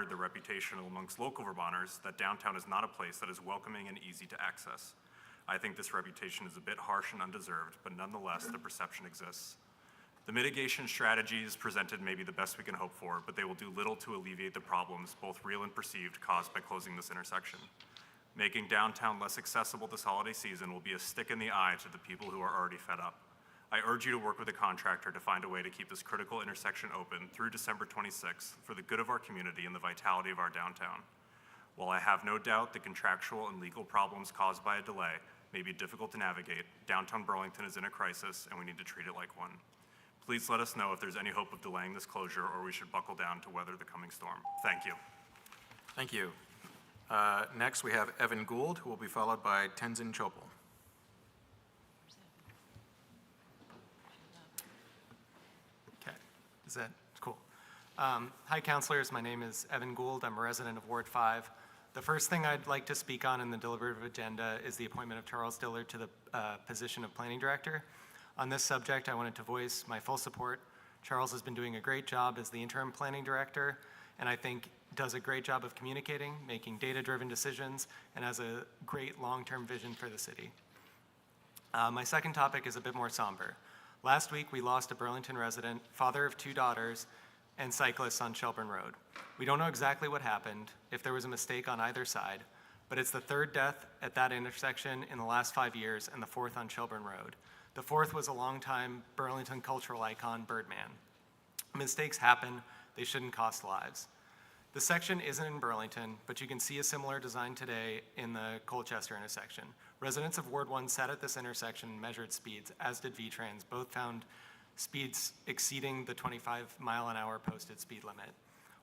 garnered the reputation amongst local Vermonters that downtown is not a place that is welcoming and easy to access. I think this reputation is a bit harsh and undeserved, but nonetheless, the perception exists. The mitigation strategies presented may be the best we can hope for, but they will do little to alleviate the problems, both real and perceived, caused by closing this intersection. Making downtown less accessible this holiday season will be a stick in the eye to the people who are already fed up. I urge you to work with the contractor to find a way to keep this critical intersection open through December 26th for the good of our community and the vitality of our downtown. While I have no doubt the contractual and legal problems caused by a delay may be difficult to navigate, downtown Burlington is in a crisis and we need to treat it like one. Please let us know if there's any hope of delaying this closure or we should buckle down to weather the coming storm. Thank you. Thank you. Next, we have Evan Gould, who will be followed by Tenzin Chopal. Okay, is that cool? Hi, councilors. My name is Evan Gould. I'm a resident of Ward 5. The first thing I'd like to speak on in the deliberative agenda is the appointment of Charles Dillard to the position of planning director. On this subject, I wanted to voice my full support. Charles has been doing a great job as the interim planning director, and I think does a great job of communicating, making data-driven decisions, and has a great long-term vision for the city. My second topic is a bit more somber. Last week, we lost a Burlington resident, father of 2 daughters, and cyclists on Shelburne Road. We don't know exactly what happened, if there was a mistake on either side, but it's the 3rd death at that intersection in the last 5 years and the 4th on Shelburne Road. The 4th was a longtime Burlington cultural icon, Birdman. Mistakes happen, they shouldn't cost lives. The section isn't in Burlington, but you can see a similar design today in the Colchester intersection. Residents of Ward 1 sat at this intersection and measured speeds, as did VTrans. Both found speeds exceeding the 25-mile-an-hour posted speed limit.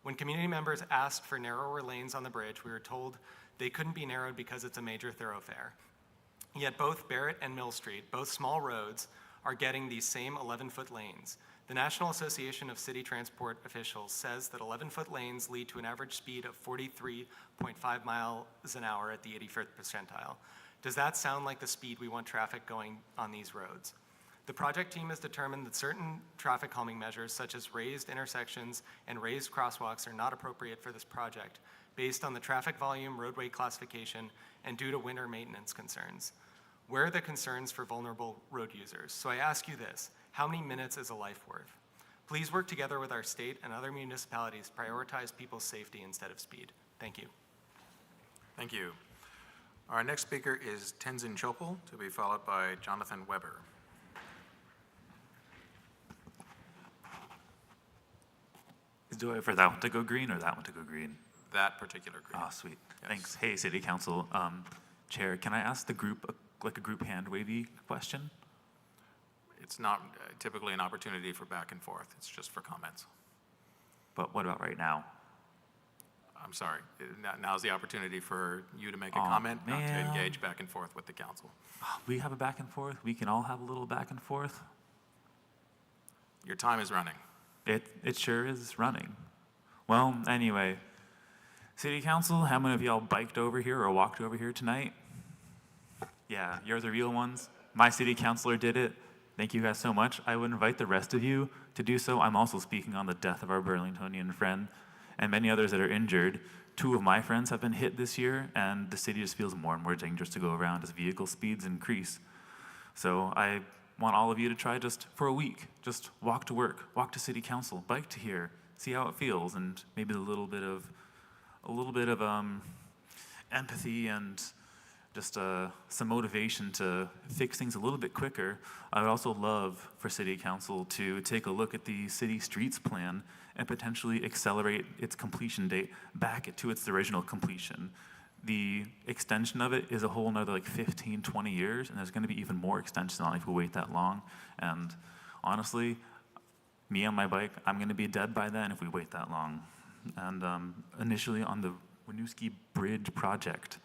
When community members asked for narrower lanes on the bridge, we were told they couldn't be narrowed because it's a major thoroughfare. Yet both Barrett and Mill Street, both small roads, are getting these same 11-foot lanes. The National Association of City Transport Officials says that 11-foot lanes lead to an average speed of 43.5 miles an hour at the 85th percentile. Does that sound like the speed we want traffic going on these roads? The project team has determined that certain traffic calming measures, such as raised intersections and raised crosswalks, are not appropriate for this project, based on the traffic volume, roadway classification, and due to winter maintenance concerns. Where are the concerns for vulnerable road users? So I ask you this, how many minutes is a life worth? Please work together with our state and other municipalities to prioritize people's safety instead of speed. Thank you. Thank you. Our next speaker is Tenzin Chopal, to be followed by Jonathan Weber. Do I for that one to go green or that one to go green? That particular green. Oh, sweet. Yes. Thanks. Hey, City Council. Chair, can I ask the group a group hand wavy question? It's not typically an opportunity for back and forth. It's just for comments. But what about right now? I'm sorry. Now's the opportunity for you to make a comment, not to engage back and forth with the council. We have a back and forth. We can all have a little back and forth. Your time is running. It sure is running. Well, anyway, City Council, how many of y'all biked over here or walked over here tonight? Yeah, you're the real ones. My city councilor did it. Thank you guys so much. I would invite the rest of you to do so. I'm also speaking on the death of our Burlingtonian friend and many others that are injured. 2 of my friends have been hit this year, and the city just feels more and more dangerous to go around as vehicle speeds increase. So I want all of you to try just for a week, just walk to work, walk to city council, bike to here, see how it feels, and maybe a little bit of empathy and just some motivation to fix things a little bit quicker. I would also love for City Council to take a look at the city streets plan and potentially accelerate its completion date back to its original completion. The extension of it is a whole another like 15, 20 years, and there's gonna be even more extension on it if we wait that long. And honestly, me on my bike, I'm gonna be dead by then if we wait that long. And initially on the Winooski Bridge project,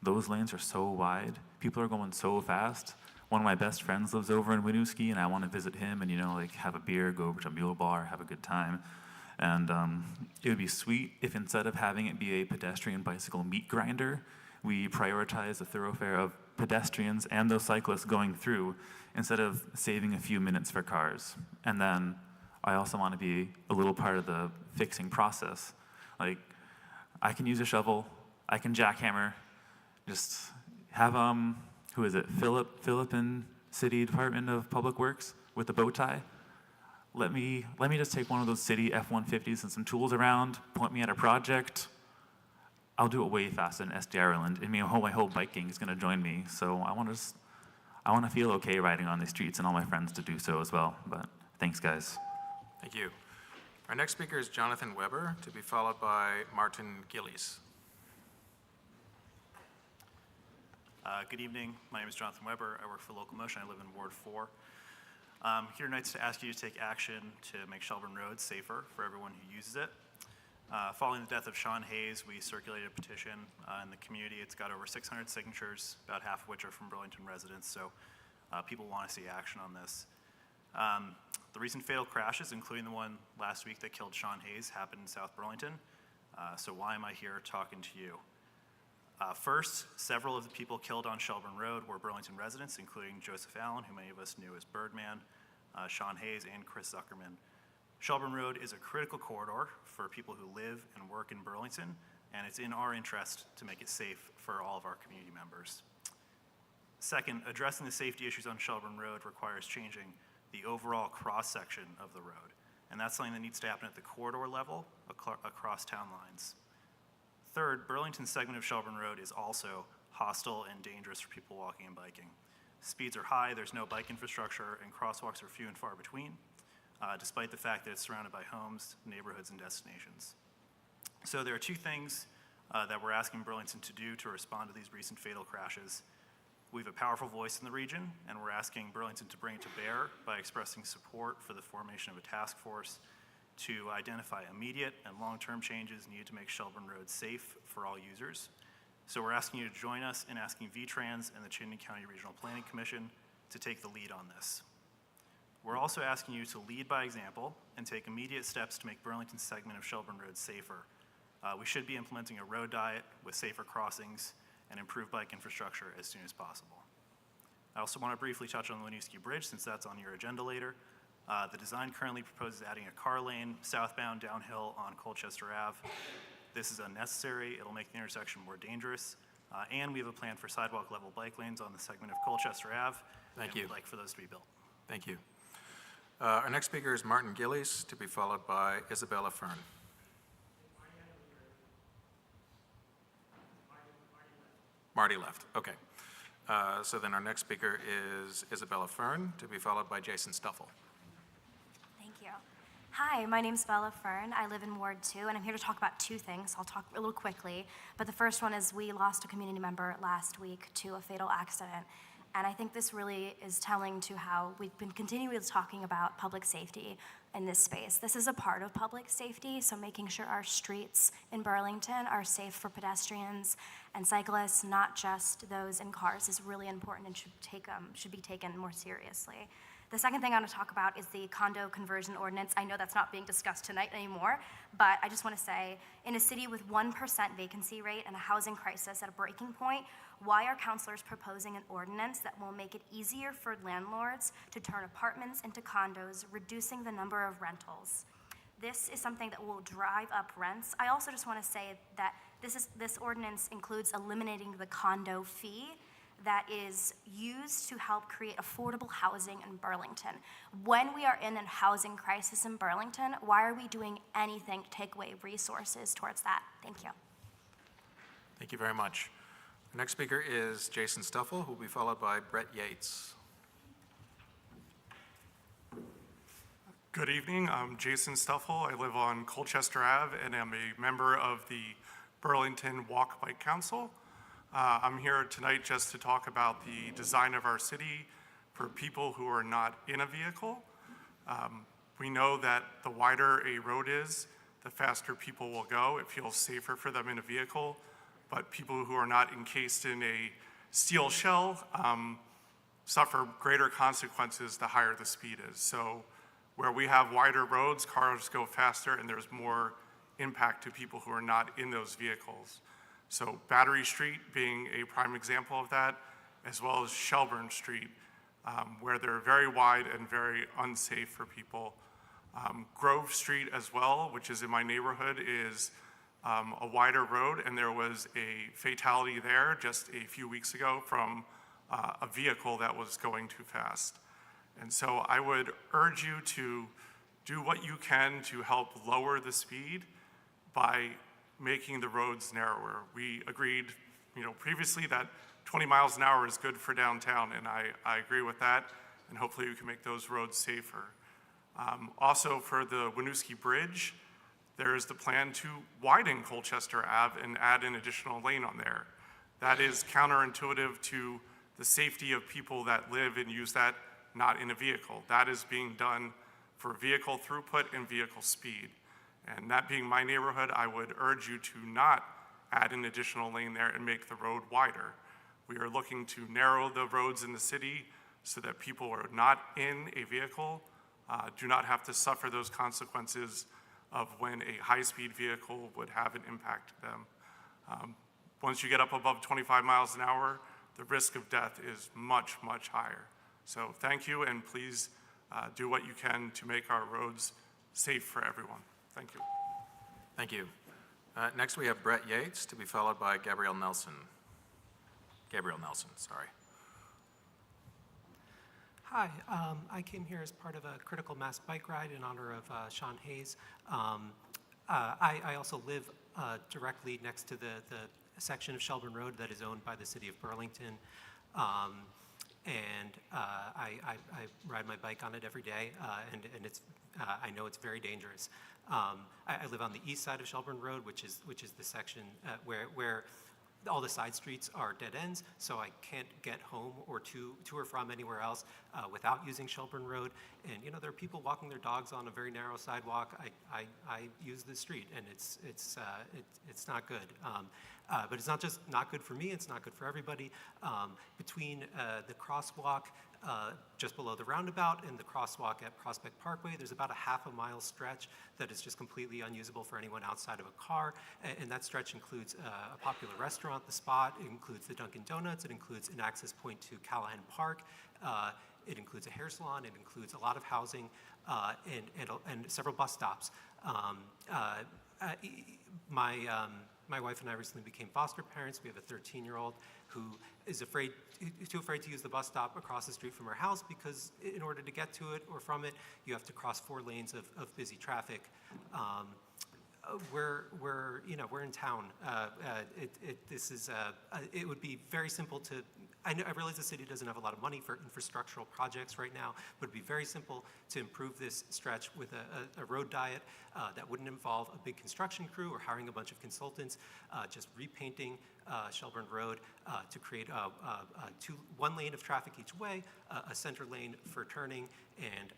those lanes are so wide, people are going so fast. One of my best friends lives over in Winooski, and I want to visit him and, like have a beer, go over to a mule bar, have a good time. And it would be sweet if instead of having it be a pedestrian bicycle meat grinder, we prioritize the thoroughfare of pedestrians and those cyclists going through instead of saving a few minutes for cars. And then I also want to be a little part of the fixing process. Like, I can use a shovel, I can jackhammer, just have, who is it, Philip in City Department of Public Works with the bow tie. Let me just take one of those city F-150s and some tools around, point me at a project. I'll do it way faster than SD Ireland. I mean, my whole bike gang is gonna join me, so I wanna feel okay riding on these streets and all my friends to do so as well, but thanks, guys. Thank you. Our next speaker is Jonathan Weber, to be followed by Martin Gillies. Good evening. My name is Jonathan Weber. I work for Local Motion. I live in Ward 4. Here tonight to ask you to take action to make Shelburne Road safer for everyone who uses it. Following the death of Sean Hayes, we circulated a petition in the community. It's got over 600 signatures, about half of which are from Burlington residents, so people want to see action on this. The recent fatal crashes, including the one last week that killed Sean Hayes, happened in South Burlington. So why am I here talking to you? First, several of the people killed on Shelburne Road were Burlington residents, including Joseph Allen, who many of us knew as Birdman, Sean Hayes, and Chris Zuckerman. Shelburne Road is a critical corridor for people who live and work in Burlington, and it's in our interest to make it safe for all of our community members. Second, addressing the safety issues on Shelburne Road requires changing the overall cross-section of the road, and that's something that needs to happen at the corridor level across town lines. Third, Burlington's segment of Shelburne Road is also hostile and dangerous for people walking and biking. Speeds are high, there's no bike infrastructure, and crosswalks are few and far between, despite the fact that it's surrounded by homes, neighborhoods, and destinations. So there are two things that we're asking Burlington to do to respond to these recent fatal crashes. We have a powerful voice in the region, and we're asking Burlington to bring it to bear by expressing support for the formation of a task force to identify immediate and long-term changes needed to make Shelburne Road safe for all users. So we're asking you to join us in asking VTrans and the Chittenden County Regional Planning Commission to take the lead on this. We're also asking you to lead by example and take immediate steps to make Burlington's segment of Shelburne Road safer. We should be implementing a road diet with safer crossings and improved bike infrastructure as soon as possible. I also want to briefly touch on the Winooski Bridge, since that's on your agenda later. The design currently proposes adding a car lane southbound downhill on Colchester Ave. This is unnecessary. It'll make the intersection more dangerous. And we have a plan for sidewalk level bike lanes on the segment of Colchester Ave. Thank you. We'd like for those to be built. Thank you. Our next speaker is Martin Gillies, to be followed by Isabella Fern. Marty left, okay. So then our next speaker is Isabella Fern, to be followed by Jason Stuffle. Thank you. Hi, my name's Bella Fern. I live in Ward 2, and I'm here to talk about two things. I'll talk a little quickly, but the first one is we lost a community member last week to a fatal accident, and I think this really is telling to how we've been continually talking about public safety in this space. This is a part of public safety, so making sure our streets in Burlington are safe for pedestrians and cyclists, not just those in cars, is really important and should be taken more seriously. The second thing I want to talk about is the condo conversion ordinance. I know that's not being discussed tonight anymore, but I just want to say, in a city with 1% vacancy rate and a housing crisis at a breaking point, why are councilors proposing an ordinance that will make it easier for landlords to turn apartments into condos, reducing the number of rentals? This is something that will drive up rents. I also just want to say that this ordinance includes eliminating the condo fee that is used to help create affordable housing in Burlington. When we are in a housing crisis in Burlington, why are we doing anything to take away resources towards that? Thank you. Thank you very much. Our next speaker is Jason Stuffle, who will be followed by Brett Yates. Good evening, I'm Jason Stuffle. I live on Colchester Ave and am a member of the Burlington Walk Bike Council. I'm here tonight just to talk about the design of our city for people who are not in a vehicle. We know that the wider a road is, the faster people will go. It feels safer for them in a vehicle, but people who are not encased in a steel shell suffer greater consequences the higher the speed is. So where we have wider roads, cars go faster and there's more impact to people who are not in those vehicles. So Battery Street being a prime example of that, as well as Shelburne Street, where they're very wide and very unsafe for people. Grove Street as well, which is in my neighborhood, is a wider road, and there was a fatality there just a few weeks ago from a vehicle that was going too fast. And so I would urge you to do what you can to help lower the speed by making the roads narrower. We agreed, previously that 20 miles an hour is good for downtown, and I agree with that, and hopefully we can make those roads safer. Also, for the Winooski Bridge, there is the plan to widen Colchester Ave and add an additional lane on there. That is counterintuitive to the safety of people that live and use that not in a vehicle. That is being done for vehicle throughput and vehicle speed. And that being my neighborhood, I would urge you to not add an additional lane there and make the road wider. We are looking to narrow the roads in the city so that people who are not in a vehicle do not have to suffer those consequences of when a high-speed vehicle would have an impact to them. Once you get up above 25 miles an hour, the risk of death is much, much higher. So thank you, and please do what you can to make our roads safe for everyone. Thank you. Thank you. Next, we have Brett Yates, to be followed by Gabrielle Nelson. Gabrielle Nelson, sorry. Hi, I came here as part of a critical mass bike ride in honor of Sean Hayes. I also live directly next to the section of Shelburne Road that is owned by the city of Burlington. And I ride my bike on it every day, and it's, I know it's very dangerous. I live on the east side of Shelburne Road, which is the section where all the side streets are dead ends, so I can't get home or to or from anywhere else without using Shelburne Road. And there are people walking their dogs on a very narrow sidewalk. I use the street, and it's not good. But it's not just not good for me; it's not good for everybody. Between the crosswalk just below the roundabout and the crosswalk at Prospect Parkway, there's about a half-a-mile stretch that is just completely unusable for anyone outside of a car. And that stretch includes a popular restaurant, The Spot. It includes the Dunkin' Donuts. It includes an access point to Callahan Park. It includes a hair salon. It includes a lot of housing and several bus stops. My wife and I recently became foster parents. We have a 13-year-old who is too afraid to use the bus stop across the street from her house because in order to get to it or from it, you have to cross 4 lanes of busy traffic. We're in town. It would be very simple to. I realize the city doesn't have a lot of money for infrastructural projects right now, but it'd be very simple to improve this stretch with a road diet that wouldn't involve a big construction crew or hiring a bunch of consultants. Just repainting Shelburne Road to create one lane of traffic each way, a center lane for turning, and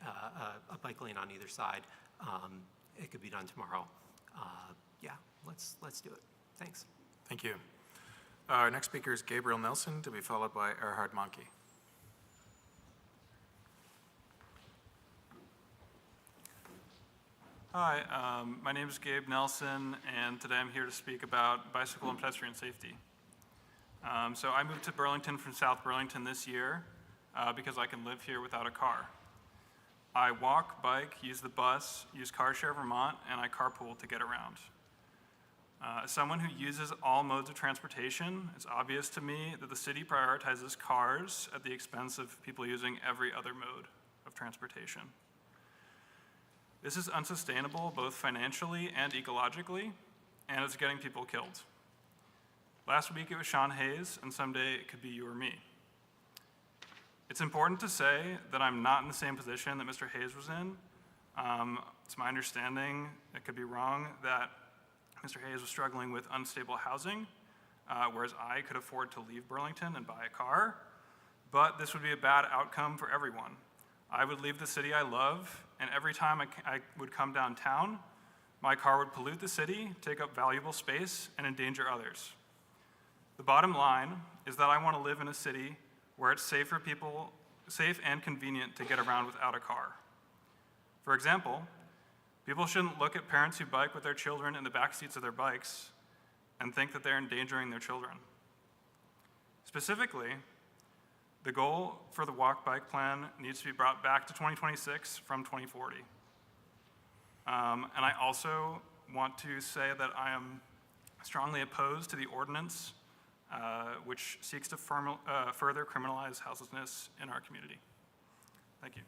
a bike lane on either side. It could be done tomorrow. Yeah, let's do it. Thanks. Thank you. Our next speaker is Gabrielle Nelson, to be followed by Erhard Monkey. Hi, my name is Gabe Nelson, and today I'm here to speak about bicycle and pedestrian safety. So I moved to Burlington from South Burlington this year because I can live here without a car. I walk, bike, use the bus, use CarShare Vermont, and I carpool to get around. As someone who uses all modes of transportation, it's obvious to me that the city prioritizes cars at the expense of people using every other mode of transportation. This is unsustainable both financially and ecologically, and it's getting people killed. Last week it was Sean Hayes, and someday it could be you or me. It's important to say that I'm not in the same position that Mr. Hayes was in. It's my understanding, it could be wrong, that Mr. Hayes was struggling with unstable housing, whereas I could afford to leave Burlington and buy a car, but this would be a bad outcome for everyone. I would leave the city I love, and every time I would come downtown, my car would pollute the city, take up valuable space, and endanger others. The bottom line is that I want to live in a city where it's safe for people, safe and convenient to get around without a car. For example, people shouldn't look at parents who bike with their children in the back seats of their bikes and think that they're endangering their children. Specifically, the goal for the walk-bike plan needs to be brought back to 2026 from 2040. And I also want to say that I am strongly opposed to the ordinance, which seeks to further criminalize houselessness in our community. Thank you.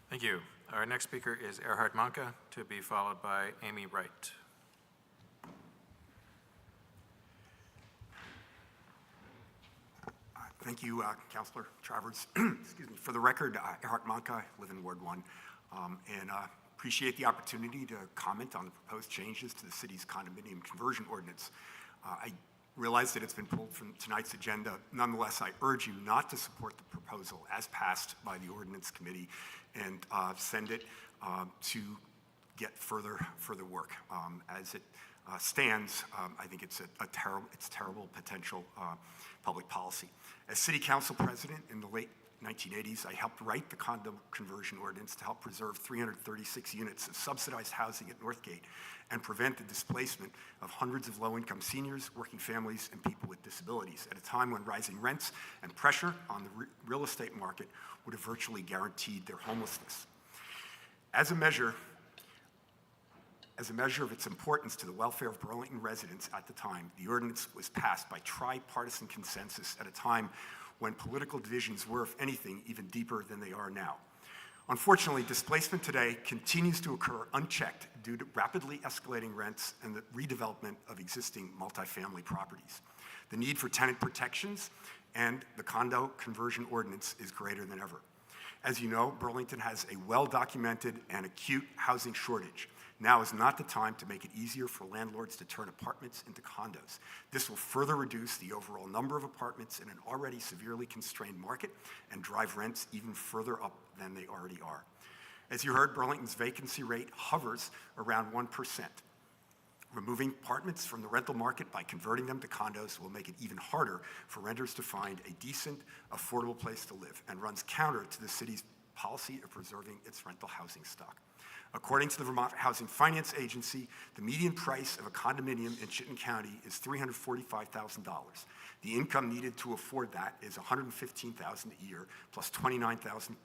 Thank you. Our next speaker is Erhard Manka, to be followed by Amy Wright. Thank you, Councilor Travers. Excuse me. For the record, Erhard Manka, I live in Ward 1, and appreciate the opportunity to comment on the proposed changes to the city's condominium conversion ordinance. I realize that it's been pulled from tonight's agenda. Nonetheless, I urge you not to support the proposal as passed by the Ordinance Committee and send it to get further work. As it stands, I think it's terrible potential public policy. As City Council President in the late 1980s, I helped write the condo conversion ordinance to help preserve 336 units of subsidized housing at Northgate and prevent the displacement of hundreds of low-income seniors, working families, and people with disabilities at a time when rising rents and pressure on the real estate market would have virtually guaranteed their homelessness. As a measure of its importance to the welfare of Burlington residents at the time, the ordinance was passed by tripartisan consensus at a time when political divisions were, if anything, even deeper than they are now. Unfortunately, displacement today continues to occur unchecked due to rapidly escalating rents and the redevelopment of existing multifamily properties. The need for tenant protections and the condo conversion ordinance is greater than ever. As you know, Burlington has a well-documented and acute housing shortage. Now is not the time to make it easier for landlords to turn apartments into condos. This will further reduce the overall number of apartments in an already severely constrained market and drive rents even further up than they already are. As you heard, Burlington's vacancy rate hovers around 1%. Removing apartments from the rental market by converting them to condos will make it even harder for renters to find a decent, affordable place to live and runs counter to the city's policy of preserving its rental housing stock. According to the Vermont Housing Finance Agency, the median price of a condominium in Chittenden County is $345,000. The income needed to afford that is $115,000 a year, plus $29,000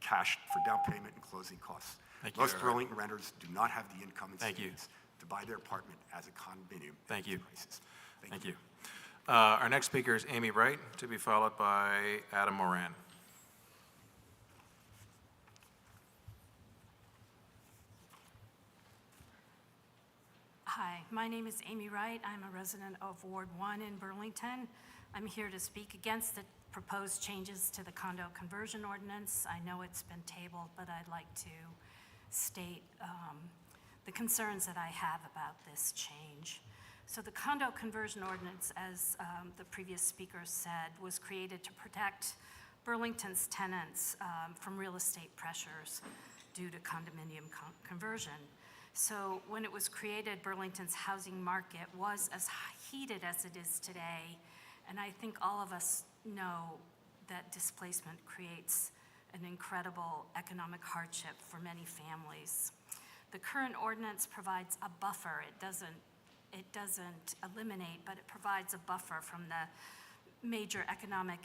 cash for down payment and closing costs. Most Burlington renters do not have the income and savings to buy their apartment as a condominium. Thank you. Prices. Thank you. Our next speaker is Amy Wright, to be followed by Adam Moran. Hi, my name is Amy Wright. I'm a resident of Ward 1 in Burlington. I'm here to speak against the proposed changes to the condo conversion ordinance. I know it's been tabled, but I'd like to state the concerns that I have about this change. So the condo conversion ordinance, as the previous speaker said, was created to protect Burlington's tenants from real estate pressures due to condominium conversion. So when it was created, Burlington's housing market was as heated as it is today, and I think all of us know that displacement creates an incredible economic hardship for many families. The current ordinance provides a buffer. It doesn't eliminate, but it provides a buffer from the major economic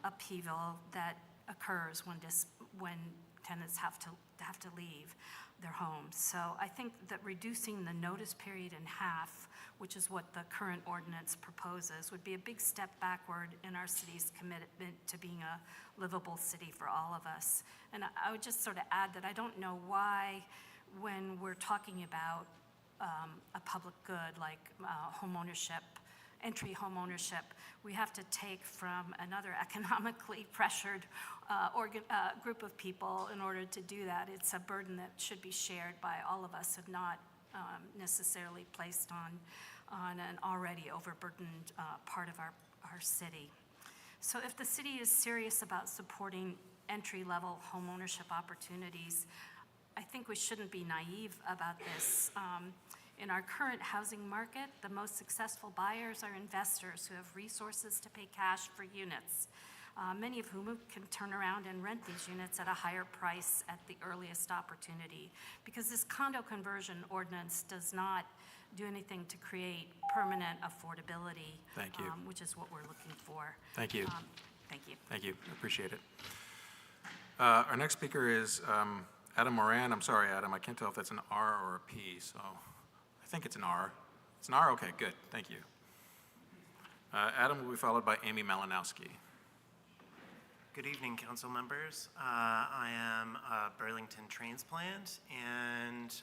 upheaval that occurs when tenants have to leave their homes. So I think that reducing the notice period in half, which is what the current ordinance proposes, would be a big step backward in our city's commitment to being a livable city for all of us. And I would just sort of add that I don't know why, when we're talking about a public good like home ownership, entry home ownership, we have to take from another economically pressured group of people in order to do that. It's a burden that should be shared by all of us and not necessarily placed on an already overburdened part of our city. So if the city is serious about supporting entry-level home ownership opportunities, I think we shouldn't be naive about this. In our current housing market, the most successful buyers are investors who have resources to pay cash for units, many of whom can turn around and rent these units at a higher price at the earliest opportunity. Because this condo conversion ordinance does not do anything to create permanent affordability, Thank you. Which is what we're looking for. Thank you. Thank you. Thank you. I appreciate it. Our next speaker is Adam Moran. I'm sorry, Adam, I can't tell if that's an R or a P, so I think it's an R. It's an R? Okay, good, thank you. Adam will be followed by Amy Malinowski. Good evening, council members. I am a Burlington transplant and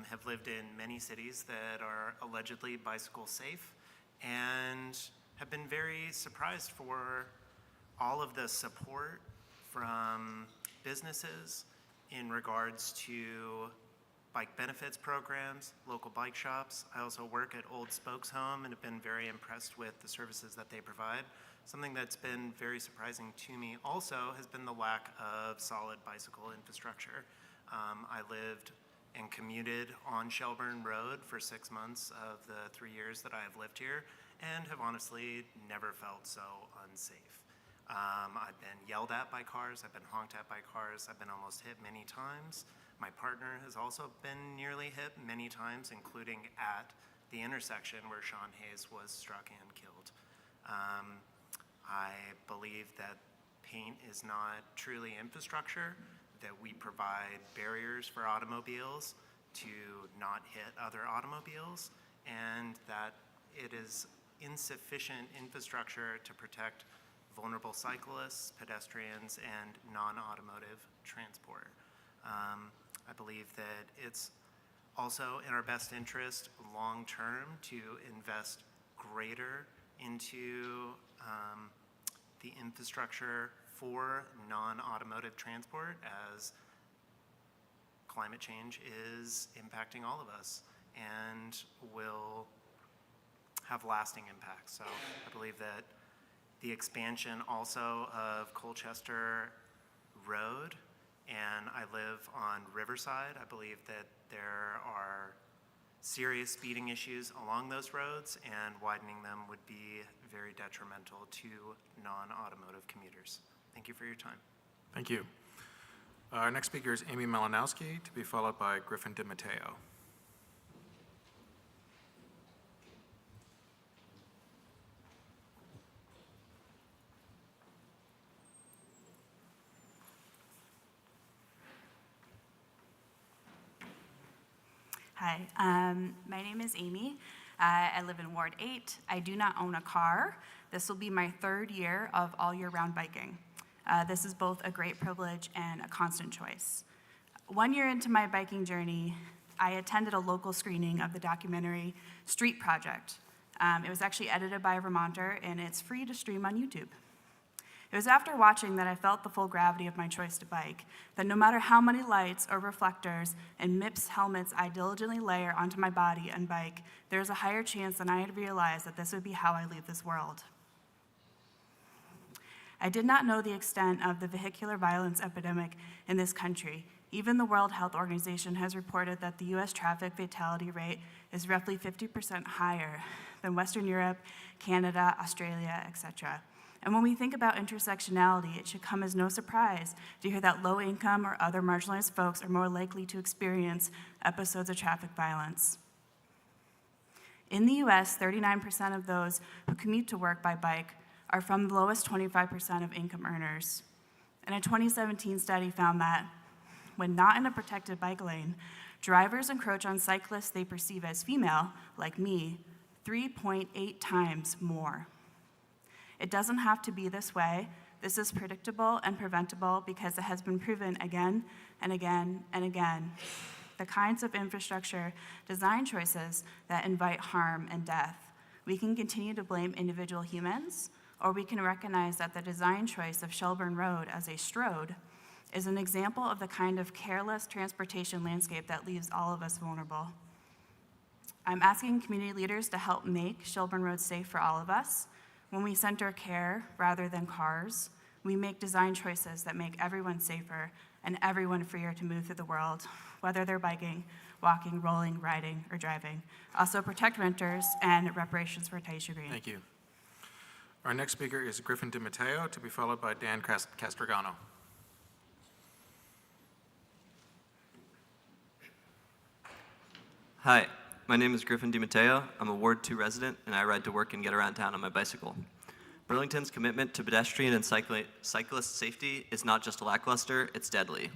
have lived in many cities that are allegedly bicycle safe, and have been very surprised for all of the support from businesses in regards to bike benefits programs, local bike shops. I also work at Old Spokes Home and have been very impressed with the services that they provide. Something that's been very surprising to me also has been the lack of solid bicycle infrastructure. I lived and commuted on Shelburne Road for 6 months of the 3 years that I have lived here, and have honestly never felt so unsafe. I've been yelled at by cars, I've been honked at by cars, I've been almost hit many times. My partner has also been nearly hit many times, including at the intersection where Sean Hayes was struck and killed. I believe that paint is not truly infrastructure, that we provide barriers for automobiles to not hit other automobiles, and that it is insufficient infrastructure to protect vulnerable cyclists, pedestrians, and non-automotive transport. I believe that it's also in our best interest long-term to invest greater into the infrastructure for non-automotive transport, as climate change is impacting all of us and will have lasting impacts. So I believe that the expansion also of Colchester Road, and I live on Riverside. I believe that there are serious speeding issues along those roads, and widening them would be very detrimental to non-automotive commuters. Thank you for your time. Thank you. Our next speaker is Amy Malinowski, to be followed by Griffin DiMatteo. Hi, my name is Amy. I live in Ward 8. I do not own a car. This will be my 3rd year of all year round biking. This is both a great privilege and a constant choice. 1 year into my biking journey, I attended a local screening of the documentary Street Project. It was actually edited by a Vermonter, and it's free to stream on YouTube. It was after watching that I felt the full gravity of my choice to bike, that no matter how many lights or reflectors and MIPS helmets I diligently layer onto my body and bike, there's a higher chance than I had realized that this would be how I leave this world. I did not know the extent of the vehicular violence epidemic in this country. Even the World Health Organization has reported that the US traffic fatality rate is roughly 50% higher than Western Europe, Canada, Australia, etc. And when we think about intersectionality, it should come as no surprise to hear that low-income or other marginalized folks are more likely to experience episodes of traffic violence. In the US, 39% of those who commute to work by bike are from the lowest 25% of income earners. And a 2017 study found that when not in a protected bike lane, drivers encroach on cyclists they perceive as female, like me, 3.8 times more. It doesn't have to be this way. This is predictable and preventable because it has been proven again and again and again. The kinds of infrastructure design choices that invite harm and death. We can continue to blame individual humans, or we can recognize that the design choice of Shelburne Road as a strode is an example of the kind of careless transportation landscape that leaves all of us vulnerable. I'm asking community leaders to help make Shelburne Road safe for all of us. When we center care rather than cars, we make design choices that make everyone safer and everyone freer to move through the world, whether they're biking, walking, rolling, riding, or driving. Also protect renters and reparations for Taisha Green. Thank you. Our next speaker is Griffin DiMatteo, to be followed by Dan Castrogano. Hi, my name is Griffin DiMatteo. I'm a Ward 2 resident, and I ride to work and get around town on my bicycle. Burlington's commitment to pedestrian and cyclist safety is not just lackluster, it's deadly.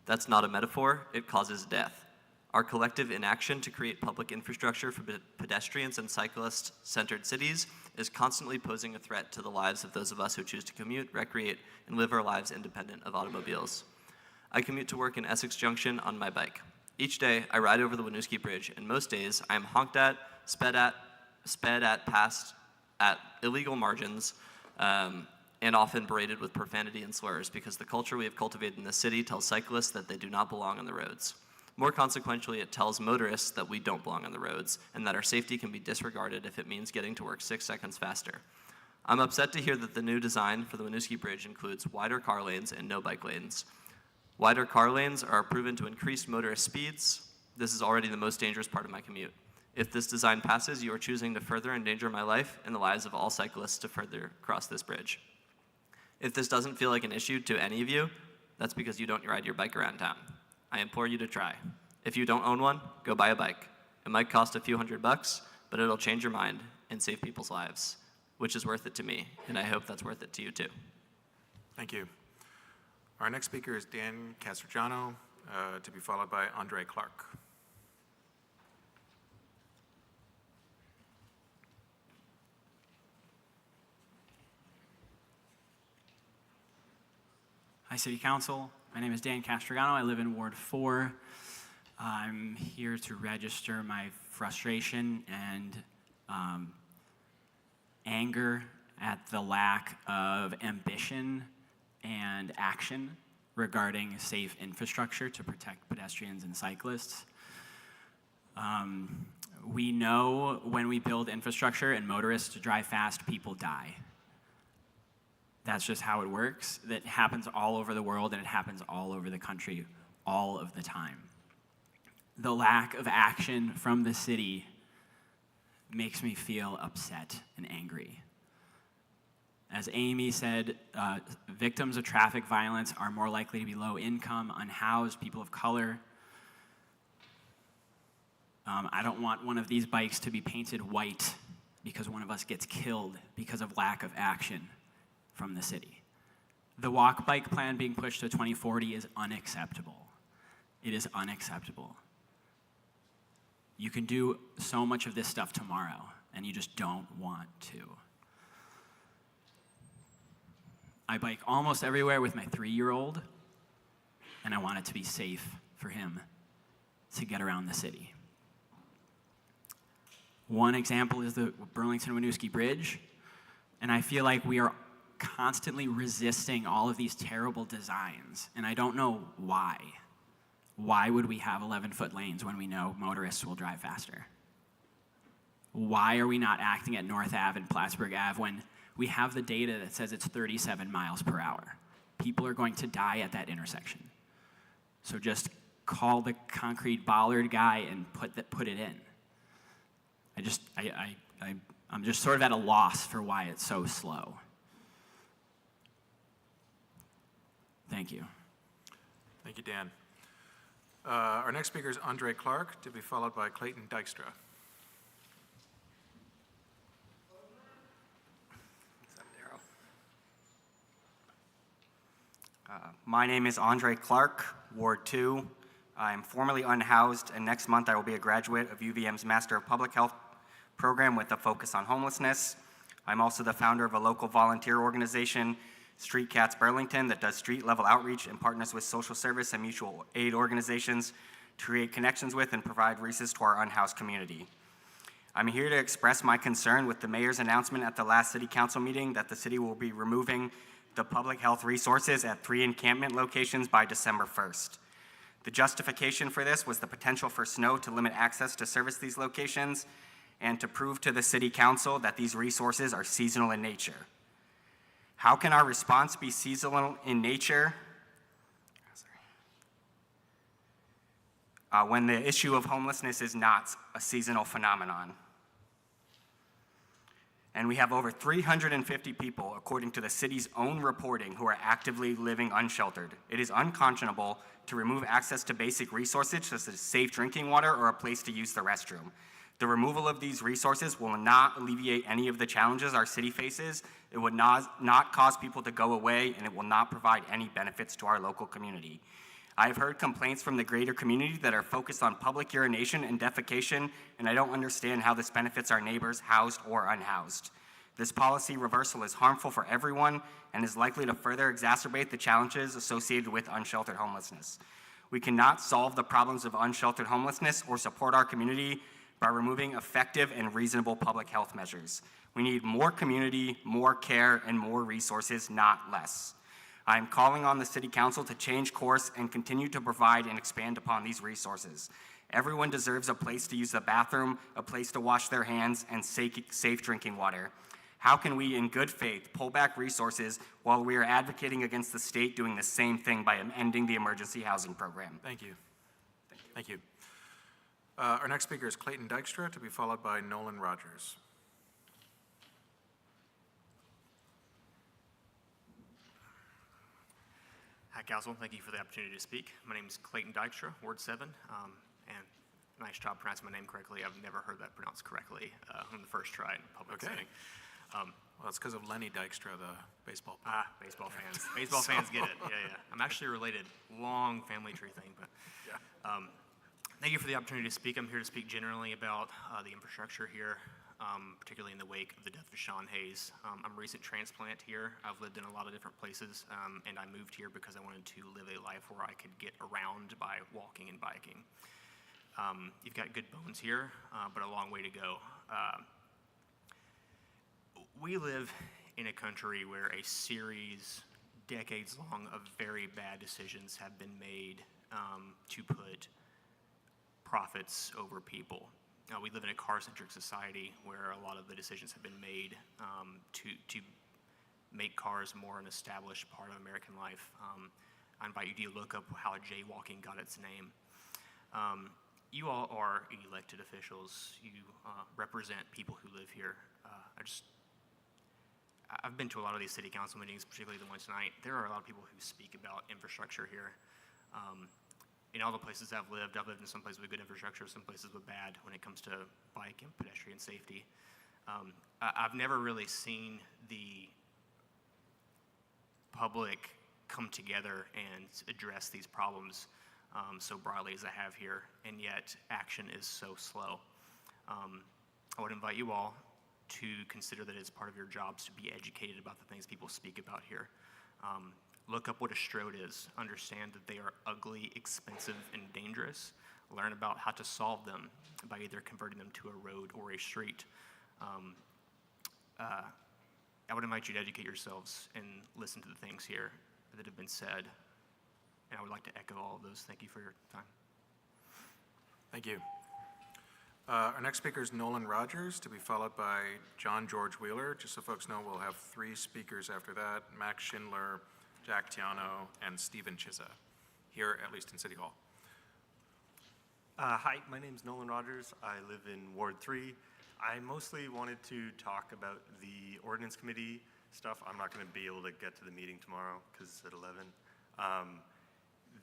That's not a metaphor, it causes death. Our collective inaction to create public infrastructure for pedestrians and cyclist-centered cities is constantly posing a threat to the lives of those of us who choose to commute, recreate, and live our lives independent of automobiles. I commute to work in Essex Junction on my bike. Each day, I ride over the Winooski Bridge, and most days, I am honked at, sped at, passed at illegal margins, and often berated with profanity and slurs because the culture we have cultivated in this city tells cyclists that they do not belong on the roads. More consequentially, it tells motorists that we don't belong on the roads and that our safety can be disregarded if it means getting to work 6 seconds faster. I'm upset to hear that the new design for the Winooski Bridge includes wider car lanes and no bike lanes. Wider car lanes are proven to increase motorist speeds. This is already the most dangerous part of my commute. If this design passes, you are choosing to further endanger my life and the lives of all cyclists to further cross this bridge. If this doesn't feel like an issue to any of you, that's because you don't ride your bike around town. I implore you to try. If you don't own one, go buy a bike. It might cost a few $100, but it'll change your mind and save people's lives, which is worth it to me, and I hope that's worth it to you too. Thank you. Our next speaker is Dan Castrojano, to be followed by Andre Clark. Hi, City Council. My name is Dan Castrogano. I live in Ward 4. I'm here to register my frustration and anger at the lack of ambition and action regarding safe infrastructure to protect pedestrians and cyclists. We know when we build infrastructure and motorists drive fast, people die. That's just how it works. That happens all over the world, and it happens all over the country all of the time. The lack of action from the city makes me feel upset and angry. As Amy said, victims of traffic violence are more likely to be low income, unhoused, people of color. I don't want one of these bikes to be painted white because one of us gets killed because of lack of action from the city. The walk bike plan being pushed to 2040 is unacceptable. It is unacceptable. You can do so much of this stuff tomorrow, and you just don't want to. I bike almost everywhere with my 3-year-old, and I want it to be safe for him to get around the city. One example is the Burlington-Winooski Bridge, and I feel like we are constantly resisting all of these terrible designs, and I don't know why. Why would we have 11-foot lanes when we know motorists will drive faster? Why are we not acting at North Ave and Plattsburgh Ave when we have the data that says it's 37 miles per hour? People are going to die at that intersection. So just call the concrete bollard guy and put it in. I'm just sort of at a loss for why it's so slow. Thank you. Thank you, Dan. Our next speaker is Andre Clark, to be followed by Clayton Dykstra. My name is Andre Clark, Ward 2. I am formerly unhoused, and next month I will be a graduate of UVM's Master of Public Health program with a focus on homelessness. I'm also the founder of a local volunteer organization, Street Cats Burlington, that does street-level outreach and partners with social service and mutual aid organizations to create connections with and provide resources to our unhoused community. I'm here to express my concern with the mayor's announcement at the last city council meeting that the city will be removing the public health resources at 3 encampment locations by December 1st. The justification for this was the potential for snow to limit access to service these locations and to prove to the city council that these resources are seasonal in nature. How can our response be seasonal in nature when the issue of homelessness is not a seasonal phenomenon? And we have over 350 people, according to the city's own reporting, who are actively living unsheltered. It is unconscionable to remove access to basic resources such as safe drinking water or a place to use the restroom. The removal of these resources will not alleviate any of the challenges our city faces. It would not cause people to go away, and it will not provide any benefits to our local community. I have heard complaints from the greater community that are focused on public urination and defecation, and I don't understand how this benefits our neighbors, housed or unhoused. This policy reversal is harmful for everyone and is likely to further exacerbate the challenges associated with unsheltered homelessness. We cannot solve the problems of unsheltered homelessness or support our community by removing effective and reasonable public health measures. We need more community, more care, and more resources, not less. I am calling on the City Council to change course and continue to provide and expand upon these resources. Everyone deserves a place to use the bathroom, a place to wash their hands, and safe drinking water. How can we, in good faith, pull back resources while we are advocating against the state doing the same thing by ending the emergency housing program? Thank you. Thank you. Our next speaker is Clayton Dykstra, to be followed by Nolan Rogers. Hi, Council. Thank you for the opportunity to speak. My name is Clayton Dykstra, Ward 7, and nice job pronouncing my name correctly. I've never heard that pronounced correctly on the first try in a public setting. Well, it's because of Lenny Dykstra, the baseball player. Baseball fans. Baseball fans get it. Yeah. I'm actually related. Long family tree thing, but thank you for the opportunity to speak. I'm here to speak generally about the infrastructure here, particularly in the wake of the death of Sean Hayes. I'm a recent transplant here. I've lived in a lot of different places, and I moved here because I wanted to live a life where I could get around by walking and biking. You've got good bones here, but a long way to go. We live in a country where a series, decades long, of very bad decisions have been made to put profits over people. We live in a car-centric society where a lot of the decisions have been made to make cars more an established part of American life. I invite you to look up how jaywalking got its name. You all are elected officials. You represent people who live here. I've been to a lot of these city council meetings, particularly the one tonight. There are a lot of people who speak about infrastructure here. In all the places I've lived in some places with good infrastructure, some places with bad when it comes to bike and pedestrian safety. I've never really seen the public come together and address these problems so broadly as I have here, and yet action is so slow. I would invite you all to consider that it's part of your jobs to be educated about the things people speak about here. Look up what a strode is. Understand that they are ugly, expensive, and dangerous. Learn about how to solve them by either converting them to a road or a street. I would invite you to educate yourselves and listen to the things here that have been said. And I would like to echo all of those. Thank you for your time. Thank you. Our next speaker is Nolan Rogers, to be followed by John George Wheeler. Just so folks know, we'll have 3 speakers after that: Max Schindler, Jack Tiano, and Stephen Chizza, here at least in City Hall. Hi, my name is Nolan Rogers. I live in Ward 3. I mostly wanted to talk about the ordinance committee stuff. I'm not going to be able to get to the meeting tomorrow because it's at 11.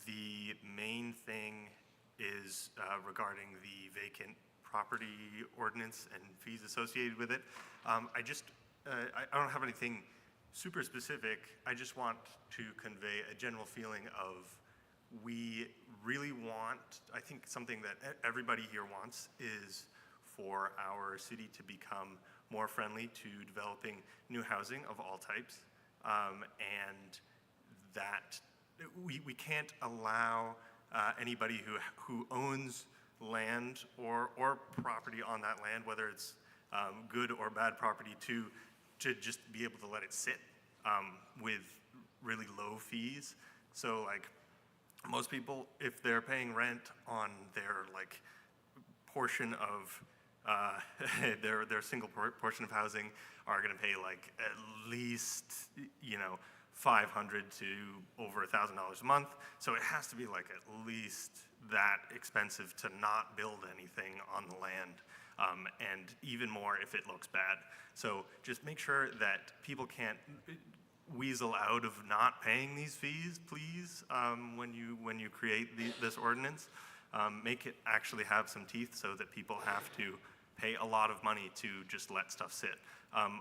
The main thing is regarding the vacant property ordinance and fees associated with it. I don't have anything super specific. I just want to convey a general feeling of we really want, I think something that everybody here wants is for our city to become more friendly to developing new housing of all types, and that we can't allow anybody who owns land or property on that land, whether it's good or bad property, to just be able to let it sit with really low fees. So like most people, if they're paying rent on their like portion of their single portion of housing, are going to pay like at least $500 to over $1,000 a month. So it has to be like at least that expensive to not build anything on the land, and even more if it looks bad. So just make sure that people can't weasel out of not paying these fees, please, when you create this ordinance. Make it actually have some teeth so that people have to pay a lot of money to just let stuff sit.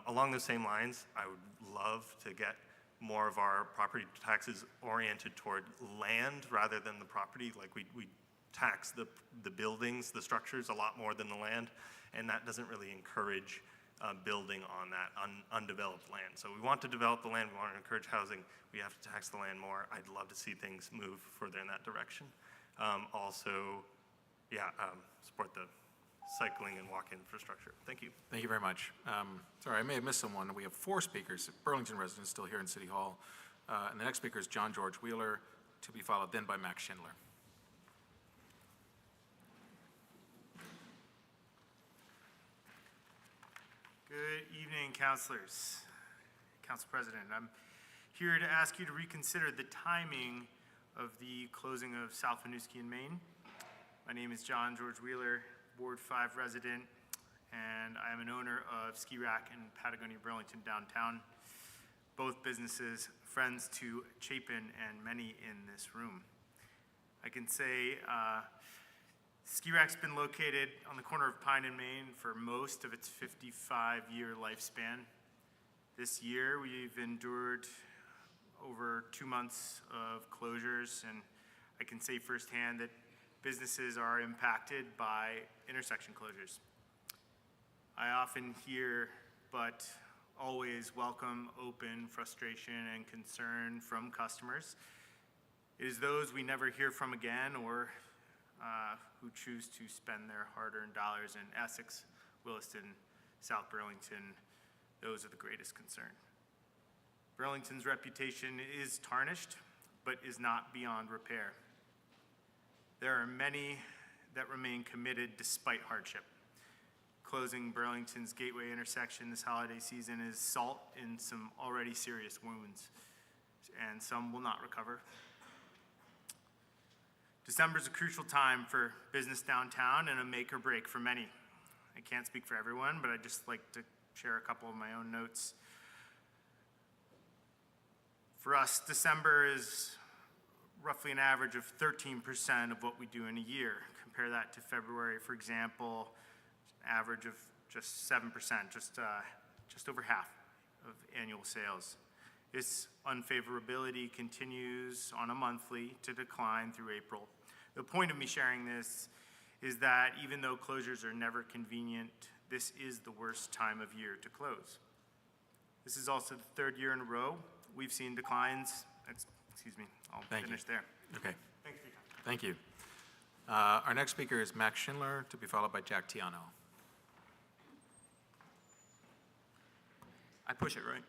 Along those same lines, I would love to get more of our property taxes oriented toward land rather than the property. Like we tax the buildings, the structures a lot more than the land, and that doesn't really encourage building on that undeveloped land. So we want to develop the land, we want to encourage housing, we have to tax the land more. I'd love to see things move further in that direction. Support the cycling and walk infrastructure. Thank you. Thank you very much. Sorry, I may have missed someone. We have 4 speakers, Burlington residents still here in City Hall. And the next speaker is John George Wheeler, to be followed then by Max Schindler. Good evening, councilors. Council President, I'm here to ask you to reconsider the timing of the closing of South Winooski in Maine. My name is John George Wheeler, Ward 5 resident, and I am an owner of Ski Rack in Patagonia, Burlington downtown. Both businesses, friends to Chapin and many in this room. I can say Ski Rack's been located on the corner of Pine and Main for most of its 55-year lifespan. This year, we've endured over 2 months of closures, and I can say firsthand that businesses are impacted by intersection closures. I often hear, but always welcome, open frustration and concern from customers. It is those we never hear from again or who choose to spend their hard-earned dollars in Essex, Williston, South Burlington. Those are the greatest concern. Burlington's reputation is tarnished, but is not beyond repair. There are many that remain committed despite hardship. Closing Burlington's Gateway intersection this holiday season is salt in some already serious wounds, and some will not recover. December is a crucial time for business downtown and a make or break for many. I can't speak for everyone, but I'd just like to share a couple of my own notes. For us, December is roughly an average of 13% of what we do in a year. Compare that to February, for example, average of just 7%, just over half of annual sales. This unfavorability continues on a monthly to decline through April. The point of me sharing this is that even though closures are never convenient, this is the worst time of year to close. This is also the 3rd year in a row we've seen declines. Excuse me, I'll finish there. Okay. Thanks for your time. Thank you. Our next speaker is Max Schindler, to be followed by Jack Tiano. I push it, right?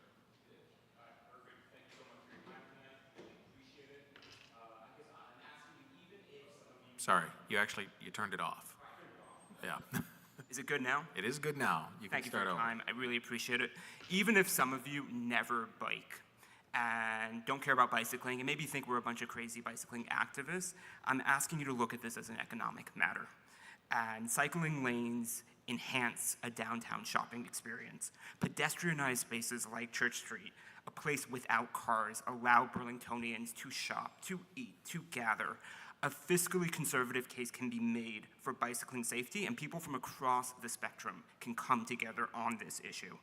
Sorry, you turned it off. Yeah. Is it good now? It is good now. You can Thank you for start your over. time. I really appreciate it. Even if some of you never bike and don't care about bicycling and maybe think we're a bunch of crazy bicycling activists, I'm asking you to look at this as an economic matter. And cycling lanes enhance a downtown shopping experience. Pedestrianized spaces like Church Street, a place without cars, allow Burlingtonians to shop, to eat, to gather. A fiscally conservative case can be made for bicycling safety, and people from across the spectrum can come together on this issue.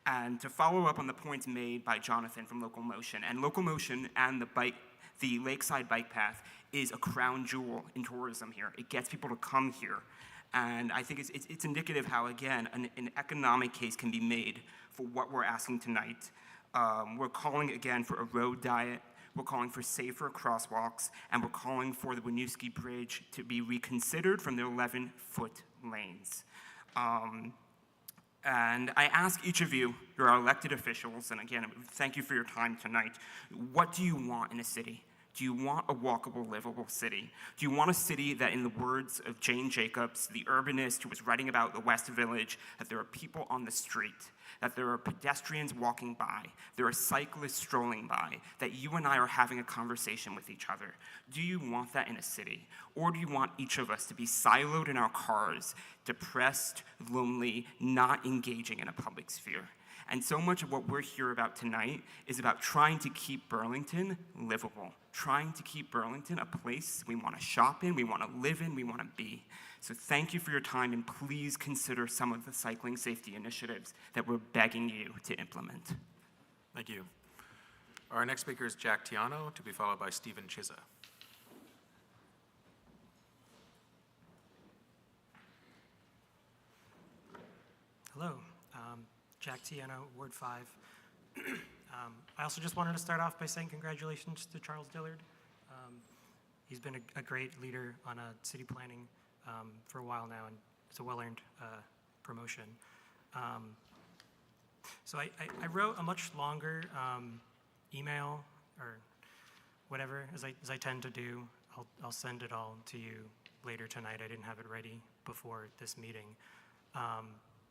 And to follow up on the points made by Jonathan from Local Motion, and Local Motion and the Lakeside Bike Path is a crown jewel in tourism here. It gets people to come here. And I think it's indicative how, again, an economic case can be made for what we're asking tonight. We're calling, again, for a road diet. We're calling for safer crosswalks, and we're calling for the Winooski Bridge to be reconsidered from the 11-foot lanes. And I ask each of you, you're our elected officials, and again, thank you for your time tonight. What do you want in a city? Do you want a walkable, livable city? Do you want a city that, in the words of Jane Jacobs, the urbanist who was writing about the West Village, that there are people on the street, that there are pedestrians walking by, there are cyclists strolling by, that you and I are having a conversation with each other? Do you want that in a city? Or do you want each of us to be siloed in our cars, depressed, lonely, not engaging in a public sphere? And so much of what we're here about tonight is about trying to keep Burlington livable, trying to keep Burlington a place we want to shop in, we want to live in, we want to be. So thank you for your time, and please consider some of the cycling safety initiatives that we're begging you to implement. Thank you. Our next speaker is Jack Tiano, to be followed by Stephen Chizza. Hello, Jack Tiano, Ward 5. I also just wanted to start off by saying congratulations to Charles Dillard. He's been a great leader on city planning for a while now, and it's a well-earned promotion. So I wrote a much longer email or whatever, as I tend to do. I'll send it all to you later tonight. I didn't have it ready before this meeting.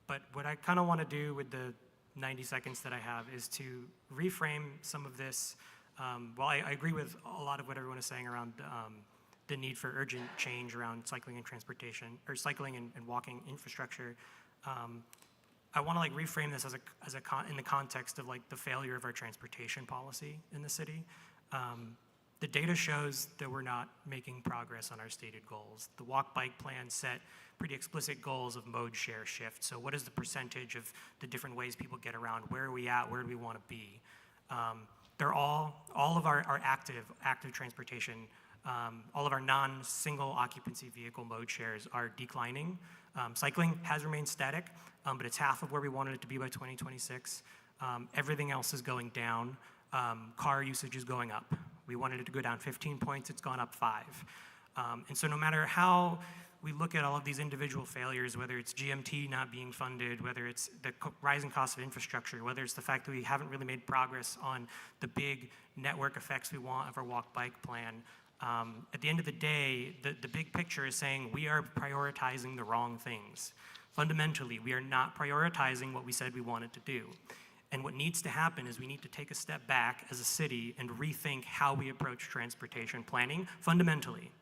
But what I kind of want to do with the 90 seconds that I have is to reframe some of this. Well, I agree with a lot of what everyone is saying around the need for urgent change around cycling and transportation, or cycling and walking infrastructure. I want to reframe this in the context of the failure of our transportation policy in the city. The data shows that we're not making progress on our stated goals. The walk bike plan set pretty explicit goals of mode share shift. So what is the percentage of the different ways people get around? Where are we at? Where do we want to be? They're all of our active transportation, all of our non-single occupancy vehicle mode shares are declining. Cycling has remained static, but it's half of where we wanted it to be by 2026. Everything else is going down. Car usage is going up. We wanted it to go down 15 points, it's gone up 5. And so no matter how we look at all of these individual failures, whether it's GMT not being funded, whether it's the rising cost of infrastructure, whether it's the fact that we haven't really made progress on the big network effects we want of our walk bike plan, at the end of the day, the big picture is saying we are prioritizing the wrong things. Fundamentally, we are not prioritizing what we said we wanted to do. And what needs to happen is we need to take a step back as a city and rethink how we approach transportation planning fundamentally.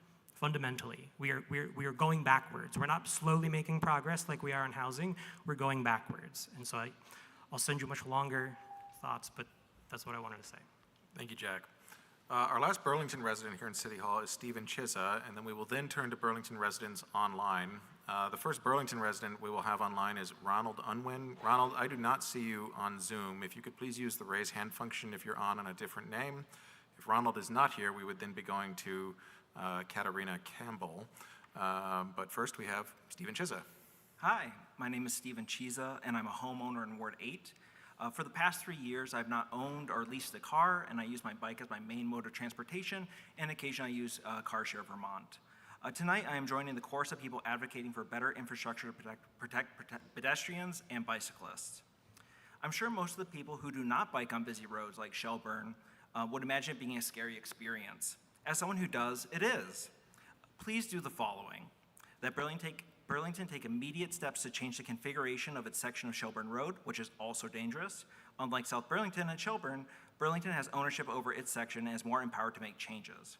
We are going backwards. We're not slowly making progress like we are on housing. We're going backwards. And so I'll send you much longer thoughts, but that's what I wanted to say. Thank you, Jack. Our last Burlington resident here in City Hall is Stephen Chizza, and then we will then turn to Burlington residents online. The first Burlington resident we will have online is Ronald Unwin. Ronald, I do not see you on Zoom. If you could please use the raise hand function if you're on a different name. If Ronald is not here, we would then be going to Katarina Campbell. But first we have Stephen Chizza. Hi, my name is Stephen Chizza, and I'm a homeowner in Ward 8. For the past 3 years, I've not owned or leased a car, and I use my bike as my main mode of transportation, and occasionally I use CarShare Vermont. Tonight, I am joining the chorus of people advocating for better infrastructure to protect pedestrians and bicyclists. I'm sure most of the people who do not bike on busy roads like Shelburne would imagine it being a scary experience. As someone who does, it is. Please do the following: that Burlington take immediate steps to change the configuration of its section of Shelburne Road, which is also dangerous. Unlike South Burlington and Shelburne, Burlington has ownership over its section and is more empowered to make changes.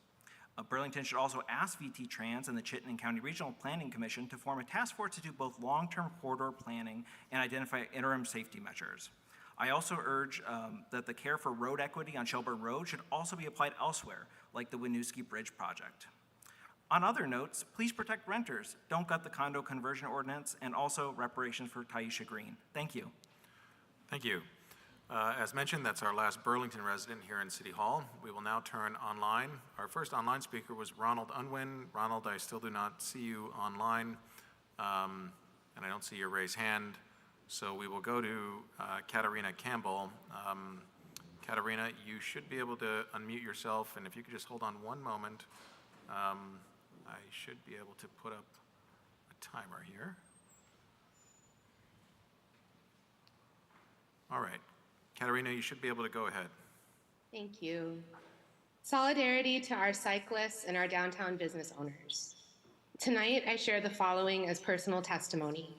Burlington should also ask VT Trans and the Chittenden County Regional Planning Commission to form a task force to do both long-term corridor planning and identify interim safety measures. I also urge that the care for road equity on Shelburne Road should also be applied elsewhere, like the Winooski Bridge project. On other notes, please protect renters. Don't gut the condo conversion ordinance, and also reparations for Taisha Green. Thank you. Thank you. As mentioned, that's our last Burlington resident here in City Hall. We will now turn online. Our first online speaker was Ronald Unwin. Ronald, I still do not see you online, and I don't see your raised hand. So we will go to Katarina Campbell. Katarina, you should be able to unmute yourself, and if you could just hold on one moment, I should be able to put up a timer here. All right. Katarina, you should be able to go ahead. Thank you. Solidarity to our cyclists and our downtown business owners. Tonight, I share the following as personal testimony.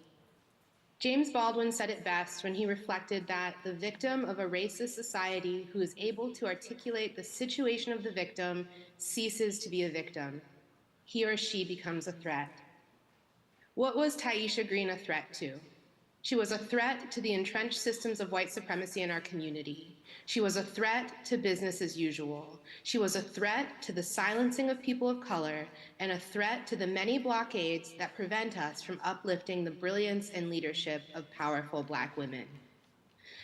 James Baldwin said it best when he reflected that the victim of a racist society who is able to articulate the situation of the victim ceases to be a victim. He or she becomes a threat. What was Taisha Green a threat to? She was a threat to the entrenched systems of white supremacy in our community. She was a threat to business as usual. She was a threat to the silencing of people of color and a threat to the many blockades that prevent us from uplifting the brilliance and leadership of powerful Black women.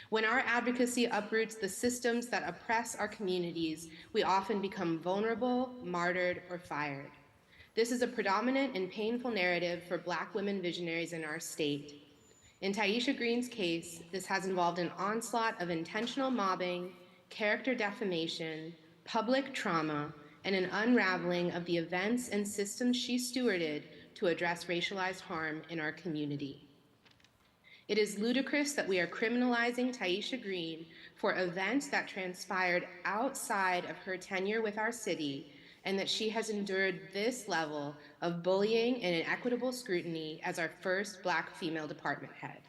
When our advocacy uproots the systems that oppress our communities, we often become vulnerable, martyred, or fired. This is a predominant and painful narrative for Black women visionaries in our state. In Taisha Green's case, this has involved an onslaught of intentional mobbing, character defamation, public trauma, and an unraveling of the events and systems she stewarded to address racialized harm in our community. It is ludicrous that we are criminalizing Taisha Green for events that transpired outside of her tenure with our city, and that she has endured this level of bullying and inequitable scrutiny as our first Black female department head.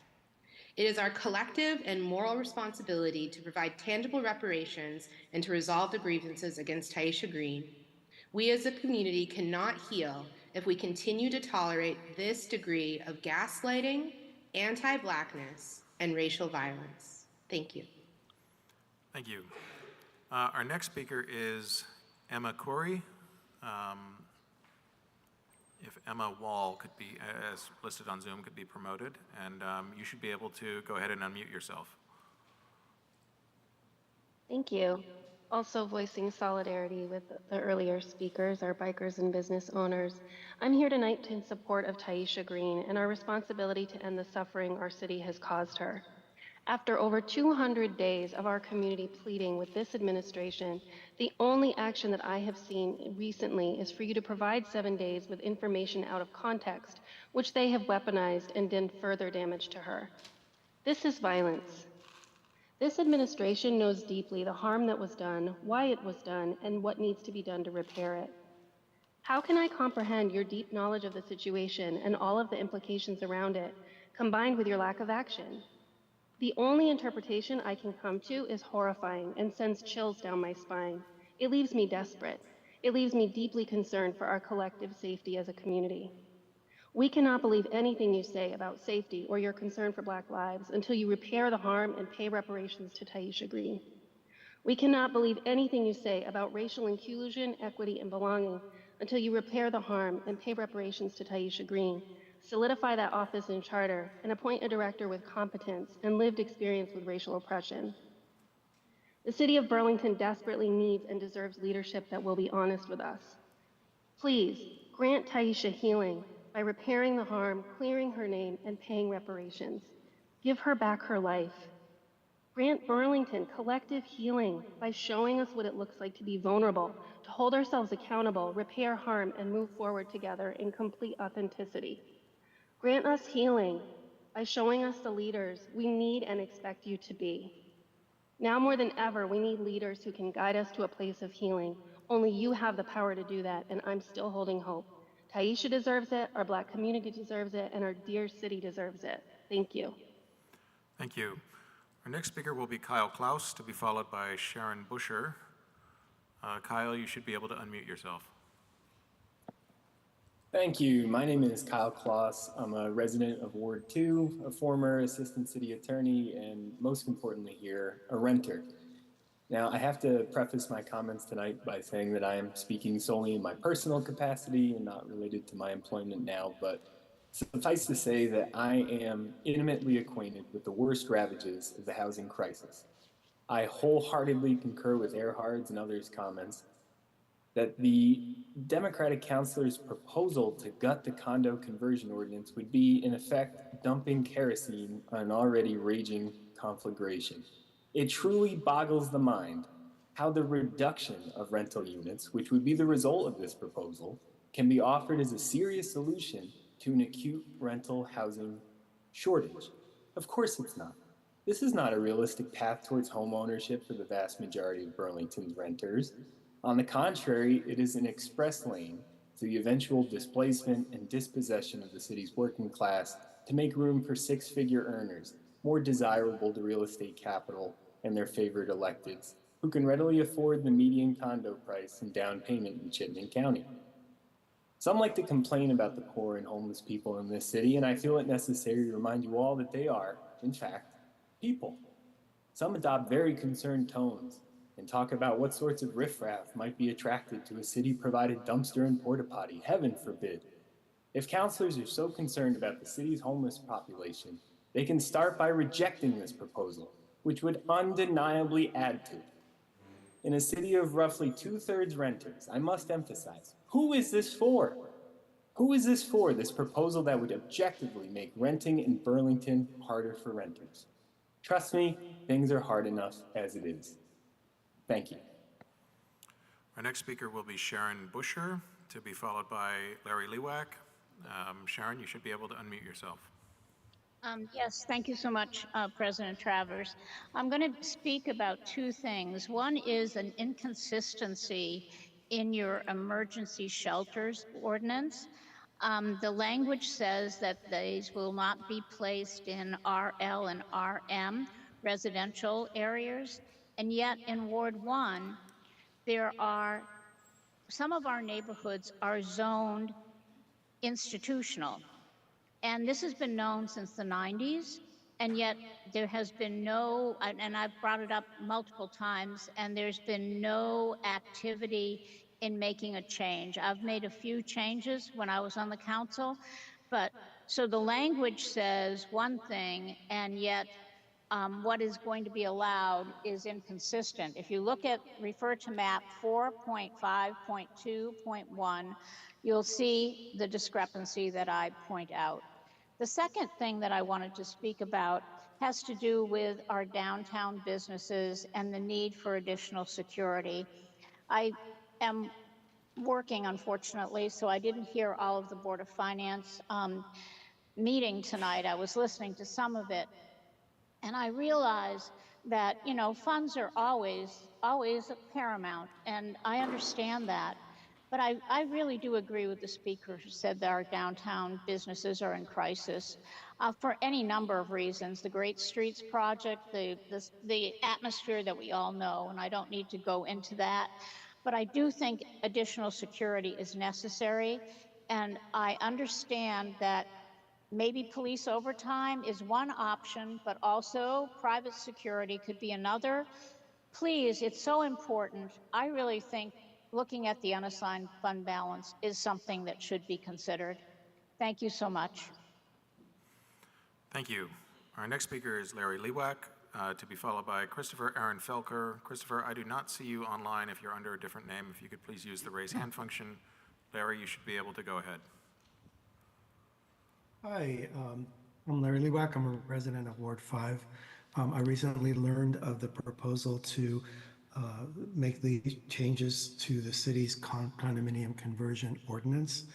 It is our collective and moral responsibility to provide tangible reparations and to resolve the grievances against Taisha Green. We as a community cannot heal if we continue to tolerate this degree of gaslighting, anti-Blackness, and racial violence. Thank you. Thank you. Our next speaker is Emma Corey. If Emma Wall could be, as listed on Zoom, could be promoted, and you should be able to go ahead and unmute yourself. Thank you. Also voicing solidarity with the earlier speakers, our bikers and business owners. I'm here tonight in support of Taisha Green and our responsibility to end the suffering our city has caused her. After over 200 days of our community pleading with this administration, the only action that I have seen recently is for you to provide 7 days with information out of context, which they have weaponized and done further damage to her. This is violence. This administration knows deeply the harm that was done, why it was done, and what needs to be done to repair it. How can I comprehend your deep knowledge of the situation and all of the implications around it, combined with your lack of action? The only interpretation I can come to is horrifying and sends chills down my spine. It leaves me desperate. It leaves me deeply concerned for our collective safety as a community. We cannot believe anything you say about safety or your concern for Black lives until you repair the harm and pay reparations to Taisha Green. We cannot believe anything you say about racial inclusion, equity, and belonging until you repair the harm and pay reparations to Taisha Green, solidify that office and charter, and appoint a director with competence and lived experience with racial oppression. The city of Burlington desperately needs and deserves leadership that will be honest with us. Please grant Taisha healing by repairing the harm, clearing her name, and paying reparations. Give her back her life. Grant Burlington collective healing by showing us what it looks like to be vulnerable, to hold ourselves accountable, repair harm, and move forward together in complete authenticity. Grant us healing by showing us the leaders we need and expect you to be. Now more than ever, we need leaders who can guide us to a place of healing. Only you have the power to do that, and I'm still holding hope. Taisha deserves it, our Black community deserves it, and our dear city deserves it. Thank you. Thank you. Our next speaker will be Kyle Klaus, to be followed by Sharon Busher. Kyle, you should be able to unmute yourself. Thank you. My name is Kyle Klaus. I'm a resident of Ward 2, a former assistant city attorney, and most importantly here, a renter. Now, I have to preface my comments tonight by saying that I am speaking solely in my personal capacity and not related to my employment now, but suffice to say that I am intimately acquainted with the worst ravages of the housing crisis. I wholeheartedly concur with Erhard's and others' comments that the Democratic councilor's proposal to gut the condo conversion ordinance would be, in effect, dumping kerosene on an already raging conflagration. It truly boggles the mind how the reduction of rental units, which would be the result of this proposal, can be offered as a serious solution to an acute rental housing shortage. Of course it's not. This is not a realistic path towards home ownership for the vast majority of Burlington's renters. On the contrary, it is an express lane to the eventual displacement and dispossession of the city's working class to make room for six-figure earners, more desirable to real estate capital and their favorite electeds, who can readily afford the median condo price and down payment in Chittenden County. Some like to complain about the poor and homeless people in this city, and I feel it necessary to remind you all that they are, in fact, people. Some adopt very concerned tones and talk about what sorts of riffraff might be attracted to a city-provided dumpster and porta potty, heaven forbid. If councilors are so concerned about the city's homeless population, they can start by rejecting this proposal which would undeniably add to it. In a city of roughly 2/3 renters, I must emphasize, who is this for? Who is this for, this proposal that would objectively make renting in Burlington harder for renters? Trust me, things are hard enough as it is. Thank you. Our next speaker will be Sharon Busher, to be followed by Larry Lewak. Sharon, you should be able to unmute yourself. Yes, thank you so much, President Travers. I'm going to speak about two things. One is an inconsistency in your emergency shelters ordinance. The language says that these will not be placed in RL and RM residential areas, and yet in Ward 1, there are some of our neighborhoods are zoned institutional. And this has been known since the 90s, and yet there has been no, and I've brought it up multiple times, and there's been no activity in making a change. I've made a few changes when I was on the council, but so the language says one thing, and yet what is going to be allowed is inconsistent. If you refer to map 4.5.2.1, you'll see the discrepancy that I point out. The second thing that I wanted to speak about has to do with our downtown businesses and the need for additional security. I am working, unfortunately, so I didn't hear all of the Board of Finance meeting tonight. I was listening to some of it. And I realize that, you know, funds are always paramount, and I understand that. But I really do agree with the speaker who said that our downtown businesses are in crisis for any number of reasons. The Great Streets Project, the atmosphere that we all know, and I don't need to go into that. But I do think additional security is necessary, and I understand that maybe police overtime is one option, but also private security could be another. Please, it's so important. I really think looking at the unassigned fund balance is something that should be considered. Thank you so much. Thank you. Our next speaker is Larry Lewak, to be followed by Christopher Aaron Felker. Christopher, I do not see you online. If you're under a different name, if you could please use the raise hand function. Larry, you should be able to go ahead. Hi, I'm Larry Lewak. I'm a resident of Ward 5. I recently learned of the proposal to make the changes to the city's condominium conversion ordinance,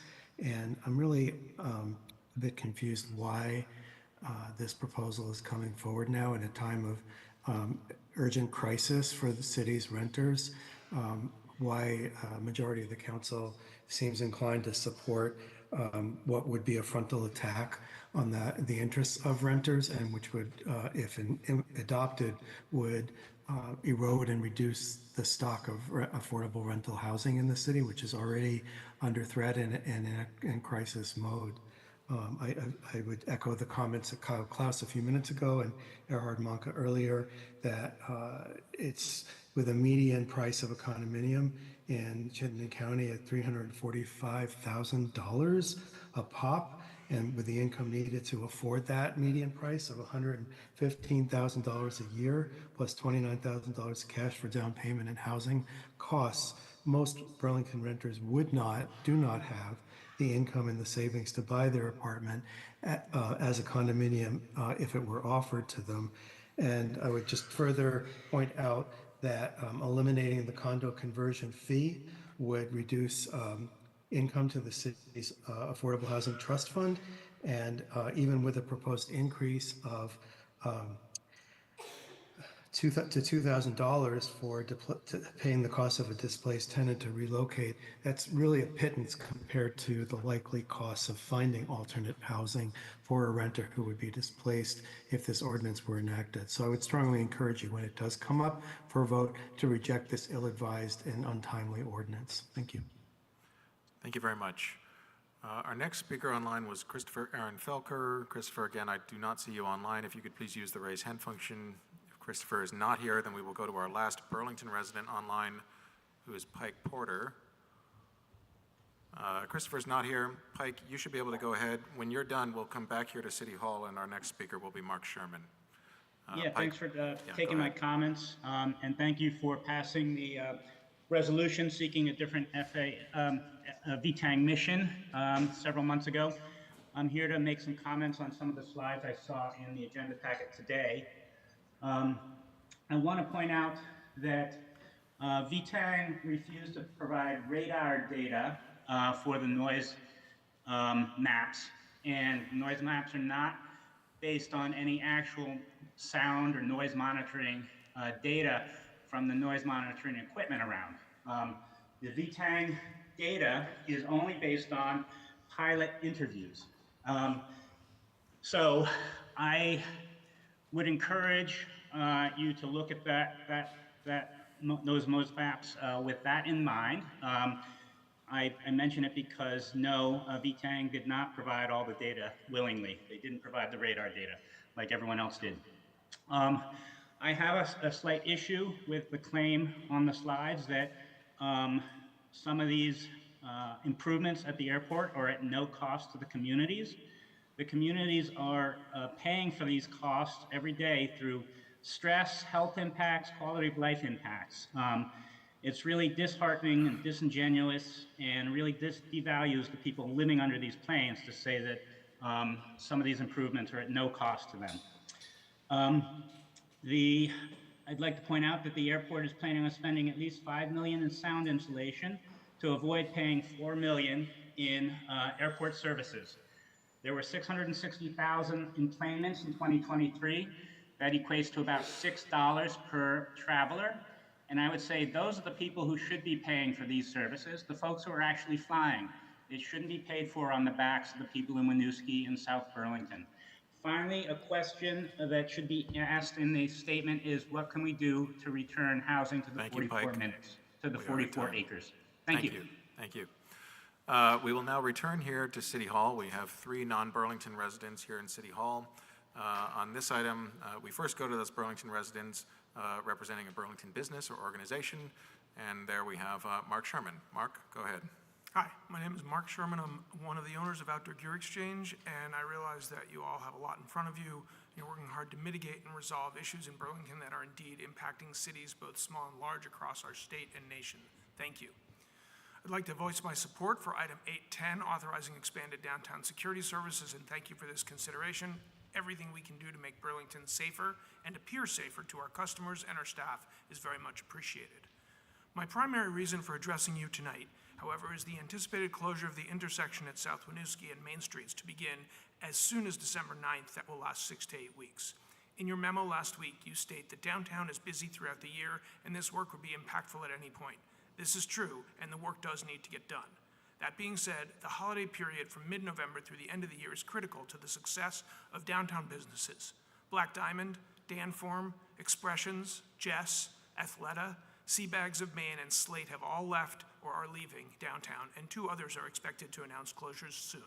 and I'm really a bit confused why this proposal is coming forward now in a time of urgent crisis for the city's renters. Why a majority of the council seems inclined to support what would be a frontal attack on the interests of renters, and which would, if adopted, would erode and reduce the stock of affordable rental housing in the city, which is already under threat and in crisis mode. I would echo the comments of Kyle Klaus a few minutes ago and Erhard Manka earlier that it's with a median price of a condominium in Chittenden County at $345,000 a pop, and with the income needed to afford that median price of $115,000 a year, plus $29,000 cash for down payment and housing costs, most Burlington renters do not have the income and the savings to buy their apartment as a condominium if it were offered to them. And I would just further point out that eliminating the condo conversion fee would reduce income to the city's Affordable Housing Trust Fund, and even with a proposed increase of to $2,000 for paying the cost of a displaced tenant to relocate, that's really a pittance compared to the likely costs of finding alternate housing for a renter who would be displaced if this ordinance were enacted. So I would strongly encourage you, when it does come up for a vote, to reject this ill-advised and untimely ordinance. Thank you. Thank you very much. Our next speaker online was Christopher Aaron Felker. Christopher, again, I do not see you online. If you could please use the raise hand function. If Christopher is not here, then we will go to our last Burlington resident online, who is Pike Porter. Christopher's not here. Pike, you should be able to go ahead. When you're done, we'll come back here to City Hall, and our next speaker will be Mark Sherman. Yeah, Pike. thanks for taking go my ahead. comments, and thank you for passing the resolution seeking a different VTANG mission several months ago. I'm here to make some comments on some of the slides I saw in the agenda packet today. I want to point out that VTANG refused to provide radar data for the noise maps, and noise maps are not based on any actual sound or noise monitoring data from the noise monitoring equipment around. The VTANG data is only based on pilot interviews. So I would encourage you to look at those maps with that in mind. I mention it because no, VTANG did not provide all the data willingly. They didn't provide the radar data like everyone else did. I have a slight issue with the claim on the slides that some of these improvements at the airport are at no cost to the communities. The communities are paying for these costs every day through stress, health impacts, quality of life impacts. It's really disheartening and disingenuous and really devalues the people living under these planes to say that some of these improvements are at no cost to them. I'd like to point out that the airport is planning on spending at least $5 million in sound insulation to avoid paying $4 million in airport services. There were 660,000 enplanements in 2023. That equates to about $6 per traveler. And I would say those are the people who should be paying for these services, the folks who are actually flying. It shouldn't be paid for on the backs of the people in Winooski and South Burlington. Finally, a question that should be asked in the statement is, what can we do to return housing to the 44 minutes, to the 44 acres? Thank you. Thank you. We will now return here to City Hall. We have 3 non-Burlington residents here in City Hall. On this item, we first go to those Burlington residents representing a Burlington business or organization, and there we have Mark Sherman. Mark, go ahead. Hi, my name is Mark Sherman. I'm one of the owners of Outdoor Gear Exchange, and I realize that you all have a lot in front of you. You're working hard to mitigate and resolve issues in Burlington that are indeed impacting cities, both small and large, across our state and nation. Thank you. I'd like to voice my support for item 810, authorizing expanded downtown security services, and thank you for this consideration. Everything we can do to make Burlington safer and appear safer to our customers and our staff is very much appreciated. My primary reason for addressing you tonight, however, is the anticipated closure of the intersection at South Winooski and Main Streets to begin as soon as December 9th. That will last 6 to 8 weeks. In your memo last week, you state that downtown is busy throughout the year and this work would be impactful at any point. This is true, and the work does need to get done. That being said, the holiday period from mid-November through the end of the year is critical to the success of downtown businesses. Black Diamond, Danform, Expressions, Jess, Athleta, Seabags of Maine, and Slate have all left or are leaving downtown, and 2 others are expected to announce closures soon.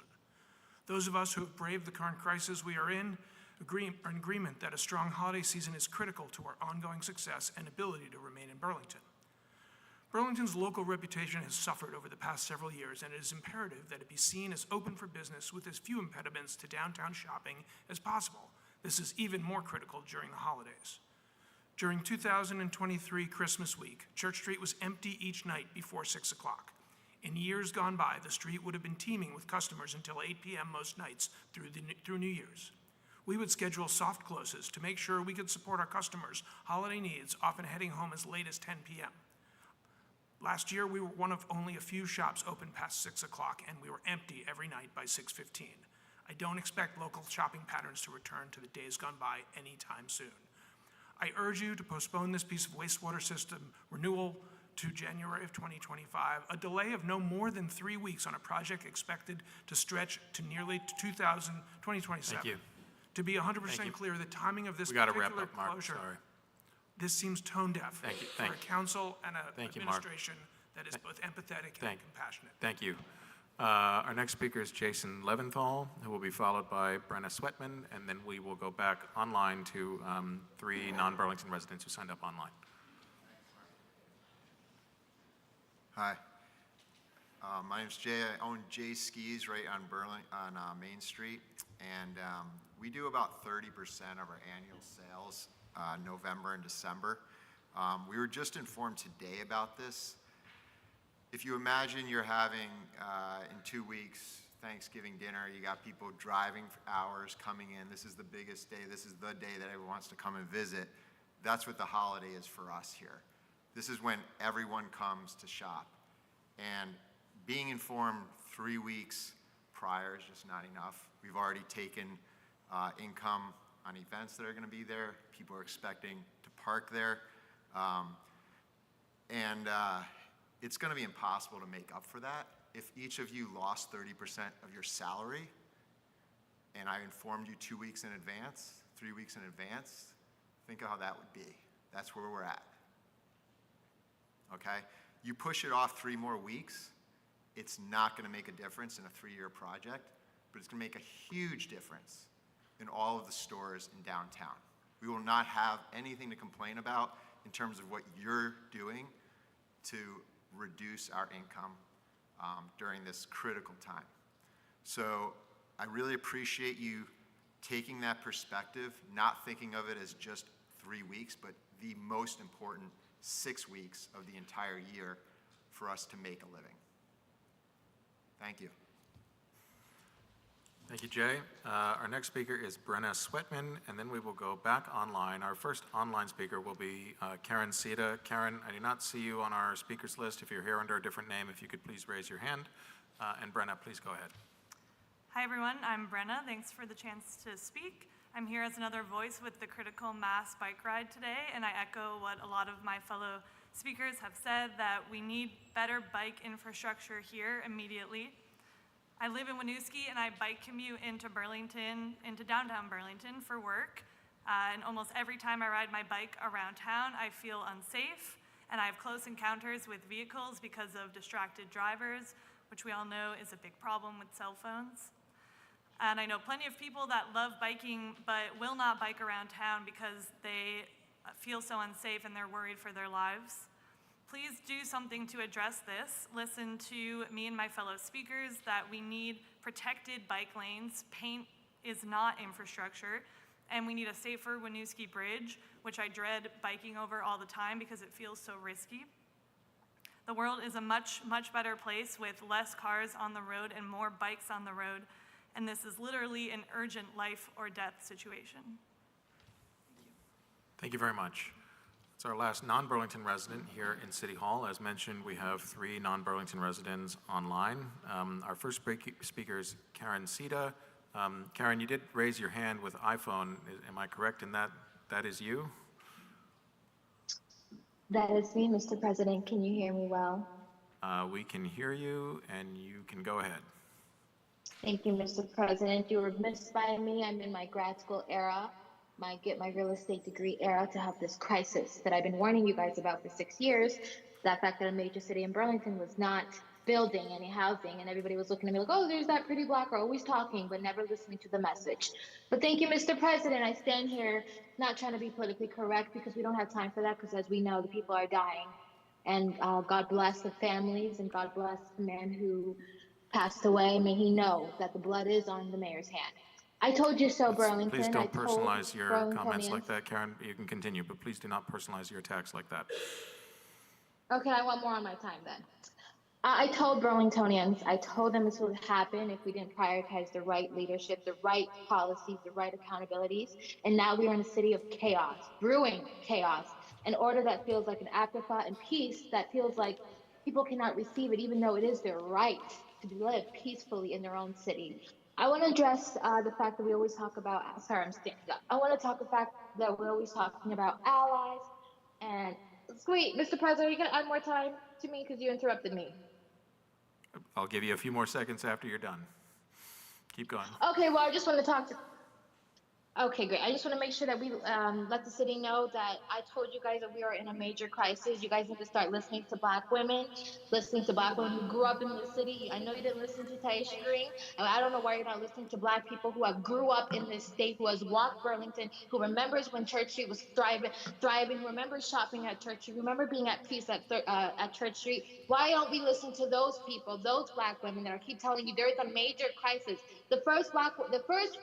Those of us who have braved the current crisis we are in are in agreement that a strong holiday season is critical to our ongoing success and ability to remain in Burlington. Burlington's local reputation has suffered over the past several years, and it is imperative that it be seen as open for business with as few impediments to downtown shopping as possible. This is even more critical during the holidays. During 2023 Christmas week, Church Street was empty each night before 6 o'clock. In years gone by, the street would have been teeming with customers until 8 p.m. most nights through New Year's. We would schedule soft closes to make sure we could support our customers' holiday needs, often heading home as late as 10 p.m. Last year, we were one of only a few shops open past 6 o'clock, and we were empty every night by 6:15. I don't expect local shopping patterns to return to the days gone by anytime soon. I urge you to postpone this piece of wastewater system renewal to January of 2025, a delay of no more than 3 weeks on a project expected to stretch to nearly 2027. Thank you. To be 100% clear, the timing of this We got to particular wrap up, Mark. closure, Sorry. this seems tone deaf for a council and an administration that is both empathetic and compassionate. Thank you. Our next speaker is Jason Leventhal, who will be followed by Brenna Sweatman, and then we will go back online to 3 non-Burlington residents who signed up online. Hi. My name's Jay. I own Jay Skis right on Main Street, and we do about 30% of our annual sales November and December. We were just informed today about this. If you imagine you're having in 2 weeks Thanksgiving dinner, you got people driving for hours coming in. This is the biggest day. This is the day that everyone wants to come and visit. That's what the holiday is for us here. This is when everyone comes to shop. And being informed 3 weeks prior is just not enough. We've already taken income on events that are going to be there. People are expecting to park there. It's going to be impossible to make up for that. If each of you lost 30% of your salary, and I informed you 2 weeks in advance, 3 weeks in advance, think of how that would be. That's where we're at. Okay? You push it off 3 more weeks, it's not going to make a difference in a 3-year project, but it's going to make a huge difference in all of the stores in downtown. We will not have anything to complain about in terms of what you're doing to reduce our income during this critical time. So I really appreciate you taking that perspective, not thinking of it as just 3 weeks, but the most important 6 weeks of the entire year for us to make a living. Thank you. Thank you, Jay. Our next speaker is Brenna Sweatman, and then we will go back online. Our first online speaker will be Karen Sita. Karen, I do not see you on our speakers list. If you're here under a different name, if you could please raise your hand. And Brenna, please go ahead. Hi, everyone. I'm Brenna. Thanks for the chance to speak. I'm here as another voice with the critical mass bike ride today, and I echo what a lot of my fellow speakers have said, that we need better bike infrastructure here immediately. I live in Winooski, and I bike commute into Burlington, into downtown Burlington for work. And almost every time I ride my bike around town, I feel unsafe, and I have close encounters with vehicles because of distracted drivers, which we all know is a big problem with cell phones. And I know plenty of people that love biking but will not bike around town because they feel so unsafe and they're worried for their lives. Please do something to address this. Listen to me and my fellow speakers that we need protected bike lanes. Paint is not infrastructure. And we need a safer Winooski Bridge, which I dread biking over all the time because it feels so risky. The world is a much, much better place with less cars on the road and more bikes on the road. And this is literally an urgent life or death situation. Thank you very much. It's our last non-Burlington resident here in City Hall. As mentioned, we have 3 non-Burlington residents online. Our first speaker is Karen Sita. Karen, you did raise your hand with iPhone. Am I correct in that that is you? That is me, Mr. President. Can you hear me well? We can hear you, and you can go ahead. Thank you, Mr. President. You were missed by me. I'm in my grad school era, get my real estate degree era, to have this crisis that I've been warning you guys about for 6 years. The fact that a major city in Burlington was not building any housing, and everybody was looking at me like, oh, there's that pretty black girl always talking, but never listening to the message. But thank you, Mr. President. I stand here not trying to be politically correct because we don't have time for that, because as we know, the people are dying. And God bless the families, and God bless the man who passed away. May he know that the blood is on the mayor's hand. I told you so, Burlington. Please don't personalize your comments like that, Karen. You can continue, but please do not personalize your attacks like that. Okay, I want more on my time then. I told Burlingtonians, I told them this would happen if we didn't prioritize the right leadership, the right policies, the right accountabilities. And now we are in a city of chaos, brewing chaos, an order that feels like an afterthought, and peace that feels like people cannot receive it, even though it is their right to live peacefully in their own city. I want to address the fact that we always talk about, sorry, I'm standing up. I want to talk the fact that we're always talking about allies. And sweet, Mr. President, are you going to add more time to me because you interrupted me? I'll give you a few more seconds after you're done. Keep going. Okay, well, I just want to talk to, Okay, great. I just want to make sure that we let the city know that I told you guys that we are in a major crisis. You guys need to start listening to Black women, listening to Black women who grew up in the city. I know you didn't listen to Taisha Green, and I don't know why you're not listening to Black people who have grew up in this state, who has walked Burlington, who remembers when Church Street was thriving, who remembers shopping at Church Street, remember being at peace at Church Street. Why don't we listen to those people, those Black women that are keep telling you there is a major crisis? The first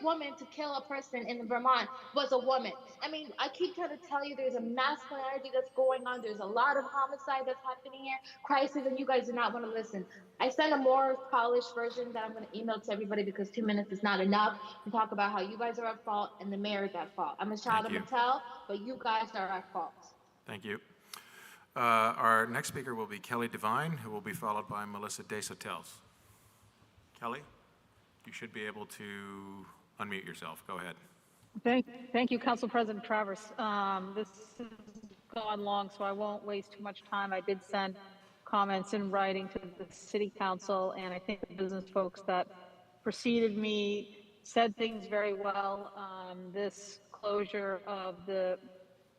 woman to kill a person in Vermont was a woman. I mean, I keep trying to tell you there's a masculine energy that's going on. There's a lot of homicide that's happening here, crisis, and you guys do not want to listen. I sent a more polished version that I'm going to email to everybody because 2 minutes is not enough to talk about how you guys are at fault and the mayor is at fault. I'm a child of Mattel, but you guys are at fault. Thank you. Our next speaker will be Kelly Devine, who will be followed by Melissa Desotels. Kelly, you should be able to unmute yourself. Go ahead. Thank you, Council President Travers. This has gone long, so I won't waste too much time. I did send comments in writing to the City Council, and I think the business folks that preceded me said things very well. This closure of the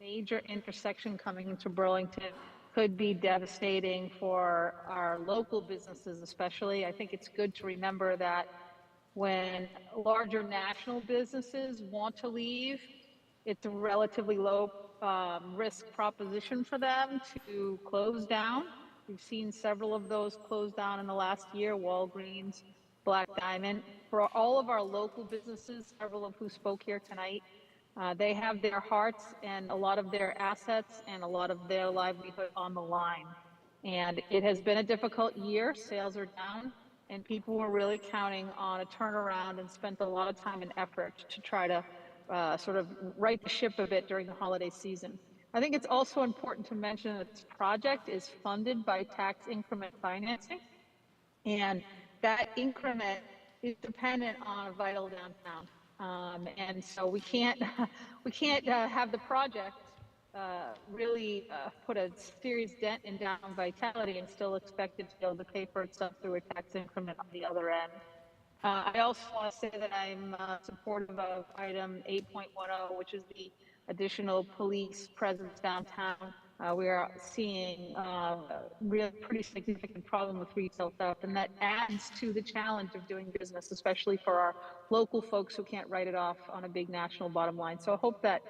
major intersection coming into Burlington could be devastating for our local businesses, especially. I think it's good to remember that when larger national businesses want to leave, it's a relatively low risk proposition for them to close down. We've seen several of those close down in the last year, Walgreens, Black Diamond. For all of our local businesses, several of who spoke here tonight, they have their hearts and a lot of their assets and a lot of their livelihood on the line. And it has been a difficult year. Sales are down. And people were really counting on a turnaround and spent a lot of time and effort to try to sort of right the ship a bit during the holiday season. I think it's also important to mention that this project is funded by tax increment financing, and that increment is dependent on a vital downtown. And so we can't have the project really put a serious dent in downtown vitality and still expect it to be able to pay for itself through a tax increment on the other end. I also want to say that I'm supportive of item 8.10, which is the additional police presence downtown. We are seeing a really pretty significant problem with retail theft, and that adds to the challenge of doing business, especially for our local folks who can't write it off on a big national bottom line. So I hope that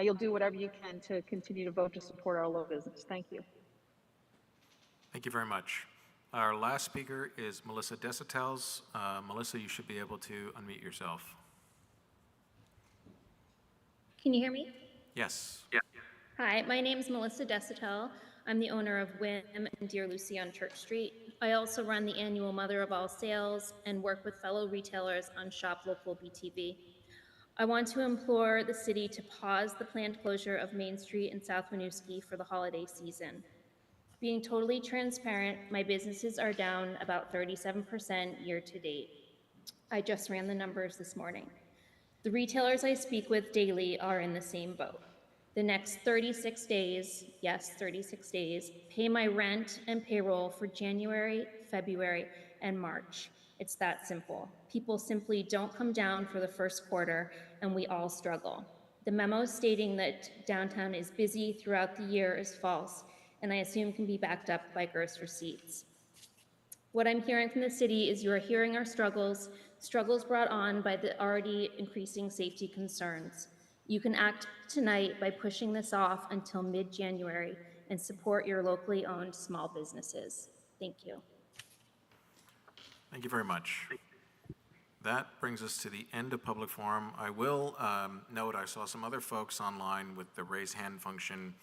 you'll do whatever you can to continue to vote to support our local business. Thank you. Thank you very much. Our last speaker is Melissa Desotels. Melissa, you should be able to unmute yourself. Can you hear me? Yes. Yeah. Hi, my name is Melissa Desatel. I'm the owner of Whim and Dear Lucy on Church Street. I also run the annual Mother of All Sales and work with fellow retailers on Shop Local BTV. I want to implore the city to pause the planned closure of Main Street and South Winooski for the holiday season. Being totally transparent, my businesses are down about 37% year to date. I just ran the numbers this morning. The retailers I speak with daily are in the same boat. The next 36 days, yes, 36 days, pay my rent and payroll for January, February, and March. It's that simple. People simply don't come down for the first quarter, and we all struggle. The memo stating that downtown is busy throughout the year is false, and I assume can be backed up by gross receipts. What I'm hearing from the city is you are hearing our struggles brought on by the already increasing safety concerns. You can act tonight by pushing this off until mid-January and support your locally owned small businesses. Thank you. Thank you very much. That brings us to the end of public forum. I will note I saw some other folks online with the raise hand function.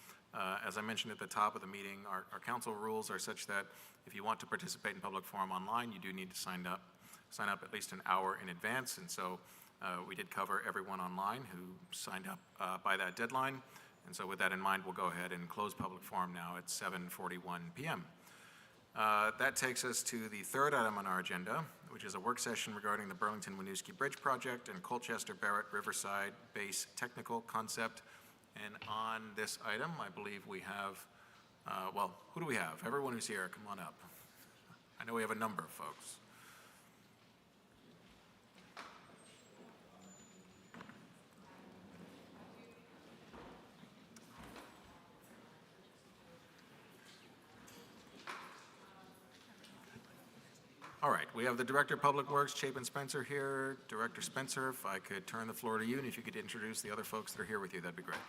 As I mentioned at the top of the meeting, our council rules are such that if you want to participate in public forum online, you do need to sign up at least an hour in advance. And so we did cover everyone online who signed up by that deadline. And so with that in mind, we'll go ahead and close public forum now at 7:41 p.m. That takes us to the third item on our agenda, which is a work session regarding the Burlington-Winooski Bridge Project and Colchester-Barrett Riverside Base Technical Concept. And on this item, I believe we have, well, who do we have? Everyone who's here, come on up. I know we have a number of folks. All right, we have the Director of Public Works, Chapin Spencer, here. Director Spencer, if I could turn the floor to you, and if you could introduce the other folks that are here with you, that'd be great.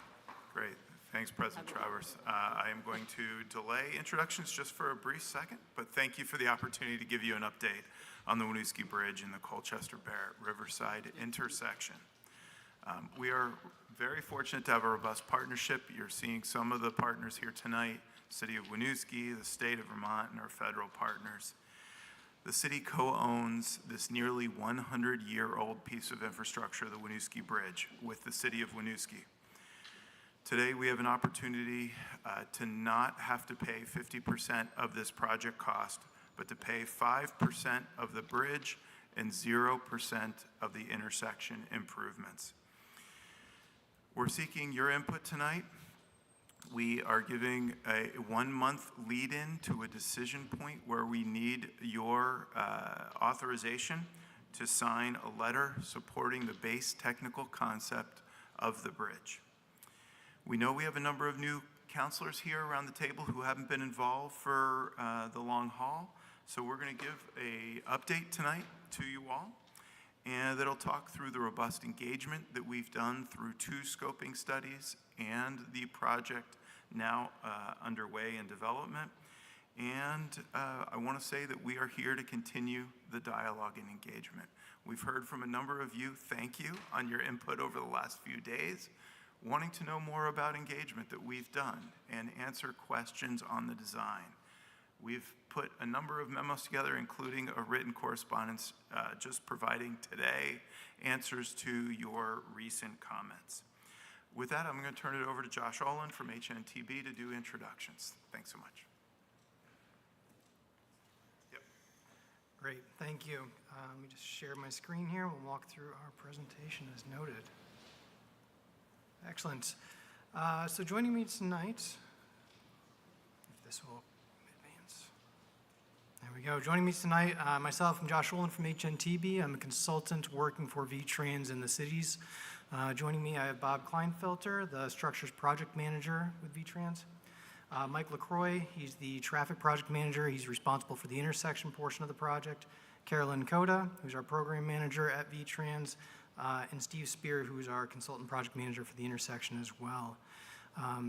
Great. Thanks, President Travers. I am going to delay introductions just for a brief second, but thank you for the opportunity to give you an update on the Winooski Bridge and the Colchester-Barrett Riverside intersection. We are very fortunate to have a robust partnership. You're seeing some of the partners here tonight, City of Winooski, the State of Vermont, and our federal partners. The city co-owns this nearly 100-year-old piece of infrastructure, the Winooski Bridge, with the City of Winooski. Today, we have an opportunity to not have to pay 50% of this project cost, but to pay 5% of the bridge and 0% of the intersection improvements. We're seeking your input tonight. We are giving a 1-month lead-in to a decision point where we need your authorization to sign a letter supporting the base technical concept of the bridge. We know we have a number of new counselors here around the table who haven't been involved for the long haul, so we're going to give an update tonight to you all, and that'll talk through the robust engagement that we've done through 2 scoping studies and the project now underway in development. And I want to say that we are here to continue the dialogue and engagement. We've heard from a number of you, thank you, on your input over the last few days, wanting to know more about engagement that we've done and answer questions on the design. We've put a number of memos together, including a written correspondence just providing today answers to your recent comments. With that, I'm going to turn it over to Josh Olin from HNTB to do introductions. Thanks so much. Yep. Great, thank you. Let me just share my screen here. We'll walk through our presentation as noted. Excellent. So joining me tonight, if this will advance. There we go. Joining me tonight, myself, I'm Josh Olin from HNTB. I'm a consultant working for VTrans in the cities. Joining me, I have Bob Kleinfelter, the Structures Project Manager with VTrans. Mike LaCroix, he's the Traffic Project Manager. He's responsible for the intersection portion of the project. Carolyn Coda, who's our Program Manager at VTrans. And Steve Spear, who is our consultant project manager for the intersection as well. I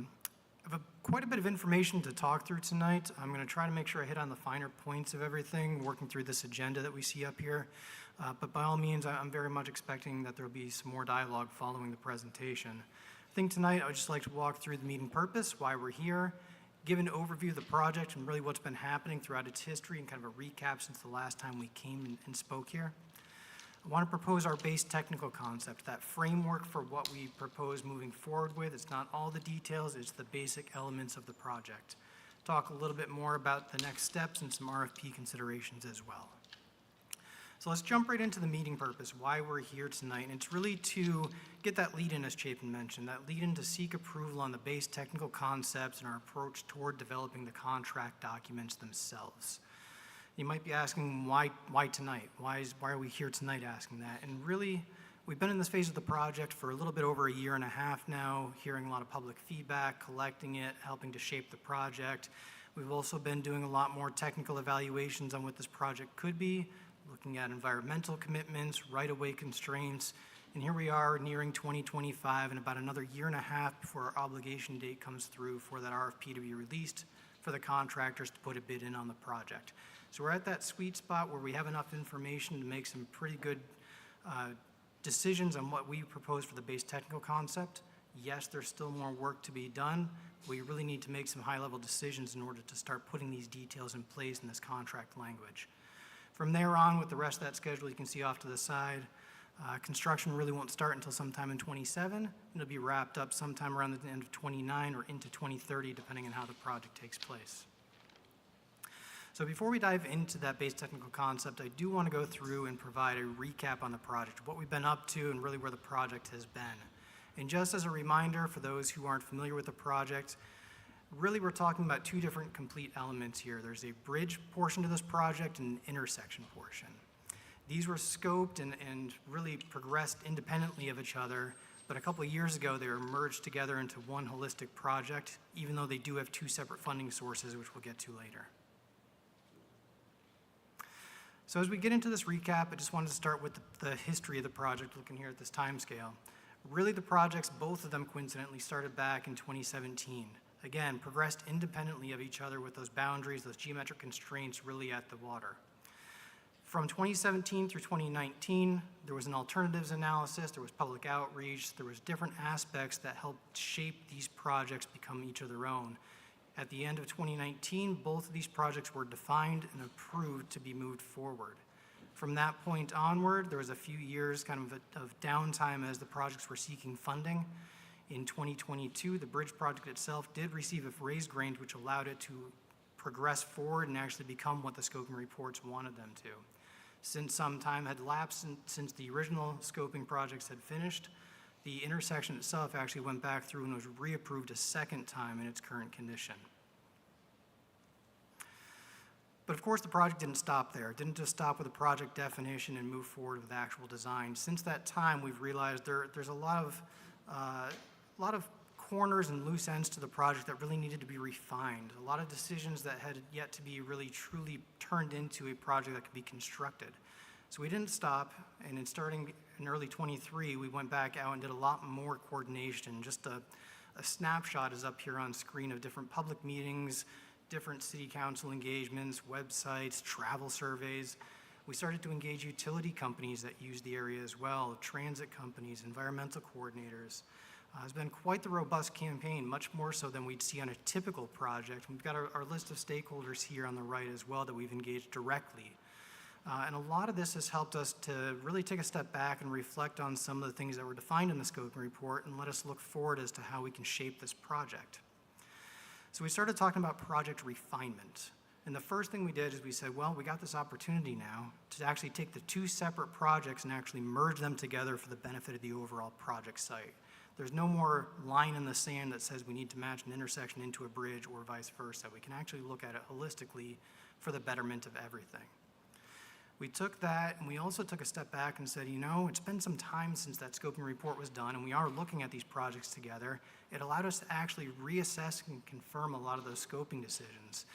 have quite a bit of information to talk through tonight. I'm going to try to make sure I hit on the finer points of everything, working through this agenda that we see up here. But by all means, I'm very much expecting that there will be some more dialogue following the presentation. I think tonight I would just like to walk through the meeting purpose, why we're here, give an overview of the project and really what's been happening throughout its history and kind of a recap since the last time we came and spoke here. I want to propose our base technical concept, that framework for what we propose moving forward with. It's not all the details, it's the basic elements of the project. Talk a little bit more about the next steps and some RFP considerations as well. So let's jump right into the meeting purpose, why we're here tonight. And it's really to get that lead-in, as Chapin mentioned, that lead-in to seek approval on the base technical concepts and our approach toward developing the contract documents themselves. You might be asking, why tonight? Why are we here tonight asking that? And really, we've been in this phase of the project for a little bit over a year and a half now, hearing a lot of public feedback, collecting it, helping to shape the project. We've also been doing a lot more technical evaluations on what this project could be, looking at environmental commitments, right-of-way constraints, and here we are nearing 2025 and about another year and a half before our obligation date comes through for that RFP to be released for the contractors to put a bid in on the project. So we're at that sweet spot where we have enough information to make some pretty good decisions on what we propose for the base technical concept. Yes, there's still more work to be done. We really need to make some high-level decisions in order to start putting these details in place in this contract language. From there on, with the rest of that schedule, you can see off to the side, construction really won't start until sometime in 27. It'll be wrapped up sometime around the end of 29 or into 2030, depending on how the project takes place. So before we dive into that base technical concept, I do want to go through and provide a recap on the project, what we've been up to and really where the project has been. And just as a reminder for those who aren't familiar with the project, really we're talking about 2 different complete elements here. There's a bridge portion to this project and an intersection portion. These were scoped and really progressed independently of each other, but a couple of years ago they were merged together into one holistic project, even though they do have 2 separate funding sources, which we'll get to later. So as we get into this recap, I just wanted to start with the history of the project, looking here at this time scale. Really, the projects, both of them coincidentally, started back in 2017. Again, progressed independently of each other with those boundaries, those geometric constraints really at the water. From 2017 through 2019, there was an alternatives analysis, there was public outreach, there was different aspects that helped shape these projects become each of their own. At the end of 2019, both of these projects were defined and approved to be moved forward. From that point onward, there was a few years kind of downtime as the projects were seeking funding. In 2022, the bridge project itself did receive a raised grant, which allowed it to progress forward and actually become what the scoping reports wanted them to. Since some time had lapsed since the original scoping projects had finished, the intersection itself actually went back through and was reapproved a second time in its current condition. But of course, the project didn't stop there. It didn't just stop with a project definition and move forward with actual design. Since that time, we've realized there's a lot of corners and loose ends to the project that really needed to be refined. A lot of decisions that had yet to be really truly turned into a project that could be constructed. So we didn't stop, and in starting in early 23, we went back out and did a lot more coordination. Just a snapshot is up here on screen of different public meetings, different city council engagements, websites, travel surveys. We started to engage utility companies that use the area as well, transit companies, environmental coordinators. It's been quite the robust campaign, much more so than we'd see on a typical project. We've got our list of stakeholders here on the right as well that we've engaged directly. And a lot of this has helped us to really take a step back and reflect on some of the things that were defined in the scoping report and let us look forward as to how we can shape this project. So we started talking about project refinement. And the first thing we did is we said, well, we got this opportunity now to actually take the two separate projects and actually merge them together for the benefit of the overall project site. There's no more line in the sand that says we need to match an intersection into a bridge or vice versa. We can actually look at it holistically for the betterment of everything. We took that and we also took a step back and said, you know, it's been some time since that scoping report was done and we are looking at these projects together. It allowed us to actually reassess and confirm a lot of those scoping decisions.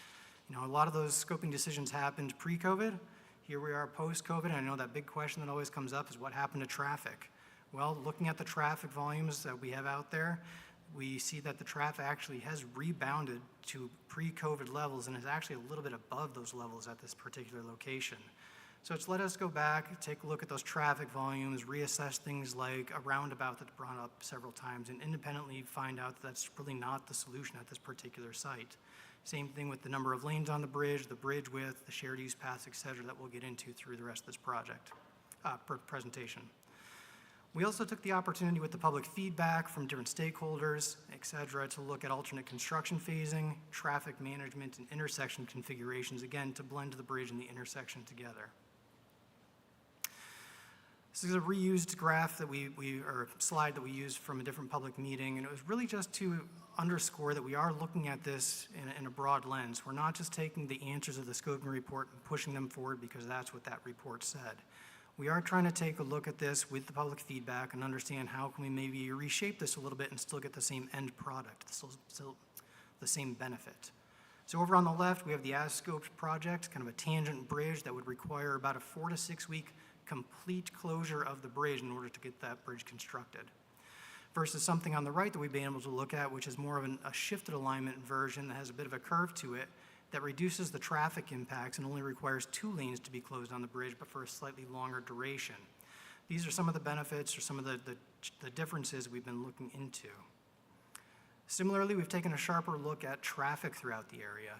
You know, a lot of those scoping decisions happened pre-COVID. Here we are post-COVID, and I know that big question that always comes up is what happened to traffic? Well, looking at the traffic volumes that we have out there, we see that the traffic actually has rebounded to pre-COVID levels and is actually a little bit above those levels at this particular location. So it's let us go back, take a look at those traffic volumes, reassess things like a roundabout that's brought up several times, and independently find out that that's really not the solution at this particular site. Same thing with the number of lanes on the bridge width, the shared use paths, et cetera, that we'll get into through the rest of this project, presentation. We also took the opportunity with the public feedback from different stakeholders, et cetera, to look at alternate construction phasing, traffic management, and intersection configurations, again, to blend the bridge and the intersection together. This is a reused graph that or slide that we used from a different public meeting, and it was really just to underscore that we are looking at this in a broad lens. We're not just taking the answers of the scoping report and pushing them forward because that's what that report said. We are trying to take a look at this with the public feedback and understand how can we maybe reshape this a little bit and still get the same end product, still the same benefit. So over on the left, we have the as-scoped project, kind of a tangent bridge that would require about a 4 to 6 week complete closure of the bridge in order to get that bridge constructed. Versus something on the right that we've been able to look at, which is more of a shifted alignment version that has a bit of a curve to it, that reduces the traffic impacts and only requires 2 lanes to be closed on the bridge, but for a slightly longer duration. These are some of the benefits or some of the differences we've been looking into. Similarly, we've taken a sharper look at traffic throughout the area.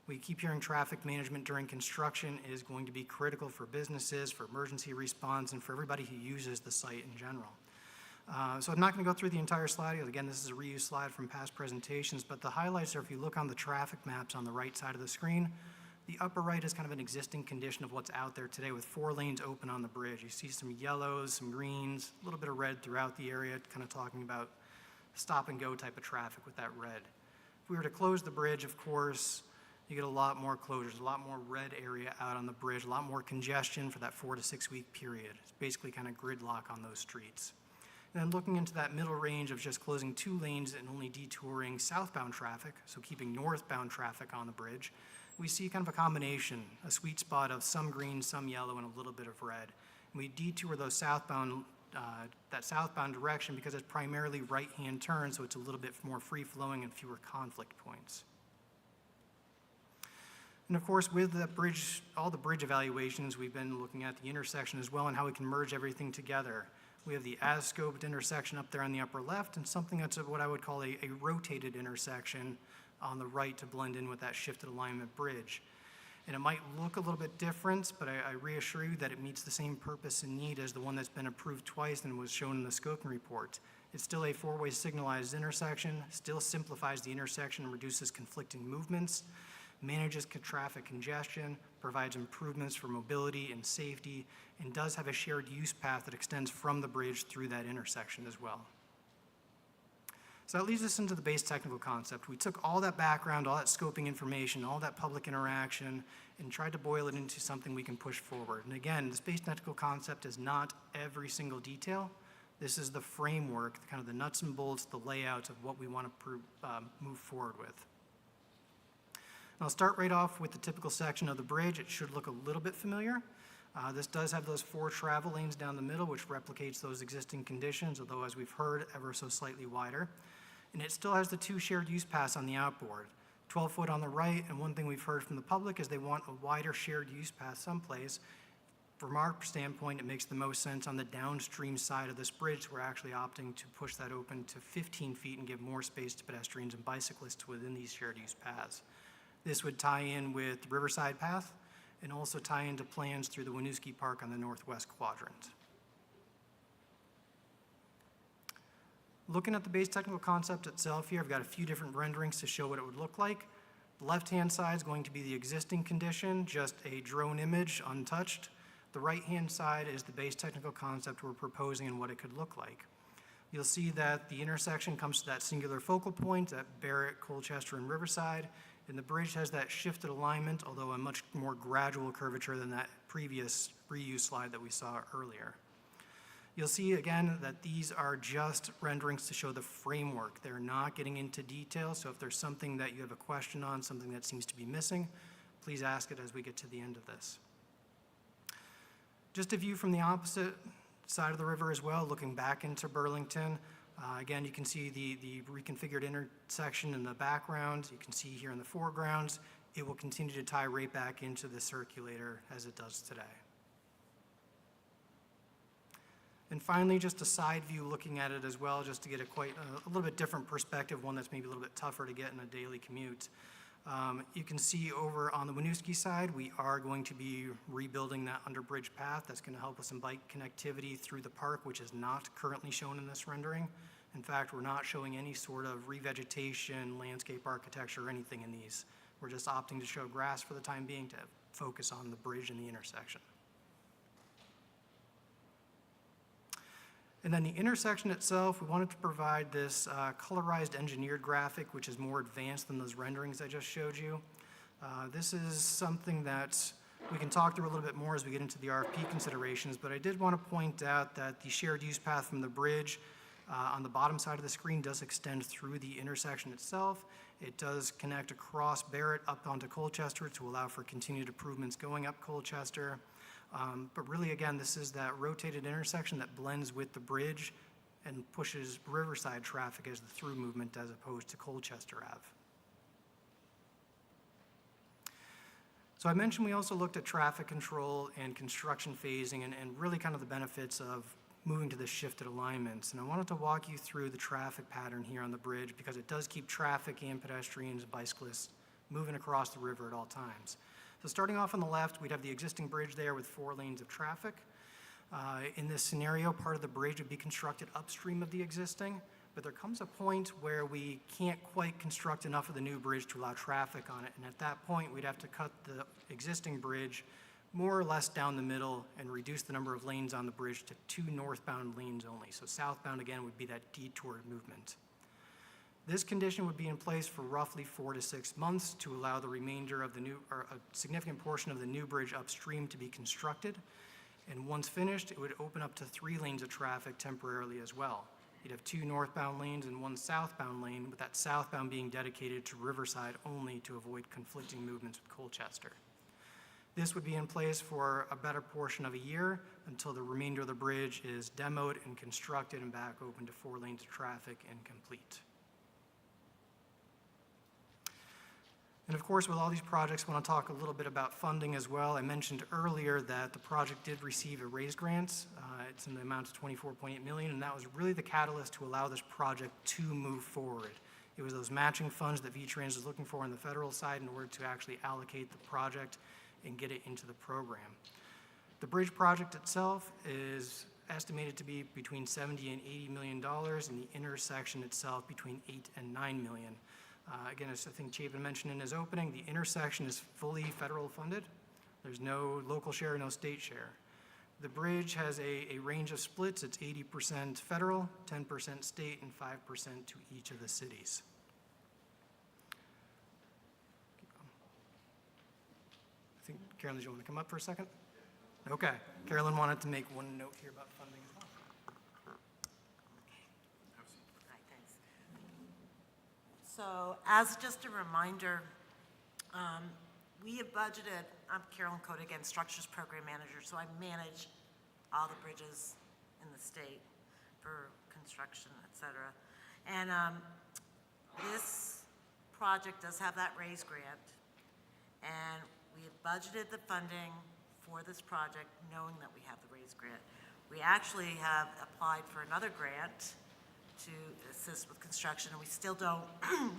We keep hearing traffic management during construction is going to be critical for businesses, for emergency response, and for everybody who uses the site in general. So I'm not going to go through the entire slide. Again, this is a reused slide from past presentations, but the highlights are, if you look on the traffic maps on the right side of the screen, the upper right is kind of an existing condition of what's out there today with 4 lanes open on the bridge. You see some yellows, some greens, a little bit of red throughout the area, kind of talking about stop and go type of traffic with that red. If we were to close the bridge, of course, you get a lot more closures, a lot more red area out on the bridge, a lot more congestion for that 4 to 6 week period. It's basically kind of gridlock on those streets. And then looking into that middle range of just closing 2 lanes and only detouring southbound traffic, so keeping northbound traffic on the bridge, we see kind of a combination, a sweet spot of some green, some yellow, and a little bit of red. And we detour those southbound, that southbound direction because it's primarily right-hand turn, so it's a little bit more free-flowing and fewer conflict points. And of course, with the bridge, all the bridge evaluations, we've been looking at the intersection as well and how we can merge everything together. We have the as-scoped intersection up there on the upper left and something that's what I would call a rotated intersection on the right to blend in with that shifted alignment bridge. And it might look a little bit different, but I reassure you that it meets the same purpose and need as the one that's been approved twice and was shown in the scoping report. It's still a four-way signalized intersection, still simplifies the intersection and reduces conflicting movements, manages traffic congestion, provides improvements for mobility and safety, and does have a shared use path that extends from the bridge through that intersection as well. So that leads us into the base technical concept. We took all that background, all that scoping information, all that public interaction, and tried to boil it into something we can push forward. And again, this base technical concept is not every single detail. This is the framework, kind of the nuts and bolts, the layout of what we want to move forward with. And I'll start right off with the typical section of the bridge. It should look a little bit familiar. This does have those 4 travel lanes down the middle, which replicates those existing conditions, although as we've heard, ever so slightly wider. And it still has the 2 shared use paths on the outboard, 12 foot on the right, and one thing we've heard from the public is they want a wider shared use path someplace. From our standpoint, it makes the most sense on the downstream side of this bridge. We're actually opting to push that open to 15 feet and give more space to pedestrians and bicyclists within these shared use paths. This would tie in with the Riverside Path and also tie into plans through the Winooski Park on the northwest quadrant. Looking at the base technical concept itself here, I've got a few different renderings to show what it would look like. The left-hand side is going to be the existing condition, just a drone image, untouched. The right-hand side is the base technical concept we're proposing and what it could look like. You'll see that the intersection comes to that singular focal point at Barrett, Colchester, and Riverside, and the bridge has that shifted alignment, although a much more gradual curvature than that previous reuse slide that we saw earlier. You'll see again that these are just renderings to show the framework. They're not getting into detail, so if there's something that you have a question on, something that seems to be missing, please ask it as we get to the end of this. Just a view from the opposite side of the river as well, looking back into Burlington. Again, you can see the reconfigured intersection in the background. You can see here in the foregrounds. It will continue to tie right back into the circulator as it does today. And finally, just a side view looking at it as well, just to get a little bit different perspective, one that's maybe a little bit tougher to get in a daily commute. You can see over on the Winooski side, we are going to be rebuilding that underbridge path that's going to help us in bike connectivity through the park, which is not currently shown in this rendering. In fact, we're not showing any sort of revegetation, landscape architecture, or anything in these. We're just opting to show grass for the time being to focus on the bridge and the intersection. And then the intersection itself, we wanted to provide this colorized engineered graphic, which is more advanced than those renderings I just showed you. This is something that we can talk through a little bit more as we get into the RFP considerations, but I did want to point out that the shared use path from the bridge on the bottom side of the screen does extend through the intersection itself. It does connect across Barrett up onto Colchester to allow for continued improvements going up Colchester. But really, again, this is that rotated intersection that blends with the bridge and pushes Riverside traffic as the through movement as opposed to Colchester Ave. So I mentioned we also looked at traffic control and construction phasing and really kind of the benefits of moving to the shifted alignments. And I wanted to walk you through the traffic pattern here on the bridge because it does keep traffic and pedestrians and bicyclists moving across the river at all times. So starting off on the left, we'd have the existing bridge there with 4 lanes of traffic. In this scenario, part of the bridge would be constructed upstream of the existing, but there comes a point where we can't quite construct enough of the new bridge to allow traffic on it, and at that point, we'd have to cut the existing bridge more or less down the middle and reduce the number of lanes on the bridge to 2 northbound lanes only. So southbound, again, would be that detour movement. This condition would be in place for roughly 4 to 6 months to allow the remainder of the new, or a significant portion of the new bridge upstream to be constructed. And once finished, it would open up to 3 lanes of traffic temporarily as well. You'd have 2 northbound lanes and 1 southbound lane, with that southbound being dedicated to Riverside only to avoid conflicting movements with Colchester. This would be in place for a better portion of a year until the remainder of the bridge is demoed and constructed and back open to 4 lanes of traffic and complete. And of course, with all these projects, I want to talk a little bit about funding as well. I mentioned earlier that the project did receive a raise grant. It's in the amount of $24.8 million, and that was really the catalyst to allow this project to move forward. It was those matching funds that VTrans is looking for on the federal side in order to actually allocate the project and get it into the program. The bridge project itself is estimated to be between $70 and $80 million, and the intersection itself between $8 and $9 million. Again, as I think Chapin mentioned in his opening, the intersection is fully federal funded. There's no local share, no state share. The bridge has a range of splits. It's 80% federal, 10% state, and 5% to each of the cities. I think, Carolyn, do you want to come up for a second? Okay. Carolyn wanted to make one note here about funding as well. So as just a reminder, we have budgeted, I'm Carolyn Code again, Structures Program Manager, so I manage all the bridges in the state for construction, et cetera. And this project does have that raise grant, and we have budgeted the funding for this project knowing that we have the raise grant. We actually have applied for another grant to assist with construction, and we still don't,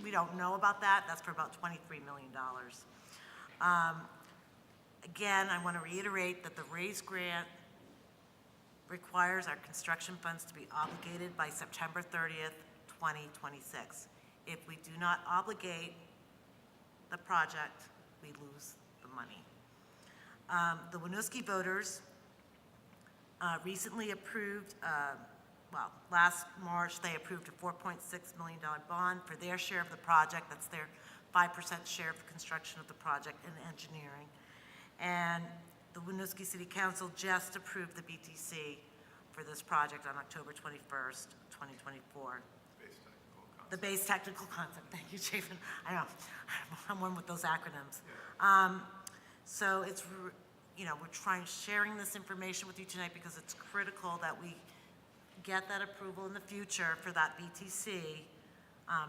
we don't know about that. That's for about $23 million. Again, I want to reiterate that the raise grant requires our construction funds to be obligated by September 30th, 2026. If we do not obligate the project, we lose the money. The Winooski voters recently approved well, last March, they approved a $4.6 million bond for their share of the project. That's their 5% share of the construction of the project and engineering. And the Winooski City Council just approved the BTC for this project on October 21st, 2024. The base technical concept. Thank you, Chapin. I know, I'm one with those acronyms. So it's, you know, we're sharing this information with you tonight because it's critical that we get that approval in the future for that BTC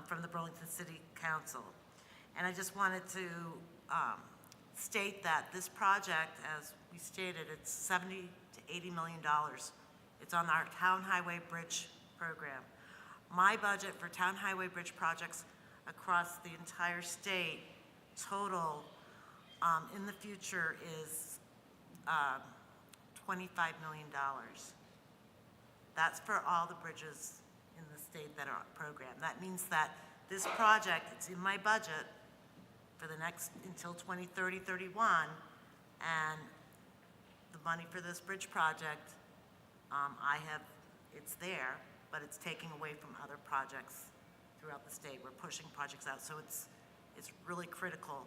from the Burlington City Council. And I just wanted to state that this project, as we stated, it's $70 to $80 million. It's on our Town Highway Bridge program. My budget for Town Highway Bridge projects across the entire state total in the future is $25 million. That's for all the bridges in the state that are programmed. That means that this project, it's in my budget for the next, until 2030, 31, and the money for this bridge project, it's there, but it's taking away from other projects throughout the state. We're pushing projects out, so it's really critical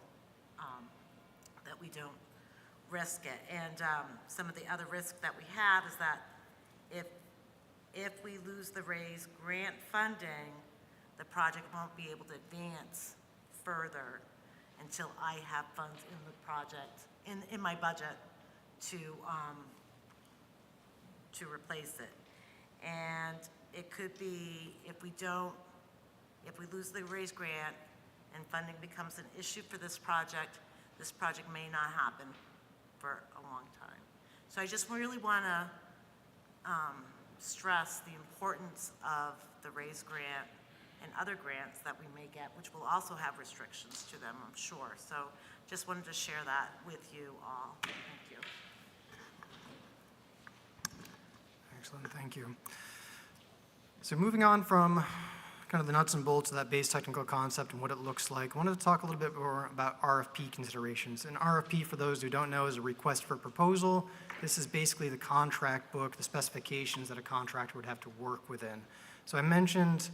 that we don't risk it. And some of the other risk that we have is that if we lose the raise grant funding, the project won't be able to advance further until I have funds in the project, in my budget to replace it. And it could be, if we lose the raise grant and funding becomes an issue for this project may not happen for a long time. So I just really want to stress the importance of the raise grant and other grants that we may get, which will also have restrictions to them, I'm sure. So just wanted to share that with you all. Thank you. Excellent, thank you. So moving on from kind of the nuts and bolts of that base technical concept and what it looks like, I wanted to talk a little bit more about RFP considerations. An RFP, for those who don't know, is a request for proposal. This is basically the contract book, the specifications that a contractor would have to work within. So I mentioned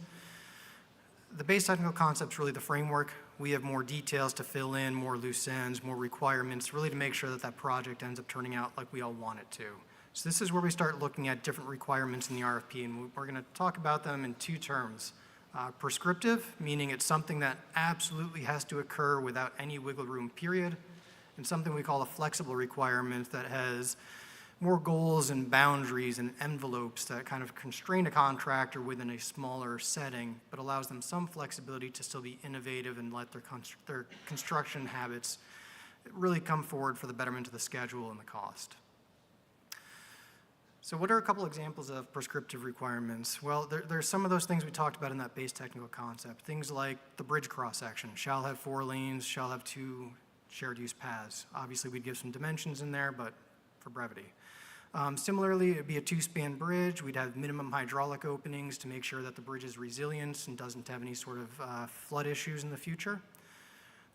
the base technical concept is really the framework. We have more details to fill in, more loose ends, more requirements, really to make sure that that project ends up turning out like we all want it to. So this is where we start looking at different requirements in the RFP, and we're going to talk about them in two terms. Prescriptive, meaning it's something that absolutely has to occur without any wiggle room, period, and something we call a flexible requirement that has more goals and boundaries and envelopes that kind of constrain a contractor within a smaller setting, but allows them some flexibility to still be innovative and let their construction habits really come forward for the betterment of the schedule and the cost. So what are a couple examples of prescriptive requirements? Well, there's some of those things we talked about in that base technical concept. Things like the bridge cross-section shall have 4 lanes, shall have 2 shared use paths. Obviously, we'd give some dimensions in there, but for brevity. Similarly, it'd be a 2-span bridge. We'd have minimum hydraulic openings to make sure that the bridge is resilient and doesn't have any sort of flood issues in the future.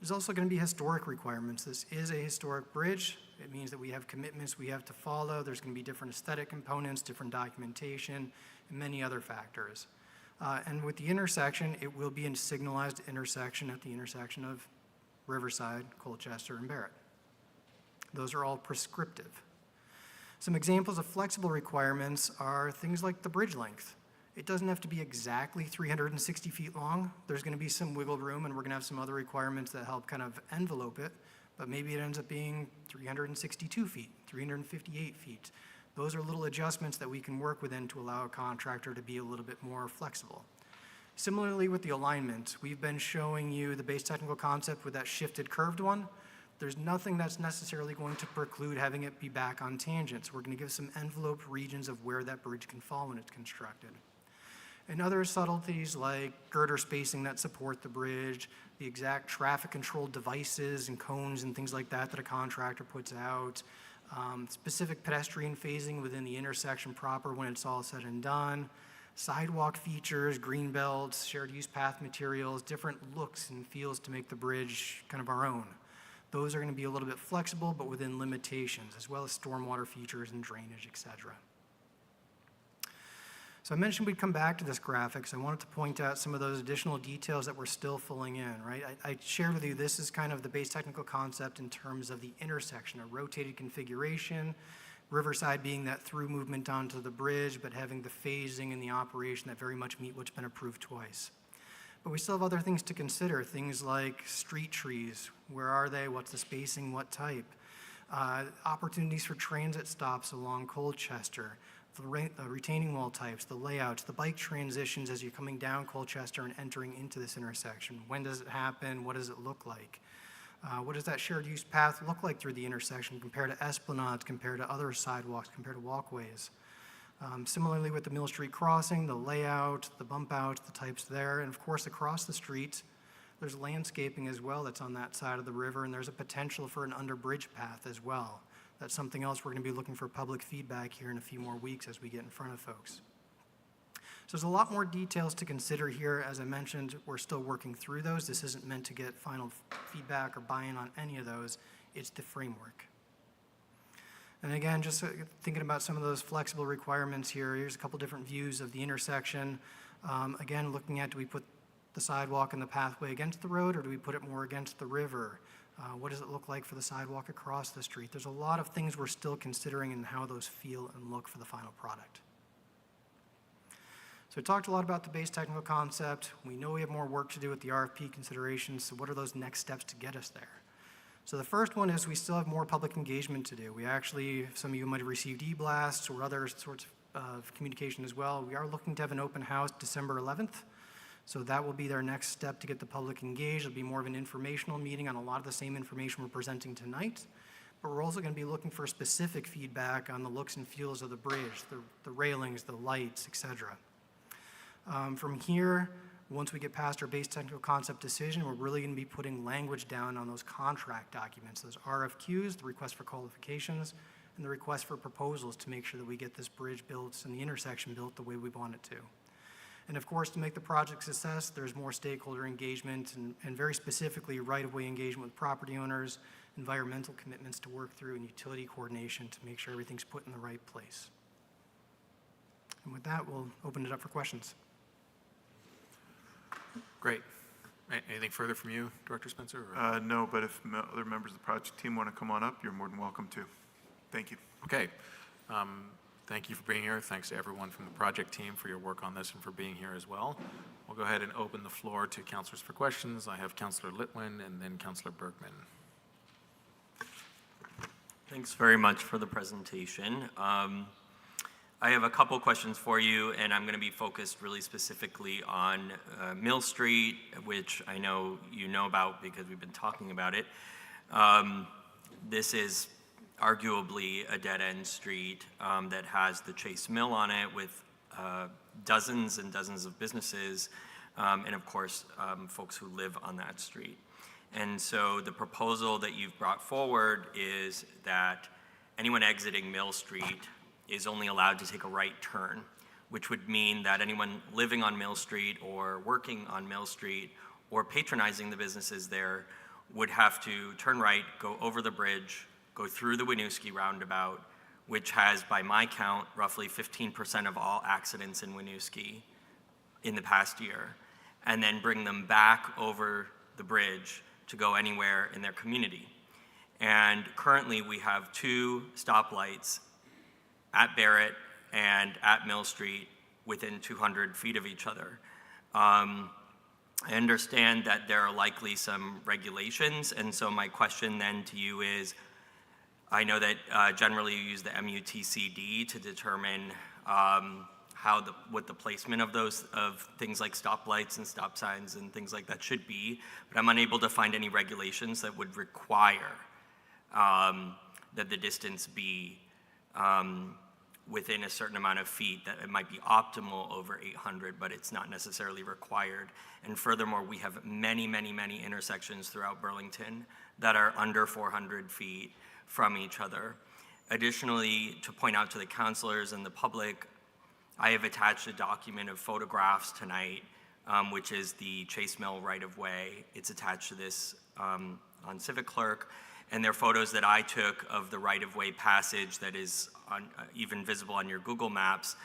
There's also going to be historic requirements. This is a historic bridge. It means that we have commitments we have to follow. There's going to be different aesthetic components, different documentation, and many other factors. And with the intersection, it will be a signalized intersection at the intersection of Riverside, Colchester, and Barrett. Those are all prescriptive. Some examples of flexible requirements are things like the bridge length. It doesn't have to be exactly 360 feet long. There's going to be some wiggle room, and we're going to have some other requirements that help kind of envelope it, but maybe it ends up being 362 feet, 358 feet. Those are little adjustments that we can work within to allow a contractor to be a little bit more flexible. Similarly with the alignment, we've been showing you the base technical concept with that shifted curved one. There's nothing that's necessarily going to preclude having it be back on tangents. We're going to give some enveloped regions of where that bridge can fall when it's constructed. And other subtleties like girder spacing that support the bridge, the exact traffic control devices and cones and things like that that a contractor puts out, specific pedestrian phasing within the intersection proper when it's all said and done, sidewalk features, green belts, shared use path materials, different looks and feels to make the bridge kind of our own. Those are going to be a little bit flexible, but within limitations, as well as stormwater features and drainage, et cetera. So I mentioned we'd come back to this graphic, so I wanted to point out some of those additional details that we're still filling in, right? I shared with you this is kind of the base technical concept in terms of the intersection, a rotated configuration, Riverside being that through movement onto the bridge, but having the phasing and the operation that very much meet what's been approved twice. But we still have other things to consider, things like street trees. Where are they? What's the spacing? What type? Opportunities for transit stops along Colchester, the retaining wall types, the layouts, the bike transitions as you're coming down Colchester and entering into this intersection. When does it happen? What does it look like? What does that shared use path look like through the intersection compared to esplanades, compared to other sidewalks, compared to walkways? Similarly with the Mill Street crossing, the layout, the bump outs, the types there, and of course across the street, there's landscaping as well that's on that side of the river, and there's a potential for an under bridge path as well. That's something else we're going to be looking for public feedback here in a few more weeks as we get in front of folks. So there's a lot more details to consider here. As I mentioned, we're still working through those. This isn't meant to get final feedback or buy-in on any of those. It's the framework. And again, just thinking about some of those flexible requirements here, here's a couple different views of the intersection. Again, looking at, do we put the sidewalk and the pathway against the road, or do we put it more against the river? What does it look like for the sidewalk across the street? There's a lot of things we're still considering in how those feel and look for the final product. So we talked a lot about the base technical concept. We know we have more work to do with the RFP considerations, so what are those next steps to get us there? So the first one is we still have more public engagement to do. We actually, some of you might have received e-blasts or other sorts of communication as well. We are looking to have an open house December 11th. So that will be their next step to get the public engaged. It'll be more of an informational meeting on a lot of the same information we're presenting tonight. But we're also going to be looking for specific feedback on the looks and feels of the bridge, the railings, the lights, et cetera. From here, once we get past our base technical concept decision, we're really going to be putting language down on those contract documents, those RFQs, the request for qualifications, and the request for proposals to make sure that we get this bridge built and the intersection built the way we want it to. And of course, to make the project a success, there's more stakeholder engagement and very specifically right-of-way engagement with property owners, environmental commitments to work through, and utility coordination to make sure everything's put in the right place. And with that, we'll open it up for questions. Great. Anything further from you, Director Spencer? No, but if other members of the project team want to come on up, you're more than welcome to. Thank you. Okay. Thank you for being here. Thanks to everyone from the project team for your work on this and for being here as well. We'll go ahead and open the floor to councilors for questions. I have Councilor Litwin and then Councilor Bergman. Thanks very much for the presentation. I have a couple questions for you, and I'm going to be focused really specifically on Mill Street, which I know you know about because we've been talking about it. This is arguably a dead-end street that has the Chase Mill on it with dozens and dozens of businesses, and of course, folks who live on that street. And so the proposal that you've brought forward is that anyone exiting Mill Street is only allowed to take a right turn, which would mean that anyone living on Mill Street or working on Mill Street or patronizing the businesses there would have to turn right, go over the bridge, go through the Winooski roundabout, which has, by my count, roughly 15% of all accidents in Winooski in the past year, and then bring them back over the bridge to go anywhere in their community. And currently we have 2 stoplights at Barrett and at Mill Street within 200 feet of each other. I understand that there are likely some regulations, and so my question then to you is, I know that generally you use the MUTCD to determine what the placement of things like stoplights and stop signs and things like that should be, but I'm unable to find any regulations that would require that the distance be within a certain amount of feet, that it might be optimal over 800, but it's not necessarily required. And furthermore, we have many, many, many intersections throughout Burlington that are under 400 feet from each other. Additionally, to point out to the councilors and the public, I have attached a document of photographs tonight, which is the Chase Mill right-of-way. It's attached to this on Civic Clerk, and they're photos that I took of the right-of-way passage that is even visible on your Google Maps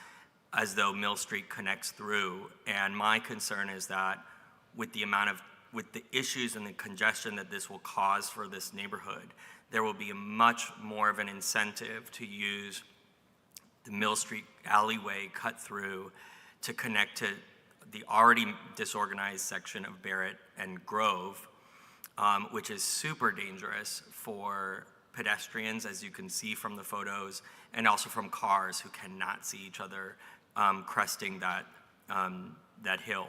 as though Mill Street connects through. And my concern is that with the issues and the congestion that this will cause for this neighborhood, there will be a much more of an incentive to use the Mill Street alleyway cut through to connect to the already disorganized section of Barrett and Grove, which is super dangerous for pedestrians, as you can see from the photos, and also from cars who cannot see each other cresting that hill.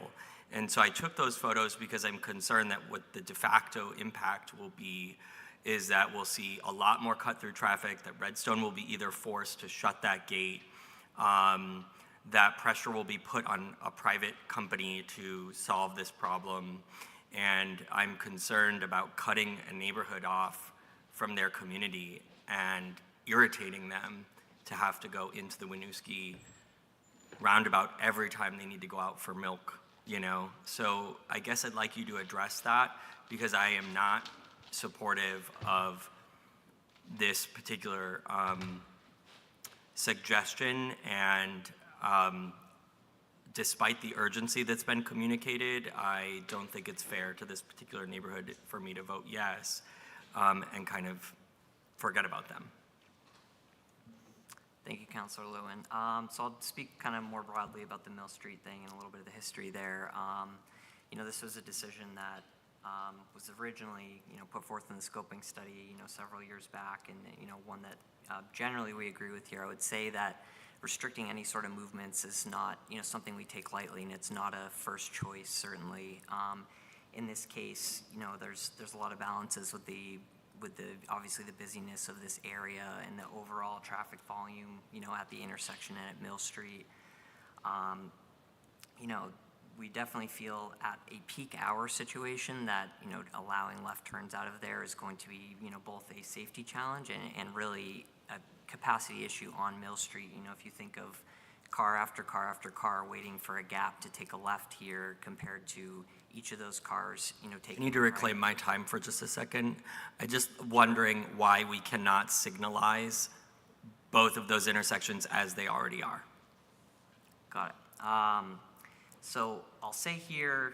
And so I took those photos because I'm concerned that what the de facto impact will be is that we'll see a lot more cut-through traffic, that Redstone will be either forced to shut that gate, that pressure will be put on a private company to solve this problem, and I'm concerned about cutting a neighborhood off from their community and irritating them to have to go into the Winooski roundabout every time they need to go out for milk, you know? So I guess I'd like you to address that, because I am not supportive of this particular suggestion, and despite the urgency that's been communicated, I don't think it's fair to this particular neighborhood for me to vote yes and kind of forget about them. Thank you, Councilor Lewin. So I'll speak kind of more broadly about the Mill Street thing and a little bit of the history there. You know, this was a decision that was originally, put forth in the scoping study, several years back, and, one that generally we agree with here. I would say that restricting any sort of movements is not, something we take lightly, and it's not a first choice, certainly. In this case, there's a lot of balances with the obviously the busyness of this area and the overall traffic volume, at the intersection and at Mill Street. We definitely feel at a peak hour situation that, allowing left turns out of there is going to be, both a safety challenge and really a capacity issue on Mill Street. If you think of car after car after car waiting for a gap to take a left here compared to each of those cars, taking I need to reclaim my time for just a second. I'm just wondering why we cannot signalize both of those intersections as they already are. Got it. So I'll say here,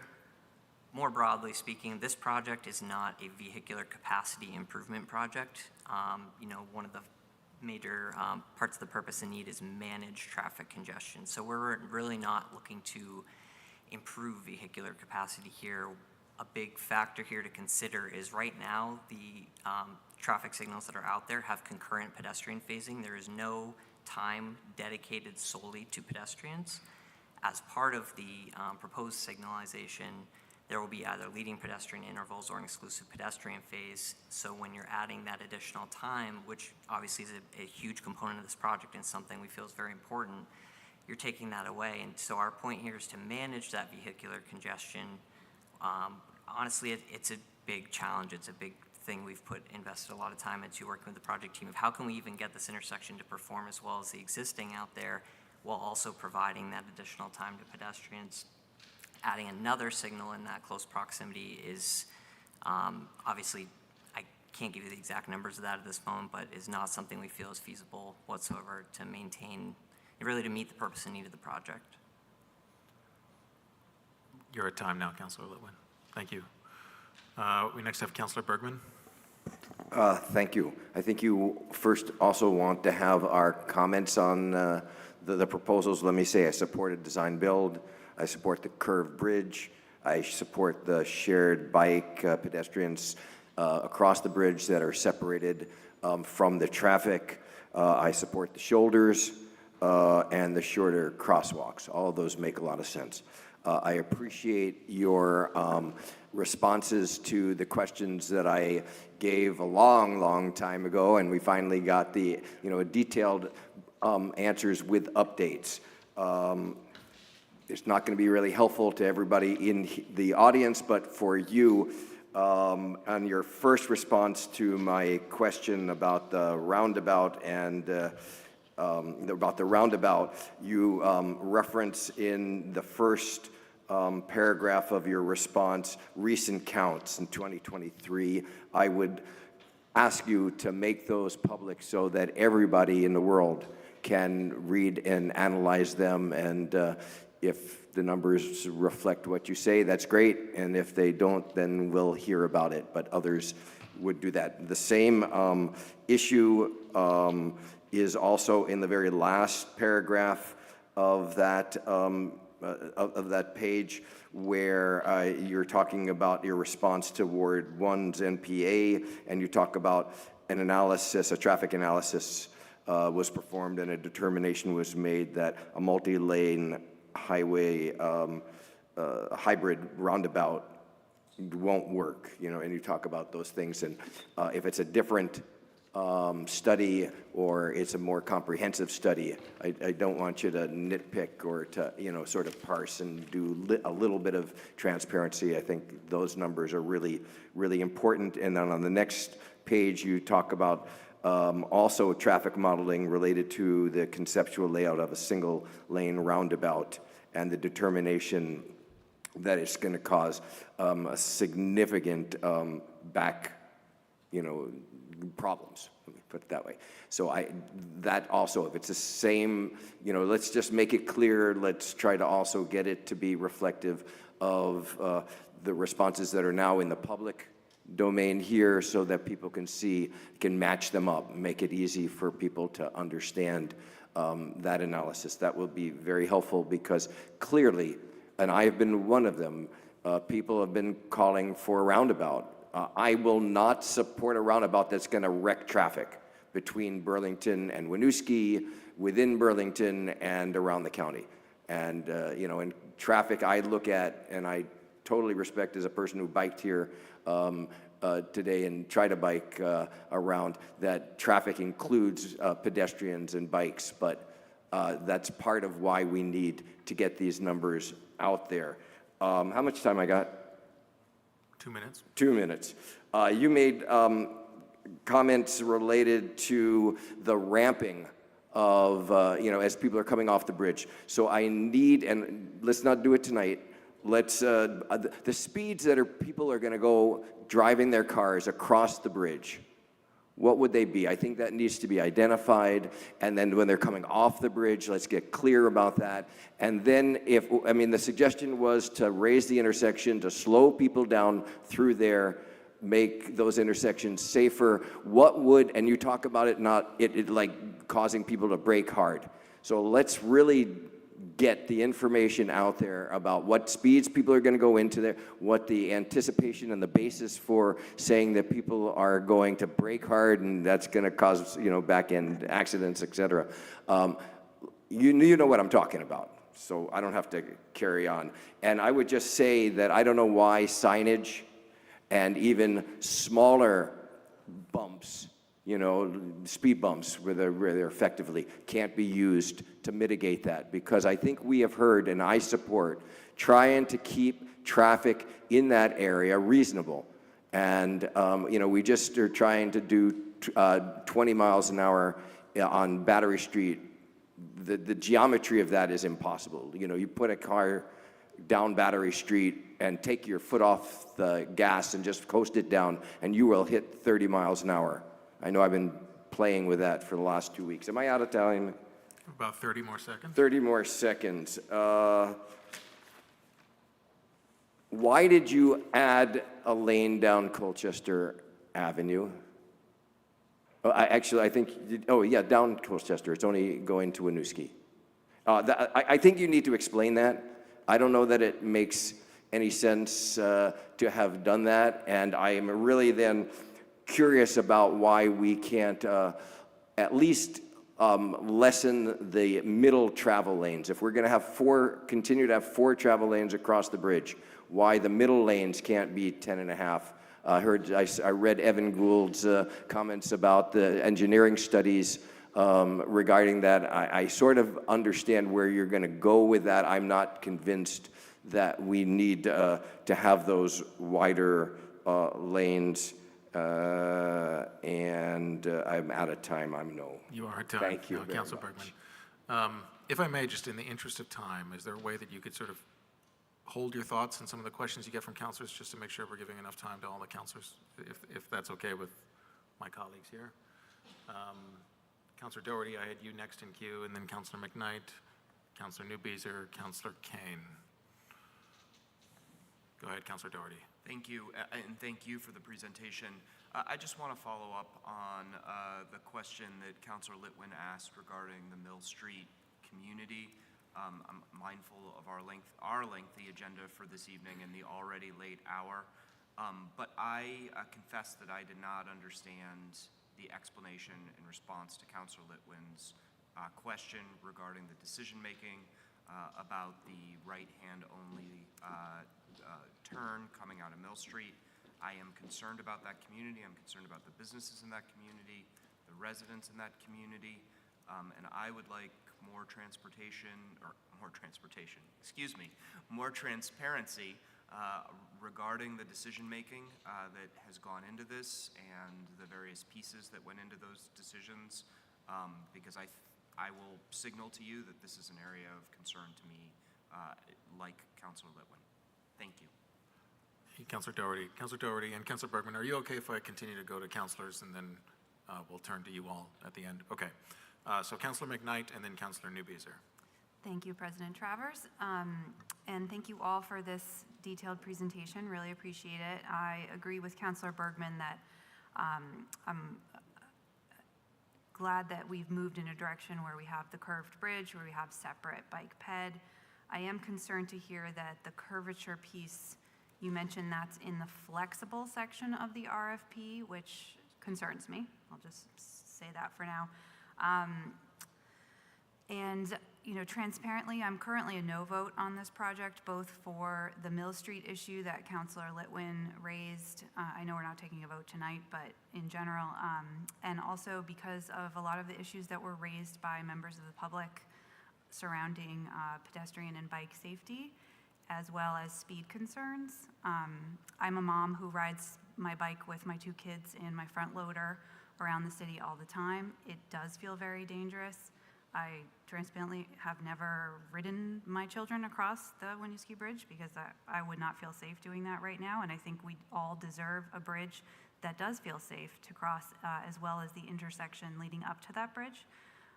more broadly speaking, this project is not a vehicular capacity improvement project. One of the major parts of the purpose and need is manage traffic congestion. So we're really not looking to improve vehicular capacity here. A big factor here to consider is right now the traffic signals that are out there have concurrent pedestrian phasing. There is no time dedicated solely to pedestrians. As part of the proposed signalization, there will be either leading pedestrian intervals or an exclusive pedestrian phase. So when you're adding that additional time, which obviously is a huge component of this project and something we feel is very important, you're taking that away. And so our point here is to manage that vehicular congestion. Honestly, it's a big challenge. It's a big thing we've invested a lot of time into working with the project team of how can we even get this intersection to perform as well as the existing out there while also providing that additional time to pedestrians. Adding another signal in that close proximity is obviously, I can't give you the exact numbers of that at this moment, but is not something we feel is feasible whatsoever to maintain, really to meet the purpose and need of the project. You're at time now, Councilor Litwin. Thank you. We next have Councilor Bergman. Thank you. I think you first also want to have our comments on the proposals. Let me say I support a design build. I support the curved bridge. I support the shared bike pedestrians across the bridge that are separated from the traffic. I support the shoulders and the shorter crosswalks. All of those make a lot of sense. I appreciate your responses to the questions that I gave a long time ago, and we finally got the detailed answers with updates. It's not going to be really helpful to everybody in the audience, but for you, on your first response to my question about the roundabout and you reference in the first paragraph of your response recent counts in 2023. I would ask you to make those public so that everybody in the world can read and analyze them, and if the numbers reflect what you say, that's great, and if they don't, then we'll hear about it, but others would do that. The same issue is also in the very last paragraph of that page, where you're talking about your response to Ward 1's NPA, and you talk about an analysis, a traffic analysis was performed, and a determination was made that a multi-lane highway hybrid roundabout won't work, and you talk about those things. And if it's a different study or it's a more comprehensive study, I don't want you to nitpick or to sort of parse and do a little bit of transparency. I think those numbers are really important. And then on the next page you talk about also traffic modeling related to the conceptual layout of a single lane roundabout and the determination that it's going to cause a significant back problems, let me put it that way. So that also, if it's the same, let's just make it clear. Let's try to also get it to be reflective of the responses that are now in the public domain here, so that people can match them up, make it easy for people to understand that analysis. That will be very helpful, because clearly, and I have been one of them, people have been calling for a roundabout. I will not support a roundabout that's going to wreck traffic between Burlington and Winooski, within Burlington and around the county. And, in traffic I look at, and I totally respect as a person who biked here today and try to bike around, that traffic includes pedestrians and bikes, but that's part of why we need to get these numbers out there. How much time I got? 2 minutes. 2 minutes. You made comments related to the ramping of, as people are coming off the bridge. So I need, and let's not do it tonight, let's, the speeds that people are going to go driving their cars across the bridge, what would they be? I think that needs to be identified. And then when they're coming off the bridge, let's get clear about that. And then the suggestion was to raise the intersection, to slow people down through there. make those intersections safer? What would, and you talk about it not, it like causing people to brake hard. So let's really get the information out there about what speeds people are going to go into there, what the anticipation and the basis for saying that people are going to brake hard and that's going to cause, you know, back-end accidents, et cetera. You know what I'm talking about, so I don't have to carry on. And I would just say that I don't know why signage and smaller bumps, you know, speed bumps where they're effectively can't be used to mitigate that, because I think we have heard, and I support, trying to keep traffic in that area reasonable. And, you know, we just are trying to do 20 miles an hour on Battery Street. The geometry of that is impossible. You know, you put a car down Battery Street and take your foot off the gas and just coast it down, and you will hit 30 miles an hour. I know I've been playing with that for the last 2 weeks. Am I out of time? About 30 more seconds. 30 more seconds. Why did you add a lane down Colchester Avenue? I think, down Colchester. It's only going to Winooski. I think you need to explain that. I don't know that it makes any sense to have done that, and I am really then curious about why we can't at least lessen the middle travel lanes. If we're going to have continue to have 4 travel lanes across the bridge, why the middle lanes can't be 10.5? I read Evan Gould's comments about the engineering studies regarding that. I sort of understand where you're going to go with that. I'm not convinced that we need to have those wider lanes. And I'm out of time. You are at time. Thank you very Councilor much. Bergman. If I may, just in the interest of time, is there a way that you could sort of hold your thoughts on some of the questions you get from councilors, just to make sure we're giving enough time to all the councilors, if that's okay with my colleagues here? Councilor Doherty, I had you next in queue, and then Councilor McKnight, Councilor Newbeezer, Councilor Kane. Go ahead, Councilor Doherty. Thank you, and thank you for the presentation. I just want to follow up on the question that Councilor Litwin asked regarding the Mill Street community. I'm mindful of our lengthy agenda for this evening and the already late hour, but I confess that I did not understand the explanation in response to Councilor Litwin's question regarding the decision-making about the right-hand only turn coming out of Mill Street. I am concerned about that community. I'm concerned about the businesses in that community, the residents in that community, and I would like more transparency regarding the decision-making that has gone into this and the various pieces that went into those decisions, because I will signal to you that this is an area of concern to me, like Councilor Litwin. Thank you. Councilor Doherty, and Councilor Bergman, are you okay if I continue to go to councilors and then we'll turn to you all at the end? Okay. So Councilor McKnight and then Councilor Newbeezer. Thank you, President Travers, and thank you all for this detailed presentation. Really appreciate it. I agree with Councilor Bergman that I'm glad that we've moved in a direction where we have the curved bridge, where we have separate bike ped. I am concerned to hear that the curvature piece, you mentioned that's in the flexible section of the RFP, which concerns me. I'll just say that for now. And, you know, transparently, I'm currently a no vote on this project, both for the Mill Street issue that Councilor Litwin raised. I know we're not taking a vote tonight, but in general, and also because of a lot of the issues that were raised by members of the public surrounding pedestrian and bike safety, as well as speed concerns. I'm a mom who rides my bike with my 2 kids in my front loader around the city all the time. It does feel very dangerous. I transparently have never ridden my children across the Winooski Bridge because I would not feel safe doing that right now, and I think we all deserve a bridge that does feel safe to cross, as well as the intersection leading up to that bridge.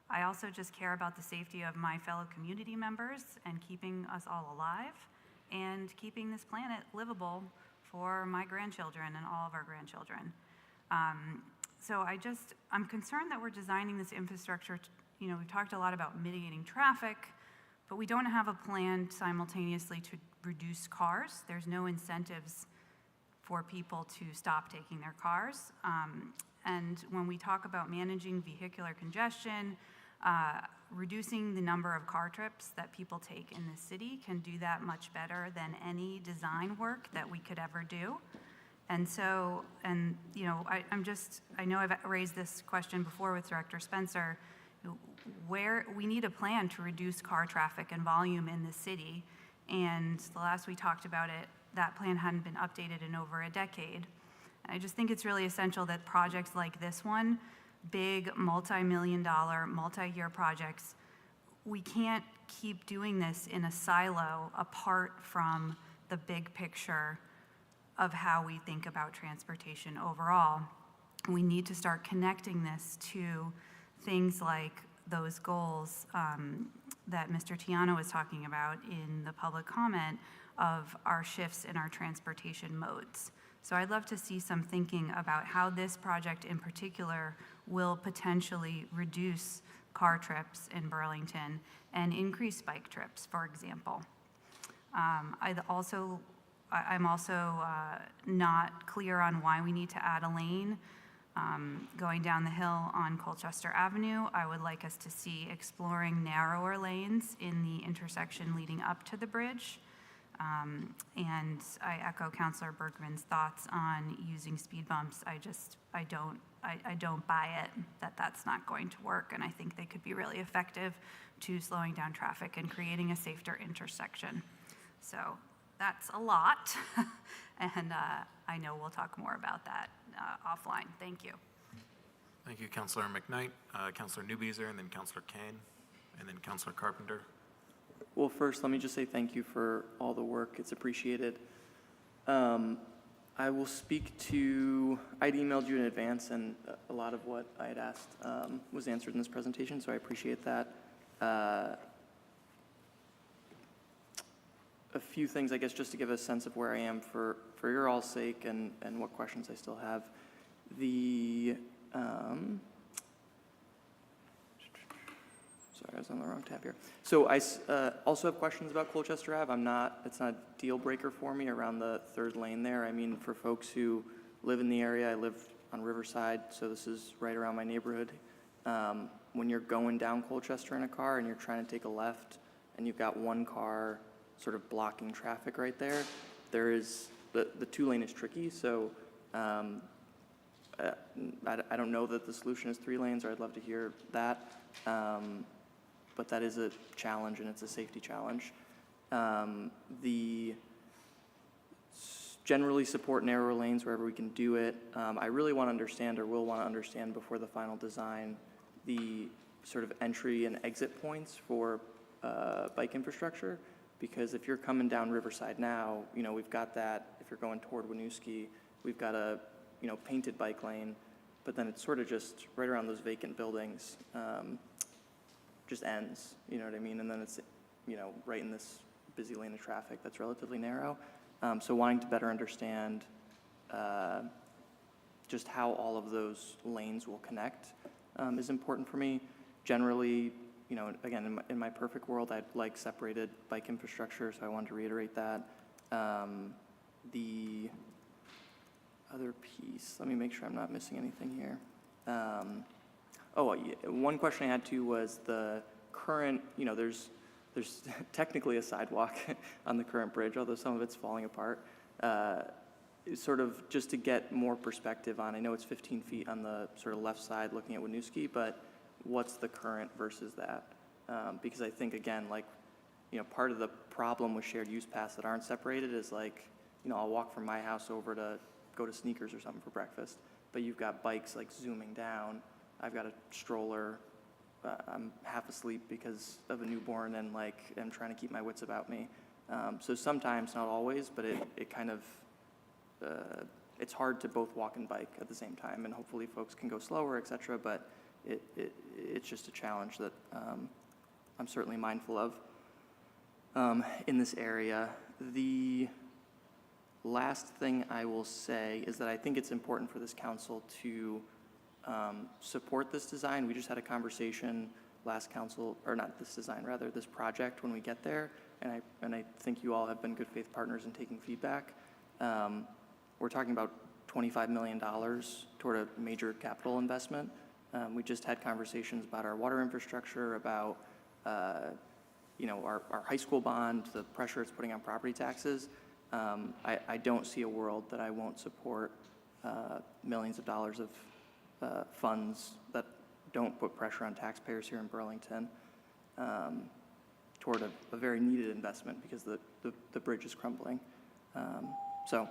I also just care about the safety of my fellow community members and keeping us all alive and keeping this planet livable for my grandchildren and all of our grandchildren. So I'm concerned that we're designing this infrastructure, we've talked a lot about mitigating traffic, but we don't have a plan simultaneously to reduce cars. There's no incentives for people to stop taking their cars. And when we talk about managing vehicular congestion, reducing the number of car trips that people take in the city can do that much better than any design work that we could ever do. And so, I know I've raised this question before with Director Spencer, where we need a plan to reduce car traffic and volume in the city. And the last we talked about it, that plan hadn't been updated in over a decade. And I just think it's really essential that projects like this one, big multi-million-dollar, multi-year projects, we can't keep doing this in a silo apart from the big picture of how we think about transportation overall. We need to start connecting this to things like those goals that Mr. Tiano was talking about in the public comment of our shifts in our transportation modes. So I'd love to see some thinking about how this project in particular will potentially reduce car trips in Burlington and increase bike trips, for example. I'm also not clear on why we need to add a lane going down the hill on Colchester Avenue. I would like us to see exploring narrower lanes in the intersection leading up to the bridge. And I echo Councilor Bergman's thoughts on using speed bumps. I don't buy it that that's not going to work, and I think they could be really effective to slowing down traffic and creating a safer intersection. So that's a lot, and I know we'll talk more about that offline. Thank you. Thank you, Councilor McKnight, Councilor Newbeezer, and then Councilor Kane, and then Councilor Carpenter. Well, first, let me just say thank you for all the work. It's appreciated. I will speak to, I'd emailed you in advance, and a lot of what I had asked was answered in this presentation, so I appreciate that. A few things, I guess, just to give a sense of where I am for your all's sake and what questions I still have. Sorry, I was on the wrong tab here. So I also have questions about Colchester Ave. It's not a deal breaker for me around the third lane there. I mean, for folks who live in the area, I live on Riverside, so this is right around my neighborhood. When you're going down Colchester in a car and you're trying to take a left and you've got one car sort of blocking traffic right there, the two lane is tricky. So I don't know that the solution is 3 lanes, or I'd love to hear that. But that is a challenge, and it's a safety challenge. Generally support narrower lanes wherever we can do it. I really want to understand, or will want to understand before the final design, the sort of entry and exit points for bike infrastructure. Because if you're coming down Riverside now, we've got that. If you're going toward Winooski, we've got a painted bike lane, but then it's sort of just right around those vacant buildings. Just ends, you know what I mean? And then it's, right in this busy lane of traffic that's relatively narrow. So wanting to better understand just how all of those lanes will connect is important for me. Generally, again, in my perfect world, I'd like separated bike infrastructure, so I wanted to reiterate that. The other piece, let me make sure I'm not missing anything here. One question I had too was the current, there's technically a sidewalk on the current bridge, although some of it's falling apart. Sort of just to get more perspective on, I know it's 15 feet on the sort of left side looking at Winooski, but what's the current versus that? Because I think, again, part of the problem with shared use paths that aren't separated is I'll walk from my house over to go to Sneakers or something for breakfast, but you've got bikes zooming down. I've got a stroller. I'm half asleep because of a newborn and I'm trying to keep my wits about me. So sometimes, not always, but it kind of, it's hard to both walk and bike at the same time, and hopefully folks can go slower, et cetera, but it's just a challenge that I'm certainly mindful of in this area. The last thing I will say is that I think it's important for this council to support this design. We just had a conversation last council, or not this design, rather this project when we get there, and I think you all have been good faith partners in taking feedback. We're talking about $25 million toward a major capital investment. We just had conversations about our water infrastructure, about our high school bond, the pressure it's putting on property taxes. I don't see a world that I won't support millions of dollars of funds that don't put pressure on taxpayers here in Burlington toward a very needed investment because the bridge is crumbling. So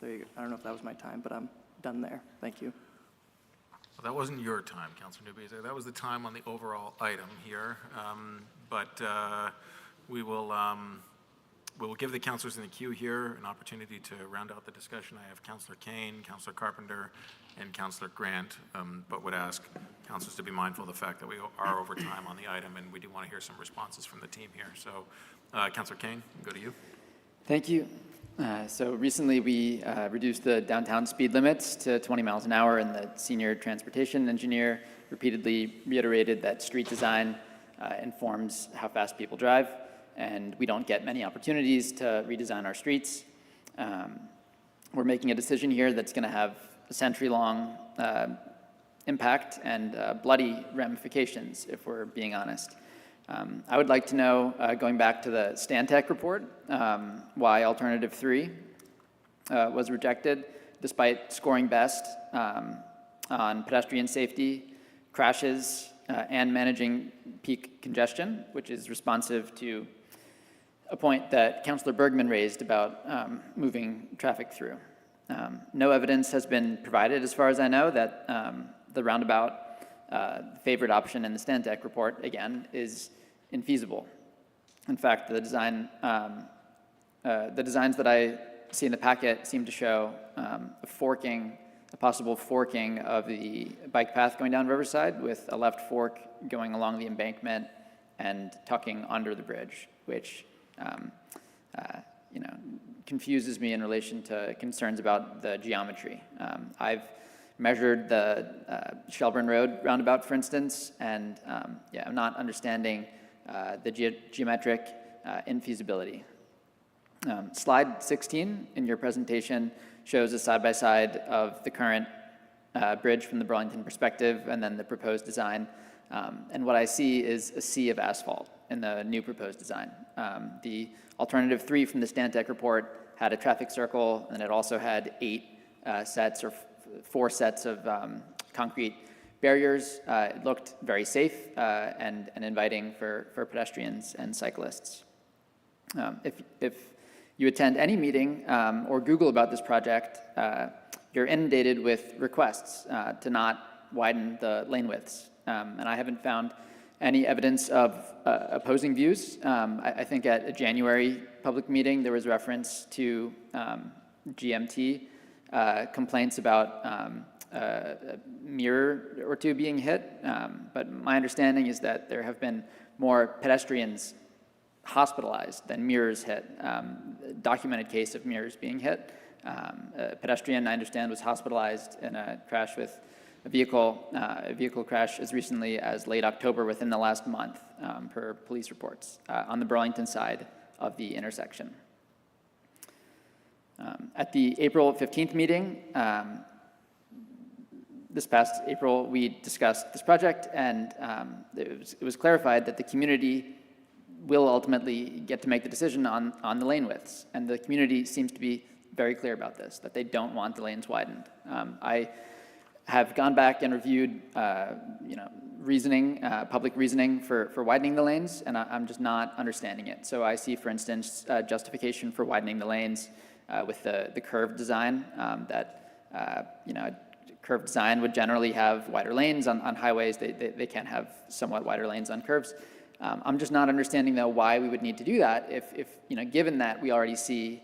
there you go. I don't know if that was my time, but I'm done there. Thank you. Well, that wasn't your time, Councilor Newby. That was the time on the overall item here. But we will give the councilors in the queue here an opportunity to round out the discussion. I have Councilor Kane, Councilor Carpenter, and Councilor Grant, but would ask councilors to be mindful of the fact that we are over time on the item, and we do want to hear some responses from the team here. So, Councilor Kane, go to you. Thank you. So recently we reduced the downtown speed limits to 20 miles an hour, and the senior transportation engineer repeatedly reiterated that street design informs how fast people drive, and we don't get many opportunities to redesign our streets. We're making a decision here that's going to have a century-long impact and bloody ramifications, if we're being honest. I would like to know, going back to the Stantec report, why Alternative 3 was rejected, despite scoring best on pedestrian safety, crashes, and managing peak congestion, which is responsive to a point that Councilor Bergman raised about moving traffic through. No evidence has been provided, as far as I know, that the roundabout favored option in the Stantec report, again, is infeasible. In fact, the designs that I see in the packet seem to show a possible forking of the bike path going down Riverside, with a left fork going along the embankment and tucking under the bridge, which confuses me in relation to concerns about the geometry. I've measured the Shelburne Road roundabout, for instance, and I'm not understanding the geometric infeasibility. Slide 16 in your presentation shows a side-by-side of the current bridge from the Burlington perspective and then the proposed design. And what I see is a sea of asphalt in the new proposed design. The Alternative 3 from the Stantec report had a traffic circle, and it also had 4 sets of concrete barriers. It looked very safe and inviting for pedestrians and cyclists. If you attend any meeting or Google about this project, you're inundated with requests to not widen the lane widths. And I haven't found any evidence of opposing views. I think at a January public meeting, there was reference to GMT complaints about a mirror or two being hit, but my understanding is that there have been more pedestrians hospitalized than mirrors hit. Documented case of mirrors being hit. A pedestrian, I understand, was hospitalized in a crash with a vehicle crash as recently as late October, within the last month, per police reports, on the Burlington side of the intersection. At the April 15th meeting, this past April, we discussed this project, and it was clarified that the community will ultimately get to make the decision on the lane widths, and the community seems to be very clear about this, that they don't want the lanes widened. I have gone back and reviewed, reasoning, public reasoning for widening the lanes, and I'm just not understanding it. So I see, for instance, justification for widening the lanes with the curved design, curved design would generally have wider lanes on highways. They can't have somewhat wider lanes on curves. I'm just not understanding, though, why we would need to do that if given that we already see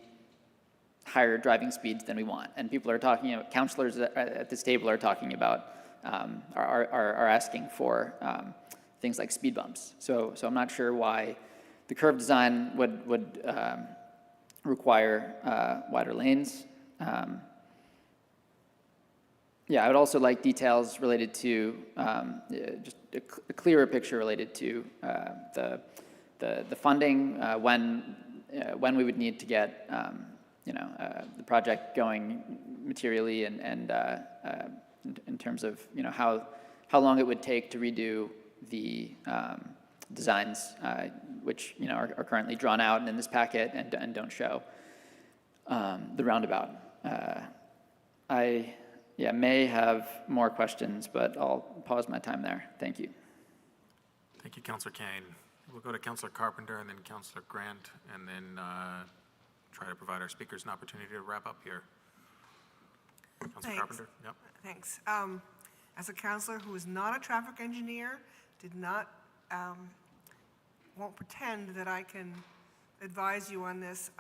higher driving speeds than we want. And people are talking about, counselors at this table are talking about, are asking for things like speed bumps. So I'm not sure why the curved design would require wider lanes. Yeah, I would also like details related to just a clearer picture related to the funding, when we would need to get the project going materially, and in terms of how long it would take to redo the designs, which are currently drawn out and in this packet and don't show the roundabout. I may have more questions, but I'll pause my time there. Thank you. Thank you, Councilor Kane. We'll go to Councilor Carpenter and then Councilor Grant, and then try to provide our speakers an opportunity to wrap up here. Councilor Carpenter? Yep. Thanks. As a councilor who is not a traffic engineer, won't pretend that I can advise you on this,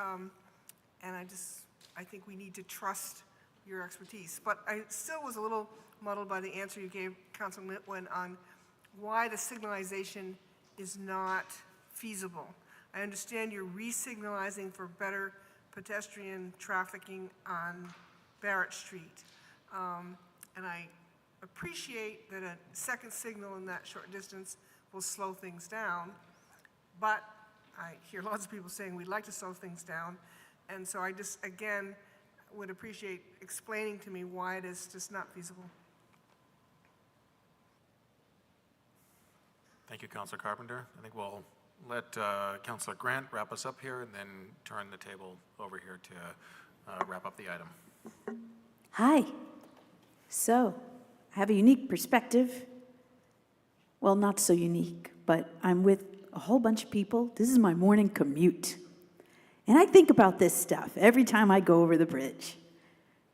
and I think we need to trust your expertise. But I still was a little muddled by the answer you gave Councilor Litwin on why the signalization is not feasible. I understand you're re-signalizing for better pedestrian trafficking on Barrett Street. And I appreciate that a second signal in that short distance will slow things down, but I hear lots of people saying we'd like to slow things down, and so I just, again, would appreciate explaining to me why it is just not feasible. Thank you, Councilor Carpenter. I think we'll let Councilor Grant wrap us up here and then turn the table over here to wrap up the item. Hi. So, I have a unique perspective. Well, not so unique, but I'm with a whole bunch of people. This is my morning commute. And I think about this stuff every time I go over the bridge,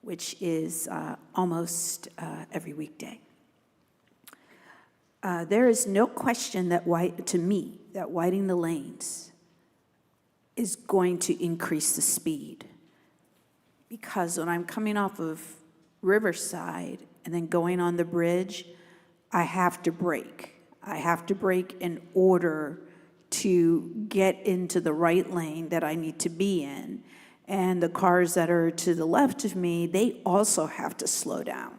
which is almost every weekday. There is no question that widening the lanes is going to increase the speed. Because when I'm coming off of Riverside and then going on the bridge, I have to brake. I have to brake in order to get into the right lane that I need to be in. And the cars that are to the left of me, they also have to slow down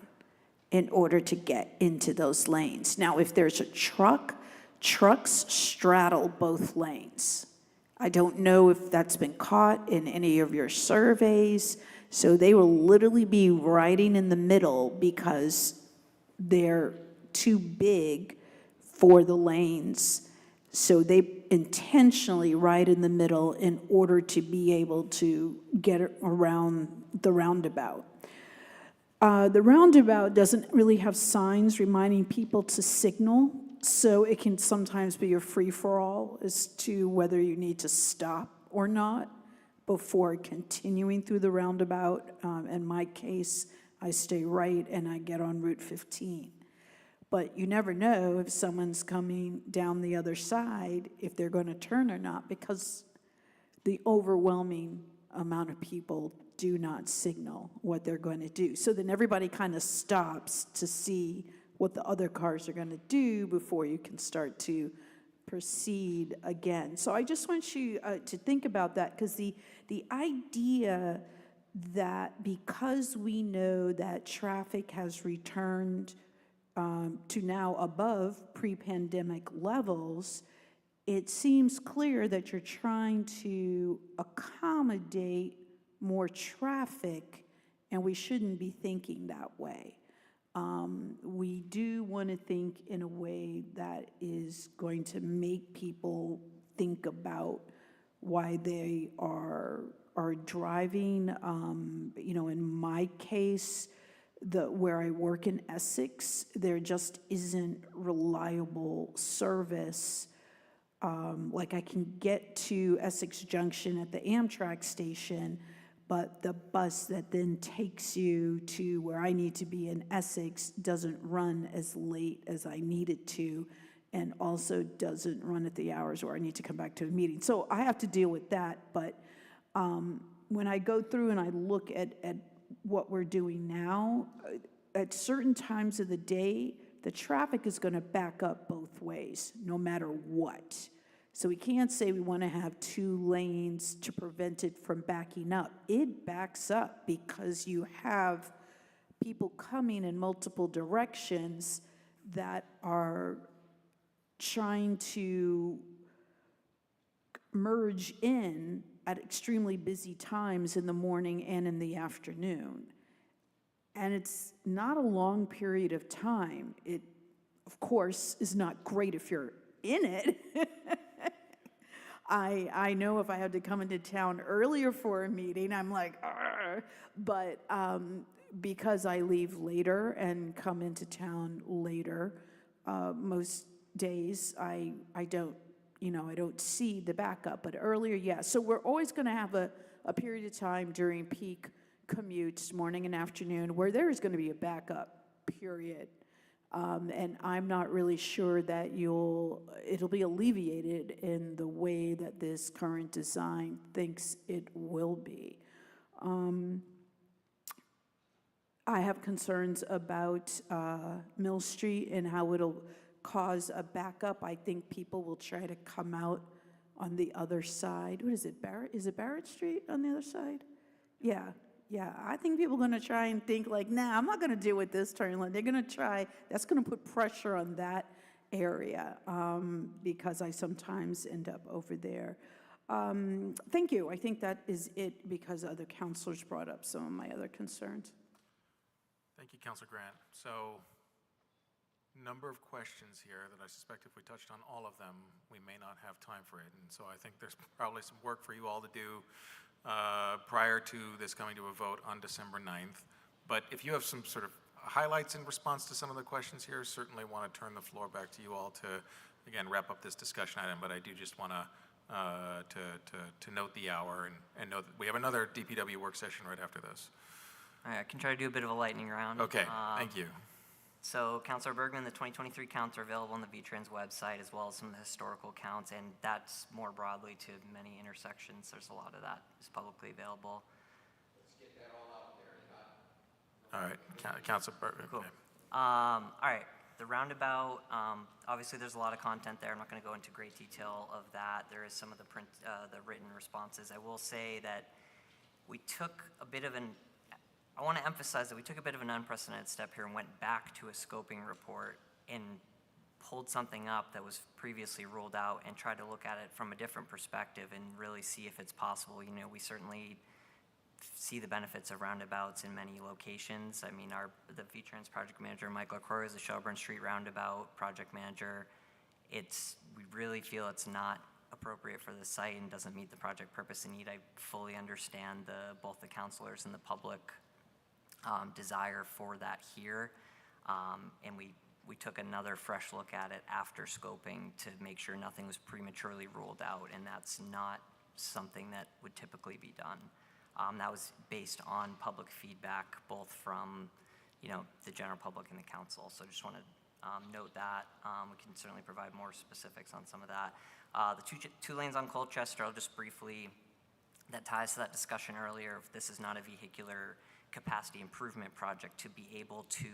in order to get into those lanes. Now, if there's a truck, trucks straddle both lanes. I don't know if that's been caught in any of your surveys. So they will literally be riding in the middle because they're too big for the lanes. So they intentionally ride in the middle in order to be able to get around the roundabout. The roundabout doesn't really have signs reminding people to signal, so it can sometimes be a free-for-all as to whether you need to stop or not before continuing through the roundabout. In my case, I stay right and I get on Route 15. But you never know if someone's coming down the other side, if they're going to turn or not, because the overwhelming amount of people do not signal what they're going to do. So then everybody kind of stops to see what the other cars are going to do before you can start to proceed again. So I just want you to think about that, because the idea that because we know that traffic has returned to now above pre-pandemic levels, it seems clear that you're trying to accommodate more traffic, and we shouldn't be thinking that way. We do want to think in a way that is going to make people think about why they are driving. In my case, where I work in Essex, there just isn't reliable service. Like I can get to Essex Junction at the Amtrak station, but the bus that then takes you to where I need to be in Essex doesn't run as late as I need it to, and also doesn't run at the hours where I need to come back to a meeting. So I have to deal with that, but when I go through and I look at what we're doing now, at certain times of the day, the traffic is going to back up both ways, no matter what. So we can't say we want to have 2 lanes to prevent it from backing up. It backs up because you have people coming in multiple directions that are trying to merge in at extremely busy times in the morning and in the afternoon. And it's not a long period of time. It, of course, is not great if you're in it. I know if I had to come into town earlier for a meeting, I'm like, argh. But because I leave later and come into town later, most days I don't, I don't see the backup. But earlier, yeah. So we're always going to have a period of time during peak commutes, morning and afternoon, where there is going to be a backup, period. And I'm not really sure that it'll be alleviated in the way that this current design thinks it will be. I have concerns about Mill Street and how it'll cause a backup. I think people will try to come out on the other side. What is it, Barrett? Is it Barrett Street on the other side? Yeah. I think people are going to try and think like, nah, I'm not going to deal with this turn lane. They're going to try, that's going to put pressure on that area because I sometimes end up over there. Thank you. I think that is it because other counselors brought up some of my other concerns. Thank you, Councilor Grant. So, number of questions here that I suspect if we touched on all of them, we may not have time for it. And so I think there's probably some work for you all to do prior to this coming to a vote on December 9th. But if you have some sort of highlights in response to some of the questions here, certainly want to turn the floor back to you all to, again, wrap up this discussion item. But I do just want to note the hour and know that we have another DPW work session right after this. All right, I can try to do a bit of a lightning round. Okay, thank you. So, Councilor Bergman, the 2023 counts are available on the VTrans website, as well as some of the historical counts, and that's more broadly to many intersections. There's a lot of that is publicly available. Let's get that all out there. All right, Councilor Bergman. Cool. Okay. All right, the roundabout, obviously there's a lot of content there. I'm not going to go into great detail of that. There is some of the written responses. I will say that we took a bit of I want to emphasize that we took a bit of an unprecedented step here and went back to a scoping report and pulled something up that was previously ruled out and tried to look at it from a different perspective and really see if it's possible. We certainly see the benefits of roundabouts in many locations. I mean, the VTrans project manager, Michael LaCroix, is the Shelburne Street roundabout project manager. We really feel it's not appropriate for the site and doesn't meet the project purpose and need. I fully understand both the councilors and the public desire for that here, and we took another fresh look at it after scoping to make sure nothing was prematurely ruled out, and that's not something that would typically be done. That was based on public feedback, both from the general public and the council. So just want to note that. We can certainly provide more specifics on some of that. The two lanes on Colchester, I'll just briefly, that ties to that discussion earlier. If this is not a vehicular capacity improvement project, to be able to,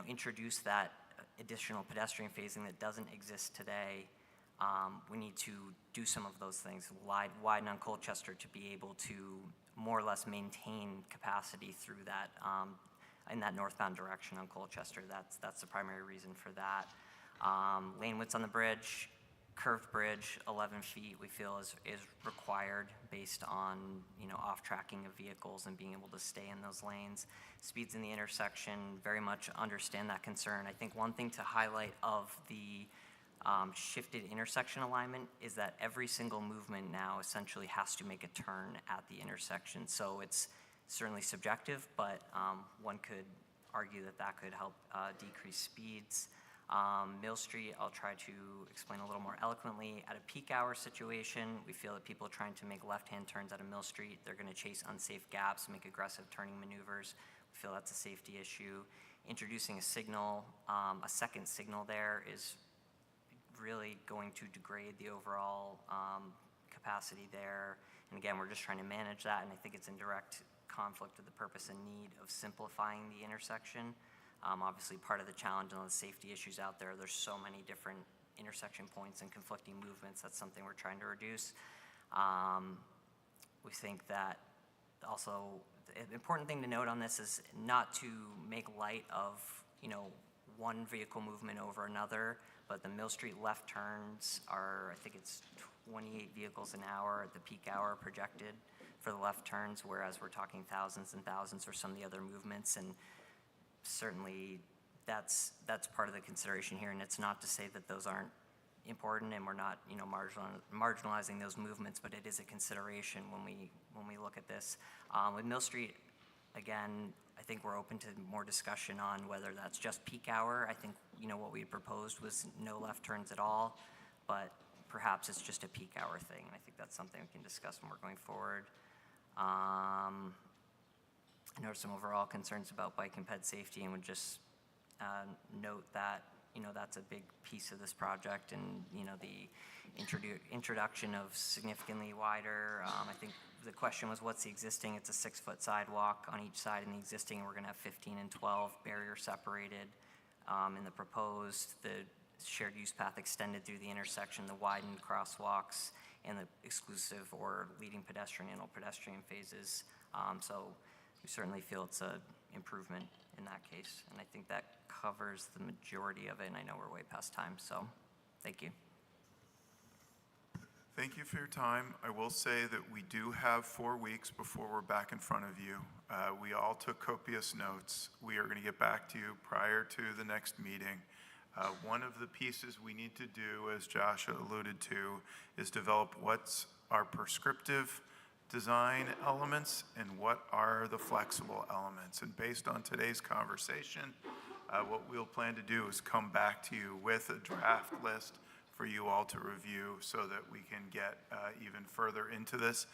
introduce that additional pedestrian phasing that doesn't exist today, we need to do some of those things. Widen on Colchester to be able to more or less maintain capacity through that, in that northbound direction on Colchester. That's the primary reason for that. Lane widths on the bridge. Curved bridge, 11 feet, we feel is required based on, off-tracking of vehicles and being able to stay in those lanes. Speeds in the intersection, very much understand that concern. I think one thing to highlight of the shifted intersection alignment is that every single movement now essentially has to make a turn at the intersection. So it's certainly subjective, but one could argue that could help decrease speeds. Mill Street, I'll try to explain a little more eloquently. At a peak hour situation, we feel that people trying to make left-hand turns out of Mill Street, they're going to chase unsafe gaps, make aggressive turning maneuvers. We feel that's a safety issue. Introducing a signal, a second signal there is really going to degrade the overall capacity there. And again, we're just trying to manage that, and I think it's in direct conflict with the purpose and need of simplifying the intersection. Obviously, part of the challenge and the safety issues out there, there's so many different intersection points and conflicting movements. That's something we're trying to reduce. We think that also the important thing to note on this is not to make light of, one vehicle movement over another, but the Mill Street left turns are, I think it's 28 vehicles an hour at the peak hour projected for the left turns, whereas we're talking thousands and thousands for some of the other movements, and certainly that's part of the consideration here, and it's not to say that those aren't important and we're not, marginalizing those movements, but it is a consideration when we look at this. With Mill Street, again, I think we're open to more discussion on whether that's just peak hour. I think, what we proposed was no left turns at all, but perhaps it's just a peak hour thing, and I think that's something we can discuss when we're going forward. I know there's some overall concerns about bike and ped safety, and would just note that, that's a big piece of this project, and, the introduction of significantly wider, I think the question was, what's the existing? It's a 6-foot sidewalk on each side in the existing. We're gonna have 15 and 12 barrier separated. In the proposed, the shared use path extended through the intersection, the widened crosswalks, and the exclusive or leading pedestrian and pedestrian phases. So we certainly feel it's an improvement in that case, and I think that covers the majority of it, and I know we're way past time, so thank you. Thank you for your time. I will say that we do have 4 weeks before we're back in front of you. We all took copious notes. We are going to get back to you prior to the next meeting. One of the pieces we need to do, as Josh alluded to, is develop what's our prescriptive design elements and what are the flexible elements. And based on today's conversation, what we'll plan to do is come back to you with a draft list for you all to review so that we can get even further into this,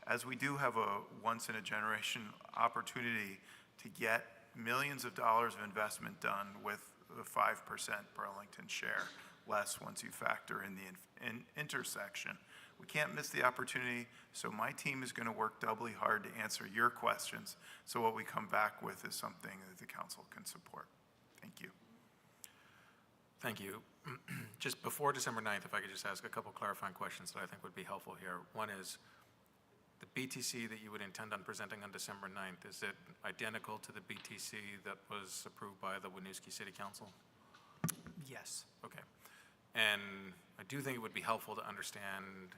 as we do have a once-in-a-generation opportunity to get millions of dollars of investment done with the 5% Burlington share, less once you factor in the intersection. We can't miss the opportunity, so my team is going to work doubly hard to answer your questions, so what we come back with is something that the council can support. Thank you. Thank you. Just before December 9th, if I could just ask a couple clarifying questions that I think would be helpful here. One is, the BTC that you would intend on presenting on December 9th, is it identical to the BTC that was approved by the Winooski City Council? Yes. Okay. And I do think it would be helpful to understand,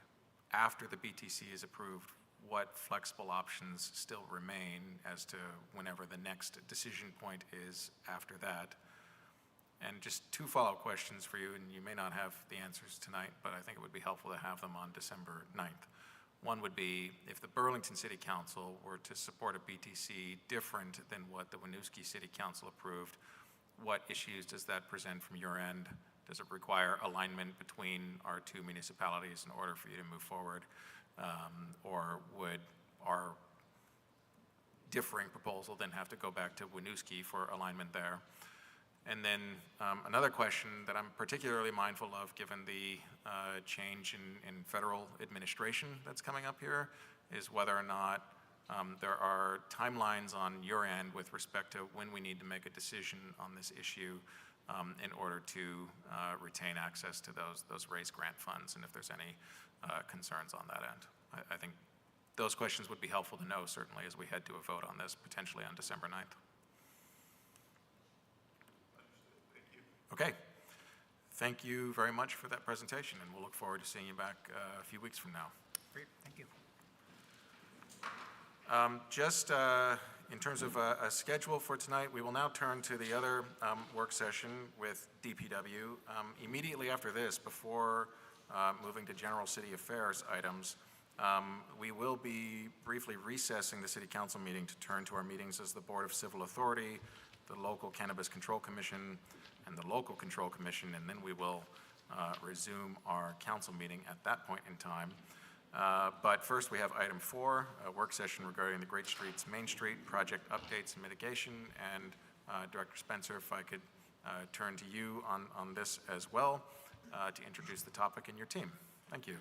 after the BTC is approved, what flexible options still remain as to whenever the next decision point is after that. And just 2 follow-up questions for you, and you may not have the answers tonight, but I think it would be helpful to have them on December 9th. One would be, if the Burlington City Council were to support a BTC different than what the Winooski City Council approved, what issues does that present from your end? Does it require alignment between our 2 municipalities in order for you to move forward? Or would our differing proposal then have to go back to Winooski for alignment there? And then another question that I'm particularly mindful of, given the change in federal administration that's coming up here, is whether or not there are timelines on your end with respect to when we need to make a decision on this issue in order to retain access to those raised grant funds, and if there's any concerns on that end. I think those questions would be helpful to know, certainly, as we head to a vote on this, potentially on December 9th. Okay. Thank you very much for that presentation, and we'll look forward to seeing you back a few weeks from now. Great, thank you. Just in terms of a schedule for tonight, we will now turn to the other work session with DPW. Immediately after this, before moving to general city affairs items, we will be briefly recessing the City Council meeting to turn to our meetings as the Board of Civil Authority, the Local Cannabis Control Commission, and the Local Control Commission, and then we will resume our council meeting at that point in time. But first, we have item 4, a work session regarding the Great Streets Main Street project updates and mitigation. And Director Spencer, if I could turn to you on this as well to introduce the topic and your team. Thank you.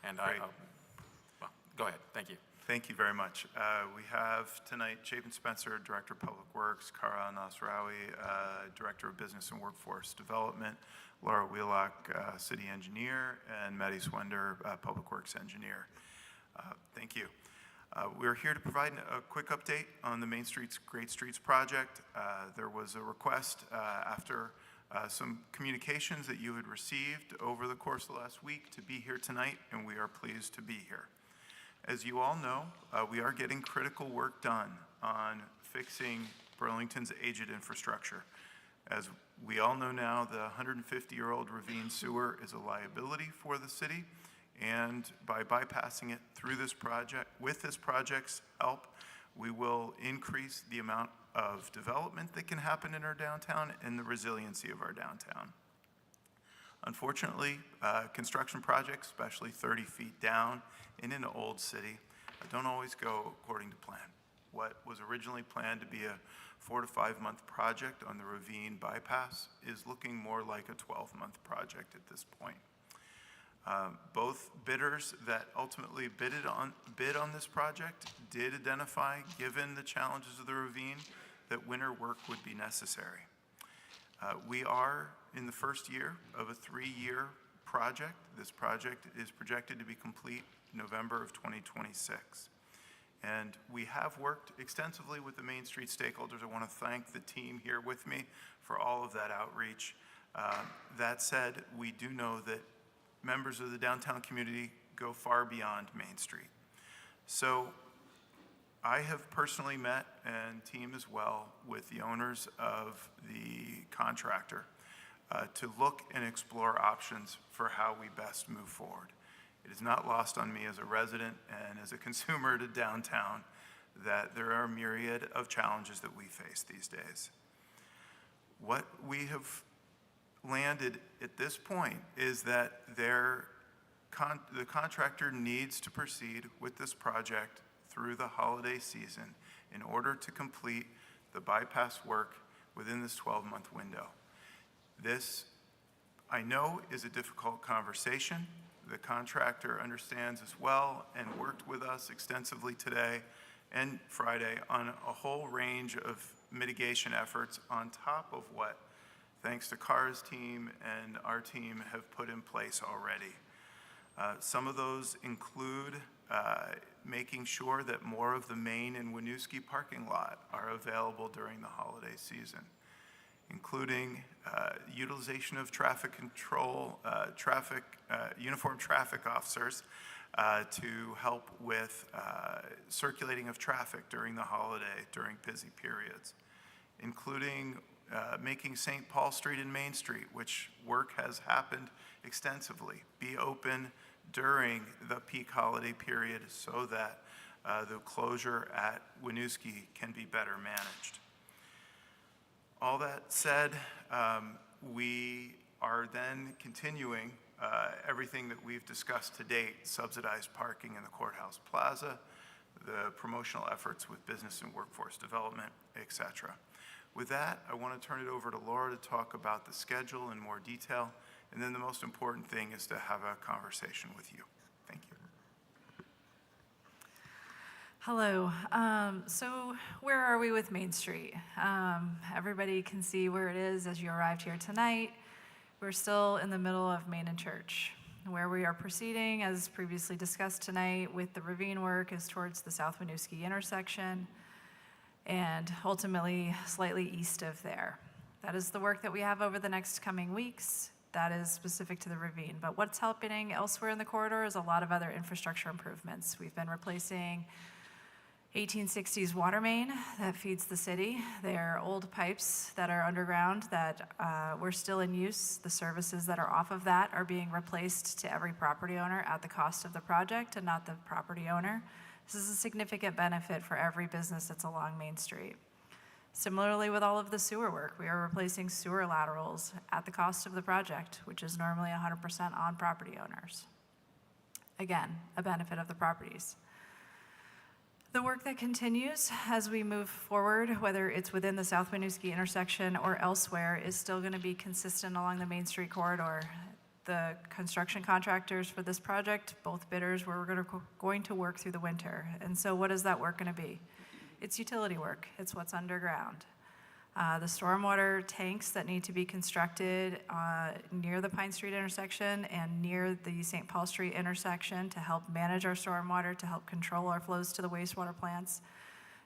And well, go ahead. Thank you. Thank you very much. We have tonight Chapin Spencer, Director of Public Works, Kara Nasrawi, Director of Business and Workforce Development, Laura Wheelock, City Engineer, and Maddie Swender, Public Works Engineer. Thank you. We're here to provide a quick update on the Main Streets Great Streets project. There was a request after some communications that you had received over the course of the last week to be here tonight, and we are pleased to be here. As you all know, we are getting critical work done on fixing Burlington's aged infrastructure. As we all know now, the 150-year-old ravine sewer is a liability for the city, and by bypassing it through this project, with this project's help, we will increase the amount of development that can happen in our downtown and the resiliency of our downtown. Unfortunately, construction projects, especially 30 feet down in an old city, don't always go according to plan. What was originally planned to be a 4 to 5 month project on the ravine bypass is looking more like a 12-month project at this point. Both bidders that ultimately bid on this project did identify, given the challenges of the ravine, that winter work would be necessary. We are in the first year of a 3-year project. This project is projected to be complete November of 2026. And we have worked extensively with the Main Street stakeholders. I want to thank the team here with me for all of that outreach. That said, we do know that members of the downtown community go far beyond Main Street. So I have personally met, and team as well, with the owners of the contractor to look and explore options for how we best move forward. It is not lost on me as a resident and as a consumer to downtown that there are a myriad of challenges that we face these days. What we have landed at this point is that the contractor needs to proceed with this project through the holiday season in order to complete the bypass work within this 12-month window. This, I know, is a difficult conversation. The contractor understands as well and worked with us extensively today and Friday on a whole range of mitigation efforts on top of what, thanks to Kara's team and our team, have put in place already. Some of those include making sure that more of the Main and Winooski parking lot are available during the holiday season, including utilization of traffic control, uniformed traffic officers to help with circulating of traffic during the holiday, during busy periods, including making St. Paul Street and Main Street, which work has happened extensively, be open during the peak holiday period so that the closure at Winooski can be better managed. All that said, we are then continuing everything that we've discussed to date: subsidized parking in the courthouse plaza, the promotional efforts with business and workforce development, etc. With that, I want to turn it over to Laura to talk about the schedule in more detail, and then the most important thing is to have a conversation with you. Thank you. Hello. So where are we with Main Street? Everybody can see where it is as you arrived here tonight. We're still in the middle of Main and Church. Where we are proceeding, as previously discussed tonight, with the ravine work is towards the South Winooski intersection and ultimately slightly east of there. That is the work that we have over the next coming weeks. That is specific to the ravine. But what's happening elsewhere in the corridor is a lot of other infrastructure improvements. We've been replacing 1860s water main that feeds the city. They're old pipes that are underground that were still in use. The services that are off of that are being replaced to every property owner at the cost of the project and not the property owner. This is a significant benefit for every business that's along Main Street. Similarly, with all of the sewer work, we are replacing sewer laterals at the cost of the project, which is normally 100% on property owners. Again, a benefit of the properties. The work that continues as we move forward, whether it's within the South Winooski intersection or elsewhere, is still going to be consistent along the Main Street corridor. the construction contractors for this project, both bidders, were going to work through the winter. And so what is that work going to be? It's utility work. It's what's underground. The stormwater tanks that need to be constructed near the Pine Street intersection and near the St. Paul Street intersection to help manage our stormwater, to help control our flows to the wastewater plants.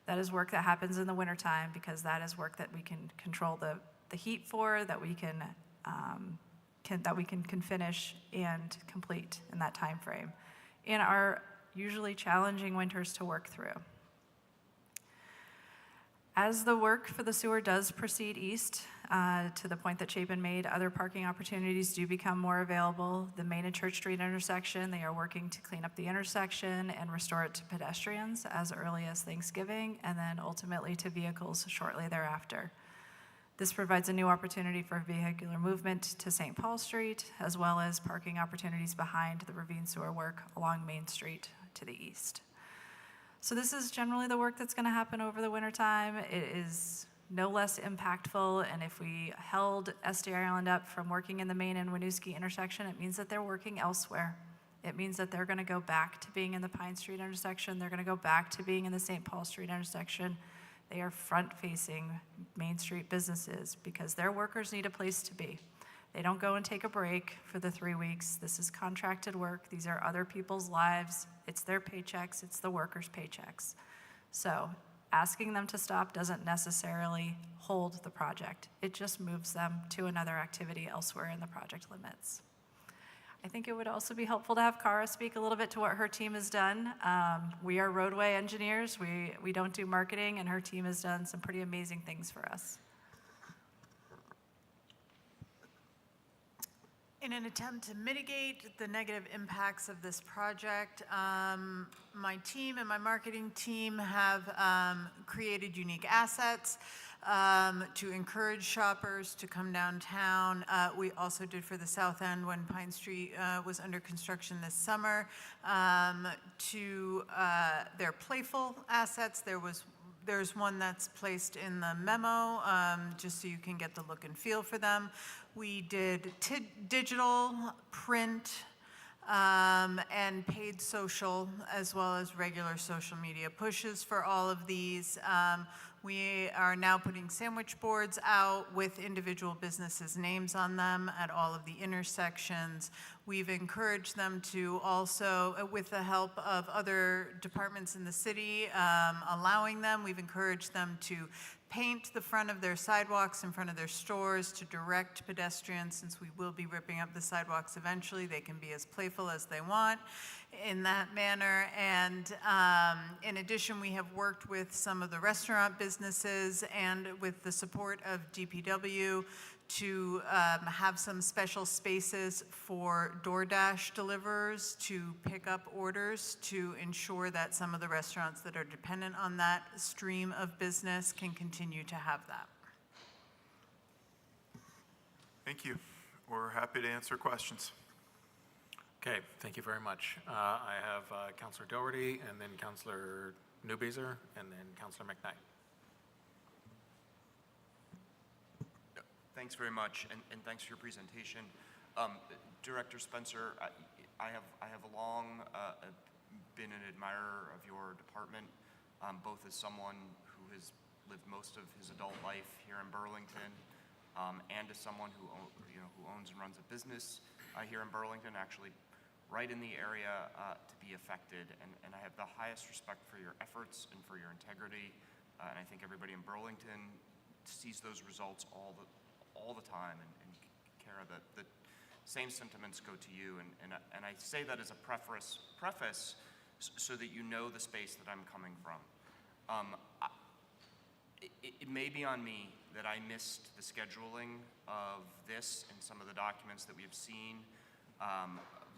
That is work that happens in the wintertime because that is work that we can control the heat for, that we can finish and complete in that time frame, and are usually challenging winters to work through. As the work for the sewer does proceed east, to the point that Chapin made, other parking opportunities do become more available. The Main and Church Street intersection, they are working to clean up the intersection and restore it to pedestrians as early as Thanksgiving, and then ultimately to vehicles shortly thereafter. This provides a new opportunity for vehicular movement to St. Paul Street, as well as parking opportunities behind the ravine sewer work along Main Street to the east. So this is generally the work that's going to happen over the wintertime. It is no less impactful, and if we held SD Ireland up from working in the Main and Winooski intersection, it means that they're working elsewhere. It means that they're going to go back to being in the Pine Street intersection. They're going to go back to being in the St. Paul Street intersection. They are front-facing Main Street businesses because their workers need a place to be. They don't go and take a break for the 3 weeks. This is contracted work. These are other people's lives. It's their paychecks. It's the workers' paychecks. So asking them to stop doesn't necessarily hold the project. It just moves them to another activity elsewhere in the project limits. I think it would also be helpful to have Cara speak a little bit to what her team has done. We are roadway engineers. We don't do marketing, and her team has done some pretty amazing things for us. In an attempt to mitigate the negative impacts of this project, my team and my marketing team have created unique assets to encourage shoppers to come downtown. We also did for the South End when Pine Street was under construction this summer. Their playful assets, there's one that's placed in the memo, just so you can get the look and feel for them. We did digital, print, and paid social, as well as regular social media pushes for all of these. We are now putting sandwich boards out with individual businesses' names on them at all of the intersections. We've encouraged them to also, with the help of other departments in the city, we've encouraged them to paint the front of their sidewalks in front of their stores to direct pedestrians. Since we will be ripping up the sidewalks eventually, they can be as playful as they want in that manner. And in addition, we have worked with some of the restaurant businesses and with the support of DPW to have some special spaces for DoorDash deliverers to pick up orders to ensure that some of the restaurants that are dependent on that stream of business can continue to have that. Thank you. We're happy to answer questions. Okay, thank you very much. I have Councillor Doherty, and then Councillor Newbeezer, and then Councillor McKnight. Thanks very much, and thanks for your presentation. Director Spencer, I have long been an admirer of your department, both as someone who has lived most of his adult life here in Burlington, and as someone who owns and runs a business here in Burlington, actually right in the area to be affected. And I have the highest respect for your efforts and for your integrity, and I think everybody in Burlington sees those results all the time, and Cara, the same sentiments go to you, and I say that as a preface so that you know the space that I'm coming from. It may be on me that I missed the scheduling of this and some of the documents that we have seen,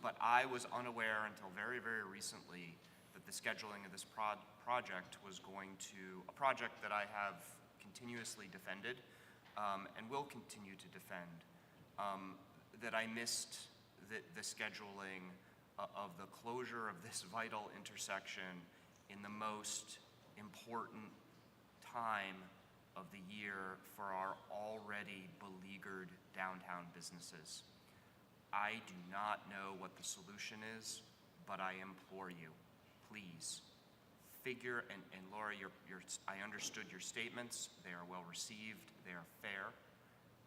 but I was unaware until very, very recently that the scheduling of this project was going to, a project that I have continuously defended and will continue to defend, that I missed the scheduling of the closure of this vital intersection in the most important time of the year for our already beleaguered downtown businesses. I do not know what the solution is, but I implore you, please, figure, and Laura, I understood your statements. They are well received. They are fair.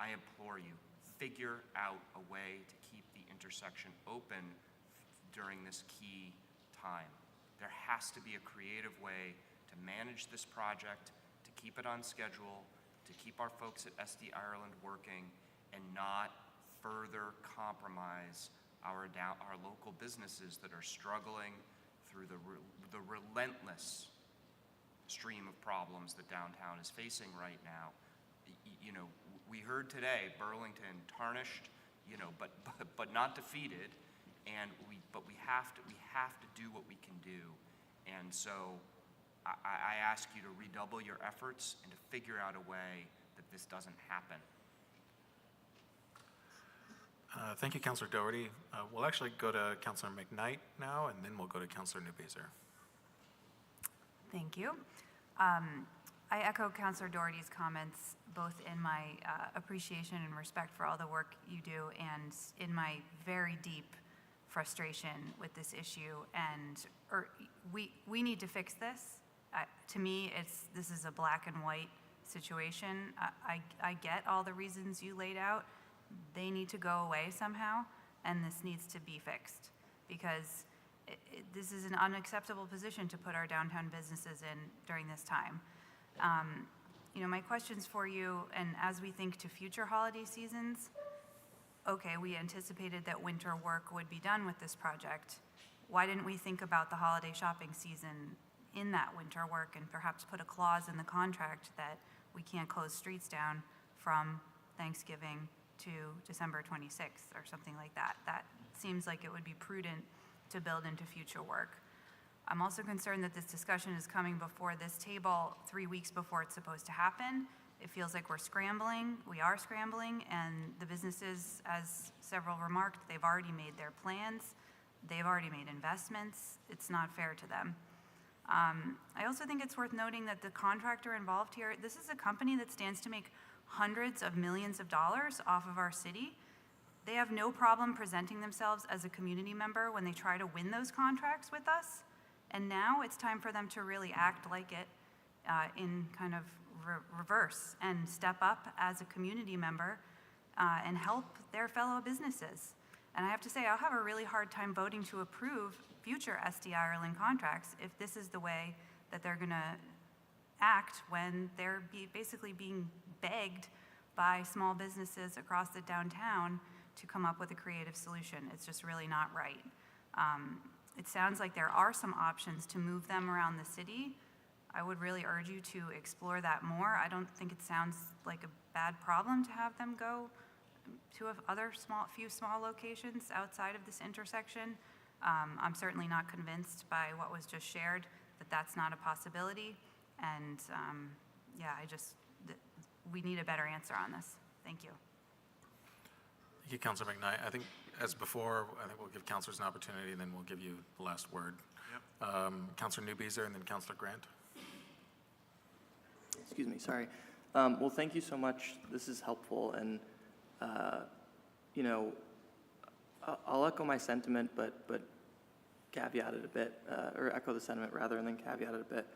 I implore you, figure out a way to keep the intersection open during this key time. There has to be a creative way to manage this project, to keep it on schedule, to keep our folks at SD Ireland working, and not further compromise our local businesses that are struggling through the relentless stream of problems that downtown is facing right now. You know, we heard today Burlington tarnished, you know, but not defeated, and we have to do what we can do, and so I ask you to redouble your efforts and to figure out a way that this doesn't happen. Thank you, Councillor Doherty. We'll actually go to Councillor McKnight now, and then we'll go to Councillor Newbeezer. Thank you. I echo Councillor Doherty's comments, both in my appreciation and respect for all the work you do, and in my very deep frustration with this issue. And we need to fix this. To me, this is a black and white situation. I get all the reasons you laid out. They need to go away somehow, and this needs to be fixed, because this is an unacceptable position to put our downtown businesses in during this time. You know, my questions for you, and as we think to future holiday seasons, okay, we anticipated that winter work would be done with this project. Why didn't we think about the holiday shopping season in that winter work, and perhaps put a clause in the contract that we can't close streets down from Thanksgiving to December 26th or something like that? That seems like it would be prudent to build into future work. I'm also concerned that this discussion is coming before this table 3 weeks before it's supposed to happen. It feels like we're scrambling. We are scrambling, and the businesses, as several remarked, they've already made their plans. They've already made investments. It's not fair to them. I also think it's worth noting that the contractor involved here, this is a company that stands to make hundreds of millions of dollars off of our city. They have no problem presenting themselves as a community member when they try to win those contracts with us. And now it's time for them to really act like it in kind of reverse and step up as a community member and help their fellow businesses. And I have to say, I'll have a really hard time voting to approve future SD Ireland contracts if this is the way that they're gonna act when they're basically being begged by small businesses across the downtown to come up with a creative solution. It's just really not right. It sounds like there are some options to move them around the city. I would really urge you to explore that more. I don't think it sounds like a bad problem to have them go to few small locations outside of this intersection. I'm certainly not convinced by what was just shared that that's not a possibility. And yeah, we need a better answer on this. Thank you. Thank you, Councillor McKnight. I think, as before, I think we'll give councillors an opportunity, and then we'll give you the last word. Yep. Councillor Newbeezer, and then Councillor Grant. Excuse me, sorry. Well, thank you so much. This is helpful, and you know, I'll echo my sentiment, but caveat it a bit, or echo the sentiment rather, and then caveat it a bit.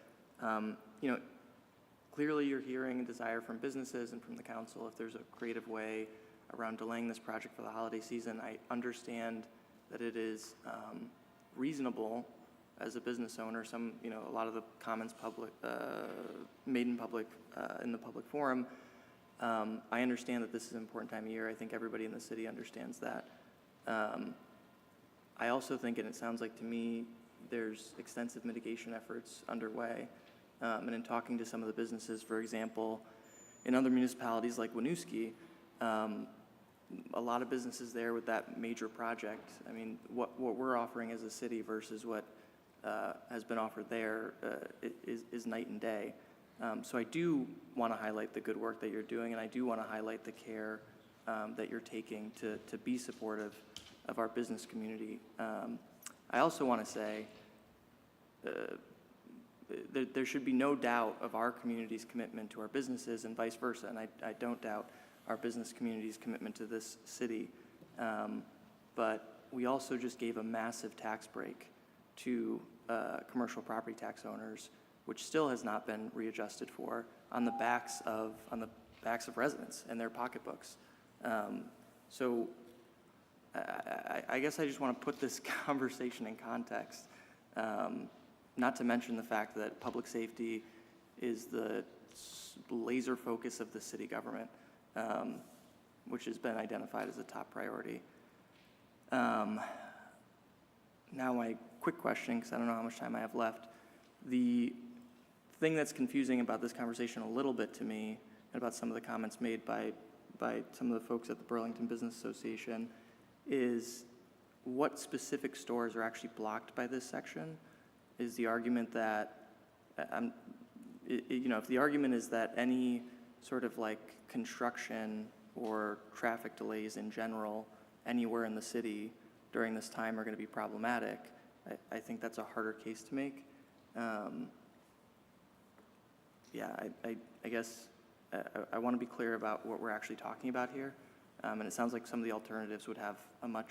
You know, clearly you're hearing a desire from businesses and from the council if there's a creative way around delaying this project for the holiday season. I understand that it is reasonable as a business owner. A lot of the comments made in public in the public forum. I understand that this is an important time of year. I think everybody in the city understands that. I also think, and it sounds like to me, there's extensive mitigation efforts underway. And in talking to some of the businesses, for example, in other municipalities like Winooski, a lot of businesses there with that major project. I mean, what we're offering as a city versus what has been offered there is night and day. So I do want to highlight the good work that you're doing, and I do want to highlight the care that you're taking to be supportive of our business community. I also want to say there should be no doubt of our community's commitment to our businesses and vice versa, and I don't doubt our business community's commitment to this city. but we also just gave a massive tax break to commercial property tax owners, which still has not been readjusted for, on the backs of residents and their pocketbooks. So I guess I just want to put this conversation in context, not to mention the fact that public safety is the laser focus of the city government, which has been identified as a top priority. Now my quick question, because I don't know how much time I have left. The thing that's confusing about this conversation a little bit to me, and about some of the comments made by some of the folks at the Burlington Business Association, is what specific stores are actually blocked by this section? Is the argument that, if the argument is that any sort of like construction or traffic delays in general anywhere in the city during this time are going to be problematic, I think that's a harder case to make. I guess I want to be clear about what we're actually talking about here. And it sounds like some of the alternatives would have a much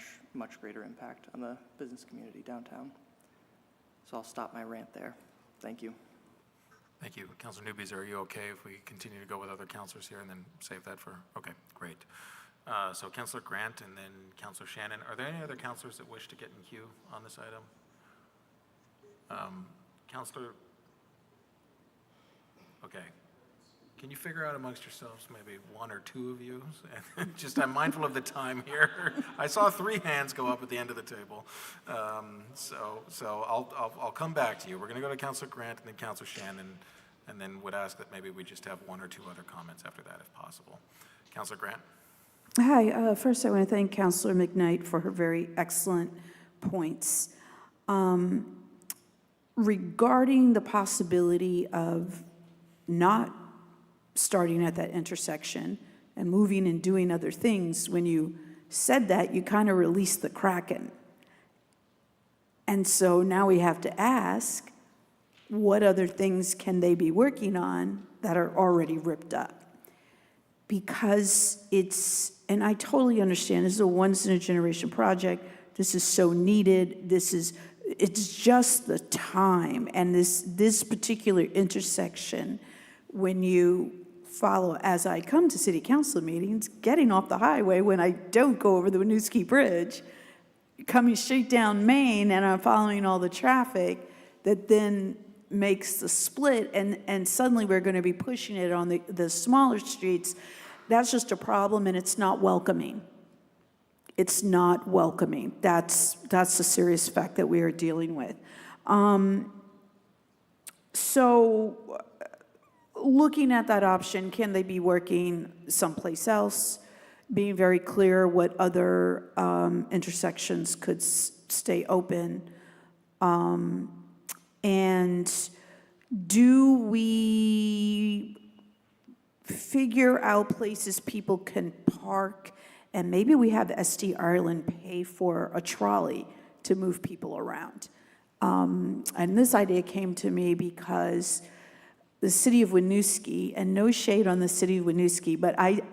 greater impact on the business community downtown. So I'll stop my rant there. Thank you. Thank you. Councilor Newbies, are you okay if we continue to go with other councilors here and then save that for, okay, great. So Councilor Grant and then Councilor Shannon. Are there any other councilors that wish to get in queue on this item? Councilor, okay. Can you figure out amongst yourselves, maybe one or two of you? Just, I'm mindful of the time here. I saw 3 hands go up at the end of the table. So I'll come back to you. We're going to go to Councilor Grant and then Councilor Shannon, and then would ask that maybe we just have 1 or 2 other comments after that if possible. Councilor Grant. Hi, first I want to thank Councilor McKnight for her very excellent points. Regarding the possibility of not starting at that intersection and moving and doing other things, when you said that, you kind of released the Kraken. And so now we have to ask, what other things can they be working on that are already ripped up? Because and I totally understand, this is a once-in-a-generation project. This is so needed. It's just the time. And this particular intersection, when you follow, as I come to city council meetings, getting off the highway when I don't go over the Winooski Bridge, coming straight down Main, and I'm following all the traffic that then makes the split, and suddenly we're going to be pushing it on the smaller streets. That's just a problem, and it's not welcoming. It's not welcoming. That's the serious fact that we are dealing with. So looking at that option, can they be working someplace else? Being very clear what other intersections could stay open. And do we figure out places people can park, and maybe we have SD Ireland pay for a trolley to move people around? And this idea came to me because the city of Winooski, and no shade on the city of Winooski, but I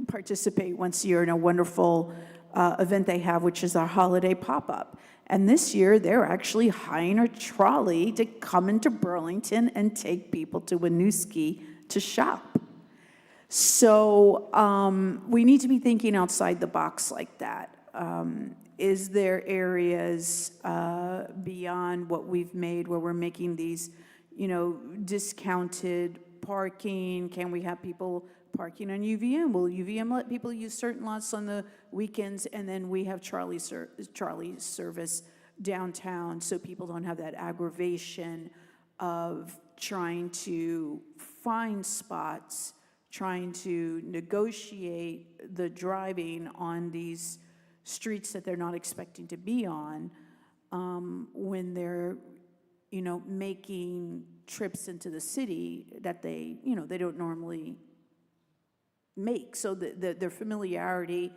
participate once a year in a wonderful event they have, which is our holiday pop-up. And this year, they're actually hiring a trolley to come into Burlington and take people to Winooski to shop. So we need to be thinking outside the box like that. Is there areas beyond what we've made where we're making these, discounted parking? Can we have people parking on UVM? Will UVM let people use certain lots on the weekends, and then we have trolley service downtown so people don't have that aggravation of trying to find spots, trying to negotiate the driving on these streets that they're not expecting to be on when they're, making trips into the city that they don't normally make. So their familiarity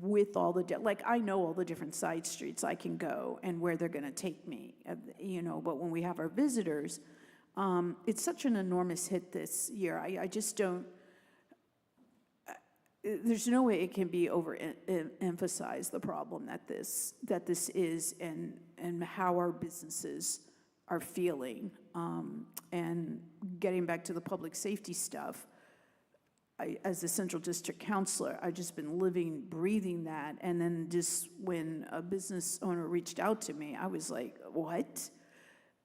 with all the, I know all the different side streets I can go and where they're going to take me, but when we have our visitors, it's such an enormous hit this year. I just don't, there's no way it can be overemphasized, the problem that this is, and how our businesses are feeling. And getting back to the public safety stuff, as a Central District Councilor, I've just been living, breathing that. And then just when a business owner reached out to me, I was like, what?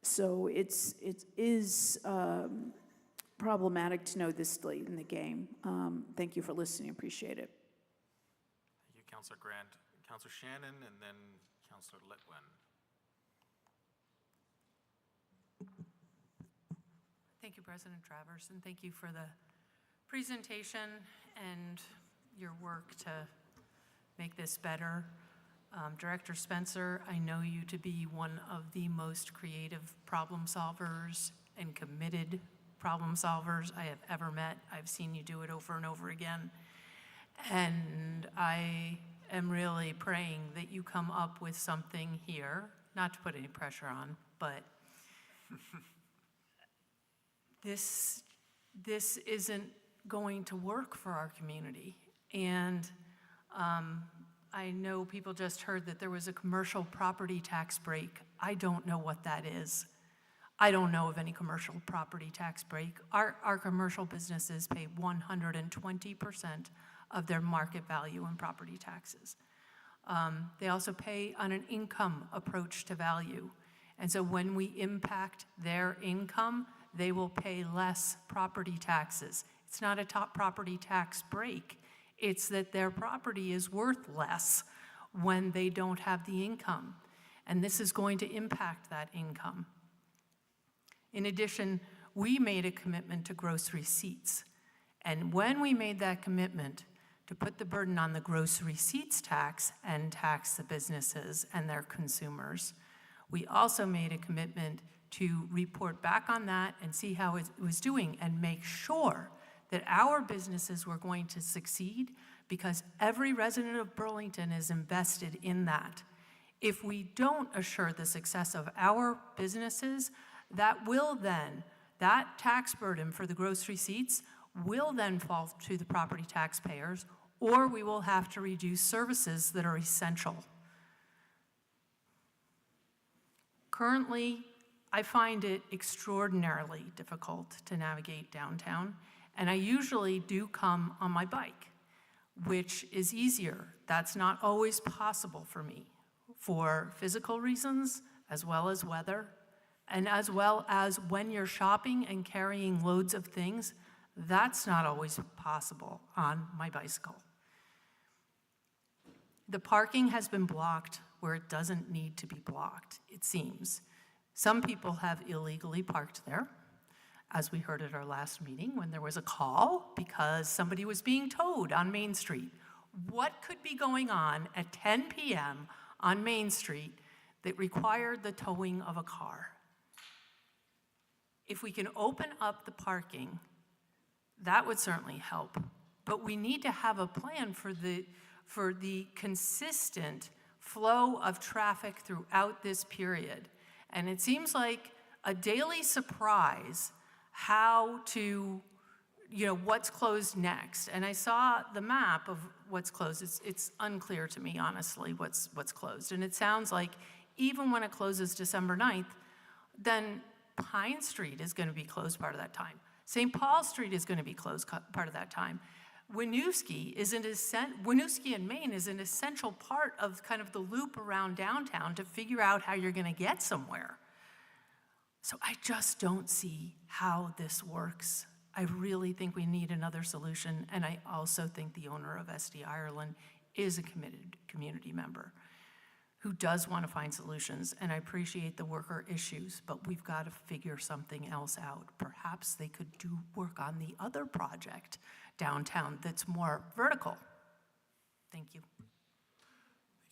So it is problematic to know this late in the game. Thank you for listening. Appreciate it. Thank you, Councilor Grant. Councilor Shannon, and then Councilor Litwin. Thank you, President Travers, and thank you for the presentation and your work to make this better. Director Spencer, I know you to be one of the most creative problem solvers and committed problem solvers I have ever met. I've seen you do it over and over again. And I am really praying that you come up with something here, not to put any pressure on, but this isn't going to work for our community. And I know people just heard that there was a commercial property tax break. I don't know what that is. I don't know of any commercial property tax break. Our commercial businesses pay 120% of their market value in property taxes. They also pay on an income approach to value. And so when we impact their income, they will pay less property taxes. It's not a top property tax break. It's that their property is worth less when they don't have the income. And this is going to impact that income. In addition, we made a commitment to gross receipts. And when we made that commitment to put the burden on the gross receipts tax and tax the businesses and their consumers, we also made a commitment to report back on that and see how it was doing and make sure that our businesses were going to succeed, because every resident of Burlington is invested in that. If we don't assure the success of our businesses, that tax burden for the gross receipts will then fall to the property taxpayers, or we will have to reduce services that are essential. Currently, I find it extraordinarily difficult to navigate downtown, and I usually do come on my bike, which is easier. That's not always possible for me, for physical reasons, as well as weather, and as well as when you're shopping and carrying loads of things, that's not always possible on my bicycle. The parking has been blocked where it doesn't need to be blocked, it seems. Some people have illegally parked there, as we heard at our last meeting when there was a call because somebody was being towed on Main Street. What could be going on at 10 p.m. on Main Street that required the towing of a car? If we can open up the parking, that would certainly help. But we need to have a plan for the consistent flow of traffic throughout this period. And it seems like a daily surprise how to, what's closed next. And I saw the map of what's closed. It's unclear to me, honestly, what's closed. And it sounds like even when it closes December 9th, then Pine Street is going to be closed part of that time. St. Paul Street is going to be closed part of that time. Winooski and Main is an essential part of kind of the loop around downtown to figure out how you're going to get somewhere. So I just don't see how this works. I really think we need another solution, and I also think the owner of SD Ireland is a committed community member who does want to find solutions, and I appreciate the worker issues, but we've got to figure something else out. Perhaps they could do work on the other project downtown that's more vertical. Thank you.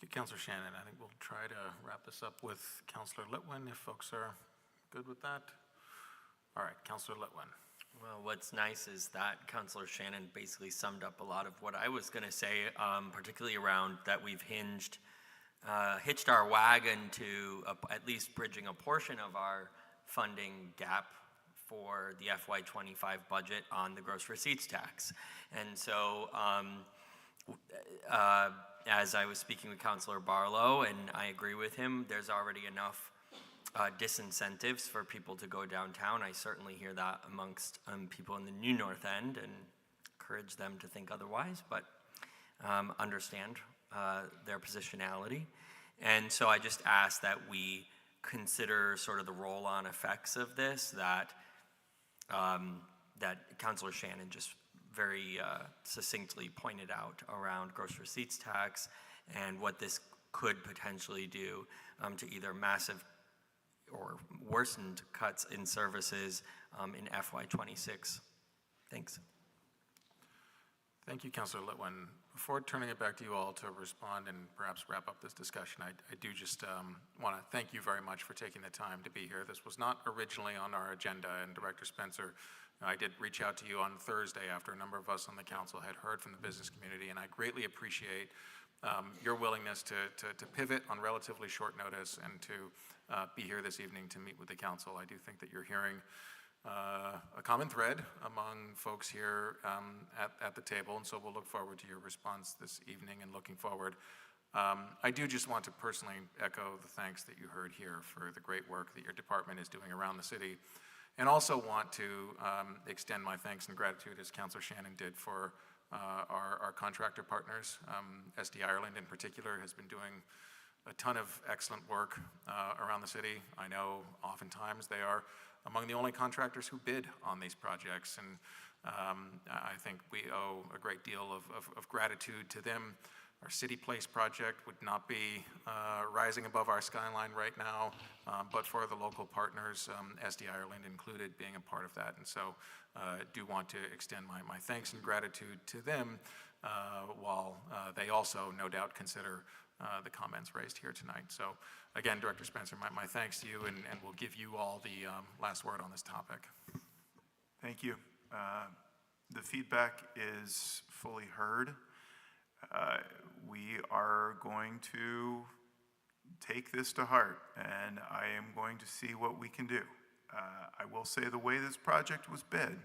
Thank you, Councilor Shannon. I think we'll try to wrap this up with Councilor Litwin, if folks are good with that. All right, Councilor Litwin. Well, what's nice is that Councilor Shannon basically summed up a lot of what I was going to say, particularly around that we've hitched our wagon to at least bridging a portion of our funding gap for the FY25 budget on the gross receipts tax. And so as I was speaking with Councilor Barlow, and I agree with him, there's already enough disincentives for people to go downtown. I certainly hear that amongst people in the New North End, and encourage them to think otherwise, but understand their positionality. And so I just ask that we consider sort of the roll-on effects of this that Councilor Shannon just very succinctly pointed out around gross receipts tax and what this could potentially do to either massive or worsened cuts in services in FY26. Thanks. Thank you, Councilor Litwin. Before turning it back to you all to respond and perhaps wrap up this discussion, I do just want to thank you very much for taking the time to be here. This was not originally on our agenda, and Director Spencer, I did reach out to you on Thursday after a number of us on the council had heard from the business community, and I greatly appreciate your willingness to pivot on relatively short notice and to be here this evening to meet with the council. I do think that you're hearing a common thread among folks here at the table, and so we'll look forward to your response this evening and looking forward. I do just want to personally echo the thanks that you heard here for the great work that your department is doing around the city, and also want to extend my thanks and gratitude, as Councilor Shannon did, for our contractor partners. SD Ireland in particular has been doing a ton of excellent work around the city. I know oftentimes they are among the only contractors who bid on these projects, and I think we owe a great deal of gratitude to them. Our City Place project would not be rising above our skyline right now, but for the local partners, SD Ireland included, being a part of that. And so do want to extend my thanks and gratitude to them, while they also no doubt consider the comments raised here tonight. So again, Director Spencer, my thanks to you, and we'll give you all the last word on this topic. Thank you. The feedback is fully heard. We are going to take this to heart, and I am going to see what we can do. I will say the way this project was bid,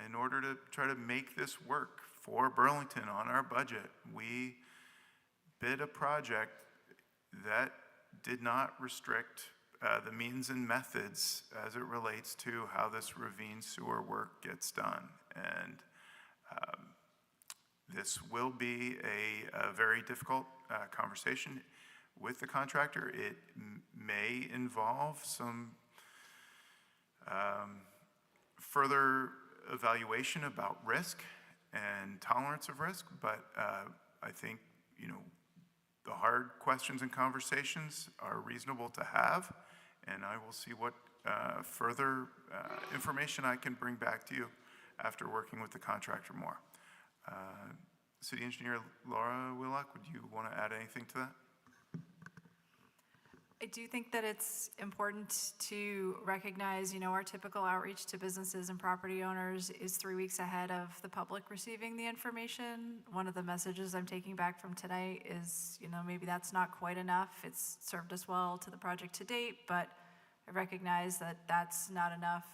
in order to try to make this work for Burlington on our budget, we bid a project that did not restrict the means and methods as it relates to how this ravine sewer work gets done. And this will be a very difficult conversation with the contractor. It may involve some further evaluation about risk and tolerance of risk, but I think, the hard questions and conversations are reasonable to have, and I will see what further information I can bring back to you after working with the contractor more. City Engineer Laura Willock, would you want to add anything to that? I do think that it's important to recognize, our typical outreach to businesses and property owners is 3 weeks ahead of the public receiving the information. One of the messages I'm taking back from tonight is, maybe that's not quite enough. It's served us well to the project to date, but I recognize that that's not enough.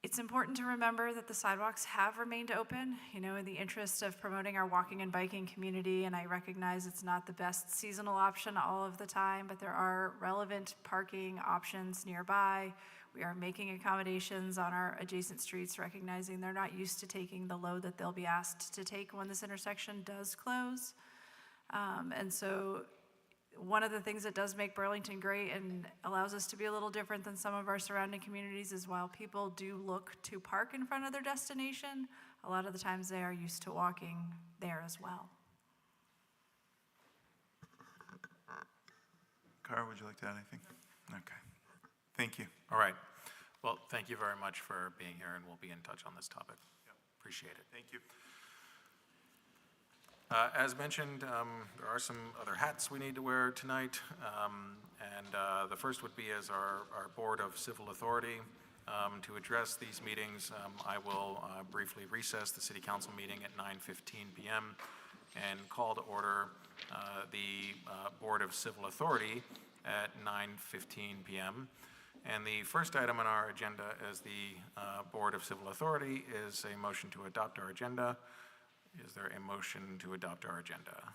It's important to remember that the sidewalks have remained open, in the interest of promoting our walking and biking community, and I recognize it's not the best seasonal option all of the time, but there are relevant parking options nearby. We are making accommodations on our adjacent streets, recognizing they're not used to taking the load that they'll be asked to take when this intersection does close. And so one of the things that does make Burlington great and allows us to be a little different than some of our surrounding communities is while people do look to park in front of their destination, a lot of the times they are used to walking there as well. Cara, would you like to add anything? Okay. Thank you. All right. Well, thank you very much for being here, and we'll be in touch on this topic. Yep. Appreciate it. Thank you. As mentioned, there are some other hats we need to wear tonight, and the first would be as our Board of Civil Authority. To address these meetings, I will briefly recess the City Council meeting at 9:15 p.m. and call to order the Board of Civil Authority at 9:15 p.m. And the first item on our agenda as the Board of Civil Authority is a motion to adopt our agenda. Is there a motion to adopt our agenda?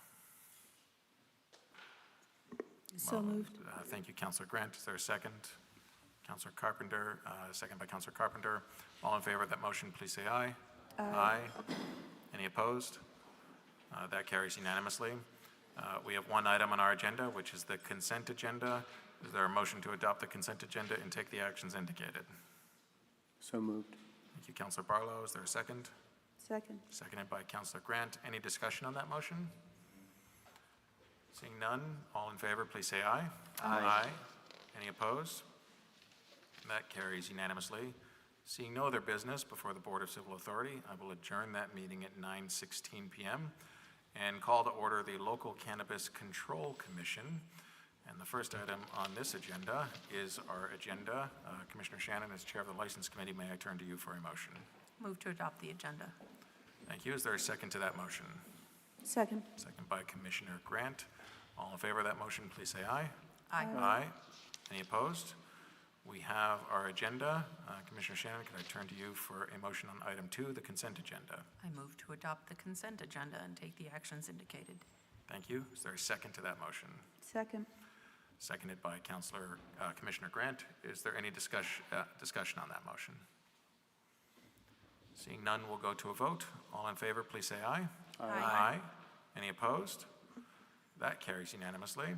So moved. Thank you, Councillor Grant. Is there a second? Councillor Carpenter, second by Councillor Carpenter. All in favor of that motion, please say aye. Aye. Any opposed? That carries unanimously. We have one item on our agenda, which is the consent agenda. Is there a motion to adopt the consent agenda and take the actions indicated? So moved. Thank you, Councillor Barlow. Is there a second? Second. Seconded by Councillor Grant. Any discussion on that motion? Seeing none, all in favor, please say aye. Aye. Any opposed? That carries unanimously. Seeing no other business before the Board of Civil Authority, I will adjourn that meeting at 9:16 p.m. and call to order the Local Cannabis Control Commission. And the first item on this agenda is our agenda. Commissioner Shannon, as Chair of the License Committee, may I turn to you for a motion? Move to adopt the agenda. Thank you. Is there a second to that motion? Second. Second by Commissioner Grant. All in favor of that motion, please say aye. Aye. Aye. Any opposed? We have our agenda. Commissioner Shannon, can I turn to you for a motion on item 2, the consent agenda? I move to adopt the consent agenda and take the actions indicated. Thank you. Is there a second to that motion? Second. Seconded by Commissioner Grant. Is there any discussion on that motion? Seeing none, we'll go to a vote. All in favor, please say aye. Aye. Any opposed? That carries unanimously.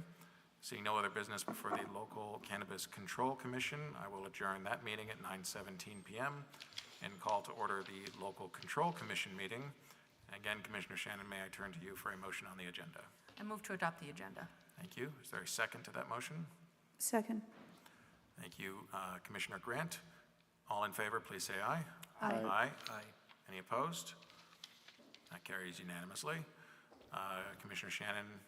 Seeing no other business before the Local Cannabis Control Commission, I will adjourn that meeting at 9:17 p.m. and call to order the Local Control Commission meeting. Again, Commissioner Shannon, may I turn to you for a motion on the agenda? I move to adopt the agenda. Thank you. Is there a second to that motion? Second. Thank you, Commissioner Grant. All in favor, please say aye. Aye. Aye. Any opposed? That carries unanimously. Commissioner Shannon,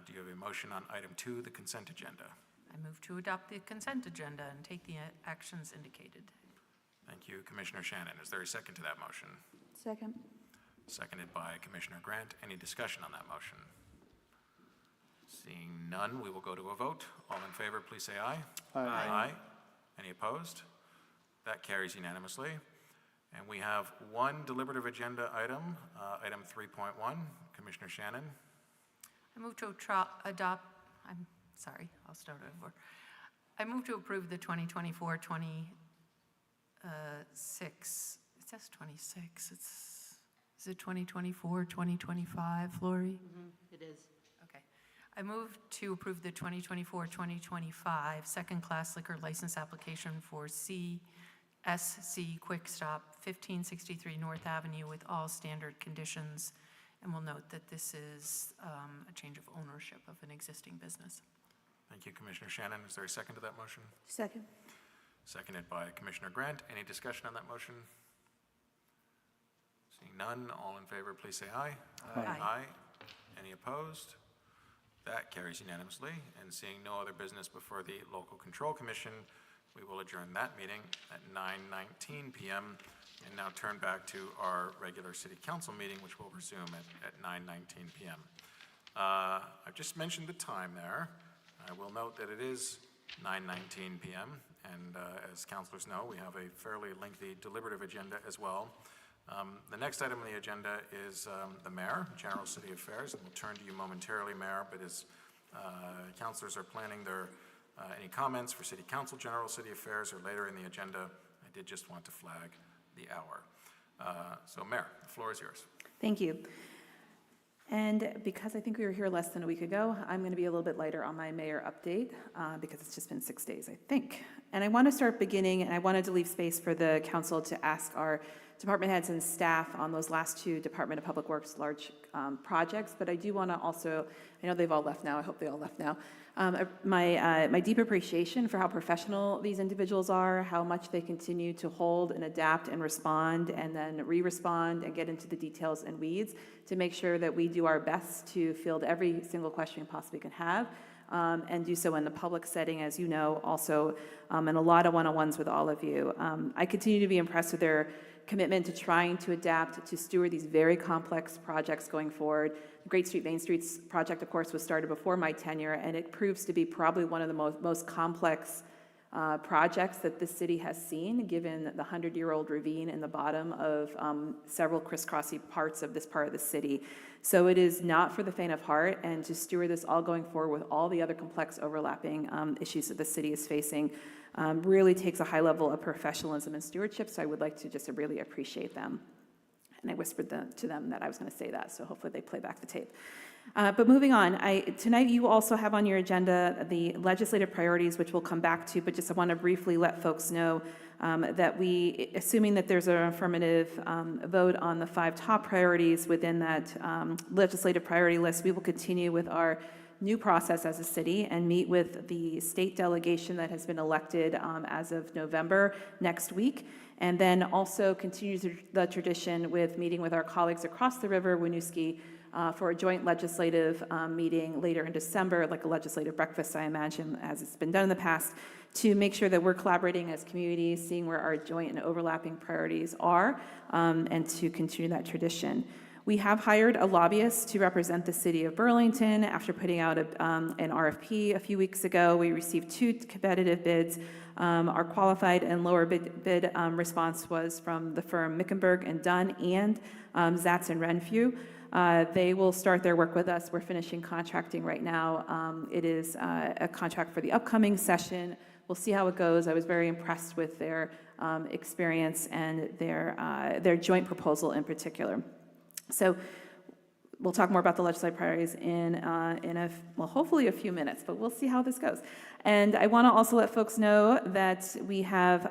do you have a motion on item 2, the consent agenda? I move to adopt the consent agenda and take the actions indicated. Thank you, Commissioner Shannon. Is there a second to that motion? Second. Seconded by Commissioner Grant. Any discussion on that motion? Seeing none, we will go to a vote. All in favor, please say aye. Aye. Any opposed? That carries unanimously. And we have one deliberative agenda item, item 3.1. Commissioner Shannon. I move to adopt, I'm sorry, I'll start over. I move to approve the 2024-26, it says 26, is it 2024, 2025, Lori? It is. Okay. I move to approve the 2024-2025 second-class liquor license application for CSC Quick Stop, 1563 North Avenue with all standard conditions. And we'll note that this is a change of ownership of an existing business. Thank you, Commissioner Shannon. Is there a second to that motion? Second. Seconded by Commissioner Grant. Any discussion on that motion? Seeing none, all in favor, please say aye. Aye. Any opposed? That carries unanimously. And seeing no other business before the Local Control Commission, we will adjourn that meeting at 9:19 p.m. and now turn back to our regular City Council meeting, which will resume at 9:19 p.m. I've just mentioned the time there. I will note that it is 9:19 p.m. and as councilors know, we have a fairly lengthy deliberative agenda as well. The next item on the agenda is the Mayor, General City Affairs, and we'll turn to you momentarily, Mayor, but as councilors are planning their any comments for City Council, General City Affairs, or later in the agenda, I did just want to flag the hour. So Mayor, the floor is yours. Thank you. And because I think we were here less than a week ago, I'm going to be a little bit lighter on my mayor update because it's just been 6 days, I think. And I want to start beginning, and I wanted to leave space for the council to ask our department heads and staff on those last 2 Department of Public Works large projects, but I do want to also, I know they've all left now, I hope they all left now, my deep appreciation for how professional these individuals are, how much they continue to hold and adapt and respond and then re-respond and get into the details and weeds to make sure that we do our best to field every single question we possibly can have. And do so in the public setting, as you know, also, and a lot of one-on-ones with all of you. I continue to be impressed with their commitment to trying to adapt, to steward these very complex projects going forward. The Great Street Main Streets project, of course, was started before my tenure, and it proves to be probably one of the most complex projects that the city has seen, given the 100-year-old ravine in the bottom of several crisscrossy parts of this part of the city. So it is not for the faint of heart, and to steward this all going forward with all the other complex overlapping issues that the city is facing really takes a high level of professionalism and stewardship, so I would like to just really appreciate them. And I whispered to them that I was going to say that, so hopefully they play back the tape. But moving on, tonight you also have on your agenda the legislative priorities, which we'll come back to, but just I want to briefly let folks know that we, assuming that there's an affirmative vote on the 5 top priorities within that legislative priority list, we will continue with our new process as a city and meet with the state delegation that has been elected as of November next week, and then also continue the tradition with meeting with our colleagues across the river, Winooski, for a joint legislative meeting later in December, like a legislative breakfast, I imagine, as it's been done in the past, to make sure that we're collaborating as communities, seeing where our joint and overlapping priorities are, and to continue that tradition. We have hired a lobbyist to represent the city of Burlington after putting out an RFP a few weeks ago. We received 2 competitive bids. Our qualified and lower bid response was from the firm Mickenberg and Dunn and Zatz and Renfrew. They will start their work with us. We're finishing contracting right now. It is a contract for the upcoming session. We'll see how it goes. I was very impressed with their experience and their joint proposal in particular. So we'll talk more about the legislative priorities in hopefully a few minutes, but we'll see how this goes. And I want to also let folks know that we have,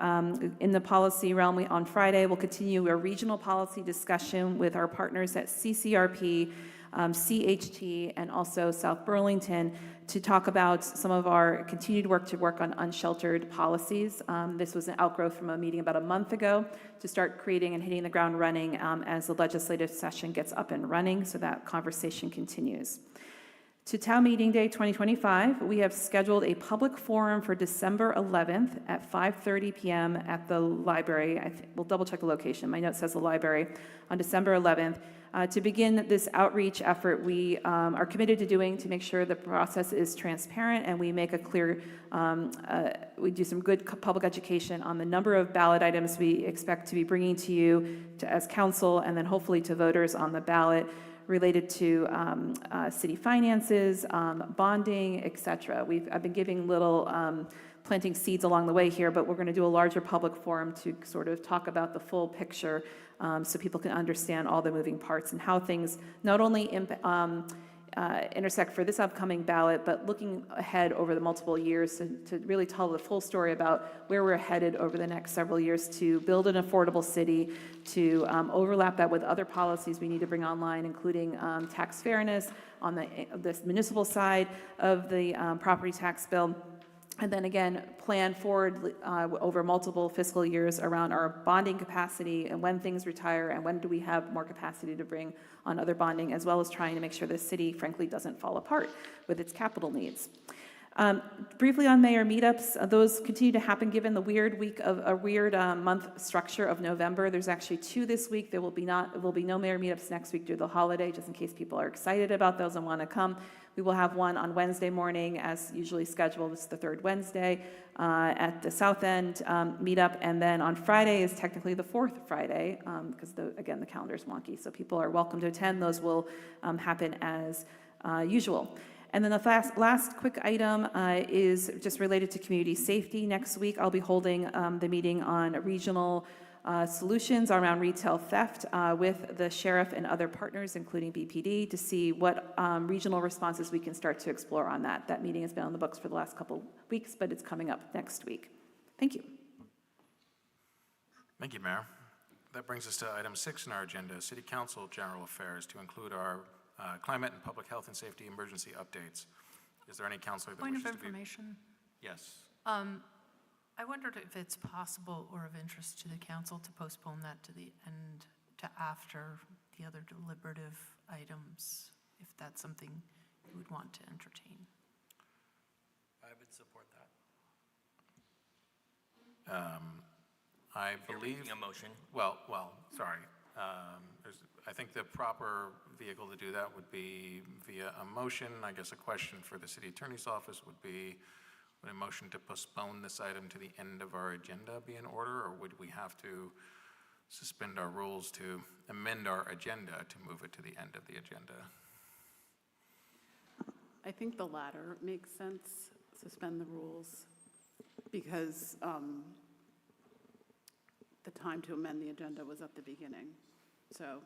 in the policy realm, on Friday, we'll continue a regional policy discussion with our partners at CCRP, CHT, and also South Burlington to talk about some of our continued work on unsheltered policies. This was an outgrowth from a meeting about a month ago to start creating and hitting the ground running as the legislative session gets up and running, so that conversation continues. To Town Meeting Day 2025, we have scheduled a public forum for December 11th at 5:30 p.m. at the library. We'll double check the location. My note says the library on December 11th. To begin this outreach effort, we are committed to doing to make sure the process is transparent and we make a clear, we do some good public education on the number of ballot items we expect to be bringing to you as council and then hopefully to voters on the ballot related to city finances, bonding, et cetera. I've been giving little planting seeds along the way here, but we're going to do a larger public forum to sort of talk about the full picture so people can understand all the moving parts and how things not only intersect for this upcoming ballot, but looking ahead over the multiple years to really tell the full story about where we're headed over the next several years to build an affordable city, to overlap that with other policies we need to bring online, including tax fairness on the municipal side of the property tax bill. And then again, plan forward over multiple fiscal years around our bonding capacity and when things retire and when do we have more capacity to bring on other bonding, as well as trying to make sure the city, frankly, doesn't fall apart with its capital needs. Briefly on mayor meetups, those continue to happen given the weird month structure of November. There's actually 2 this week. There will be no mayor meetups next week due to the holiday, just in case people are excited about those and want to come. We will have one on Wednesday morning as usually scheduled. It's the 3rd Wednesday at the South End meetup. And then on Friday is technically the 4th Friday because, again, the calendar is wonky. So people are welcome to attend. Those will happen as usual. And then the last quick item is just related to community safety. Next week, I'll be holding the meeting on regional solutions around retail theft with the sheriff and other partners, including BPD, to see what regional responses we can start to explore on that. That meeting has been on the books for the last couple weeks, but it's coming up next week. Thank you. Thank you, Mayor. That brings us to item 6 in our agenda, City Council General Affairs, to include our climate and public health and safety emergency updates. Is there any councilor that wishes to be? Point of information. Yes. I wondered if it's possible or of interest to the council to postpone that to the end, to after the other deliberative items, if that's something you would want to entertain. I would support that. I believe. Making a motion. Well, sorry. I think the proper vehicle to do that would be via a motion. I guess a question for the city attorney's office would be Would a motion to postpone this item to the end of our agenda be in order, or would we have to suspend our rules to amend our agenda to move it to the end of the agenda? I think the latter makes sense, suspend the rules, because the time to amend the agenda was at the beginning. So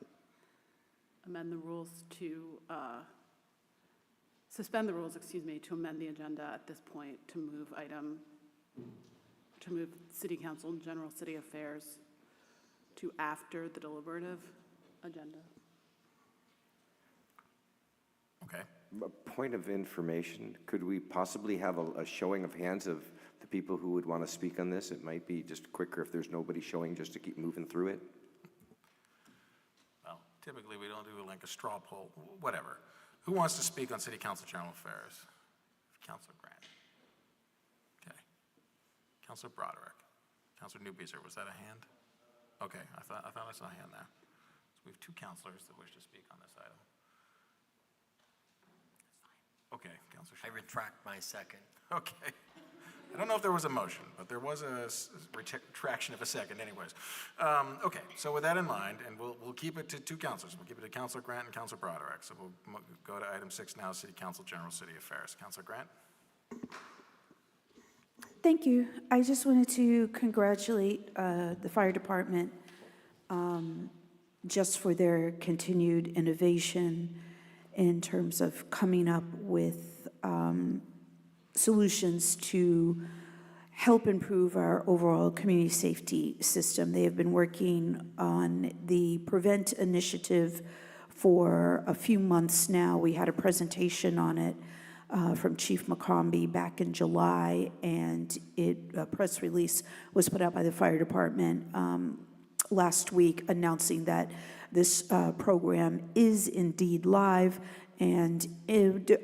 amend the rules to, suspend the rules, excuse me, to amend the agenda at this point to move City Council and General City Affairs to after the deliberative agenda. Okay. A point of information, could we possibly have a showing of hands of the people who would want to speak on this? It might be just quicker if there's nobody showing, just to keep moving through it. Well, typically we don't do like a straw poll, whatever. Who wants to speak on City Council General Affairs? Councilor Grant. Okay. Councilor Broderick. Councilor Newbeezer, was that a hand? Okay, I thought I saw a hand there. So we have two councilors that wish to speak on this item. Okay, Councilor I Shelburne. retract my second. Okay. I don't know if there was a motion, but there was a retraction of a second anyways. Okay, so with that in mind, and we'll keep it to two councilors. We'll keep it to Councilor Grant and Councilor Broderick. So we'll go to item 6 now, City Council General City Affairs. Councilor Grant? Thank you. I just wanted to congratulate the fire department just for their continued innovation in terms of coming up with solutions to help improve our overall community safety system. They have been working on the Prevent initiative for a few months now. We had a presentation on it from Chief McCombie back in July, and a press release was put out by the fire department last week announcing that this program is indeed live. And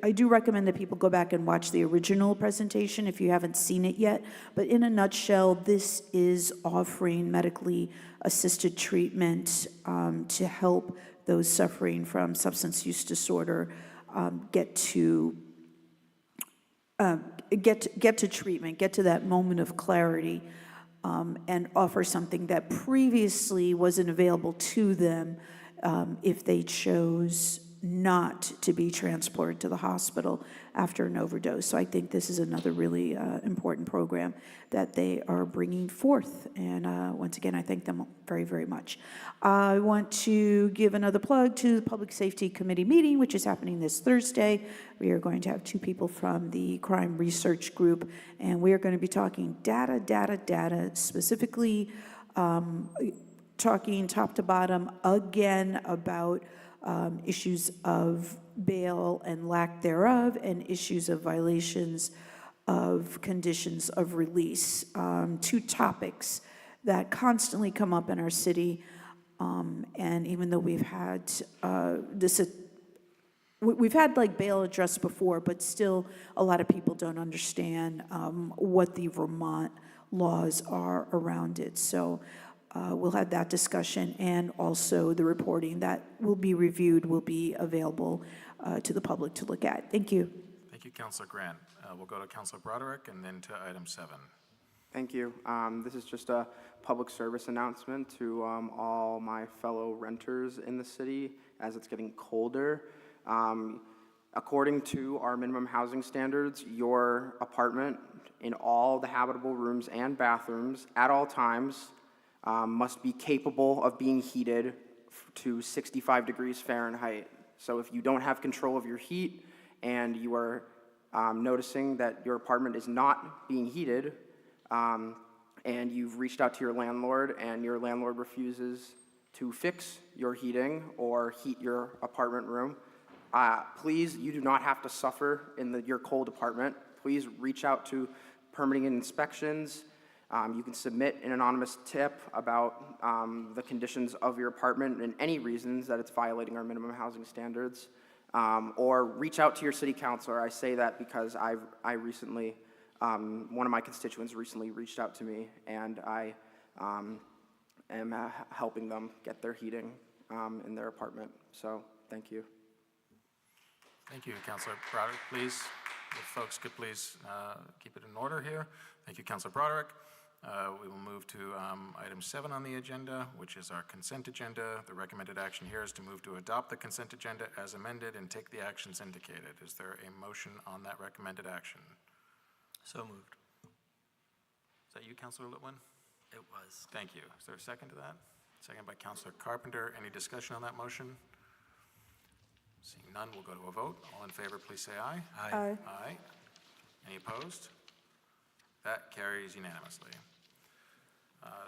I do recommend that people go back and watch the original presentation if you haven't seen it yet. But in a nutshell, this is offering medically assisted treatment to help those suffering from substance use disorder get to treatment, get to that moment of clarity, and offer something that previously wasn't available to them if they chose not to be transported to the hospital after an overdose. So I think this is another really important program that they are bringing forth. And once again, I thank them very, very much. I want to give another plug to the Public Safety Committee meeting, which is happening this Thursday. We are going to have 2 people from the Crime Research Group, and we are going to be talking data, specifically talking top to bottom again about issues of bail and lack thereof, and issues of violations of conditions of release. 2 topics that constantly come up in our city, and even though we've had we've had like bail addressed before, but still a lot of people don't understand what the Vermont laws are around it. So we'll have that discussion, and also the reporting that will be reviewed will be available to the public to look at. Thank you. Thank you, Councilor Grant. We'll go to Councilor Broderick and then to item 7. Thank you. This is just a public service announcement to all my fellow renters in the city as it's getting colder. According to our minimum housing standards, your apartment in all the habitable rooms and bathrooms at all times must be capable of being heated to 65 degrees Fahrenheit. So if you don't have control of your heat and you are noticing that your apartment is not being heated, and you've reached out to your landlord and your landlord refuses to fix your heating or heat your apartment room, please, you do not have to suffer in your cold apartment. Please reach out to permitting and inspections. You can submit an anonymous tip about the conditions of your apartment and any reasons that it's violating our minimum housing standards, or reach out to your city councilor. I say that because I recently, one of my constituents recently reached out to me, and I am helping them get their heating in their apartment. So thank you. Thank you, Councilor Broderick. Please if folks could please keep it in order here. Thank you, Councilor Broderick. We will move to item 7 on the agenda, which is our consent agenda. The recommended action here is to move to adopt the consent agenda as amended and take the actions indicated. Is there a motion on that recommended action? So moved. Is that you, Councilor Litwin? It was. Thank you. Is there a second to that? Second by Councilor Carpenter. Any discussion on that motion? Seeing none, we'll go to a vote. All in favor, please say aye. Aye. Aye. Any opposed? That carries unanimously.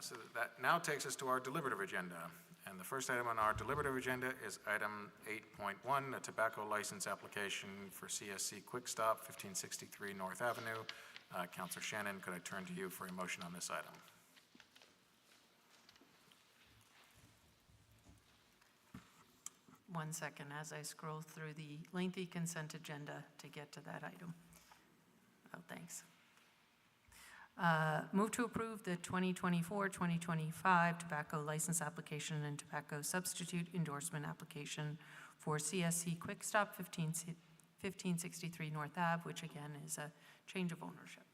So that now takes us to our deliberative agenda. And the first item on our deliberative agenda is item 8.1, a tobacco license application for CSC Quick Stop, 1563 North Avenue. Councilor Shannon, could I turn to you for a motion on this item? One second as I scroll through the lengthy consent agenda to get to that item. Oh, thanks. Move to approve the 2024-2025 tobacco license application and tobacco substitute endorsement application for CSC Quick Stop 1563 North Ave, which again is a change of ownership.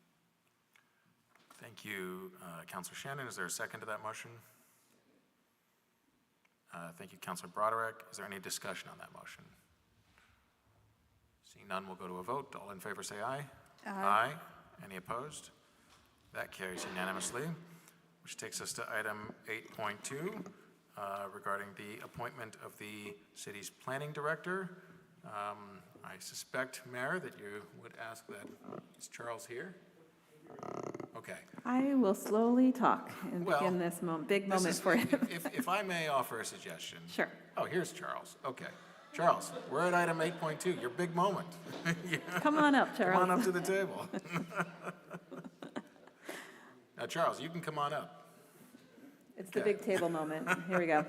Thank you, Councilor Shannon. Is there a second to that motion? Thank you, Councilor Broderick. Is there any discussion on that motion? Seeing none, we'll go to a vote. All in favor say aye. Aye. Any opposed? That carries unanimously, which takes us to item 8.2 regarding the appointment of the city's planning director. I suspect, Mayor, that you would ask that, is Charles here? Okay. I will slowly talk and begin this big moment for you. If I may offer a suggestion. Sure. Oh, here's Charles. Okay. Charles, we're at item 8.2, your big moment. Yeah. Come on up, Charles. Come on up to the table. Now, Charles, you can come on up. It's the big table moment. Here we go.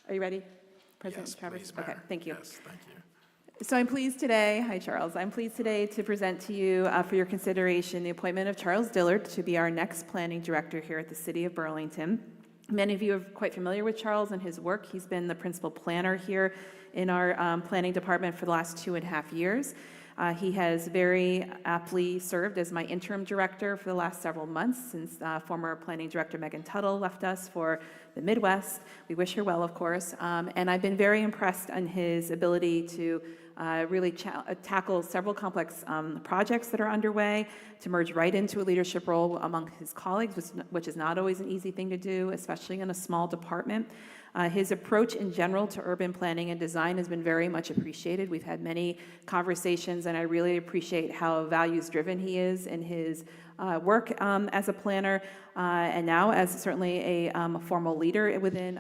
Are you ready, President Yes, Travers? please, Okay, Mayor. thank you. Yes, thank you. So I'm pleased today, hi Charles, I'm pleased today to present to you for your consideration the appointment of Charles Dillard to be our next planning director here at the City of Burlington. Many of you are quite familiar with Charles and his work. He's been the principal planner here in our planning department for the last 2.5 years. He has very aptly served as my interim director for the last several months since former planning director Megan Tuttle left us for the Midwest. We wish her well, of course. And I've been very impressed on his ability to really tackle several complex projects that are underway, to merge right into a leadership role among his colleagues, which is not always an easy thing to do, especially in a small department. His approach in general to urban planning and design has been very much appreciated. We've had many conversations, and I really appreciate how values-driven he is in his work as a planner, and now as certainly a formal leader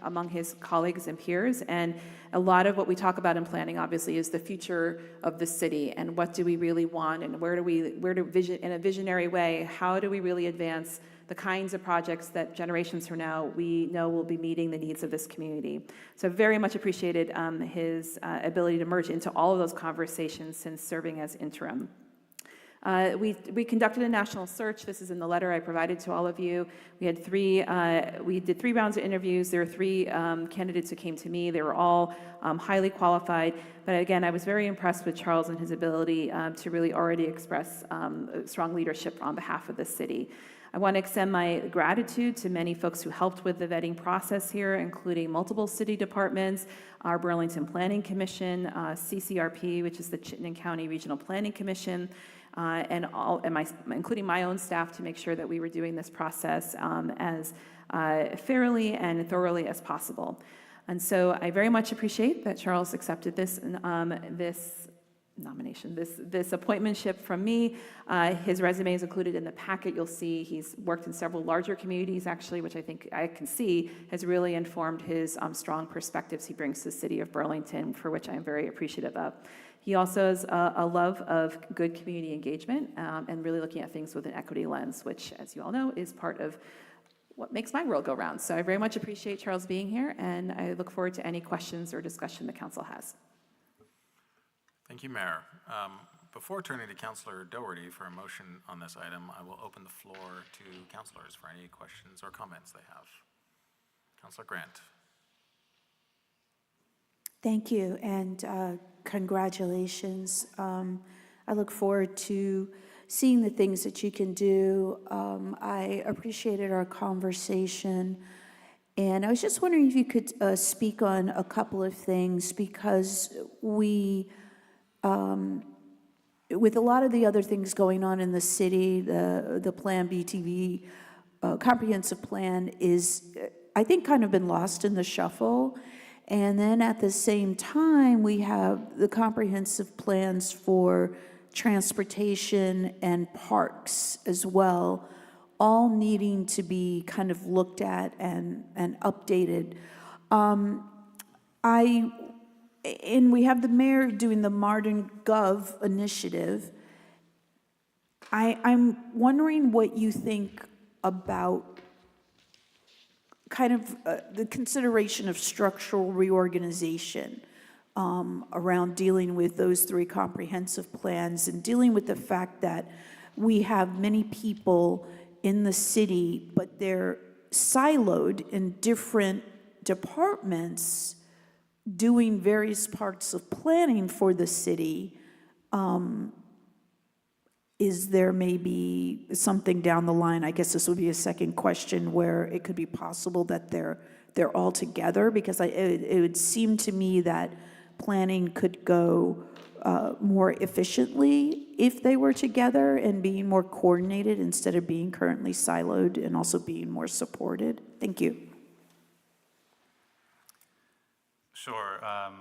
among his colleagues and peers. And a lot of what we talk about in planning, obviously, is the future of the city and what do we really want, and where do vision in a visionary way, how do we really advance the kinds of projects that generations from now we know will be meeting the needs of this community. So I've very much appreciated his ability to merge into all of those conversations since serving as interim. We conducted a national search. This is in the letter I provided to all of you. We did 3 rounds of interviews. There were 3 candidates who came to me. They were all highly qualified. But again, I was very impressed with Charles and his ability to really already express strong leadership on behalf of the city. I want to extend my gratitude to many folks who helped with the vetting process here, including multiple city departments, our Burlington Planning Commission, CCRP, which is the Chittenden County Regional Planning Commission, including my own staff, to make sure that we were doing this process as fairly and thoroughly as possible. And so I very much appreciate that Charles accepted this nomination, this appointmentship from me. His resume is included in the packet. You'll see he's worked in several larger communities, actually, which I think I can see has really informed his strong perspectives he brings to the city of Burlington, for which I'm very appreciative of. He also has a love of good community engagement and really looking at things with an equity lens, which, as you all know, is part of what makes my world go round. So I very much appreciate Charles being here, and I look forward to any questions or discussion the council has. Thank you, Mayor. Before turning to Councilor Doherty for a motion on this item, I will open the floor to councilors for any questions or comments they have. Councilor Grant. Thank you, and congratulations. I look forward to seeing the things that you can do. I appreciated our conversation, and I was just wondering if you could speak on a couple of things, because we, with a lot of the other things going on in the city, the Plan BTV comprehensive plan is, I think, kind of been lost in the shuffle. And then at the same time, we have the comprehensive plans for transportation and parks as well, all needing to be kind of looked at and updated. And we have the mayor doing the Modern Gov initiative. I'm wondering what you think about kind of the consideration of structural reorganization around dealing with those three comprehensive plans and dealing with the fact that we have many people in the city, but they're siloed in different departments doing various parts of planning for the city. Is there maybe something down the line, I guess this would be a second question, where it could be possible that they're all together? Because it would seem to me that planning could go more efficiently if they were together and being more coordinated instead of being currently siloed, and also being more supported. Thank you. Sure, I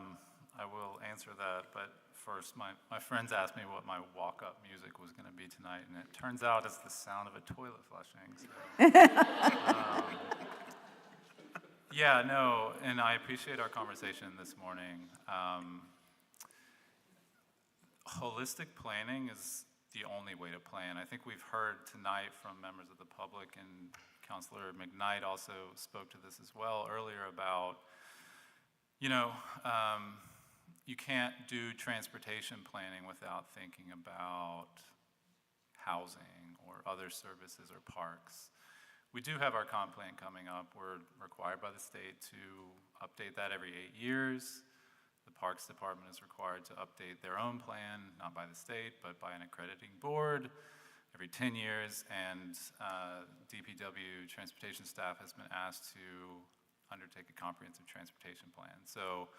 will answer that, but first, my friends asked me what my walk-up music was going to be tonight, and it turns out it's the sound of a toilet flushing. So, yeah, no, and I appreciate our conversation this morning. Holistic planning is the only way to plan. I think we've heard tonight from members of the public, and Councilor McKnight also spoke to this as well earlier about, you can't do transportation planning without thinking about housing or other services or parks. We do have our comp plan coming up. We're required by the state to update that every 8 years. The Parks Department is required to update their own plan, not by the state, but by an accrediting board every 10 years. And DPW transportation staff has been asked to undertake a comprehensive transportation plan. So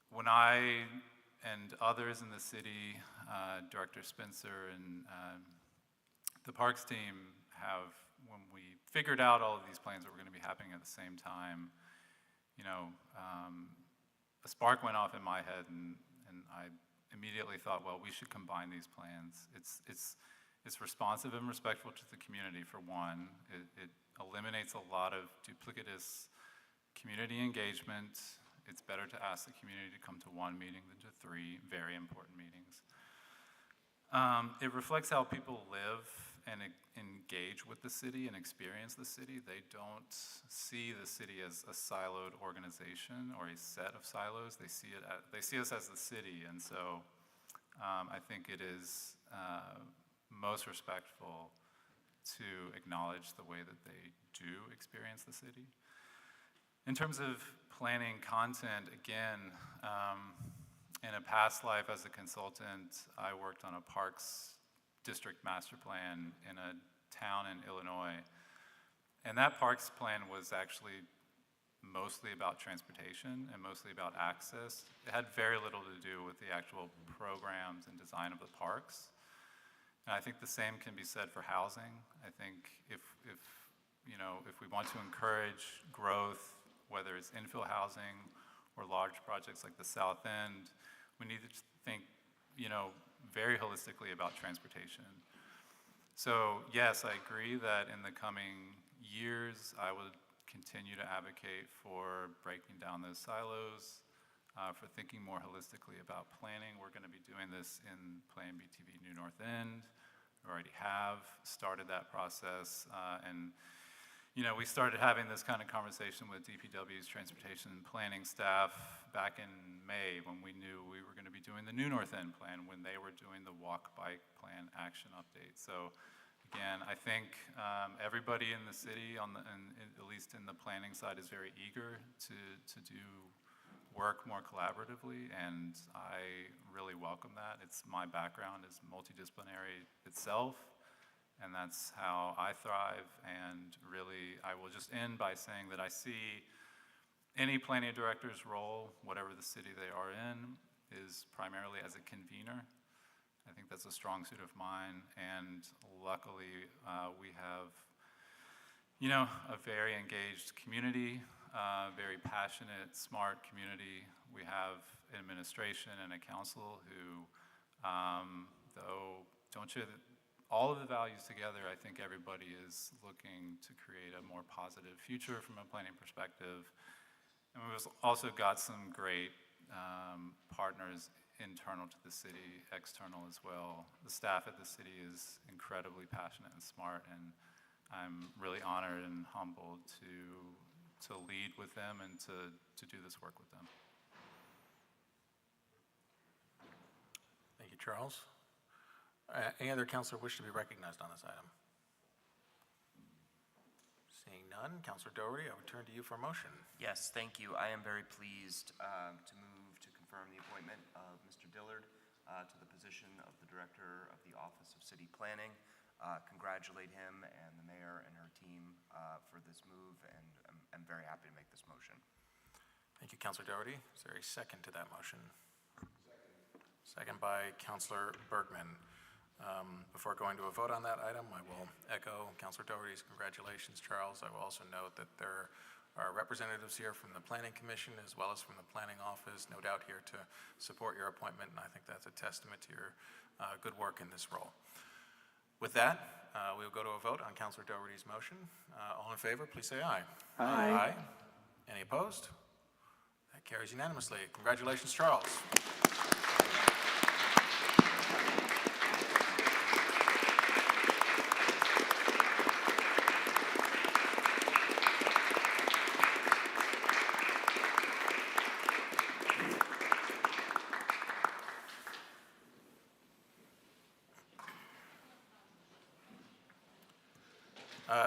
when I and others in the city, Director Spencer and the Parks team have, when we figured out all of these plans that were going to be happening at the same time, a spark went off in my head, and I immediately thought, well, we should combine these plans. It's responsive and respectful to the community, for one. It eliminates a lot of duplicitous community engagement. It's better to ask the community to come to one meeting than to three very important meetings. It reflects how people live and engage with the city and experience the city. They don't see the city as a siloed organization or a set of silos. They see us as the city, and so I think it is most respectful to acknowledge the way that they do experience the city. In terms of planning content, again, in a past life as a consultant, I worked on a parks district master plan in a town in Illinois. And that parks plan was actually mostly about transportation and mostly about access. It had very little to do with the actual programs and design of the parks. And I think the same can be said for housing. I think if we want to encourage growth, whether it's infill housing or large projects like the South End, we need to think, very holistically about transportation. So yes, I agree that in the coming years, I would continue to advocate for breaking down those silos, for thinking more holistically about planning. We're going to be doing this in Plan BTV New North End. We already have started that process, and we started having this kind of conversation with DPW's transportation and planning staff back in May, when we knew we were going to be doing the New North End plan, when they were doing the walk-bike plan action update. So again, I think everybody in the city, at least in the planning side, is very eager to do work more collaboratively, and I really welcome that. It's my background is multidisciplinary itself, and that's how I thrive. And really, I will just end by saying that I see any planning director's role, whatever the city they are in, is primarily as a convener. I think that's a strong suit of mine, and luckily we have, you know, a very engaged community, very passionate, smart community. We have an administration and a council who, though don't share all of the values together, I think everybody is looking to create a more positive future from a planning perspective. And we've also got some great partners internal to the city, external as well. The staff at the city is incredibly passionate and smart, and I'm really honored and humbled to lead with them and to do this work with them. Thank you, Charles. Any other councilor wish to be recognized on this item? Seeing none, Councilor Doherty, I would turn to you for a motion. Yes, thank you. I am very pleased to move to confirm the appointment of Mr. Dillard to the position of the Director of the Office of City Planning. Congratulate him and the mayor and her team for this move, and I'm very happy to make this motion. Thank you, Councilor Doherty. Is there a second to that motion? Second by Councilor Bergman. Before going to a vote on that item, I will echo Councilor Doherty's congratulations, Charles. I will also note that there are representatives here from the Planning Commission as well as from the Planning Office, no doubt here to support your appointment, and I think that's a testament to your good work in this role. With that, we will go to a vote on Councilor Doherty's motion. All in favor, please say aye. Aye. Any opposed? That carries unanimously. Congratulations, Charles.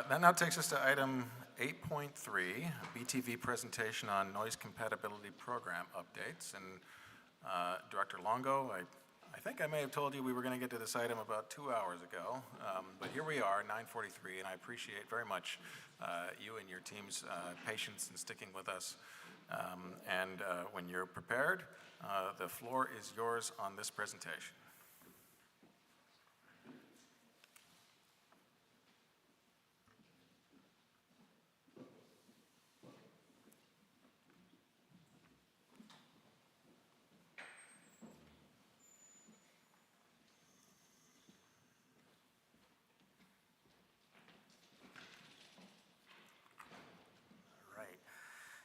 That now takes us to item 8.3, BTV presentation on noise compatibility program updates. And Director Longo, I think I may have told you we were going to get to this item about 2 hours ago, but here we are, 9:43, and I appreciate very much you and your team's patience in sticking with us. And when you're prepared, the floor is yours on this presentation.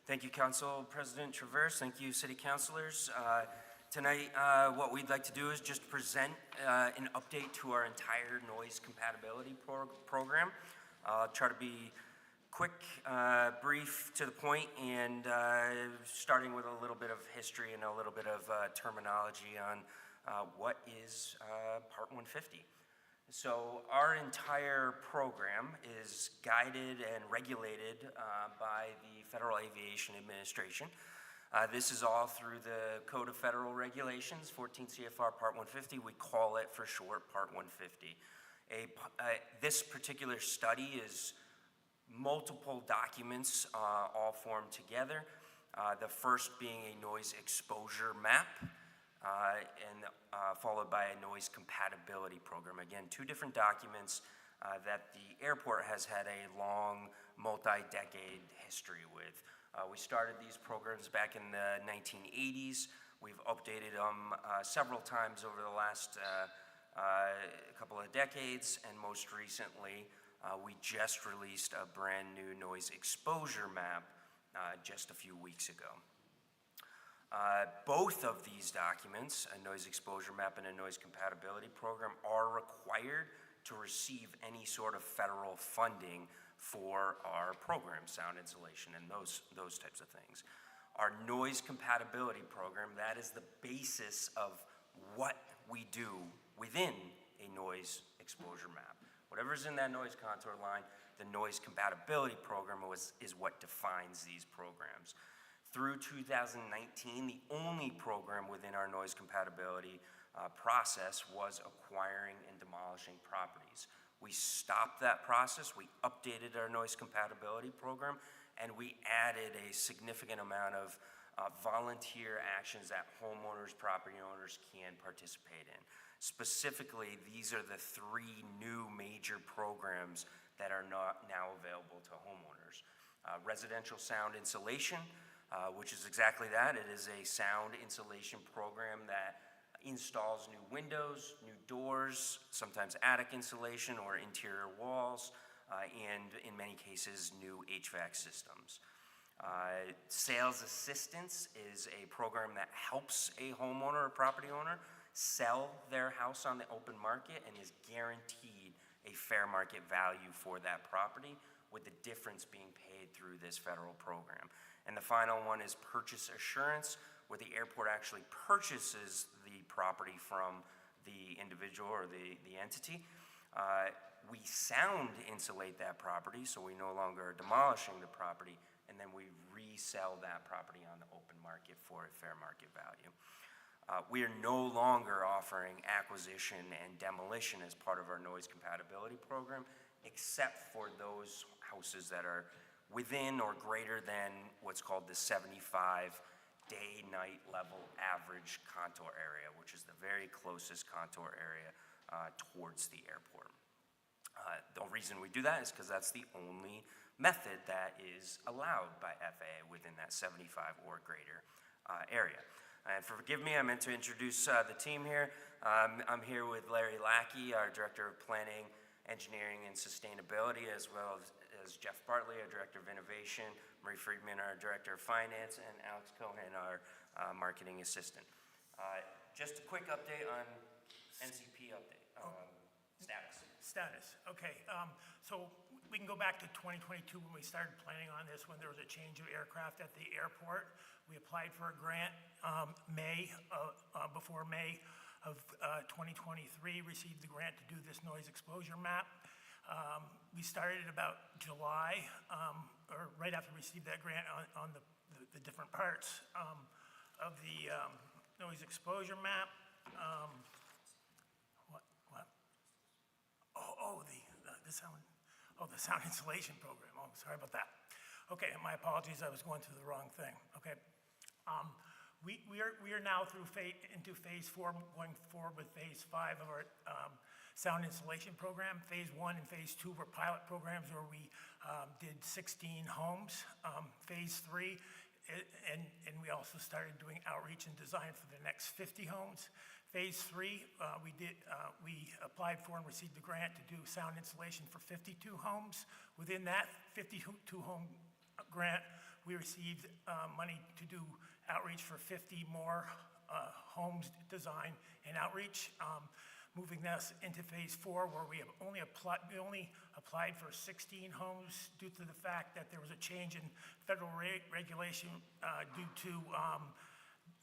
Thank you, Council President Traverse. Thank you, City Councilors. Tonight, what we'd like to do is just present an update to our entire noise compatibility program. I'll try to be quick, brief, to the point, and starting with a little bit of history and a little bit of terminology on what is Part 150. So our entire program is guided and regulated by the Federal Aviation Administration. This is all through the Code of Federal Regulations, 14 CFR Part 150. We call it for short Part 150. This particular study is multiple documents all formed together. The first being a noise exposure map, and followed by a noise compatibility program. Again, two different documents that the airport has had a long, multi-decade history with. We started these programs back in the 1980s. We've updated them several times over the last couple of decades, and most recently, we just released a brand new noise exposure map just a few weeks ago. Both of these documents, a noise exposure map and a noise compatibility program, are required to receive any sort of federal funding for our program, sound insulation and those types of things. Our noise compatibility program, that is the basis of what we do within a noise exposure map. Whatever's in that noise contour line, the noise compatibility program is what defines these programs. Through 2019, the only program within our noise compatibility process was acquiring and demolishing properties. We stopped that process, we updated our noise compatibility program, and we added a significant amount of volunteer actions that homeowners, property owners can participate in. Specifically, these are the 3 new major programs that are now available to homeowners. Residential sound insulation, which is exactly that. It is a sound insulation program that installs new windows, new doors, sometimes attic insulation or interior walls, and in many cases, new HVAC systems. Sales assistance is a program that helps a homeowner or property owner sell their house on the open market and is guaranteed a fair market value for that property, with the difference being paid through this federal program. And the final one is purchase assurance, where the airport actually purchases the property from the individual or the entity. We sound insulate that property, so we no longer are demolishing the property, and then we resell that property on the open market for a fair market value. We are no longer offering acquisition and demolition as part of our noise compatibility program, except for those houses that are within or greater than what's called the 75 day-night level average contour area, which is the very closest contour area towards the airport. The reason we do that is because that's the only method that is allowed by FAA within that 75 or greater area. And forgive me, I meant to introduce the team here. I'm here with Larry Lackey, our Director of Planning, Engineering, and Sustainability, as well as Jeff Bartley, our Director of Innovation, Marie Friedman, our Director of Finance, and Alex Cohen, our Marketing Assistant. Just a quick update on NCP update, Status, okay. So we can go back to 2022 when we started planning on this, when there was a change of aircraft at the airport. We applied for a grant before May of 2023, received the grant to do this noise exposure map. We started about July, or right after we received that grant, on the different parts of the noise exposure map. The sound insulation program. Oh, sorry about that. Okay, my apologies, I was going through the wrong thing. Okay. We are now into phase 4, going forward with phase 5 of our sound insulation program. Phase 1 and phase 2 were pilot programs where we did 16 homes. Phase 3, and we also started doing outreach and design for the next 50 homes. Phase 3, we applied for and received the grant to do sound insulation for 52 homes. Within that 52 home grant, we received money to do outreach for 50 more homes design and outreach. Moving us into phase 4, where we only applied for 16 homes due to the fact that there was a change in federal regulation due to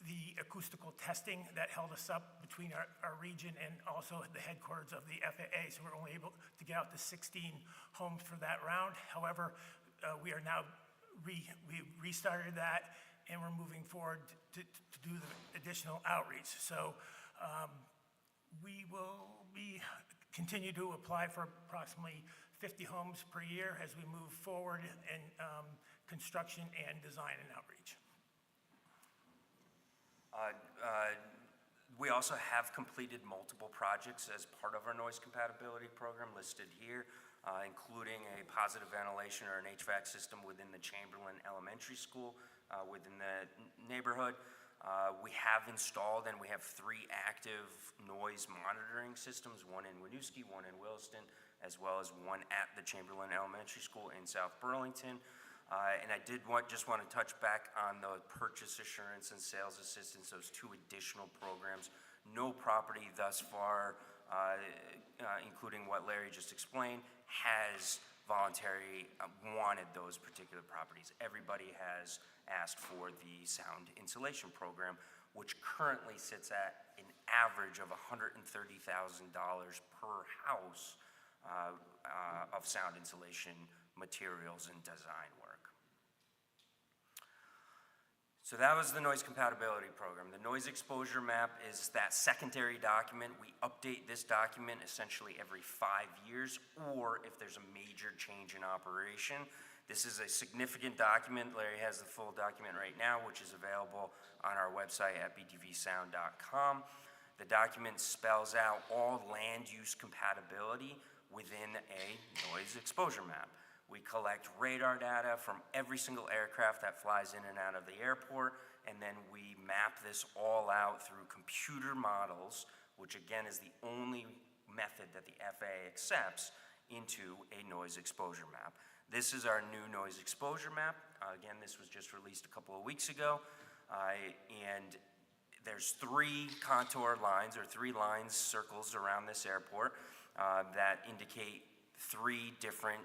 the acoustical testing that held us up between our region and also the headquarters of the FAA. So we're only able to get out to 16 homes for that round. However, we are now we restarted that, and we're moving forward to do the additional outreach. So we will continue to apply for approximately 50 homes per year as we move forward in construction and design and outreach. We also have completed multiple projects as part of our noise compatibility program listed here, including a positive ventilation or an HVAC system within the Chamberlain Elementary School within the neighborhood. We have installed and we have 3 active noise monitoring systems, one in Winooski, one in Williston, as well as one at the Chamberlain Elementary School in South Burlington. And I just want to touch back on the purchase assurance and sales assistance, those 2 additional programs. No property thus far, including what Larry just explained, has voluntarily wanted those particular properties. Everybody has asked for the sound insulation program, which currently sits at an average of $130,000 per house of sound insulation materials and design work. So that was the noise compatibility program. The noise exposure map is that secondary document. We update this document essentially every 5 years, or if there's a major change in operation. This is a significant document. Larry has the full document right now, which is available on our website at btvsound.com. The document spells out all land use compatibility within a noise exposure map. We collect radar data from every single aircraft that flies in and out of the airport, and then we map this all out through computer models, which again is the only method that the FAA accepts, into a noise exposure map. This is our new noise exposure map. Again, this was just released a couple of weeks ago, and there's 3 contour lines, or 3 lines, circles around this airport that indicate 3 different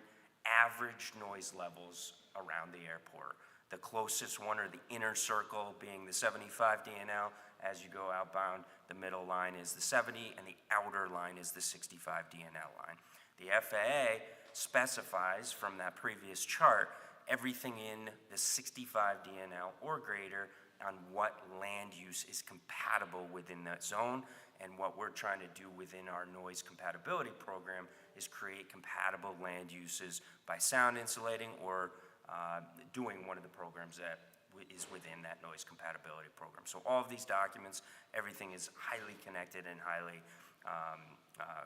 average noise levels around the airport. The closest one, or the inner circle, being the 75 dNL. As you go outbound, the middle line is the 70, and the outer line is the 65 dNL line. The FAA specifies from that previous chart everything in the 65 dNL or greater on what land use is compatible within that zone. And what we're trying to do within our noise compatibility program is create compatible land uses by sound insulating or doing one of the programs that is within that noise compatibility program. So all of these documents, everything is highly connected and highly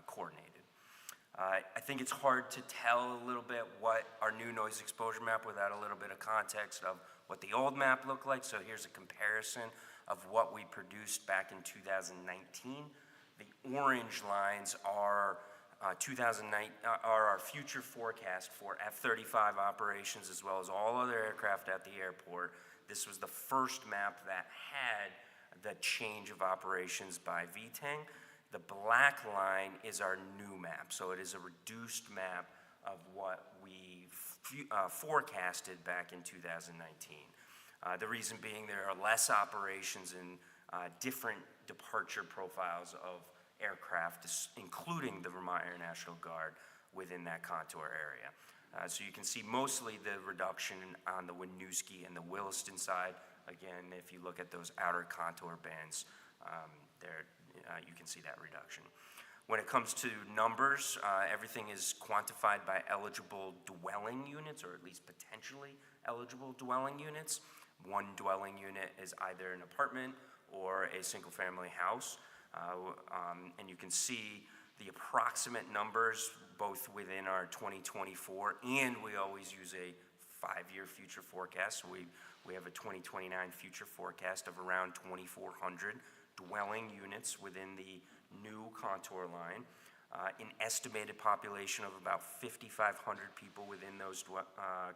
coordinated. I think it's hard to tell a little bit what our new noise exposure map without a little bit of context of what the old map looked like. So here's a comparison of what we produced back in 2019. The orange lines are our future forecast for F-35 operations, as well as all other aircraft at the airport. This was the first map that had the change of operations by VTENG. The black line is our new map, so it is a reduced map of what we forecasted back in 2019. The reason being there are less operations and different departure profiles of aircraft, including the Vermont Air National Guard within that contour area. So you can see mostly the reduction on the Winooski and the Williston side. Again, if you look at those outer contour bands, you can see that reduction. When it comes to numbers, everything is quantified by eligible dwelling units, or at least potentially eligible dwelling units. One dwelling unit is either an apartment or a single-family house. And you can see the approximate numbers both within our 2024, and we always use a 5-year future forecast. So we have a 2029 future forecast of around 2,400 dwelling units within the new contour line, an estimated population of about 5,500 people within those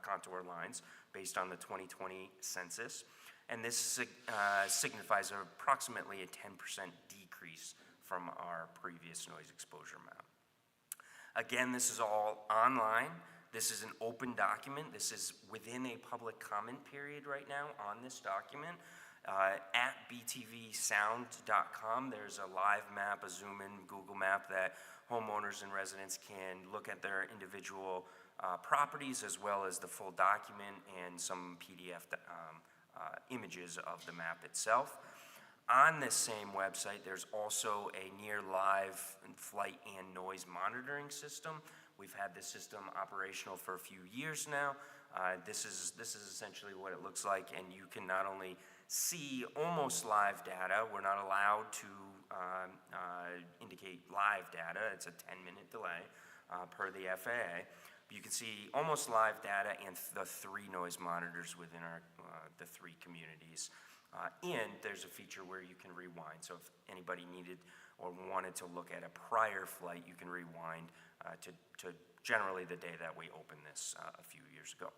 contour lines based on the 2020 census. And this signifies approximately a 10% decrease from our previous noise exposure map. Again, this is all online. This is an open document. This is within a public comment period right now on this document. At btvsound.com, there's a live map, a zoom-in Google map that homeowners and residents can look at their individual properties, as well as the full document and some PDF images of the map itself. On this same website, there's also a near live flight and noise monitoring system. We've had this system operational for a few years now. This is essentially what it looks like, and you can not only see almost live data. We're not allowed to indicate live data. It's a 10-minute delay per the FAA. But you can see almost live data and the 3 noise monitors within the 3 communities. And there's a feature where you can rewind. So if anybody needed or wanted to look at a prior flight, you can rewind to generally the day that we opened this a few years ago.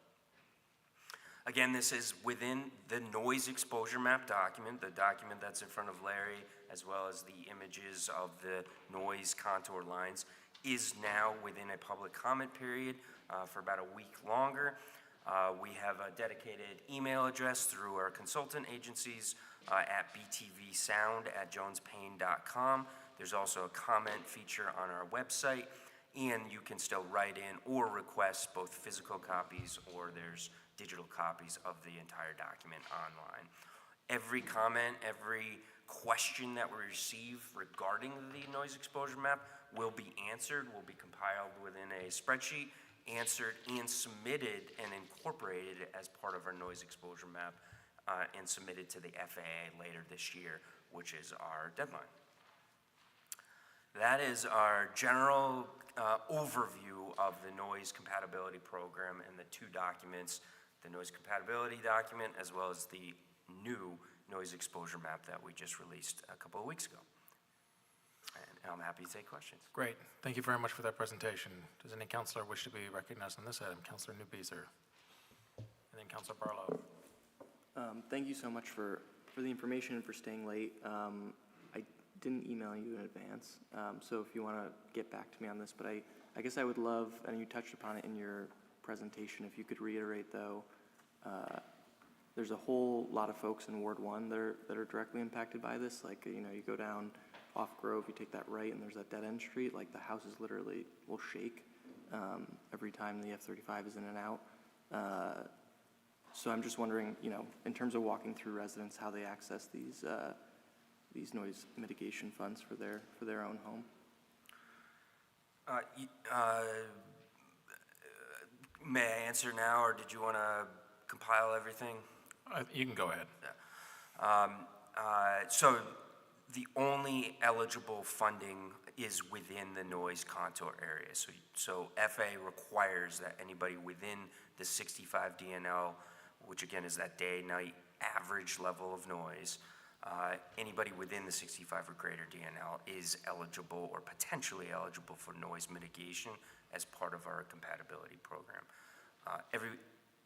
Again, this is within the noise exposure map document, the document that's in front of Larry, as well as the images of the noise contour lines, is now within a public comment period for about a week longer. We have a dedicated email address through our consultant agencies at btvsound@jonespain.com. There's also a comment feature on our website, and you can still write in or request both physical copies, or there's digital copies of the entire document online. Every comment, every question that we receive regarding the noise exposure map will be answered, will be compiled within a spreadsheet, answered and submitted and incorporated as part of our noise exposure map and submitted to the FAA later this year, which is our deadline. That is our general overview of the noise compatibility program and the two documents, the noise compatibility document as well as the new noise exposure map that we just released a couple of weeks ago. And I'm happy to take questions. Great. Thank you very much for that presentation. Does any councilor wish to be recognized on this item? Councilor Newbeezer. And then Councilor Barlow. Thank you so much for the information and for staying late. I didn't email you in advance, so if you want to get back to me on this, but I guess I would love, and you touched upon it in your presentation, if you could reiterate though, there's a whole lot of folks in Ward 1 that are directly impacted by this. Like, you know, you go down off Grove, you take that right, and there's that dead end street. Like, the houses literally will shake every time the F-35 is in and out. So I'm just wondering, you know, in terms of walking through residents, how they access these noise mitigation funds for their own home. May I answer now, or did you want to compile everything? You can go ahead. So the only eligible funding is within the noise contour area. So FA requires that anybody within the 65 DNL, which again is that day-night average level of noise, anybody within the 65 or greater DNL is eligible or potentially eligible for noise mitigation as part of our compatibility program.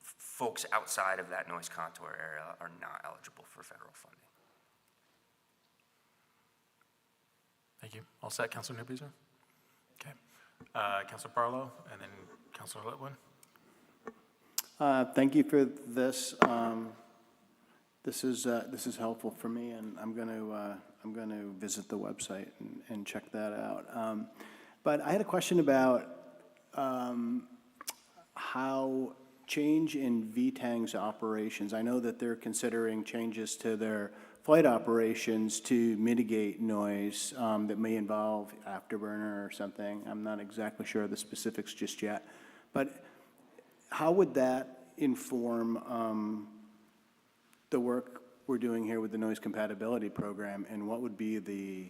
Folks outside of that noise contour area are not eligible for federal funding. Thank you. All set, Councilor Newbeezer? Okay. Councilor Barlow, and then Councilor Litwin. Thank you for this. This is helpful for me, and I'm going to visit the website and check that out. But I had a question about how change in VTANG's operations. I know that they're considering changes to their flight operations to mitigate noise that may involve afterburner or something. I'm not exactly sure of the specifics just yet. But how would that inform the work we're doing here with the noise compatibility program, and what would be the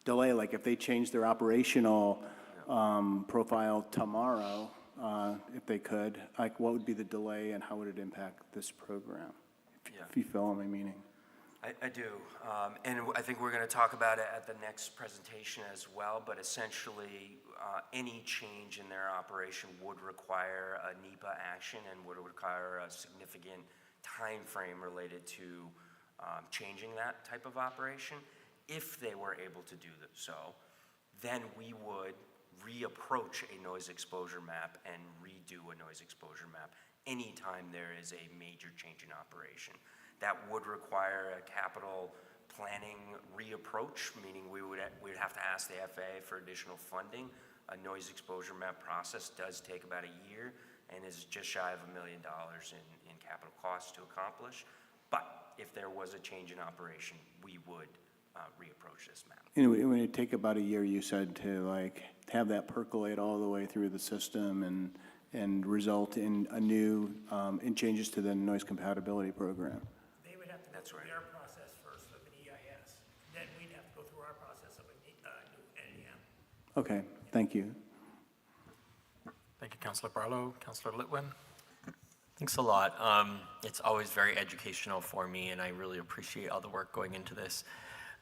delay? Like, if they change their operational profile tomorrow, if they could, like, what would be the delay and how would it impact this program? If you follow my meaning. I do, and I think we're going to talk about it at the next presentation as well, but essentially any change in their operation would require a NEPA action and would require a significant time frame related to changing that type of operation. If they were able to do so, then we would reapproach a noise exposure map and redo a noise exposure map anytime there is a major change in operation. That would require a capital planning reapproach, meaning we'd have to ask the FAA for additional funding. A noise exposure map process does take about a year and is just shy of $1 million in capital costs to accomplish. But if there was a change in operation, we would reapproach this map. And it would take about a year, you said, to like have that percolate all the way through the system and result in a new in changes to the noise compatibility program. They would have to go through their process first of an EIS. Then we'd have to go through our process of a new NEM. Okay, thank you. Thank you, Councilor Barlow. Councilor Litwin. Thanks a lot. It's always very educational for me, and I really appreciate all the work going into this.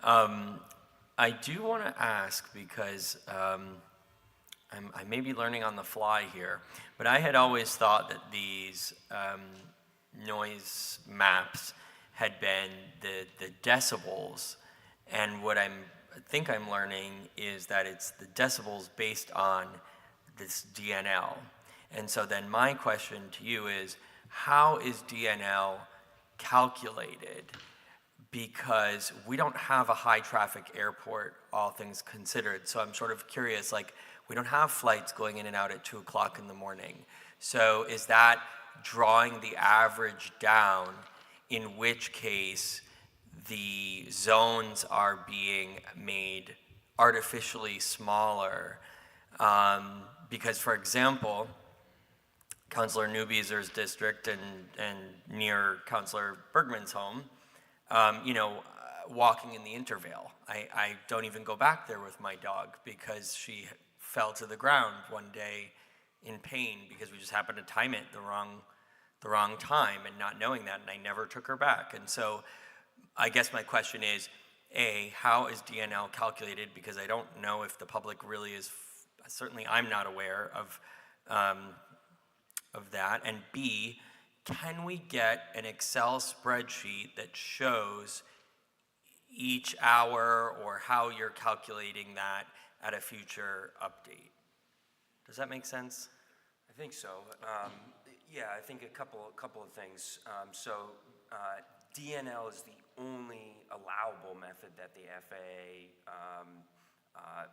I do want to ask, because I may be learning on the fly here, but I had always thought that these noise maps had been the decibels, and what I think I'm learning is that it's the decibels based on this DNL. And so then my question to you is, how is DNL calculated? Because we don't have a high traffic airport, all things considered. So I'm sort of curious, like, we don't have flights going in and out at 2 o'clock in the morning. So is that drawing the average down, in which case the zones are being made artificially smaller. Because, for example, Councilor Newbeezer's district and near Councilor Bergman's home, walking in the intervale. I don't even go back there with my dog because she fell to the ground one day in pain because we just happened to time it the wrong time and not knowing that, and I never took her back. And so I guess my question is, A, how is DNL calculated? Because I don't know if the public really is, certainly I'm not aware of that. And B, can we get an Excel spreadsheet that shows each hour or how you're calculating that at a future update? Does that make sense? I think so. Yeah, I think a couple of things. DNL is the only allowable method that the FAA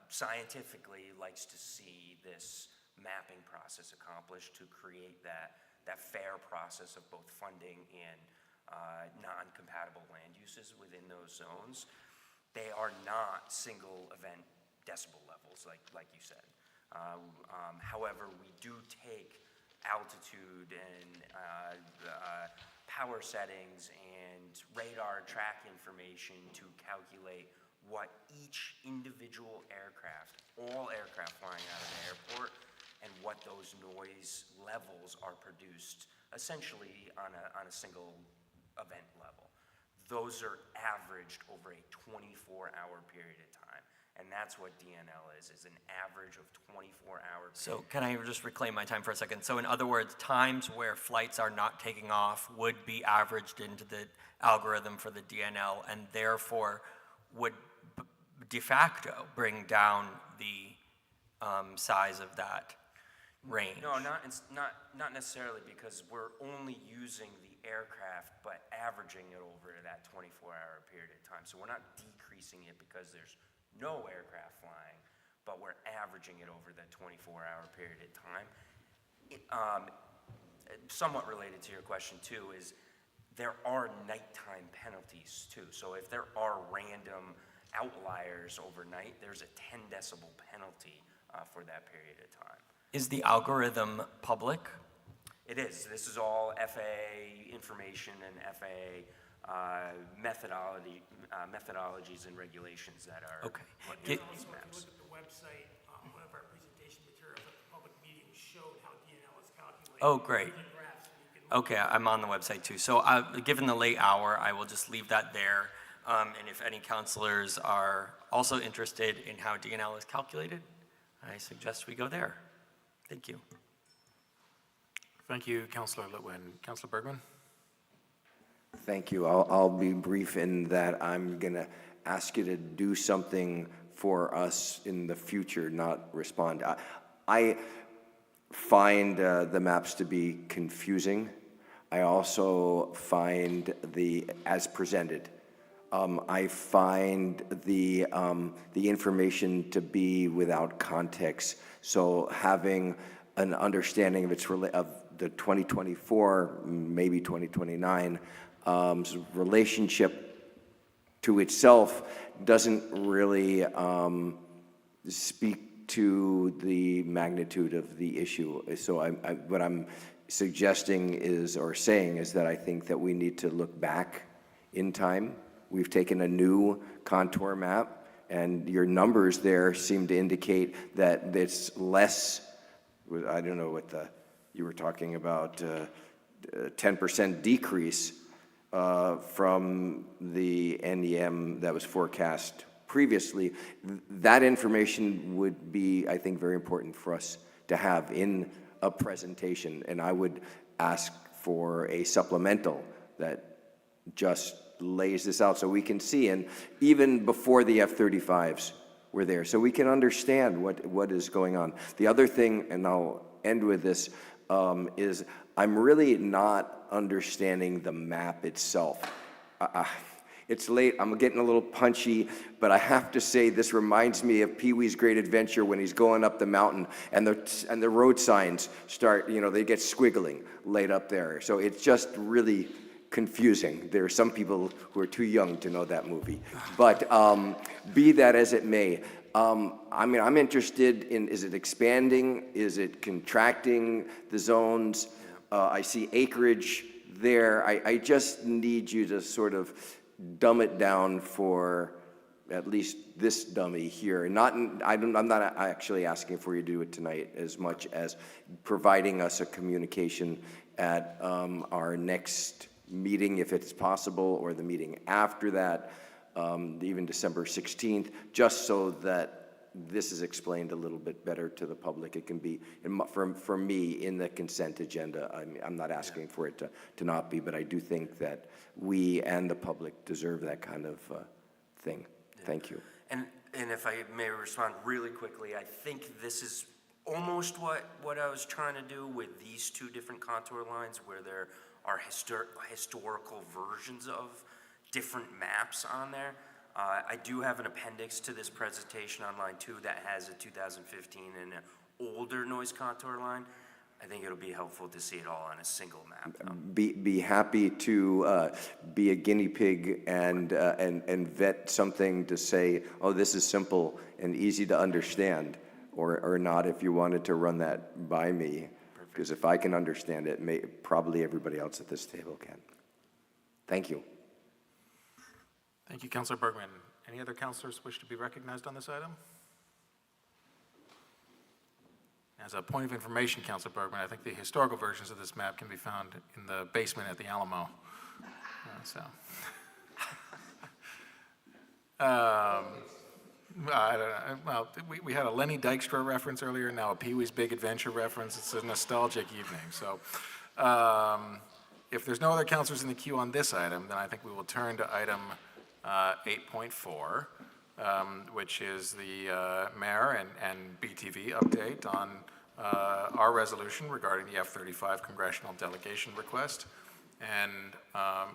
scientifically likes to see this mapping process accomplished to create that fair process of both funding and non-compatible land uses within those zones. They are not single event decibel levels, like you said. However, we do take altitude and power settings and radar track information to calculate what each individual aircraft, all aircraft flying out of the airport, and what those noise levels are produced essentially on a single event level. Those are averaged over a 24-hour period of time. And that's what DNL is an average of 24-hour. So can I just reclaim my time for a second? So in other words, times where flights are not taking off would be averaged into the algorithm for the DNL, and therefore would de facto bring down the size of that range. No, not necessarily, because we're only using the aircraft but averaging it over that 24-hour period of time. So we're not decreasing it because there's no aircraft flying, but we're averaging it over that 24-hour period of time. Somewhat related to your question too is there are nighttime penalties too. So if there are random outliers overnight, there's a 10 decibel penalty for that period of time. Is the algorithm public? It is. This is all FAA information and FAA methodologies and regulations that are what If these you maps. look at the website, one of our presentation materials at the public meeting showed how DNL is calculated. Oh, great. Okay, I'm on the website too. So given the late hour, I will just leave that there. And if any counselors are also interested in how DNL is calculated, I suggest we go there. Thank you. Thank you, Councilor Litwin. Councilor Bergman? Thank you. I'll be brief in that I'm going to ask you to do something for us in the future, not respond. I find the maps to be confusing. I also find as presented. I find the information to be without context. So having an understanding of the 2024, maybe 2029 relationship to itself doesn't really speak to the magnitude of the issue. So what I'm suggesting is that I think that we need to look back in time. We've taken a new contour map, and your numbers there seem to indicate that it's less. I don't know what you were talking about, 10% decrease from the NEM that was forecast previously. That information would be, I think, very important for us to have in a presentation, and I would ask for a supplemental that just lays this out so we can see, and even before the F-35s were there, so we can understand what is going on. The other thing, and I'll end with this, is I'm really not understanding the map itself. It's late, I'm getting a little punchy, but I have to say this reminds me of Pee-wee's Great Adventure when he's going up the mountain and the road signs start, they get squiggling laid up there. So it's just really confusing. There are some people who are too young to know that movie. But be that as it may, I mean, I'm interested in, is it expanding? Is it contracting the zones? I see acreage there. I just need you to sort of dumb it down for at least this dummy here. And I'm not actually asking for you to do it tonight as much as providing us a communication at our next meeting, if it's possible, or the meeting after that, even December 16th, just so that this is explained a little bit better to the public. It can be, for me, in the consent agenda. I'm not asking for it to not be, but I do think that we and the public deserve that kind of thing. Thank you. And if I may respond really quickly, I think this is almost what I was trying to do with these two different contour lines, where there are historical versions of different maps on there. I do have an appendix to this presentation on line 2 that has a 2015 and an older noise contour line. I think it'll be helpful to see it all on a single map, though. Be happy to be a guinea pig and vet something to say, oh, this is simple and easy to understand, or not, if you wanted to run that by me. Because if I can understand it, probably everybody else at this table can. Thank you. Thank you, Councilor Bergman. Any other councilors wish to be recognized on this item? As a point of information, Councilor Bergman, I think the historical versions of this map can be found in the basement at the Alamo. I don't know. Well, we had a Lenny Dykstra reference earlier, now a Pee-wee's Big Adventure reference. It's a nostalgic evening. So if there's no other councilors in the queue on this item, then I think we will turn to item 8.4, which is the mayor and BTV update on our resolution regarding the F-35 congressional delegation request. And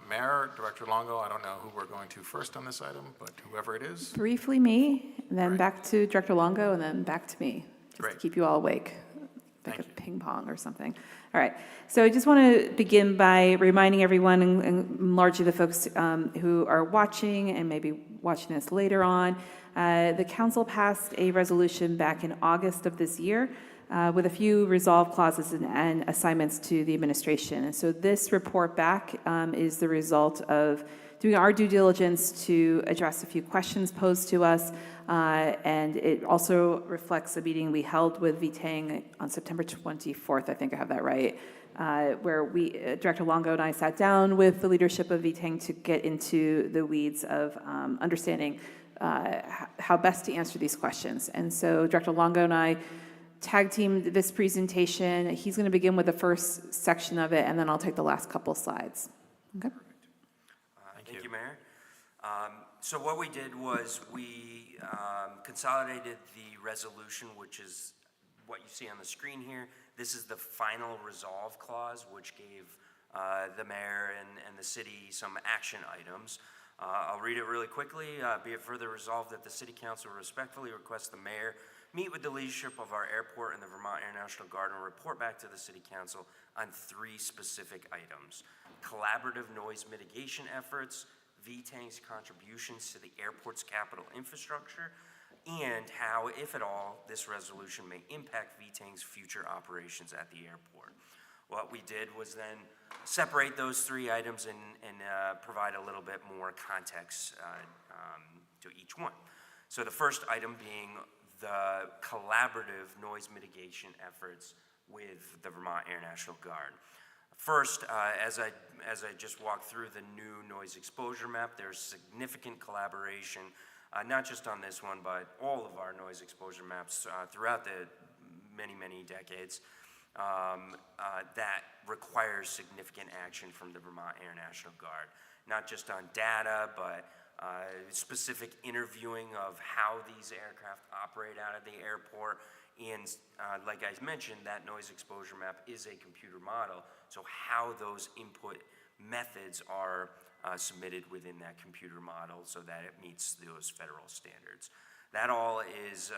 Mayor, Director Longo, I don't know who we're going to first on this item, but whoever it is. Briefly me, then back to Director Longo, and then back to me, just to keep you all awake. Think of ping pong or something. All right, so I just want to begin by reminding everyone, and largely the folks who are watching and maybe watching this later on, the council passed a resolution back in August of this year with a few resolve clauses and assignments to the administration. And so this report back is the result of doing our due diligence to address a few questions posed to us, and it also reflects a meeting we held with VTANG on September 24th, I think I have that right, where Director Longo and I sat down with the leadership of VTANG to get into the weeds of understanding how best to answer these questions. And so Director Longo and I tag teamed this presentation. He's going to begin with the first section of it, and then I'll take the last couple slides. Okay. Thank you, Mayor. So what we did was we consolidated the resolution, which is what you see on the screen here. This is the final resolve clause, which gave the mayor and the city some action items. I'll read it really quickly. Be it further resolved that the City Council respectfully requests the mayor meet with the leadership of our airport and the Vermont Air National Guard and report back to the City Council on 3 specific items: collaborative noise mitigation efforts, VTANG's contributions to the airport's capital infrastructure, and how, if at all, this resolution may impact VTANG's future operations at the airport. What we did was then separate those 3 items and provide a little bit more context to each one. So the first item being the collaborative noise mitigation efforts with the Vermont Air National Guard. First, as I just walked through the new noise exposure map, there's significant collaboration, not just on this one, but all of our noise exposure maps throughout the many decades, that requires significant action from the Vermont Air National Guard, not just on data, but specific interviewing of how these aircraft operate out of the airport. And like I mentioned, that noise exposure map is a computer model, so how those input methods are submitted within that computer model so that it meets those federal standards. That all is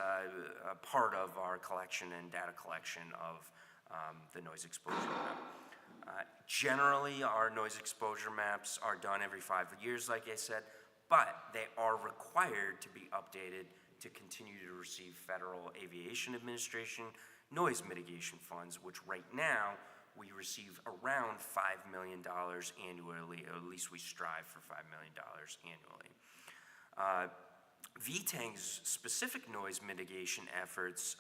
a part of our collection and data collection of the noise exposure map. Generally, our noise exposure maps are done every 5 years, like I said, but they are required to be updated to continue to receive Federal Aviation Administration noise mitigation funds, which right now we receive around $5 million annually, or at least we strive for $5 million annually. VTANG's specific noise mitigation efforts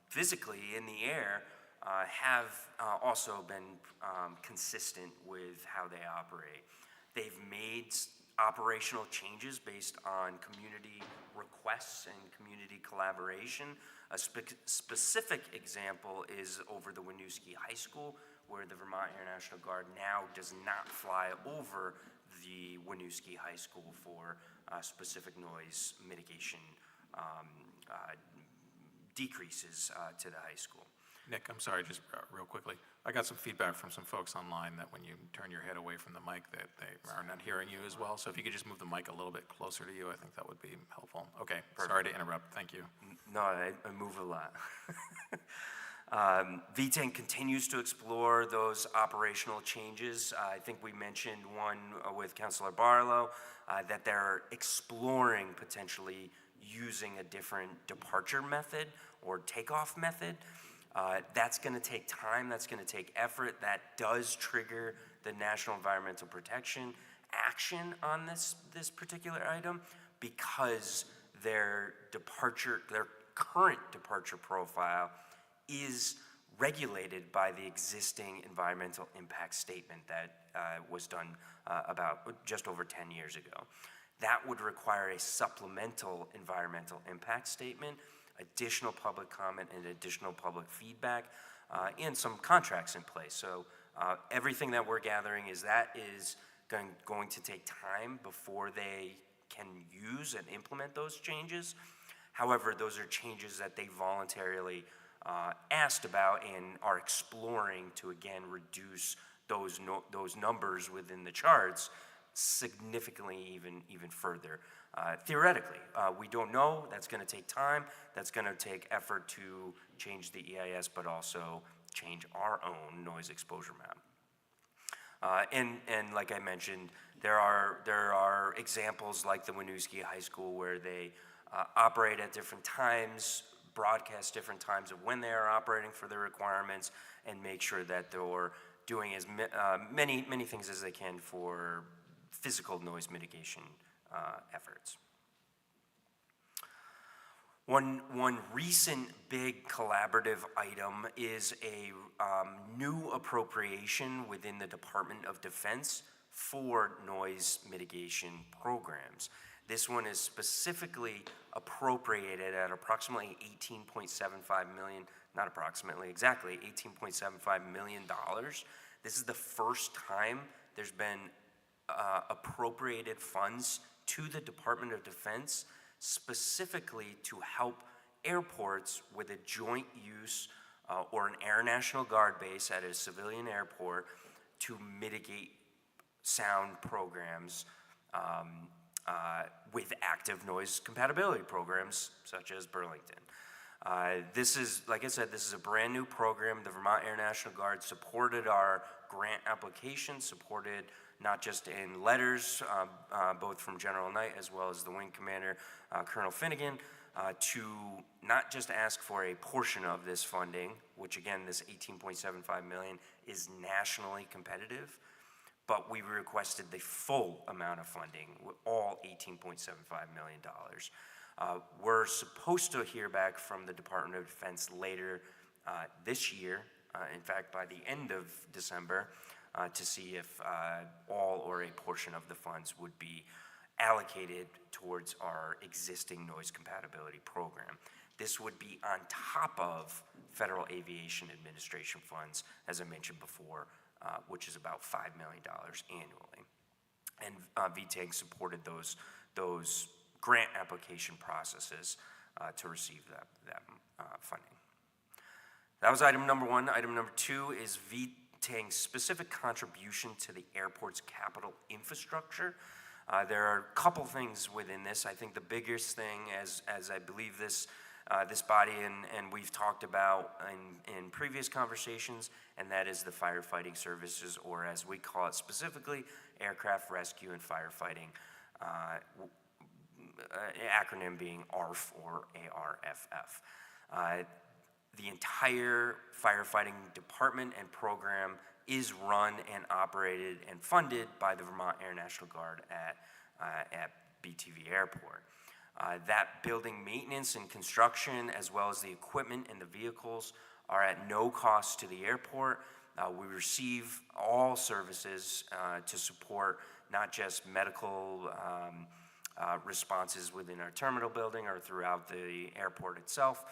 physically in the air have also been consistent with how they operate. They've made operational changes based on community requests and community collaboration. A specific example is over the Winooski High School, where the Vermont Air National Guard now does not fly over the Winooski High School for specific noise mitigation decreases to the high school. Nick, I'm sorry, just real quickly. I got some feedback from some folks online that when you turn your head away from the mic, that they are not hearing you as well. So if you could just move the mic a little bit closer to you, I think that would be helpful. Okay, sorry to interrupt. Thank you. No, I move a lot. VTANG continues to explore those operational changes. I think we mentioned one with Councilor Barlow, that they're exploring potentially using a different departure method or takeoff method. That's going to take time, that's going to take effort. That does trigger the National Environmental Protection action on this particular item, because their current departure profile is regulated by the existing environmental impact statement that was done about just over 10 years ago. That would require a supplemental environmental impact statement, additional public comment and additional public feedback, and some contracts in place. So everything that we're gathering is that is going to take time before they can use and implement those changes. However, those are changes that they voluntarily asked about and are exploring to, again, reduce those numbers within the charts significantly even further. Theoretically, we don't know. That's going to take time. That's going to take effort to change the EIS, but also change our own noise exposure map. And like I mentioned, there are examples like the Winooski High School where they operate at different times, broadcast different times of when they are operating for their requirements, and make sure that they're doing as many things as they can for physical noise mitigation efforts. One recent big collaborative item is a new appropriation within the Department of Defense for noise mitigation programs. This one is specifically appropriated at approximately $18.75 million, not approximately, exactly $18.75 million. This is the first time there's been appropriated funds to the Department of Defense specifically to help airports with a joint use or an Air National Guard base at a civilian airport to mitigate sound programs with active noise compatibility programs such as Burlington. This is, like I said, this is a brand new program. The Vermont Air National Guard supported our grant application, supported not just in letters, both from General Knight as well as the wing commander, Colonel Finnegan, to not just ask for a portion of this funding, which again, this $18.75 million is nationally competitive, but we requested the full amount of funding, all $18.75 million. We're supposed to hear back from the Department of Defense later this year, in fact, by the end of December, to see if all or a portion of the funds would be allocated towards our existing noise compatibility program. This would be on top of Federal Aviation Administration funds, as I mentioned before, which is about $5 million annually. And VTAG supported those grant application processes to receive that funding. That was item number one. Item number two is VTAG's specific contribution to the airport's capital infrastructure. There are a couple things within this. I think the biggest thing, as I believe this this body and we've talked about in previous conversations, and that is the firefighting services, or as we call it specifically, aircraft rescue and firefighting, acronym being ARF or ARFF. The entire firefighting department and program is run and operated and funded by the Vermont Air National Guard at BTV Airport. That building maintenance and construction, as well as the equipment and the vehicles, are at no cost to the airport. We receive all services to support not just medical responses within our terminal building or throughout the airport itself,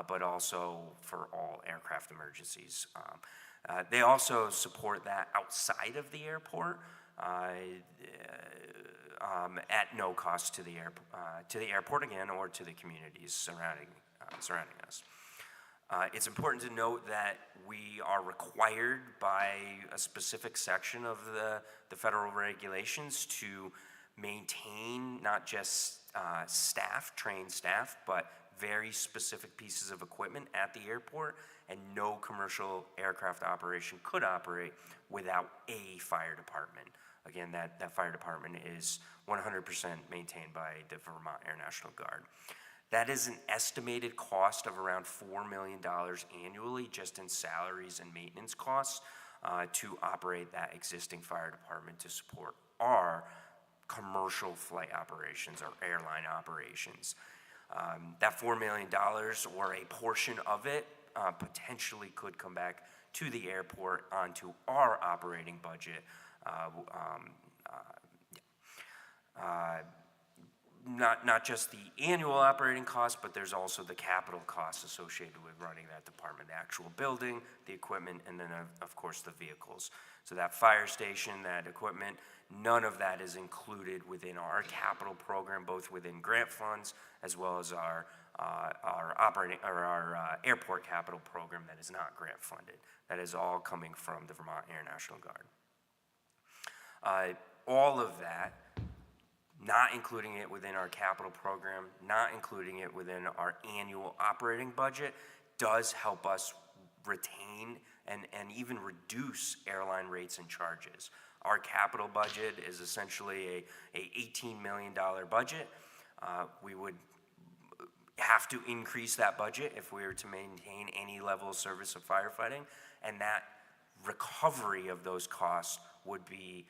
but also for all aircraft emergencies. They also support that outside of the airport at no cost to the airport again, or to the communities surrounding us. It's important to note that we are required by a specific section of the federal regulations to maintain not just trained staff, but very specific pieces of equipment at the airport, and no commercial aircraft operation could operate without a fire department. Again, that fire department is 100% maintained by the Vermont Air National Guard. That is an estimated cost of around $4 million annually, just in salaries and maintenance costs, to operate that existing fire department to support our commercial flight operations, our airline operations. That $4 million, or a portion of it, potentially could come back to the airport onto our operating budget. Not just the annual operating cost, but there's also the capital costs associated with running that department, the actual building, the equipment, and then of course the vehicles. So that fire station, that equipment, none of that is included within our capital program, both within grant funds as well as our airport capital program that is not grant funded. That is all coming from the Vermont Air National Guard. All of that, not including it within our capital program, not including it within our annual operating budget, does help us retain and even reduce airline rates and charges. Our capital budget is essentially a $18 million budget. We would have to increase that budget if we were to maintain any level of service of firefighting, and that recovery of those costs would be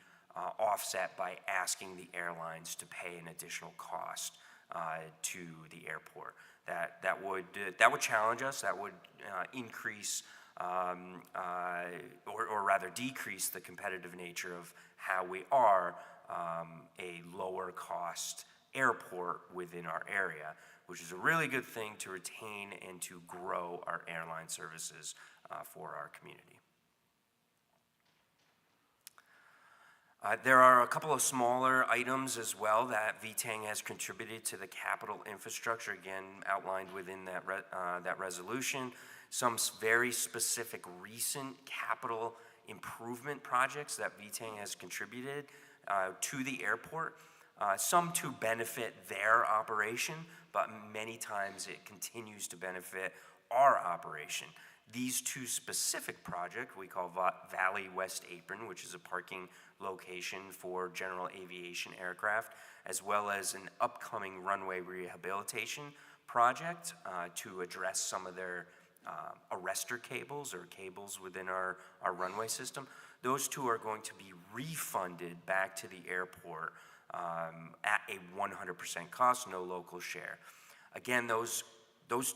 offset by asking the airlines to pay an additional cost to the airport. That would challenge us. That would increase or rather decrease the competitive nature of how we are a lower cost airport within our area, which is a really good thing to retain and to grow our airline services for our community. There are a couple of smaller items as well that VTANG has contributed to the capital infrastructure, again outlined within that resolution. Some very specific recent capital improvement projects that VTANG has contributed to the airport, some to benefit their operation, but many times it continues to benefit our operation. These two specific projects we call Valley West Apron, which is a parking location for general aviation aircraft, as well as an upcoming runway rehabilitation project to address some of their arrestor cables or cables within our runway system. Those two are going to be refunded back to the airport at a 100% cost, no local share. Again, those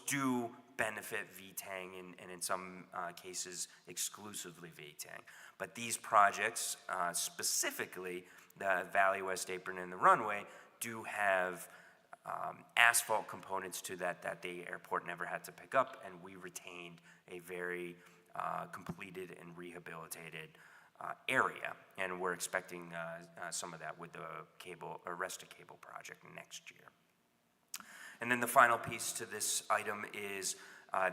do benefit VTANG and in some cases exclusively VTANG. But these projects, specifically the Valley West Apron and the runway, do have asphalt components to that the airport never had to pick up, and we retained a very completed and rehabilitated area, and we're expecting some of that with the arrestor cable project next year. And then the final piece to this item is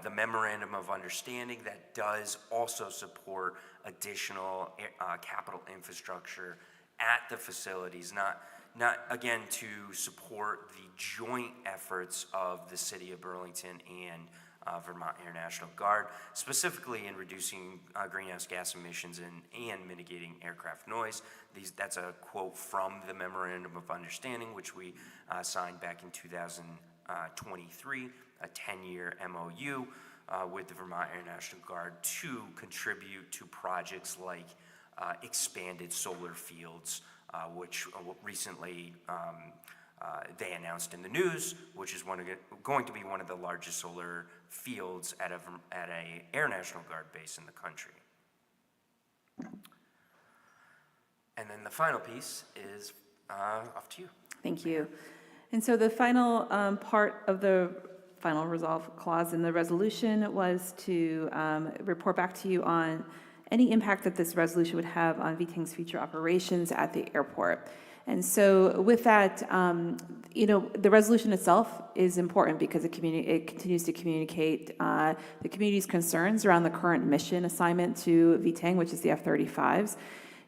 the memorandum of understanding that does also support additional capital infrastructure at the facilities, not, again, to support the joint efforts of the City of Burlington and Vermont Air National Guard, specifically in reducing greenhouse gas emissions and mitigating aircraft noise. That's a quote from the Memorandum of Understanding, which we signed back in 2023, a 10-year MOU with the Vermont Air National Guard to contribute to projects like expanded solar fields, which recently they announced in the news, which is going to be one of the largest solar fields at a Air National Guard base in the country. And then the final piece is off to you. Thank you. And so the final part of the final resolve clause in the resolution was to report back to you on any impact that this resolution would have on VTANG's future operations at the airport. And so with that, the resolution itself is important because it continues to communicate the community's concerns around the current mission assignment to VTANG, which is the F-35s.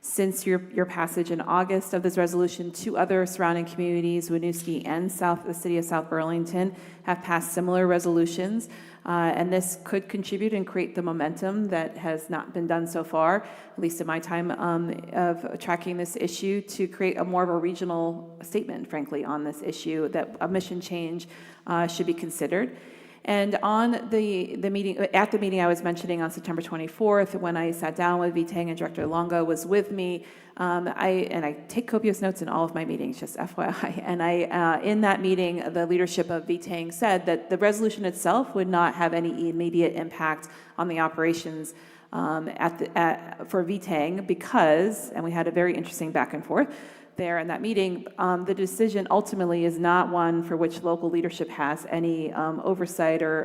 Since your passage in August of this resolution, 2 other surrounding communities, Winooski and the city of South Burlington, have passed similar resolutions. And this could contribute and create the momentum that has not been done so far, at least in my time of tracking this issue, to create more of a regional statement, frankly, on this issue, that a mission change should be considered. And on the meeting I was mentioning on September 24th, when I sat down with VTANG and Director Longo was with me, I take copious notes in all of my meetings, just FYI. And in that meeting, the leadership of VTANG said that the resolution itself would not have any immediate impact on the operations for VTANG because, and we had a very interesting back and forth there in that meeting, the decision ultimately is not one for which local leadership has any oversight or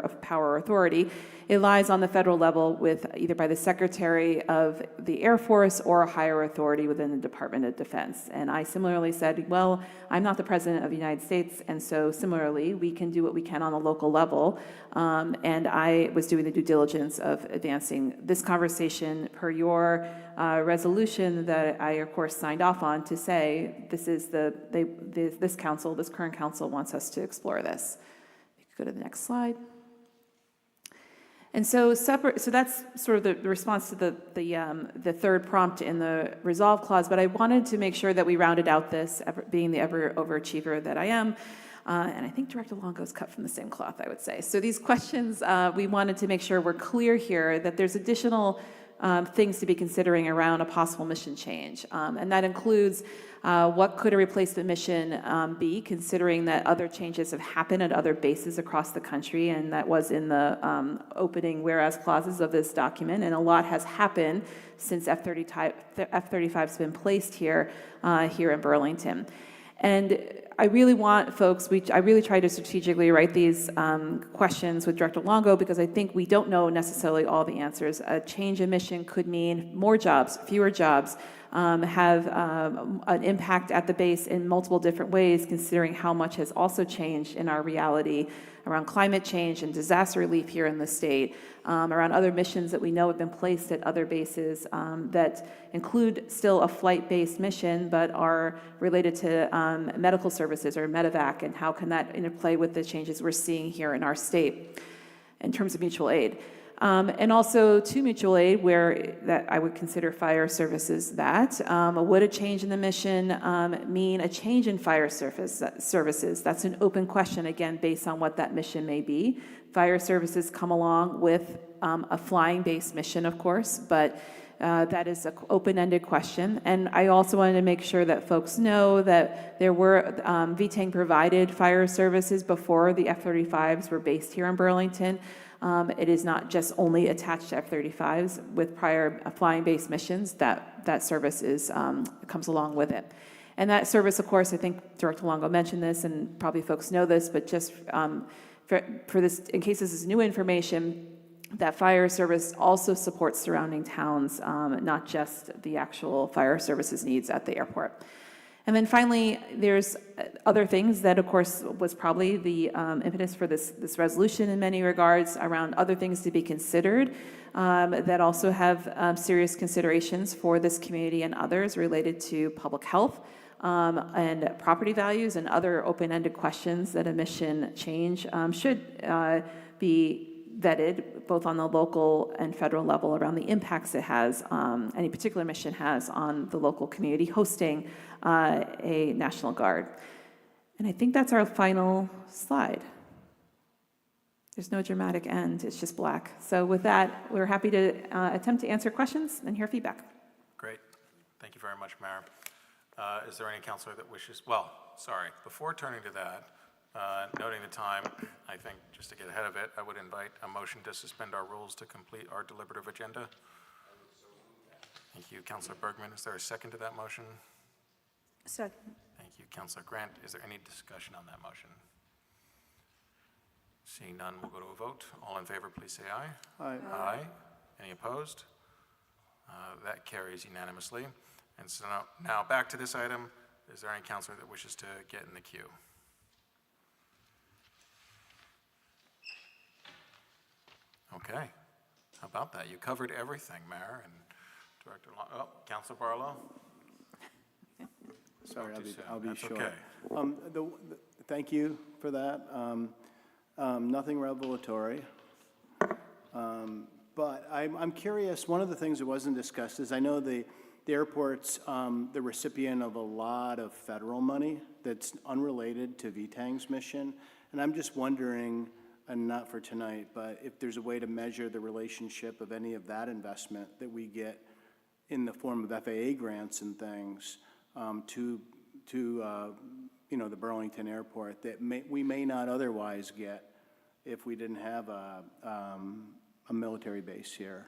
of power or authority. It lies on the federal level with either by the Secretary of the Air Force or a higher authority within the Department of Defense. And I similarly said, well, I'm not the President of the United States, and so similarly, we can do what we can on a local level. And I was doing the due diligence of advancing this conversation per your resolution that I, of course, signed off on to say this is this current council wants us to explore this. You could go to the next slide. And so that's sort of the response to the third prompt in the resolve clause, but I wanted to make sure that we rounded out this, being the ever overachiever that I am. And I think Director Longo's cut from the same cloth, I would say. So these questions, we wanted to make sure we're clear here that there's additional things to be considering around a possible mission change. And that includes what could a replacement mission be, considering that other changes have happened at other bases across the country, and that was in the opening whereas clauses of this document, and a lot has happened since F-35's been placed here in Burlington. And I really want folks, I really try to strategically write these questions with Director Longo because I think we don't know necessarily all the answers. A change in mission could mean more jobs, fewer jobs, have an impact at the base in multiple different ways, considering how much has also changed in our reality around climate change and disaster relief here in the state, around other missions that we know have been placed at other bases that include still a flight-based mission, but are related to medical services or medevac, and how can that interplay with the changes we're seeing here in our state in terms of mutual aid. And also to mutual aid, where that I would consider fire services that. Would a change in the mission mean a change in fire services? That's an open question, again, based on what that mission may be. Fire services come along with a flying-based mission, of course, but that is an open-ended question. And I also wanted to make sure that folks know that there were VTANG provided fire services before the F-35s were based here in Burlington. It is not just only attached to F-35s with prior flying-based missions. That service comes along with it. And that service, of course, I think Director Longo mentioned this, and probably folks know this, but just for this, in case this is new information, that fire service also supports surrounding towns, not just the actual fire services needs at the airport. And then finally, there's other things that, of course, was probably the impetus for this resolution in many regards, around other things to be considered that also have serious considerations for this community and others related to public health, and property values and other open-ended questions that a mission change should be vetted both on the local and federal level around the impacts it has, any particular mission has on the local community hosting a National Guard. And I think that's our final slide. There's no dramatic end, it's just black. So with that, we're happy to attempt to answer questions and hear feedback. Great. Thank you very much, Mayor. Is there any counselor that wishes, well, sorry, before turning to that, noting the time, I think just to get ahead of it, I would invite a motion to suspend our rules to complete our deliberative agenda. Thank you, Councilor Bergman. Is there a second to that motion? Second. Thank you, Councilor Grant. Is there any discussion on that motion? Seeing none, we'll go to a vote. All in favor, please say aye. Aye. Aye. Any opposed? That carries unanimously. And so now back to this item. Is there any counselor that wishes to get in the queue? Okay. How about that? You covered everything, Mayor and Director Long. Oh, Councilor Barlow? Sorry, Too soon. I'll be That's short. okay. Thank you for that. Nothing revelatory. But I'm curious, one of the things that wasn't discussed is I know the airport's the recipient of a lot of federal money that's unrelated to VTANG's mission. And I'm just wondering, and not for tonight, but if there's a way to measure the relationship of any of that investment that we get in the form of FAA grants and things to the Burlington Airport that we may not otherwise get if we didn't have a military base here.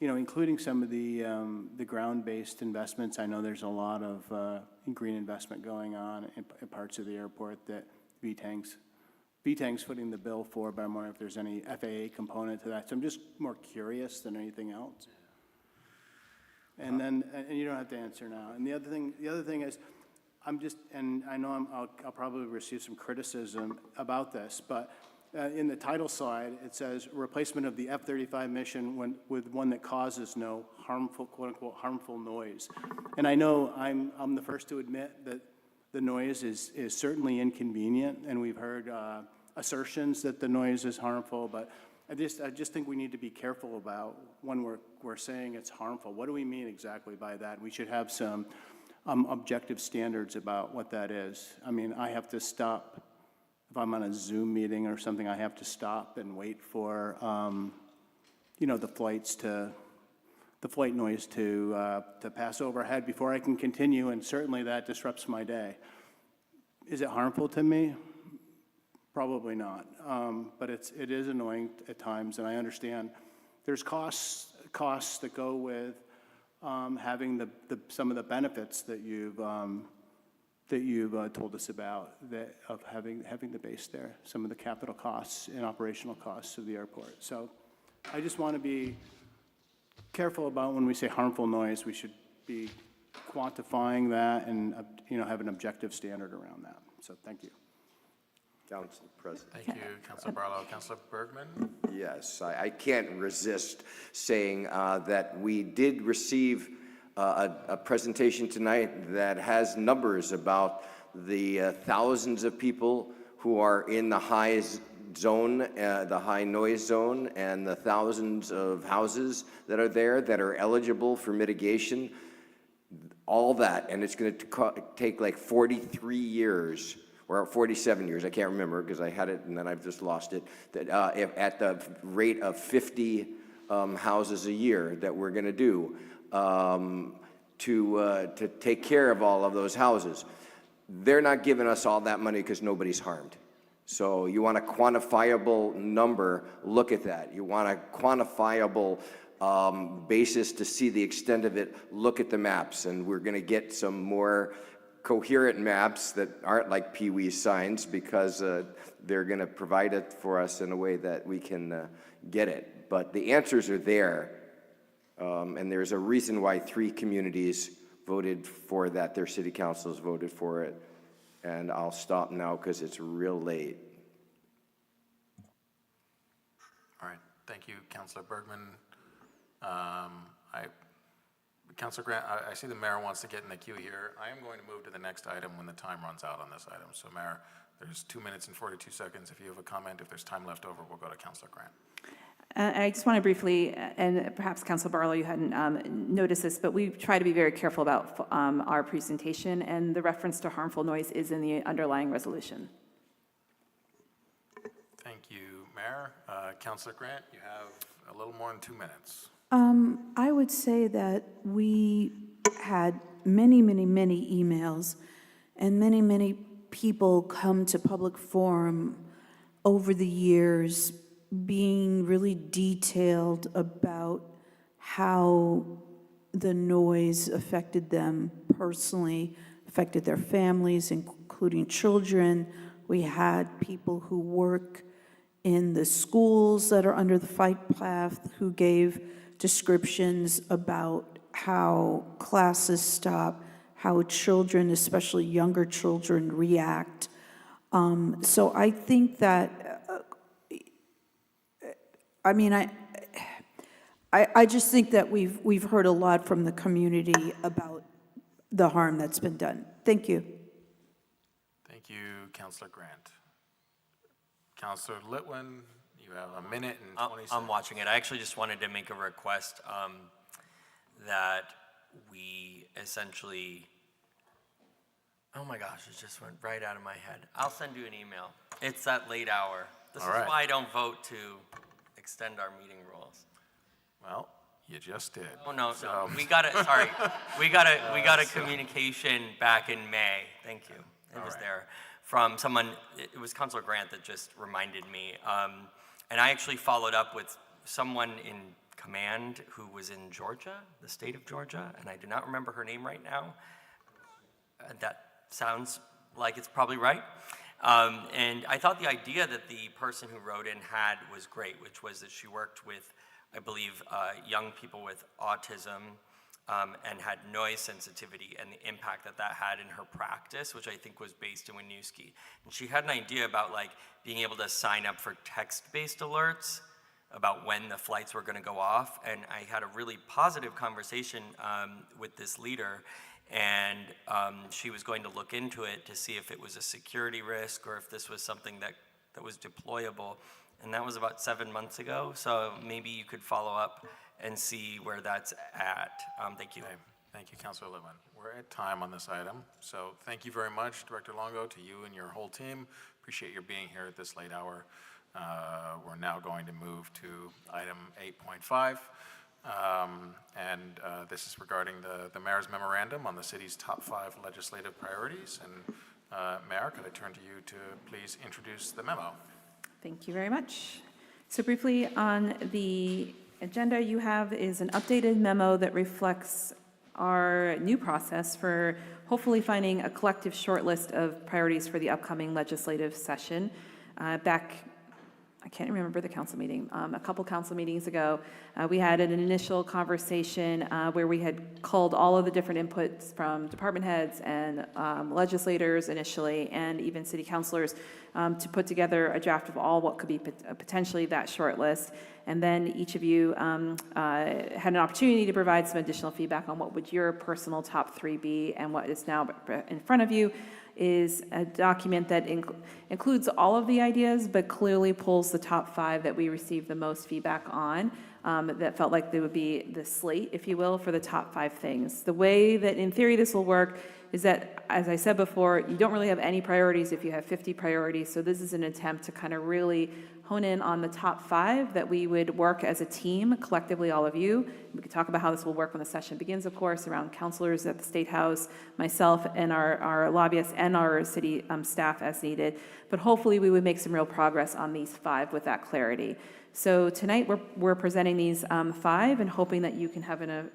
Including some of the ground-based investments. I know there's a lot of green investment going on in parts of the airport that VTANG's footing the bill for, but I'm wondering if there's any FAA component to that. So I'm just more curious than anything else. And then, and you don't have to answer now. And the other thing is, and I know I'll probably receive some criticism about this, but in the title slide, it says replacement of the F-35 mission with one that causes no harmful, quote unquote, harmful noise. And I know I'm the first to admit that the noise is certainly inconvenient, and we've heard assertions that the noise is harmful, but I just think we need to be careful about when we're saying it's harmful. What do we mean exactly by that? We should have some objective standards about what that is. I mean, I have to stop, if I'm on a Zoom meeting or something, I have to stop and wait for, the flight noise to pass overhead before I can continue, and certainly that disrupts my day. Is it harmful to me? Probably not, but it is annoying at times, and I understand there's costs that go with having some of the benefits that you've told us about of having the base there, some of the capital costs and operational costs of the airport. So I just want to be careful about when we say harmful noise, we should be quantifying that and have an objective standard around that. So thank you. Council President. Thank you, Councilor Barlow. Councilor Bergman? Yes, I can't resist saying that we did receive a presentation tonight that has numbers about the thousands of people who are in the high zone, the high noise zone, and the thousands of houses that are there that are eligible for mitigation. All that, and it's going to take like 43 years or 47 years, I can't remember because I had it and then I've just lost it, that at the rate of 50 houses a year that we're going to do to take care of all of those houses. They're not giving us all that money because nobody's harmed. So you want a quantifiable number, look at that. You want a quantifiable basis to see the extent of it, look at the maps, and we're going to get some more coherent maps that aren't like Pee Wee signs because they're going to provide it for us in a way that we can get it. But the answers are there, and there's a reason why 3 communities voted for that. Their city councils voted for it. And I'll stop now because it's real late. All right. Thank you, Councilor Bergman. Councilor Grant, I see the mayor wants to get in the queue here. I am going to move to the next item when the time runs out on this item. So Mayor, there's 2 minutes and 42 seconds. If you have a comment, if there's time left over, we'll go to Councilor Grant. I just want to briefly, and perhaps Council Barlow, you hadn't noticed this, but we try to be very careful about our presentation, and the reference to harmful noise is in the underlying resolution. Thank you, Mayor. Councilor Grant, you have a little more than 2 minutes. I would say that we had many, many, many emails and many, many people come to public forum over the years being really detailed about how the noise affected them personally, affected their families, including children. We had people who work in the schools that are under the flight path who gave descriptions about how classes stop, how children, especially younger children, react. So I think that, I just think that we've heard a lot from the community about the harm that's been done. Thank you. Thank you, Councilor Grant. Councilor Litwin, you have a minute and 20 seconds. I'm watching it. I actually just wanted to make a request that we essentially, oh my gosh, it just went right out of my head. I'll send you an email. It's that late hour. This is why I don't vote to extend our meeting rules. Well, you just did. Oh, no, no. We got it, sorry. We got a communication back in May. Thank you. It was there. From someone, it was Councilor Grant that just reminded me. And I actually followed up with someone in command who was in Georgia, the state of Georgia, and I do not remember her name right now. That sounds like it's probably right. And I thought the idea that the person who wrote in had was great, which was that she worked with, I believe, young people with autism and had noise sensitivity and the impact that that had in her practice, which I think was based in Winooski. And she had an idea about like being able to sign up for text-based alerts about when the flights were going to go off. And I had a really positive conversation with this leader, and she was going to look into it to see if it was a security risk or if this was something that was deployable. And that was about 7 months ago, so maybe you could follow up and see where that's at. Thank you. Okay. Thank you, Councilor Litwin. We're at time on this item, so thank you very much, Director Longo, to you and your whole team. Appreciate your being here at this late hour. We're now going to move to item 8.5, and this is regarding the mayor's memorandum on the city's top 5 legislative priorities. And Mayor, could I turn to you to please introduce the memo? Thank you very much. So briefly, on the agenda you have is an updated memo that reflects our new process for hopefully finding a collective shortlist of priorities for the upcoming legislative session. I can't remember the council meeting, a couple council meetings ago, we had an initial conversation where we had culled all of the different inputs from department heads and legislators initially, and even city councilors, to put together a draft of all what could be potentially that short list. And then each of you had an opportunity to provide some additional feedback on what would your personal top 3 be, and what is now in front of you is a document that includes all of the ideas, but clearly pulls the top 5 that we received the most feedback on, that felt like they would be the slate, if you will, for the top 5 things. The way that in theory this will work is that, as I said before, you don't really have any priorities if you have 50 priorities, so this is an attempt to kind of really hone in on the top 5 that we would work as a team, collectively, all of you. We could talk about how this will work when the session begins, of course, around councilors at the State House, myself, and our lobbyists and our city staff as needed. But hopefully we would make some real progress on these 5 with that clarity. So tonight we're presenting these 5 and hoping that you can have an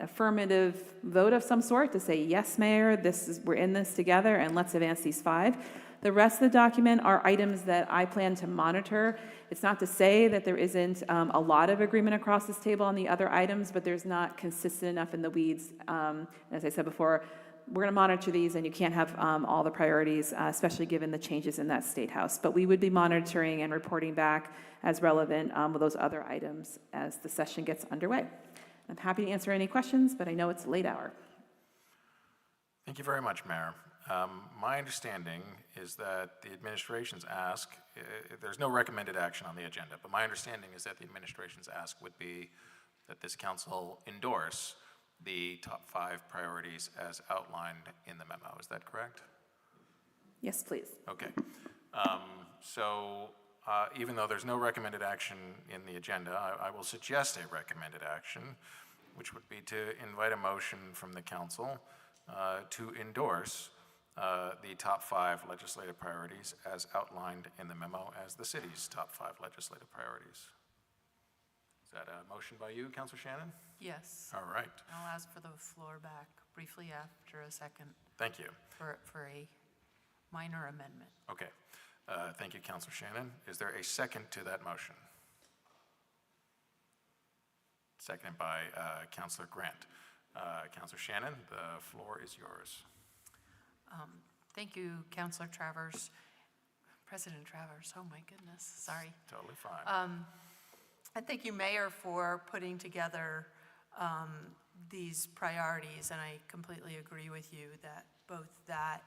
affirmative vote of some sort to say, yes, Mayor, we're in this together and let's advance these 5. The rest of the document are items that I plan to monitor. It's not to say that there isn't a lot of agreement across this table on the other items, but there's not consistent enough in the weeds. As I said before, we're going to monitor these, and you can't have all the priorities, especially given the changes in that State House. But we would be monitoring and reporting back as relevant with those other items as the session gets underway. I'm happy to answer any questions, but I know it's a late hour. Thank you very much, Mayor. My understanding is that the administration's ask, there's no recommended action on the agenda, but my understanding is that the administration's ask would be that this council endorse the top 5 priorities as outlined in the memo. Is that correct? Yes, please. Okay. Even though there's no recommended action in the agenda, I will suggest a recommended action, which would be to invite a motion from the council to endorse the top 5 legislative priorities as outlined in the memo as the city's top 5 legislative priorities. Is that a motion by you, Councilor Shannon? Yes. All right. I'll ask for the floor back briefly after a second Thank you. for a minor amendment. Okay. Thank you, Councilor Shannon. Is there a second to that motion? Seconded by Councilor Grant. Councilor Shannon, the floor is yours. Thank you, Councilor Travers. President Travers, oh my goodness, sorry. Totally fine. And thank you, Mayor, for putting together these priorities, and I completely agree with you that both that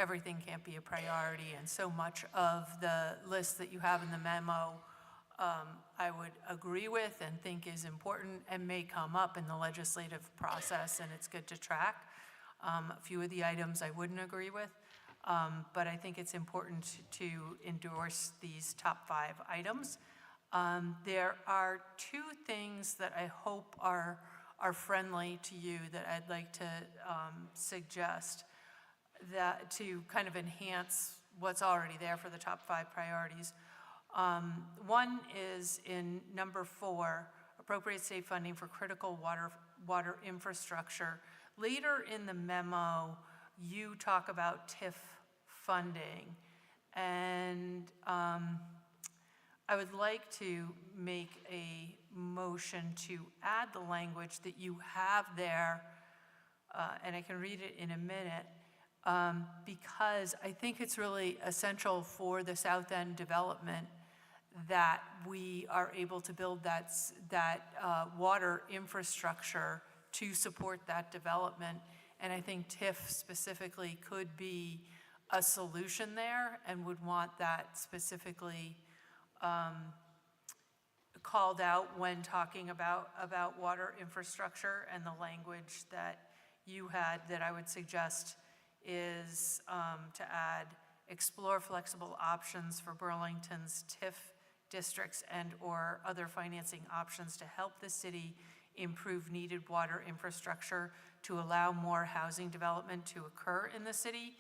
everything can't be a priority, and so much of the list that you have in the memo I would agree with and think is important and may come up in the legislative process, and it's good to track. A few of the items I wouldn't agree with, but I think it's important to endorse these top 5 items. There are 2 things that I hope are friendly to you that I'd like to suggest that to kind of enhance what's already there for the top 5 priorities. One is in number 4, appropriate state funding for critical water infrastructure. Later in the memo, you talk about TIF funding, and I would like to make a motion to add the language that you have there, and I can read it in a minute, because I think it's really essential for the South End development that we are able to build that water infrastructure to support that development. And I think TIF specifically could be a solution there, and would want that specifically called out when talking about water infrastructure. And the language that you had that I would suggest is to add, explore flexible options for Burlington's TIF districts and or other financing options to help the city improve needed water infrastructure to allow more housing development to occur in the city.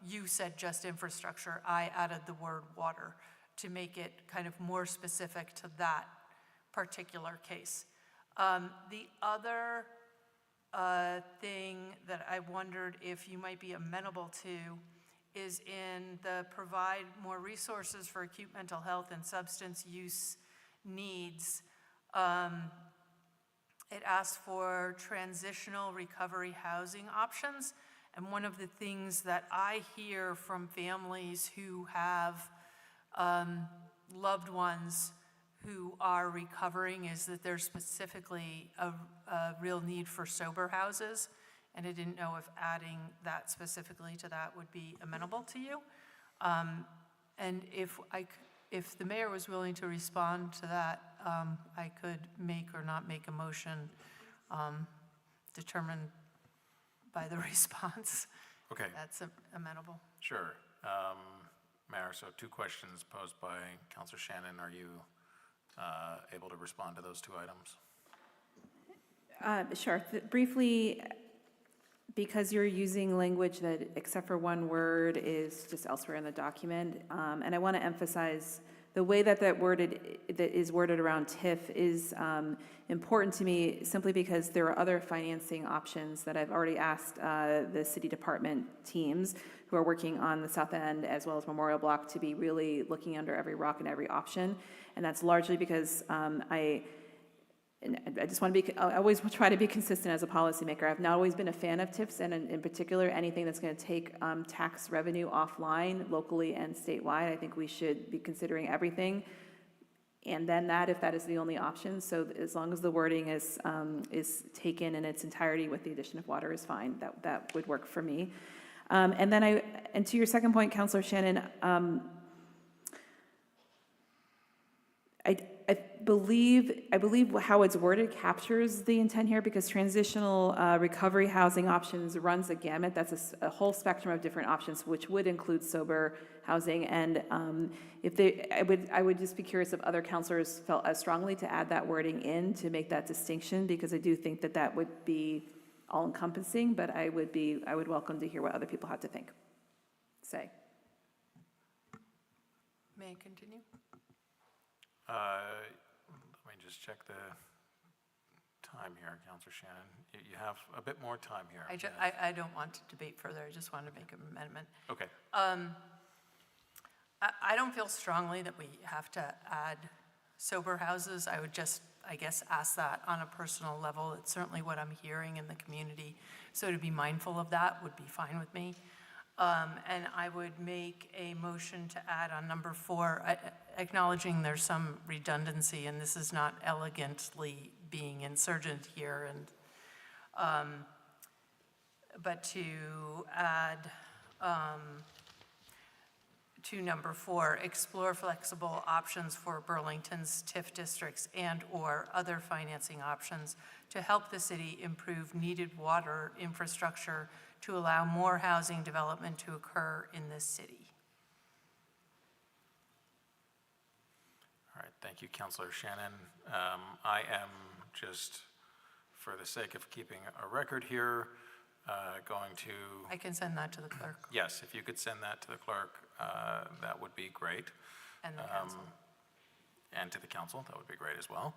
You said just infrastructure. I added the word water to make it kind of more specific to that particular case. The other thing that I wondered if you might be amenable to is in the provide more resources for acute mental health and substance use needs. It asks for transitional recovery housing options. And one of the things that I hear from families who have loved ones who are recovering is that there's specifically a real need for sober houses. And I didn't know if adding that specifically to that would be amenable to you. And if the mayor was willing to respond to that, I could make or not make a motion determined by the response. Okay. That's amenable. Sure. Mayor, so 2 questions posed by Councilor Shannon. Are you able to respond to those 2 items? Sure. Briefly, because you're using language that, except for one word, is just elsewhere in the document, and I want to emphasize the way that is worded around TIF is important to me, simply because there are other financing options that I've already asked the city department teams who are working on the South End as well as Memorial Block to be really looking under every rock and every option, and that's largely because I just want to be, I always try to be consistent as a policymaker. I've not always been a fan of TIFs, and in particular, anything that's going to take tax revenue offline locally and statewide. I think we should be considering everything and then that, if that is the only option. So as long as the wording is taken in its entirety with the addition of water is fine, that would work for me. And then and to your second point, Councilor Shannon, I believe how it's worded captures the intent here, because transitional recovery housing options runs a gamut. That's a whole spectrum of different options, which would include sober housing. And I would just be curious if other councilors felt as strongly to add that wording in to make that distinction, because I do think that would be all-encompassing, but I would welcome to hear what other people have to say. May I continue? Let me just check the time here, Councilor Shannon. You have a bit more time here. I don't want to debate further. I just want to make an amendment. Okay. I don't feel strongly that we have to add sober houses. I would just, I guess, ask that on a personal level. It's certainly what I'm hearing in the community. So to be mindful of that would be fine with me. And I would make a motion to add on number 4, acknowledging there's some redundancy, and this is not elegantly being insurgent here, and but to add to number 4, explore flexible options for Burlington's TIF districts and/or other financing options to help the city improve needed water infrastructure to allow more housing development to occur in this city. All right, thank you, Councilor Shannon. I am just, for the sake of keeping a record here, going to... I can send that to the clerk. Yes, if you could send that to the clerk, that would be great. And the council. And to the council, that would be great as well.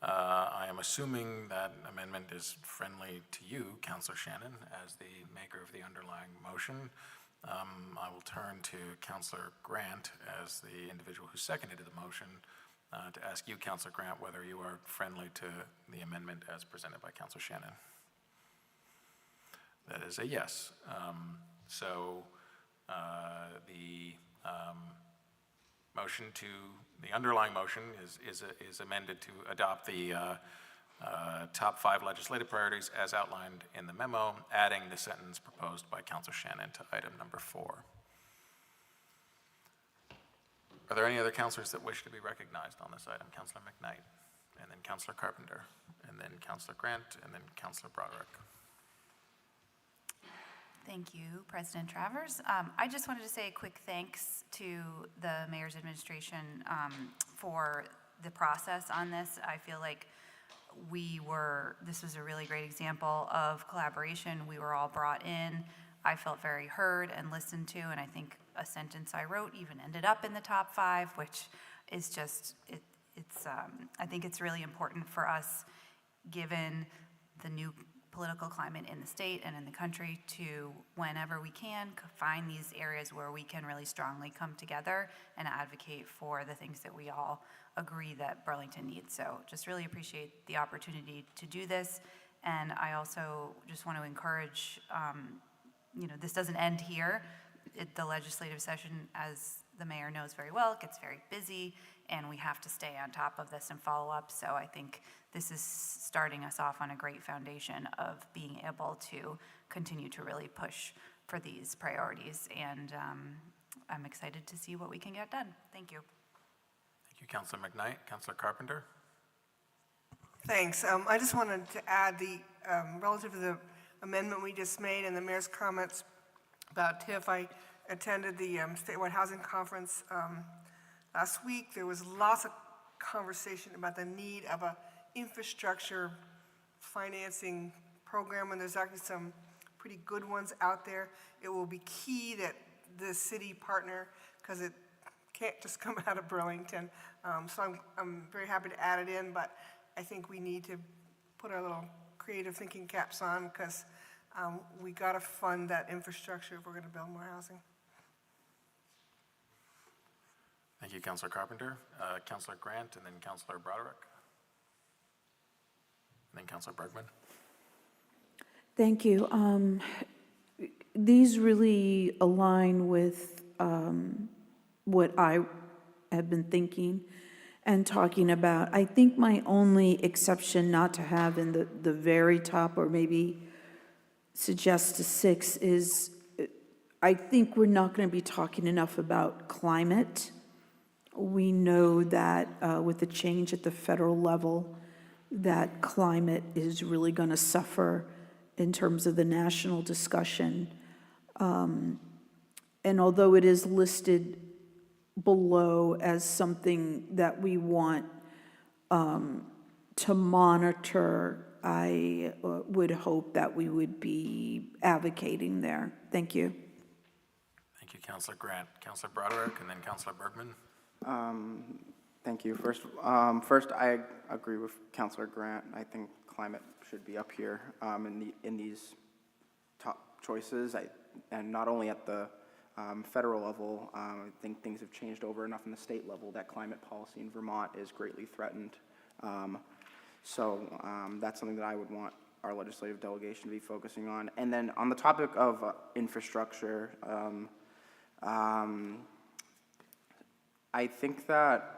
I am assuming that amendment is friendly to you, Councilor Shannon, as the maker of the underlying motion. I will turn to Councilor Grant as the individual who seconded the motion to ask you, Councilor Grant, whether you are friendly to the amendment as presented by Councilor Shannon. That is a yes. The underlying motion is amended to adopt the top 5 legislative priorities as outlined in the memo, adding the sentence proposed by Councilor Shannon to item number 4. Are there any other councilors that wish to be recognized on this item? Councilor McKnight, and then Councilor Carpenter, and then Councilor Grant, and then Councilor Broderick. Thank you, President Travers. I just wanted to say a quick thanks to the mayor's administration for the process on this. I feel like this was a really great example of collaboration. We were all brought in. I felt very heard and listened to, and I think a sentence I wrote even ended up in the top 5, which is just, I think it's really important for us, given the new political climate in the state and in the country, to, whenever we can, find these areas where we can really strongly come together and advocate for the things that we all agree that Burlington needs. So just really appreciate the opportunity to do this. And I also just want to encourage, this doesn't end here. The legislative session, as the mayor knows very well, gets very busy, and we have to stay on top of this and follow up. So I think this is starting us off on a great foundation of being able to continue to really push for these priorities. And I'm excited to see what we can get done. Thank you. Thank you, Councilor McKnight. Councilor Carpenter? Thanks. I just wanted to add relative to the amendment we just made and the mayor's comments about TIF. I attended the statewide housing conference last week. There was lots of conversation about the need of a infrastructure financing program, and there's actually some pretty good ones out there. It will be key that the city partner, because it can't just come out of Burlington. So I'm very happy to add it in, but I think we need to put our little creative thinking caps on, because we got to fund that infrastructure if we're going to build more housing. Thank you, Councilor Carpenter. Councilor Grant, and then Councilor Broderick. And then Councilor Bergman. Thank you. These really align with what I have been thinking. and talking about, I think my only exception not to have in the very top, or maybe suggest to 6, is I think we're not going to be talking enough about climate. We know that with the change at the federal level, that climate is really going to suffer in terms of the national discussion. And although it is listed below as something that we want to monitor, I would hope that we would be advocating there. Thank you. Thank you, Councillor Grant. Councillor Broderick, and then Councillor Bergman. Thank you. First, I agree with Councillor Grant. I think climate should be up here in these top choices. And not only at the federal level, I think things have changed over enough in the state level that climate policy in Vermont is greatly threatened. So that's something that I would want our legislative delegation to be focusing on. And then on the topic of infrastructure, I think that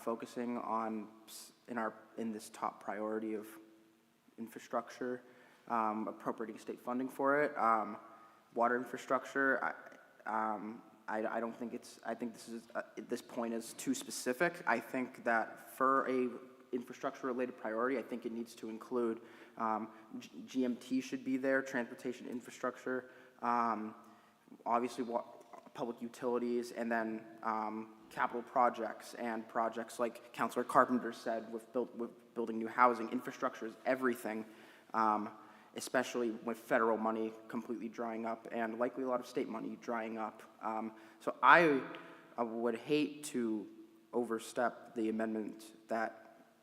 focusing on in this top priority of infrastructure, appropriating state funding for it, water infrastructure, I don't think I think this is at this point is too specific. I think that for a infrastructure related priority, I think it needs to include GMT should be there, transportation infrastructure, obviously public utilities, and then capital projects and projects like Councilor Carpenter said with building new housing. Infrastructure is everything, especially with federal money completely drying up and likely a lot of state money drying up. So I would hate to overstep the amendment that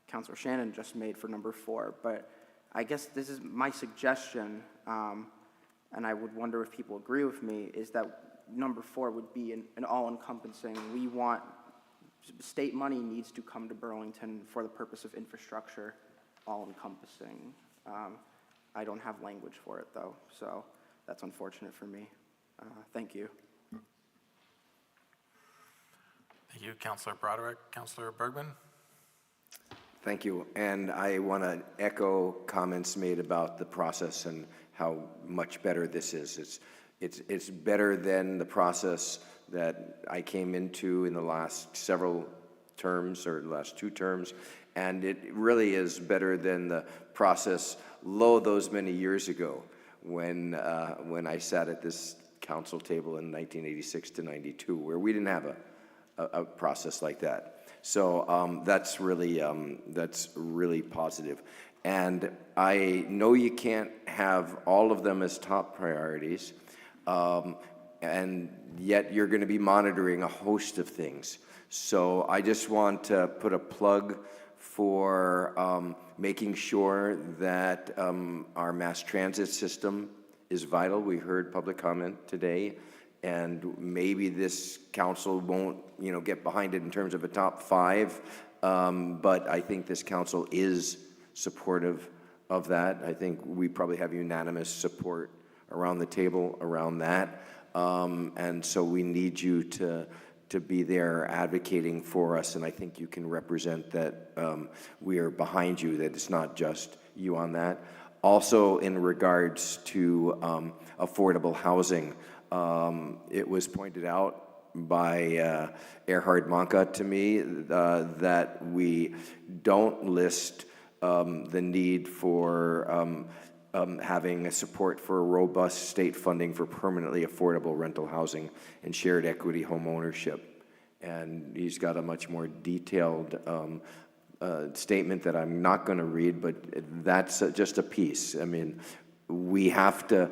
Councilor Shannon just made for number 4, but I guess this is my suggestion, and I would wonder if people agree with me, is that number 4 would be an all-encompassing. We want, state money needs to come to Burlington for the purpose of infrastructure, all-encompassing. I don't have language for it, though, so that's unfortunate for me. Thank you. Thank you, Councillor Broderick. Councillor Bergman? Thank you. And I want to echo comments made about the process and how much better this is. It's better than the process that I came into in the last several terms, or the last 2 terms, and it really is better than the process those many years ago when I sat at this council table in 1986 to 92, where we didn't have a process like that. So that's really positive. And I know you can't have all of them as top priorities, and yet you're going to be monitoring a host of things. So I just want to put a plug for making sure that our mass transit system is vital. We heard public comment today, and maybe this council won't, get behind it in terms of a top 5, but I think this council is supportive of that. I think we probably have unanimous support around the table around that, and so we need you to be there advocating for us, and I think you can represent that we are behind you, that it's not just you on that. Also, in regards to affordable housing, it was pointed out by Erhard Manka to me that we don't list the need for having a support for a robust state funding for permanently affordable rental housing and shared equity home ownership. And he's got a much more detailed statement that I'm not going to read, but that's just a piece. I mean, we have to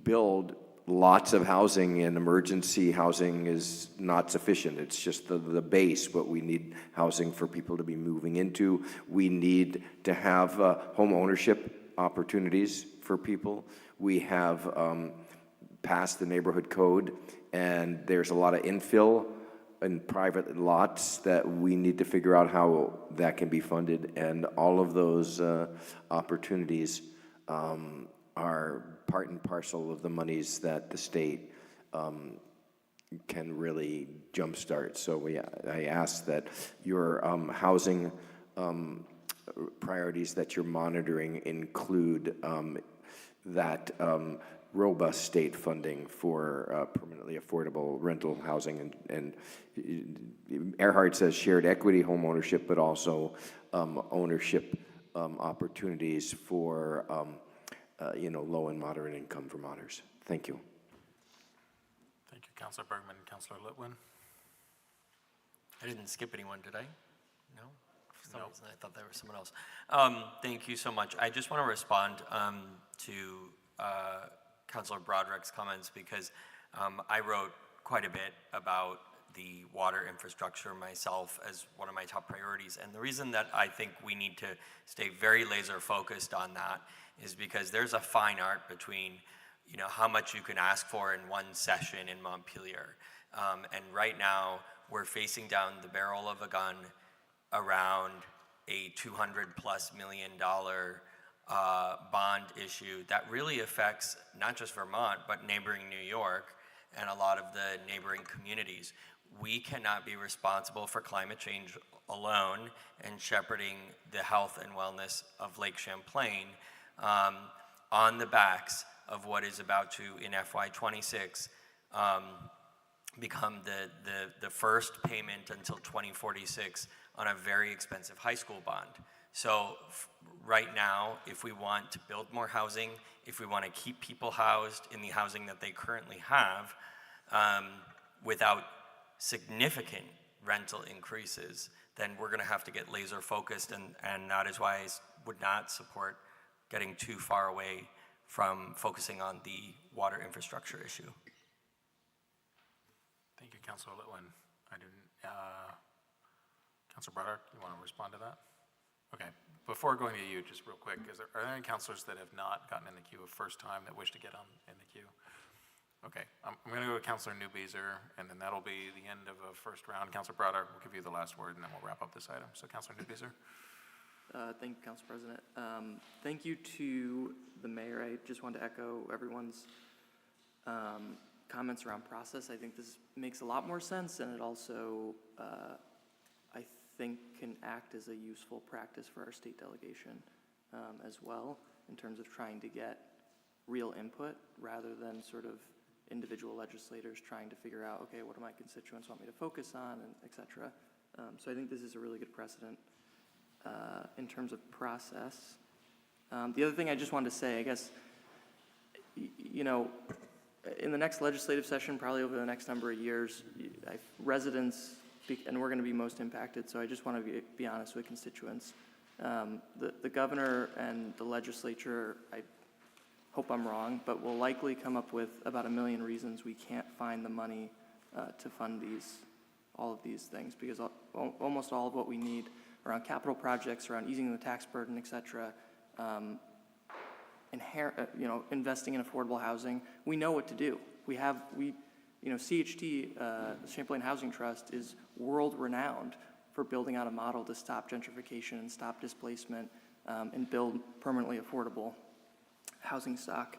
build lots of housing, and emergency housing is not sufficient. It's just the base, but we need housing for people to be moving into. We need to have home ownership opportunities for people. We have passed the neighborhood code, and there's a lot of infill in private lots that we need to figure out how that can be funded, and all of those opportunities are part and parcel of the monies that the state can really jumpstart. So I ask that your housing priorities that you're monitoring include that robust state funding for permanently affordable rental housing, and Earhart says shared equity home ownership, but also ownership opportunities for low and moderate income Vermonters. Thank you. Thank you, Councilor Bergman. Councilor Litwin? I didn't skip anyone, did I? No? For some No. reason, I thought there was someone else. Thank you so much. I just want to respond to Councilor Broderick's comments, because I wrote quite a bit about the water infrastructure myself as one of my top priorities. And the reason that I think we need to stay very laser focused on that is because there's a fine art between how much you can ask for in one session in Montpelier. And right now, we're facing down the barrel of a gun around a $200+ million bond issue that really affects not just Vermont, but neighboring New York and a lot of the neighboring communities. We cannot be responsible for climate change alone and shepherding the health and wellness of Lake Champlain on the backs of what is about to, in FY26, become the first payment until 2046 on a very expensive high school bond. So right now, if we want to build more housing, if we want to keep people housed in the housing that they currently have, without significant rental increases, then we're going to have to get laser focused, and that is why I would not support getting too far away from focusing on the water infrastructure issue. Thank you, Councilor Litwin. Councilor Broderick, you want to respond to that? Okay. Before going to you, just real quick, are there any councilors that have not gotten in the queue a first time that wish to get in the queue? Okay. I'm going to go to Councilor Newbeezer, and then that'll be the end of a first round. Councilor Broderick will give you the last word, and then we'll wrap up this item. So, Councilor Newbeezer. Thank you, Council President. Thank you to the mayor. I just wanted to echo everyone's comments around process. I think this makes a lot more sense, and it also, I think, can act as a useful practice for our state delegation as well, in terms of trying to get real input rather than sort of individual legislators trying to figure out, okay, what do my constituents want me to focus on, and et cetera. So I think this is a really good precedent in terms of process. The other thing I just wanted to say, I guess, in the next legislative session, probably over the next number of years, residents, and we're going to be most impacted, so I just want to be honest with constituents. The governor and the legislature, I hope I'm wrong, but will likely come up with about 1 million reasons we can't find the money to fund all of these things, because almost all of what we need around capital projects, around easing the tax burden, et cetera, investing in affordable housing, we know what to do. CHT, the Champlain Housing Trust, is world-renowned for building out a model to stop gentrification and stop displacement and build permanently affordable housing stock.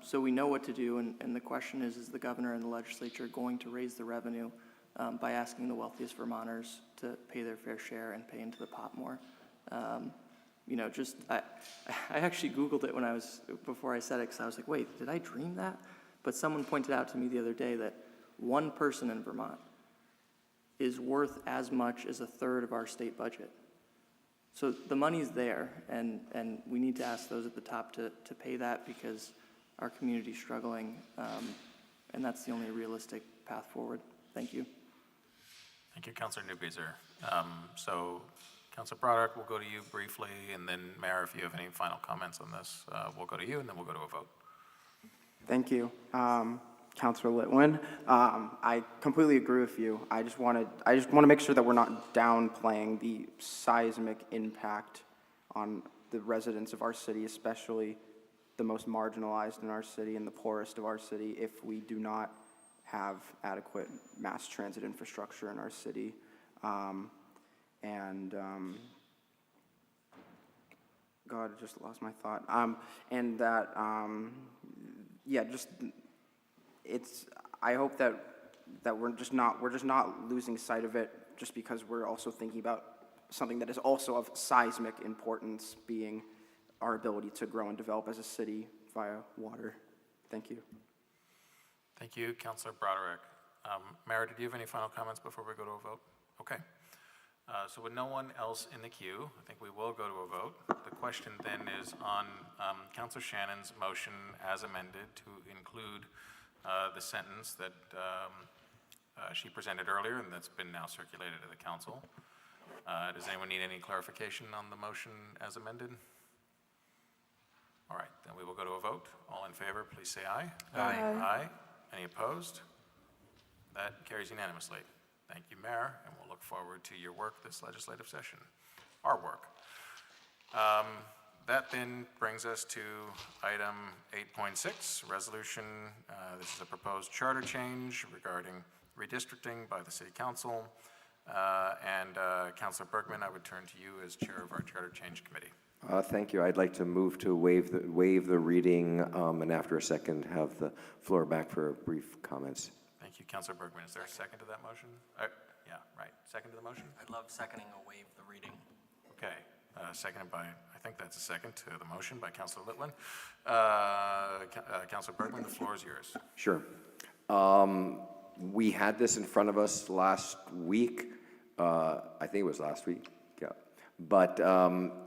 So we know what to do, and the question is the governor and the legislature going to raise the revenue by asking the wealthiest Vermonters to pay their fair share and pay into the pot more? I actually Googled it before I said it, because I was like, wait, did I dream that? But someone pointed out to me the other day that one person in Vermont is worth as much as 1/3 of our state budget. So the money's there, and we need to ask those at the top to pay that, because our community's struggling, and that's the only realistic path forward. Thank you. Thank you, Councilor Newbeezer. So, Councilor Broderick, we'll go to you briefly, and then Mayor, if you have any final comments on this, we'll go to you, and then we'll go to a vote. Thank you. Councilor Litwin, I completely agree with you. I just want to make sure that we're not downplaying the seismic impact on the residents of our city, especially the most marginalized in our city and the poorest of our city, if we do not have adequate mass transit infrastructure in our city. God, I just lost my thought. I hope that we're just not losing sight of it just because we're also thinking about something that is also of seismic importance, being our ability to grow and develop as a city via water. Thank you. Thank you, Councilor Broderick. Mara, did you have any final comments before we go to a vote? Okay. So with no one else in the queue, I think we will go to a vote. The question then is on Councilor Shannon's motion as amended to include the sentence that she presented earlier and that's been now circulated to the council. Does anyone need any clarification on the motion as amended? All right, then we will go to a vote. All in favor, please say aye. Aye. Aye. Any opposed? That carries unanimously. Thank you, Mayor, and we'll look forward to your work this legislative session, our work. That then brings us to item 8.6, resolution. This is a proposed charter change regarding redistricting by the City Council. Councilor Bergman, I would turn to you as chair of our Charter Change Committee. Thank you. I'd like to move to waive the reading, and after a second, have the floor back for brief comments. Thank you, Councilor Bergman. Is there a second to that motion? Yeah, right. Second to the motion? I'd love seconding a waive the reading. Okay. Seconded by, I think that's a second to the motion by Councilor Litwin. Councilor Bergman, the floor is yours. Sure. We had this in front of us last week. I think it was last week. Yeah. But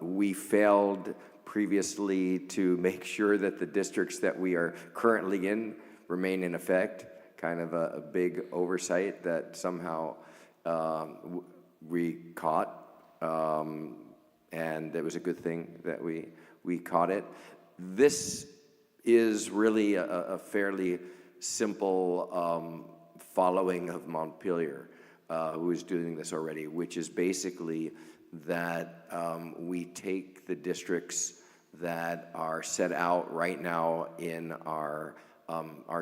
we failed previously to make sure that the districts that we are currently in remain in effect. Kind of a big oversight that somehow we caught. And it was a good thing that we caught it. This is really a fairly simple following of Montpelier, who is doing this already, which is basically that we take the districts that are set out right now in our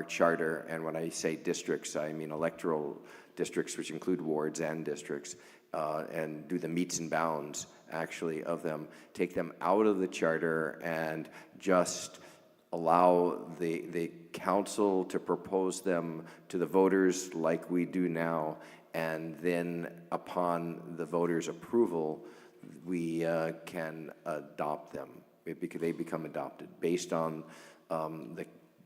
charter, and when I say districts, I mean electoral districts, which include wards and districts, and do the meets and bounds, actually, of them, take them out of the charter and just allow the council to propose them to the voters like we do now, and then upon the voters' approval, we can adopt them. They become adopted based on the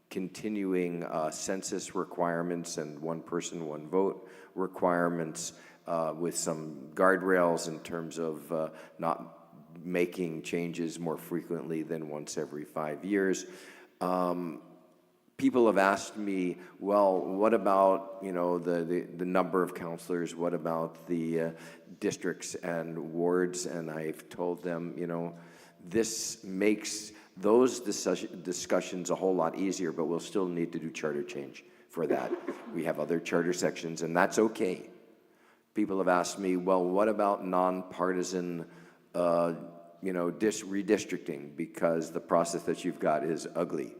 continuing census requirements and one person, one vote requirements, with some guardrails in terms of not making changes more frequently than once every 5 years. People have asked me, well, what about, the number of counselors? What about the districts and wards? And I've told them, this makes those discussions a whole lot easier, but we'll still need to do charter change for that. We have other charter sections, and that's okay. People have asked me, well, what about nonpartisan, redistricting, because the process that you've got is ugly.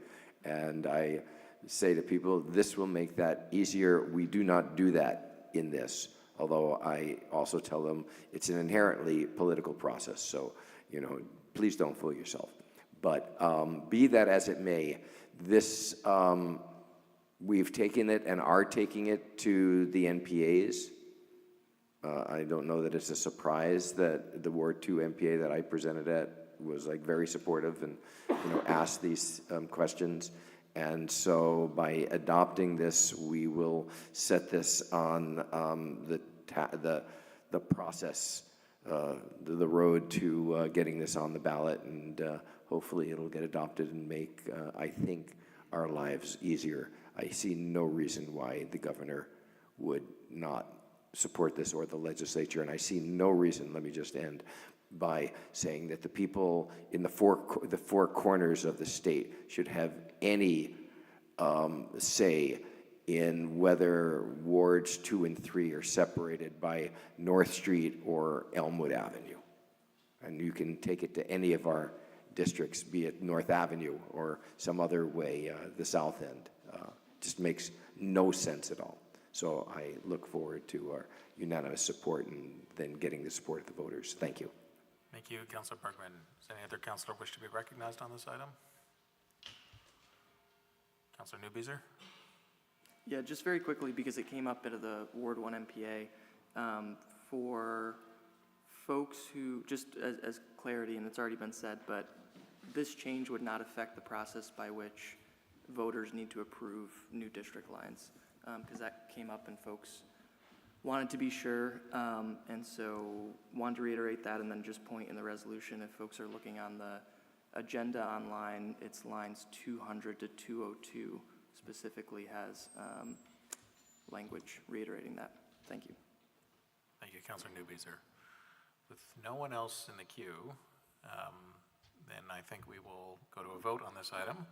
And I say to people, this will make that easier. We do not do that in this, although I also tell them it's an inherently political process. So, please don't fool yourself. But be that as it may, this, we've taken it and are taking it to the NPAs. I don't know that it's a surprise that the Ward 2 MPA that I presented at was very supportive and asked these questions. And so by adopting this, we will set this on the process, the road to getting this on the ballot, and hopefully it'll get adopted and make, I think, our lives easier. I see no reason why the governor would not support this, or the legislature, and I see no reason, let me just end by saying that the people in the four corners of the state should have any say in whether wards 2 and 3 are separated by North Street or Elmwood Avenue. And you can take it to any of our districts, be it North Avenue or some other way, the South End. Just makes no sense at all. So I look forward to our unanimous support and then getting the support of the voters. Thank you. Thank you, Councilor Bergman. Does any other councilor wish to be recognized on this item? Councilor Newbeezer? Yeah, just very quickly, because it came up at the Ward 1 MPA, for folks who, just as clarity, and it's already been said, but this change would not affect the process by which voters need to approve new district lines, because that came up and folks wanted to be sure, and so wanted to reiterate that and then just point in the resolution, if folks are looking on the agenda online, it's lines 200 to 202 specifically has language reiterating that. Thank you. Thank you, Councilor Newbeezer. With no one else in the queue, then I think we will go to a vote on this item.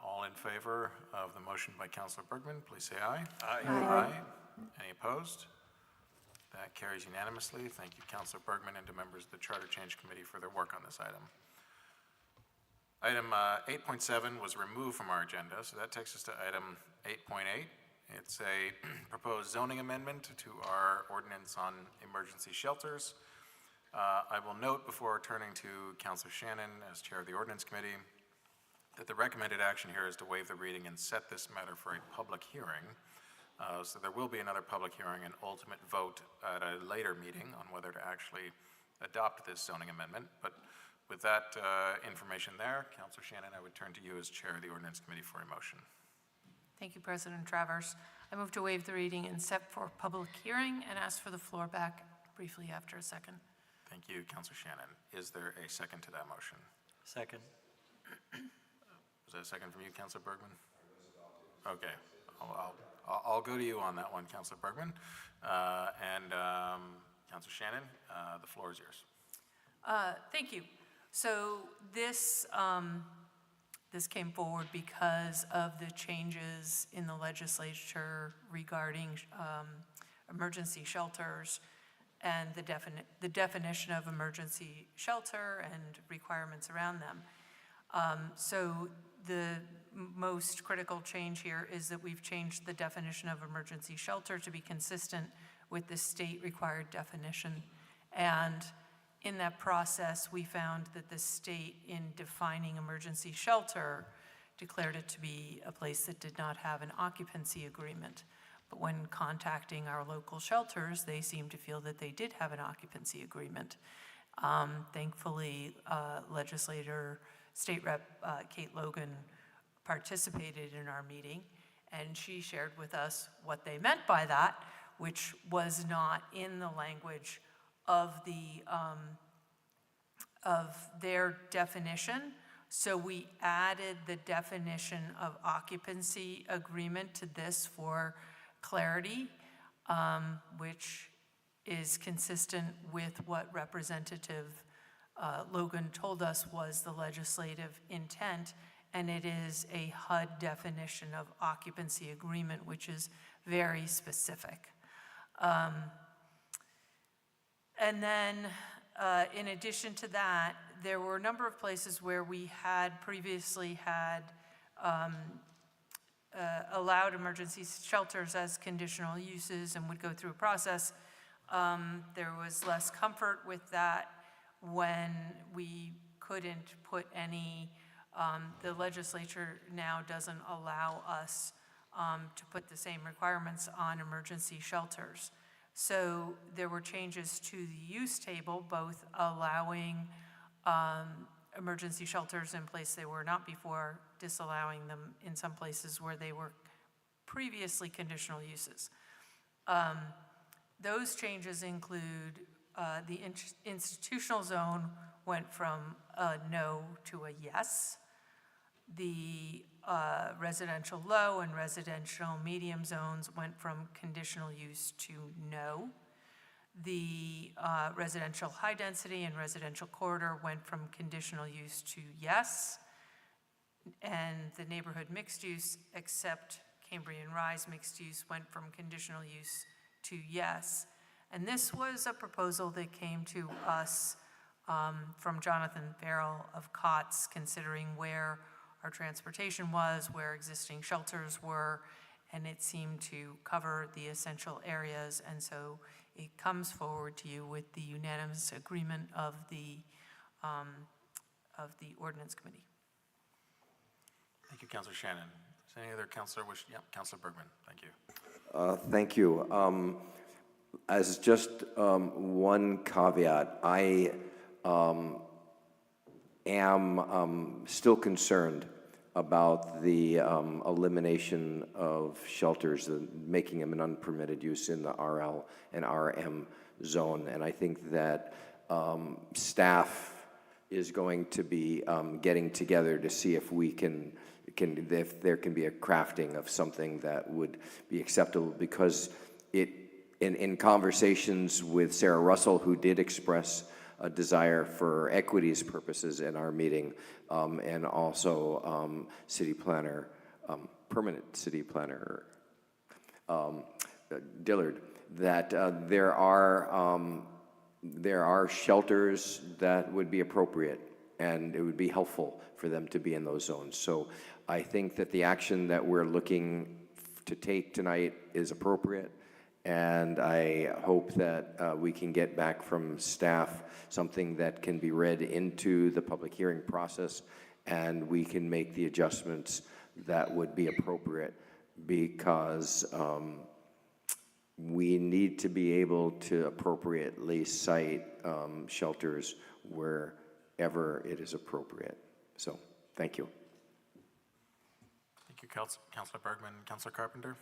All in favor of the motion by Councilor Bergman, please say aye. Aye. Aye. Any opposed? That carries unanimously. Thank you, Councilor Bergman, and to members of the Charter Change Committee for their work on this item. Item 8.7 was removed from our agenda, so that takes us to item 8.8. It's a proposed zoning amendment to our ordinance on emergency shelters. I will note before turning to Councilor Shannon as chair of the Ordinance Committee that the recommended action here is to waive the reading and set this matter for a public hearing. So there will be another public hearing and ultimate vote at a later meeting on whether to actually adopt this zoning amendment. But with that information there, Councilor Shannon, I would turn to you as chair of the Ordinance Committee for a motion. Thank you, President Travers. I move to waive the reading and set for public hearing and ask for the floor back briefly after a second. Thank you, Councilor Shannon. Is there a second to that motion? Second. Was that a second from you, Councilor Bergman? Okay, I'll go to you on that one, Councilor Bergman. Councilor Shannon, the floor is yours. Thank you. So this came forward because of the changes in the legislature regarding emergency shelters and the definition of emergency shelter and requirements around them. So the most critical change here is that we've changed the definition of emergency shelter to be consistent with the state required definition. And in that process, we found that the state, in defining emergency shelter, declared it to be a place that did not have an occupancy agreement. But when contacting our local shelters, they seemed to feel that they did have an occupancy agreement. Thankfully, State Rep Kate Logan participated in our meeting, and she shared with us what they meant by that, which was not in the language of their definition. So we added the definition of occupancy agreement to this for clarity, which is consistent with what Representative Logan told us was the legislative intent, and it is a HUD definition of occupancy agreement, which is very specific. And then, in addition to that, there were a number of places where we had previously had allowed emergency shelters as conditional uses and would go through a process. There was less comfort with that when we couldn't put any, the legislature now doesn't allow us to put the same requirements on emergency shelters. So there were changes to the use table, both allowing emergency shelters in place they were not before, disallowing them in some places where they were previously conditional uses. Those changes include the institutional zone went from a no to a yes. The residential low and residential medium zones went from conditional use to no. The residential high density and residential corridor went from conditional use to yes. And the neighborhood mixed use, except Cambrian Rise mixed use, went from conditional use to yes. And this was a proposal that came to us from Jonathan Farrell of COTS, considering where our transportation was, where existing shelters were, and it seemed to cover the essential areas. And so it comes forward to you with the unanimous agreement of the Ordinance Committee. Thank you, Councilor Shannon. Does any other counselor wish? Yeah, Counselor Bergman, thank you. Thank you. As just one caveat, I am still concerned about the elimination of shelters, making them an unpermitted use in the RL and RM zone. And I think that staff is going to be getting together to see if we if there can be a crafting of something that would be acceptable, because in conversations with Sarah Russell, who did express a desire for equities purposes in our meeting, and also city planner, permanent city planner Dillard, that there are shelters that would be appropriate, and it would be helpful for them to be in those zones. So I think that the action that we're looking to take tonight is appropriate, and I hope that we can get back from staff something that can be read into the public hearing process, and we can make the adjustments that would be appropriate, because we need to be able to appropriately cite shelters wherever it is appropriate. So, thank you. Thank you, Counselor Bergman. Counselor Carpenter?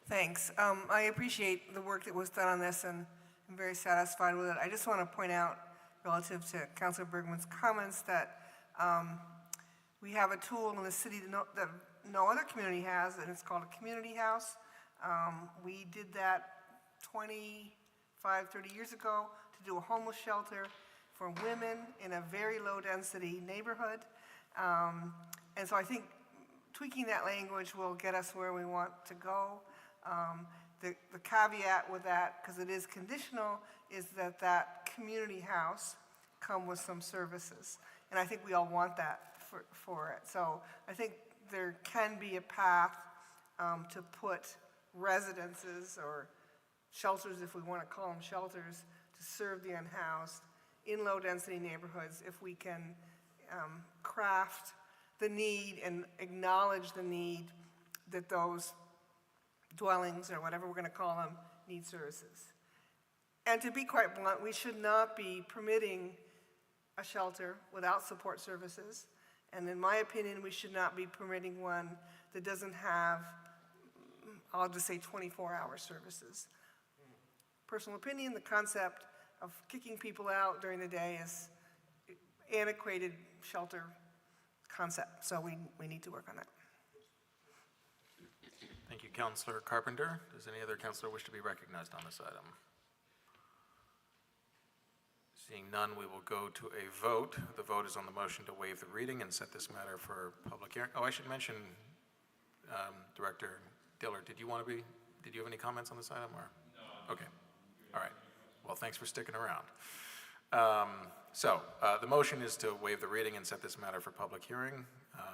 Thanks. I appreciate the work that was done on this, and I'm very satisfied with it. I just want to point out, relative to Councilor Bergman's comments, that we have a tool in the city that no other community has, and it's called a community house. We did that 25, 30 years ago to do a homeless shelter for women in a very low-density neighborhood. And so I think tweaking that language will get us where we want to go. The caveat with that, because it is conditional, is that that community house come with some services. And I think we all want that for it. So I think there can be a path to put residences or shelters, if we want to call them shelters, to serve the unhoused in low-density neighborhoods, if we can craft the need and acknowledge the need that those dwellings, or whatever we're going to call them, need services. And to be quite blunt, we should not be permitting a shelter without support services. And in my opinion, we should not be permitting one that doesn't have, I'll just say, 24-hour services. Personal opinion, the concept of kicking people out during the day is antiquated shelter concept. So we need to work on that. Thank you, Counselor Carpenter. Does any other counselor wish to be recognized on this item? Seeing none, we will go to a vote. The vote is on the motion to waive the reading and set this matter for public hearing. Oh, I should mention, Director Dillard, did you have any comments on this item, or? No. Okay, all right. Well, thanks for sticking around. The motion is to waive the reading and set this matter for public hearing.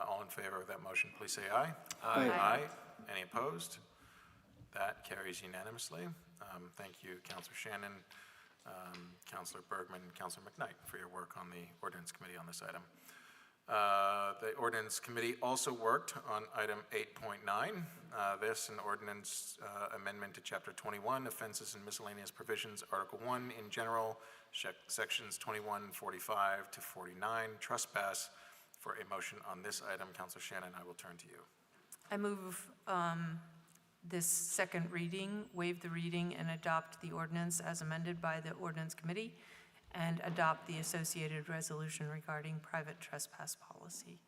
All in favor of that motion, please say aye. Aye. Aye. Any opposed? That carries unanimously. Thank you, Councilor Shannon, Councilor Bergman, and Councilor McKnight for your work on the Ordinance Committee on this item. The Ordinance Committee also worked on item 8.9. This, an ordinance amendment to Chapter 21, Offenses and Miscellaneous Provisions, Article 1 in general, sections 2145 to 49, Trespass. For a motion on this item, Councilor Shannon, I will turn to you. I move this second reading, waive the reading, and adopt the ordinance as amended by the Ordinance Committee, and adopt the associated resolution regarding private trespass policy.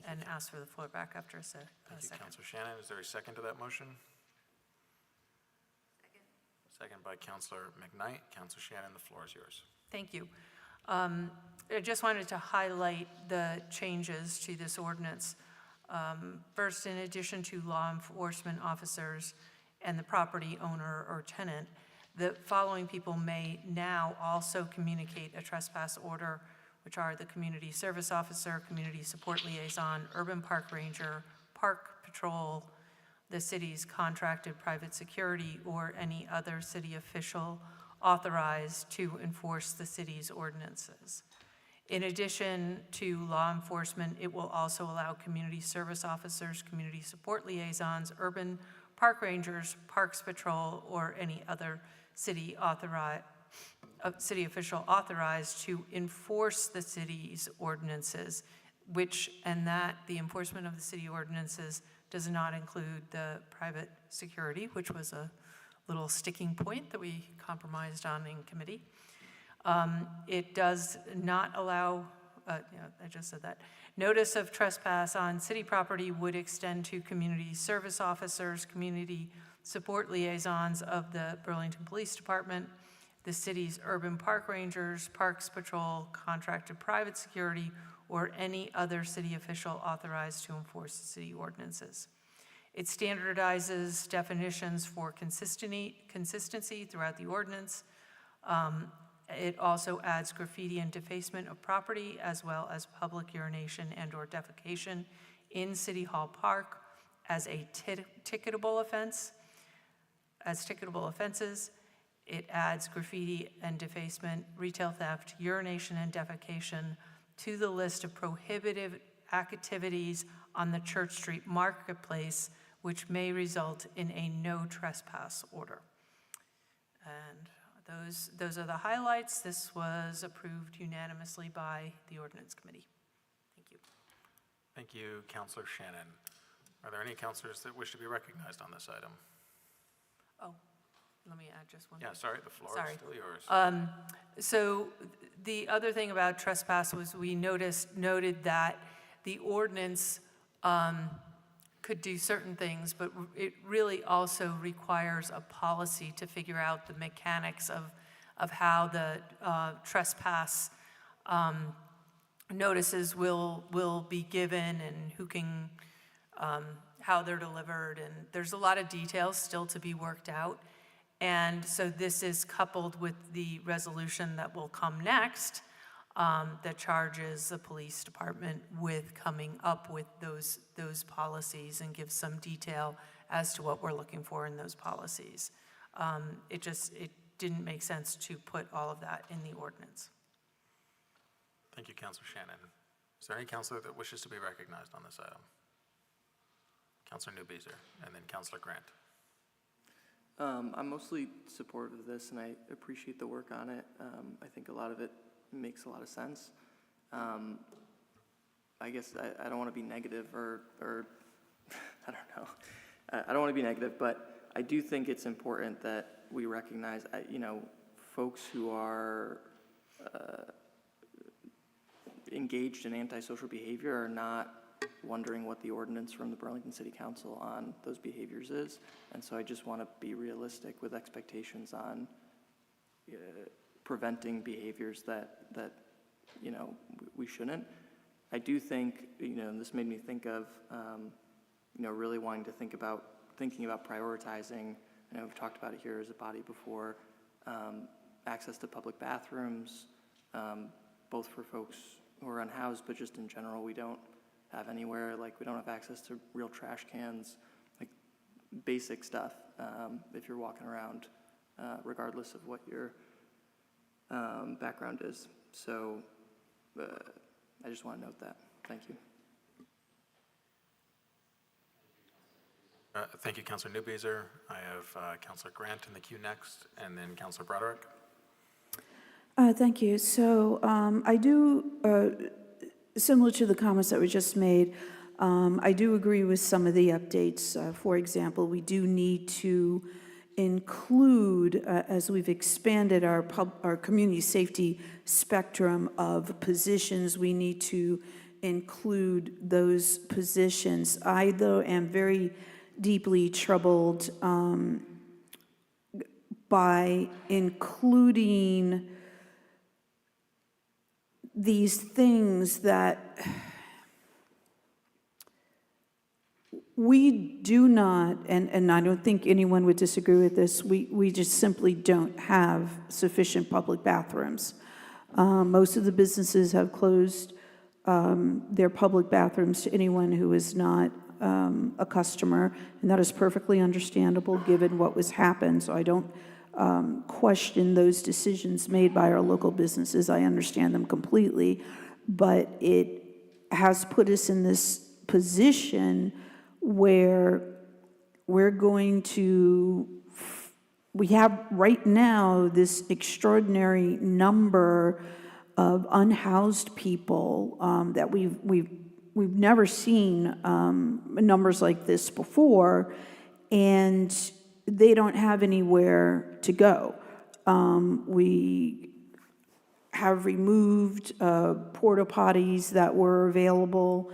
And ask for the floor back after a second. Thank you, Councilor Shannon. Is there a second to that motion? Second by Councilor McKnight. Councilor Shannon, the floor is yours. Thank you. I just wanted to highlight the changes to this ordinance. First, in addition to law enforcement officers and the property owner or tenant, the following people may now also communicate a trespass order, which are the community service officer, community support liaison, urban park ranger, park patrol, the city's contracted private security, or any other city official authorized to enforce the city's ordinances. In addition to law enforcement, it will also allow community service officers, community support liaisons, urban park rangers, Parks Patrol, or any other city official authorized to enforce the city's ordinances, the enforcement of the city ordinances does not include the private security, which was a little sticking point that we compromised on in committee. It does not allow, I just said that. Notice of trespass on city property would extend to community service officers, community support liaisons of the Burlington Police Department, the city's urban park rangers, Parks Patrol, contracted private security, or any other city official authorized to enforce the city ordinances. It standardizes definitions for consistency throughout the ordinance. It also adds graffiti and defacement of property, as well as public urination and/or defecation in City Hall Park as a ticketable offense. As ticketable offenses, it adds graffiti and defacement, retail theft, urination and defecation to the list of prohibited activities on the Church Street Marketplace, which may result in a no trespass order. And those are the highlights. This was approved unanimously by the Ordinance Committee. Thank you. Thank you, Councilor Shannon. Are there any councilors that wish to be recognized on this item? Oh, let me add just one. Yeah, sorry, the floor is still yours. So the other thing about trespass was we noted that the ordinance could do certain things, but it really also requires a policy to figure out the mechanics of how the trespass notices will be given and who can, how they're delivered, and there's a lot of details still to be worked out. And so this is coupled with the resolution that will come next that charges the police department with coming up with those policies and gives some detail as to what we're looking for in those policies. It didn't make sense to put all of that in the ordinance. Thank you, Councilor Shannon. Is there any councilor that wishes to be recognized on this item? Councilor Newbeezer, and then Councilor Grant. I'm mostly supportive of this, and I appreciate the work on it. I think a lot of it makes a lot of sense. I guess I don't want to be negative or I don't know. I don't want to be negative, but I do think it's important that we recognize, folks who are engaged in antisocial behavior are not wondering what the ordinance from the Burlington City Council on those behaviors is. And so I just want to be realistic with expectations on preventing behaviors that we shouldn't. I do think, this made me think of, really wanting to thinking about prioritizing. I know we've talked about it here as a body before, access to public bathrooms, both for folks who are unhoused, but just in general, we don't have anywhere, like we don't have access to real trash cans, like basic stuff, if you're walking around, regardless of what your background is. So I just want to note that. Thank you. Thank you, Councilor Newbeezer. I have Councilor Grant in the queue next, and then Councilor Broderick. Thank you. So I do, similar to the comments that were just made, I do agree with some of the updates. For example, we do need to include, as we've expanded our community safety spectrum of positions, we need to include those positions. I, though, am very deeply troubled by including these things that we do not, and I don't think anyone would disagree with this, we just simply don't have sufficient public bathrooms. Most of the businesses have closed their public bathrooms to anyone who is not a customer, and that is perfectly understandable given what was happened. So I don't question those decisions made by our local businesses. I understand them completely, but it has put us in this position where we're going to, we have right now this extraordinary number of unhoused people that we've never seen numbers like this before, and they don't have anywhere to go. We have removed porta potties that were available.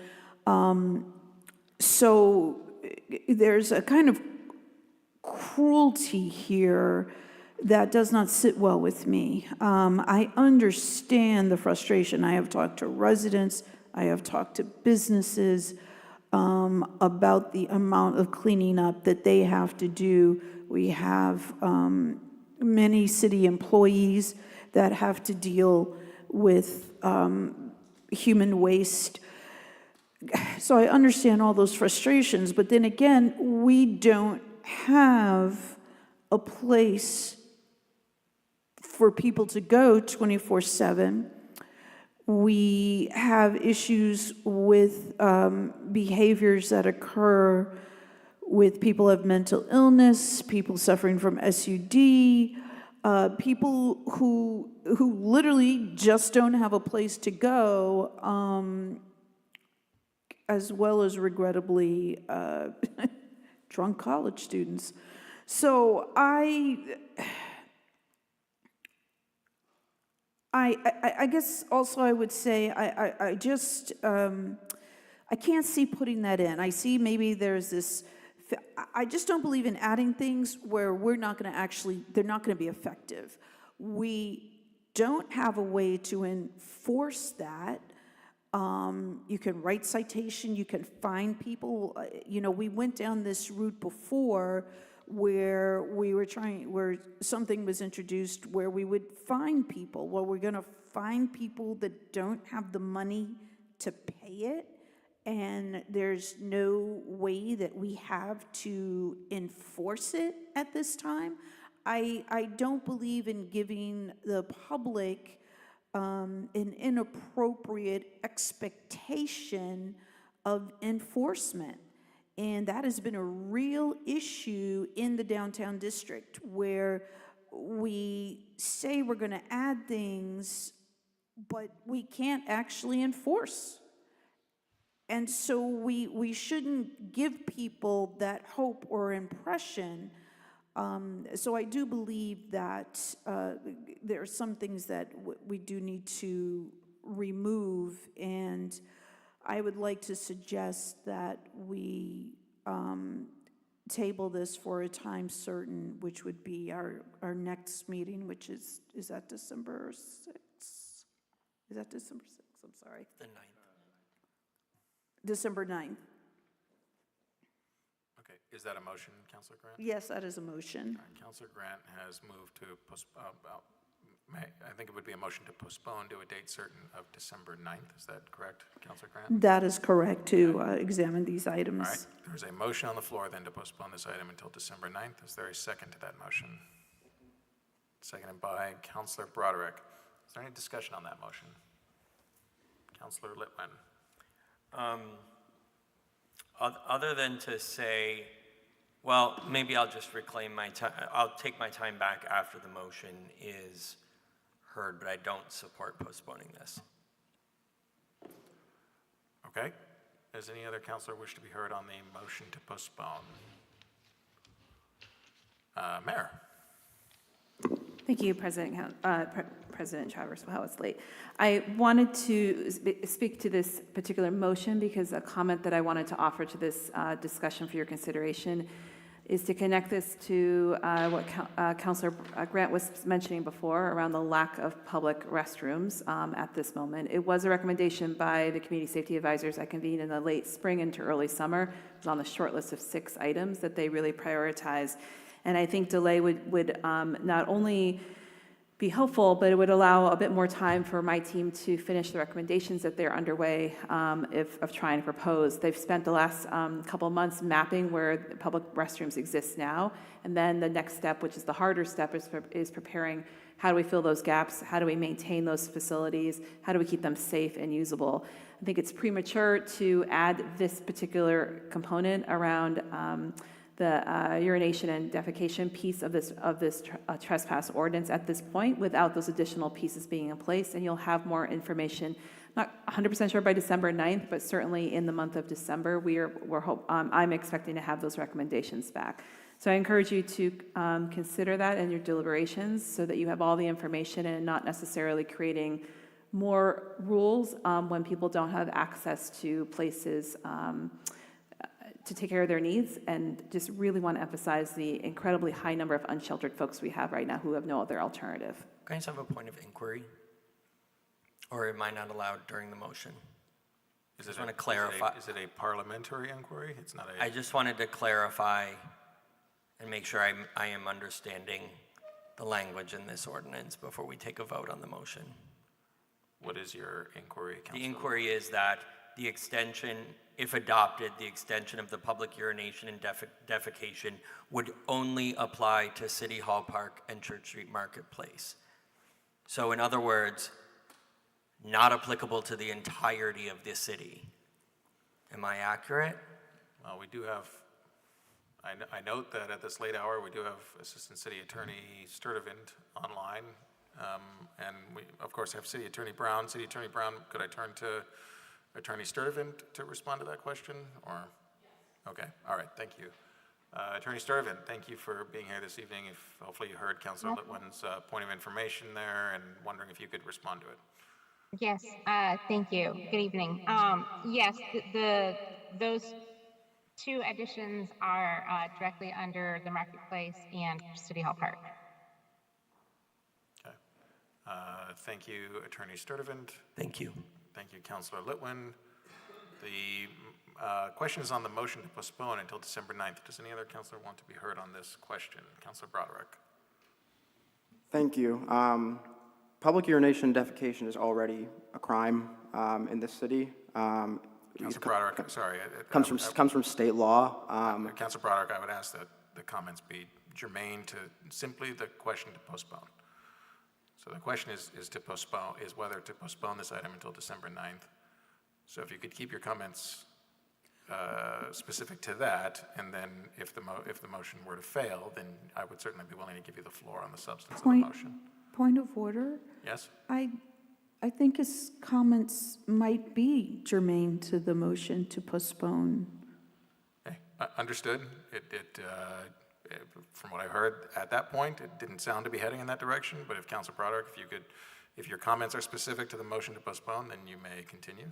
So there's a kind of cruelty here that does not sit well with me. I understand the frustration. I have talked to residents, I have talked to businesses about the amount of cleaning up that they have to do. We have many city employees that have to deal with human waste. So I understand all those frustrations, but then again, we don't have a place for people to go 24/7. We have issues with behaviors that occur with people who have mental illness, people suffering from SUD, people who literally just don't have a place to go, as well as regrettably drunk college students. So I guess also I would say I just I can't see putting that in. I see maybe there's this. I just don't believe in adding things where we're not going to actually, they're not going to be effective. We don't have a way to enforce that. You can write citation, you can fine people. You know, we went down this route before where where something was introduced where we would fine people. Well, we're going to fine people that don't have the money to pay it, and there's no way that we have to enforce it at this time. I don't believe in giving the public an inappropriate expectation of enforcement. And that has been a real issue in the downtown district, where we say we're going to add things, but we can't actually enforce. And so we shouldn't give people that hope or impression. So I do believe that there are some things that we do need to remove, and I would like to suggest that we table this for a time certain, which would be our next meeting, which is that December 6th? Is that December 6th? I'm sorry. The 9th. December 9th. Okay, is that a motion, Councilor Grant? Yes, that is a motion. All right, Councilor Grant has moved to postpone, I think it would be a motion to postpone to a date certain of December 9th. Is that correct, Councilor Grant? That is correct, to examine these All items. right, there's a motion on the floor then to postpone this item until December 9th. Is there a second to that motion? Seconded by Councilor Broderick. Is there any discussion on that motion? Councilor Litwin. Other than to say, well, maybe I'll just reclaim my time. I'll take my time back after the motion is heard, but I don't support postponing this. Okay. Does any other councilor wish to be heard on the motion to postpone? Mayor. Thank you, President Travers. Wow, it's late. I wanted to speak to this particular motion because a comment that I wanted to offer to this discussion for your consideration is to connect this to what Councilor Grant was mentioning before around the lack of public restrooms at this moment. It was a recommendation by the Community Safety Advisors I convened in the late spring into early summer. It was on the short list of 6 items that they really prioritized. And I think delay would not only be helpful, but it would allow a bit more time for my team to finish the recommendations that they're underway of trying to propose. They've spent the last couple of months mapping where public restrooms exist now, and then the next step, which is the harder step, is preparing how do we fill those gaps, how do we maintain those facilities, how do we keep them safe and usable. I think it's premature to add this particular component around the urination and defecation piece of this trespass ordinance at this point without those additional pieces being in place, and you'll have more information. Not 100% sure by December 9th, but certainly in the month of December, I'm expecting to have those recommendations back. So I encourage you to consider that in your deliberations so that you have all the information and not necessarily creating more rules when people don't have access to places to take care of their needs, and just really want to emphasize the incredibly high number of unsheltered folks we have right now who have no other alternative. Can I just have a point of inquiry? Or am I not allowed during the motion? I just want to clarify. Is it a parliamentary inquiry? It's not a... I just wanted to clarify and make sure I am understanding the language in this ordinance before we take a vote on the motion. What is your inquiry, Councilor? The inquiry is that the extension, if adopted, the extension of the public urination and defecation would only apply to City Hall Park and Church Street Marketplace. So in other words, not applicable to the entirety of the city. Am I accurate? Well, we do have, I note that at this late hour, we do have Assistant City Attorney Sturtevant online. And we, of course, have City Attorney Brown. City Attorney Brown, could I turn to Attorney Sturtevant to respond to that question? Or, okay, all right, thank you. Attorney Sturtevant, thank you for being here this evening. Hopefully you heard Councilor Litwin's point of information there, and wondering if you could respond to it. Yes, thank you. Good evening. Yes, those two additions are directly under the Marketplace and City Hall Park. Okay. Thank you, Attorney Sturtevant. Thank you. Thank you, Councilor Litwin. The question is on the motion to postpone until December 9th. Does any other councilor want to be heard on this question? Councilor Broderick. Thank you. Public urination and defecation is already a crime in this city. Councilor Broderick, I'm sorry. Comes from state law. Councilor Broderick, I would ask that the comments be germane to simply the question to postpone. So the question is whether to postpone this item until December 9th. So if you could keep your comments specific to that, and then if the motion were to fail, then I would certainly be willing to give you the floor on the substance of the motion. Point of order? Yes? I think his comments might be germane to the motion to postpone. Okay, understood. From what I heard at that point, it didn't sound to be heading in that direction, but if Councilor Broderick, if your comments are specific to the motion to postpone, then you may continue.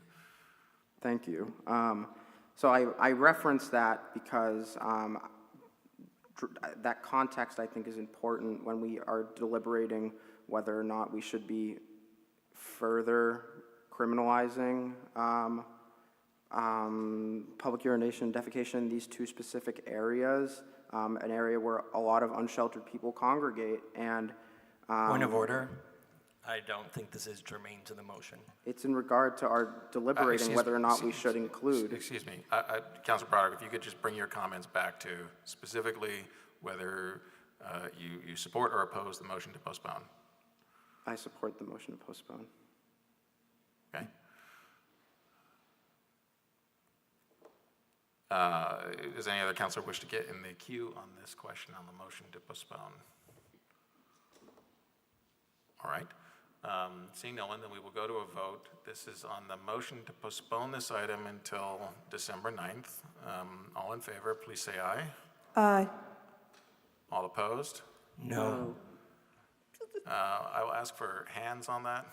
Thank you. So I reference that because that context, I think, is important when we are deliberating whether or not we should be further criminalizing public urination and defecation in these two specific areas, an area where a lot of unsheltered people congregate. And point of order. I don't think this is germane to the motion. It's in regard to our deliberating whether or not we should include. Excuse me, Councilor Broderick, if you could just bring your comments back to specifically whether you support or oppose the motion to postpone. I support the motion to postpone. Okay. Does any other councilor wish to get in the queue on this question on the motion to postpone? All right. Seeing no one, then we will go to a vote. This is on the motion to postpone this item until December 9th. All in favor, please say aye. Aye. All opposed? No. I will ask for hands on that.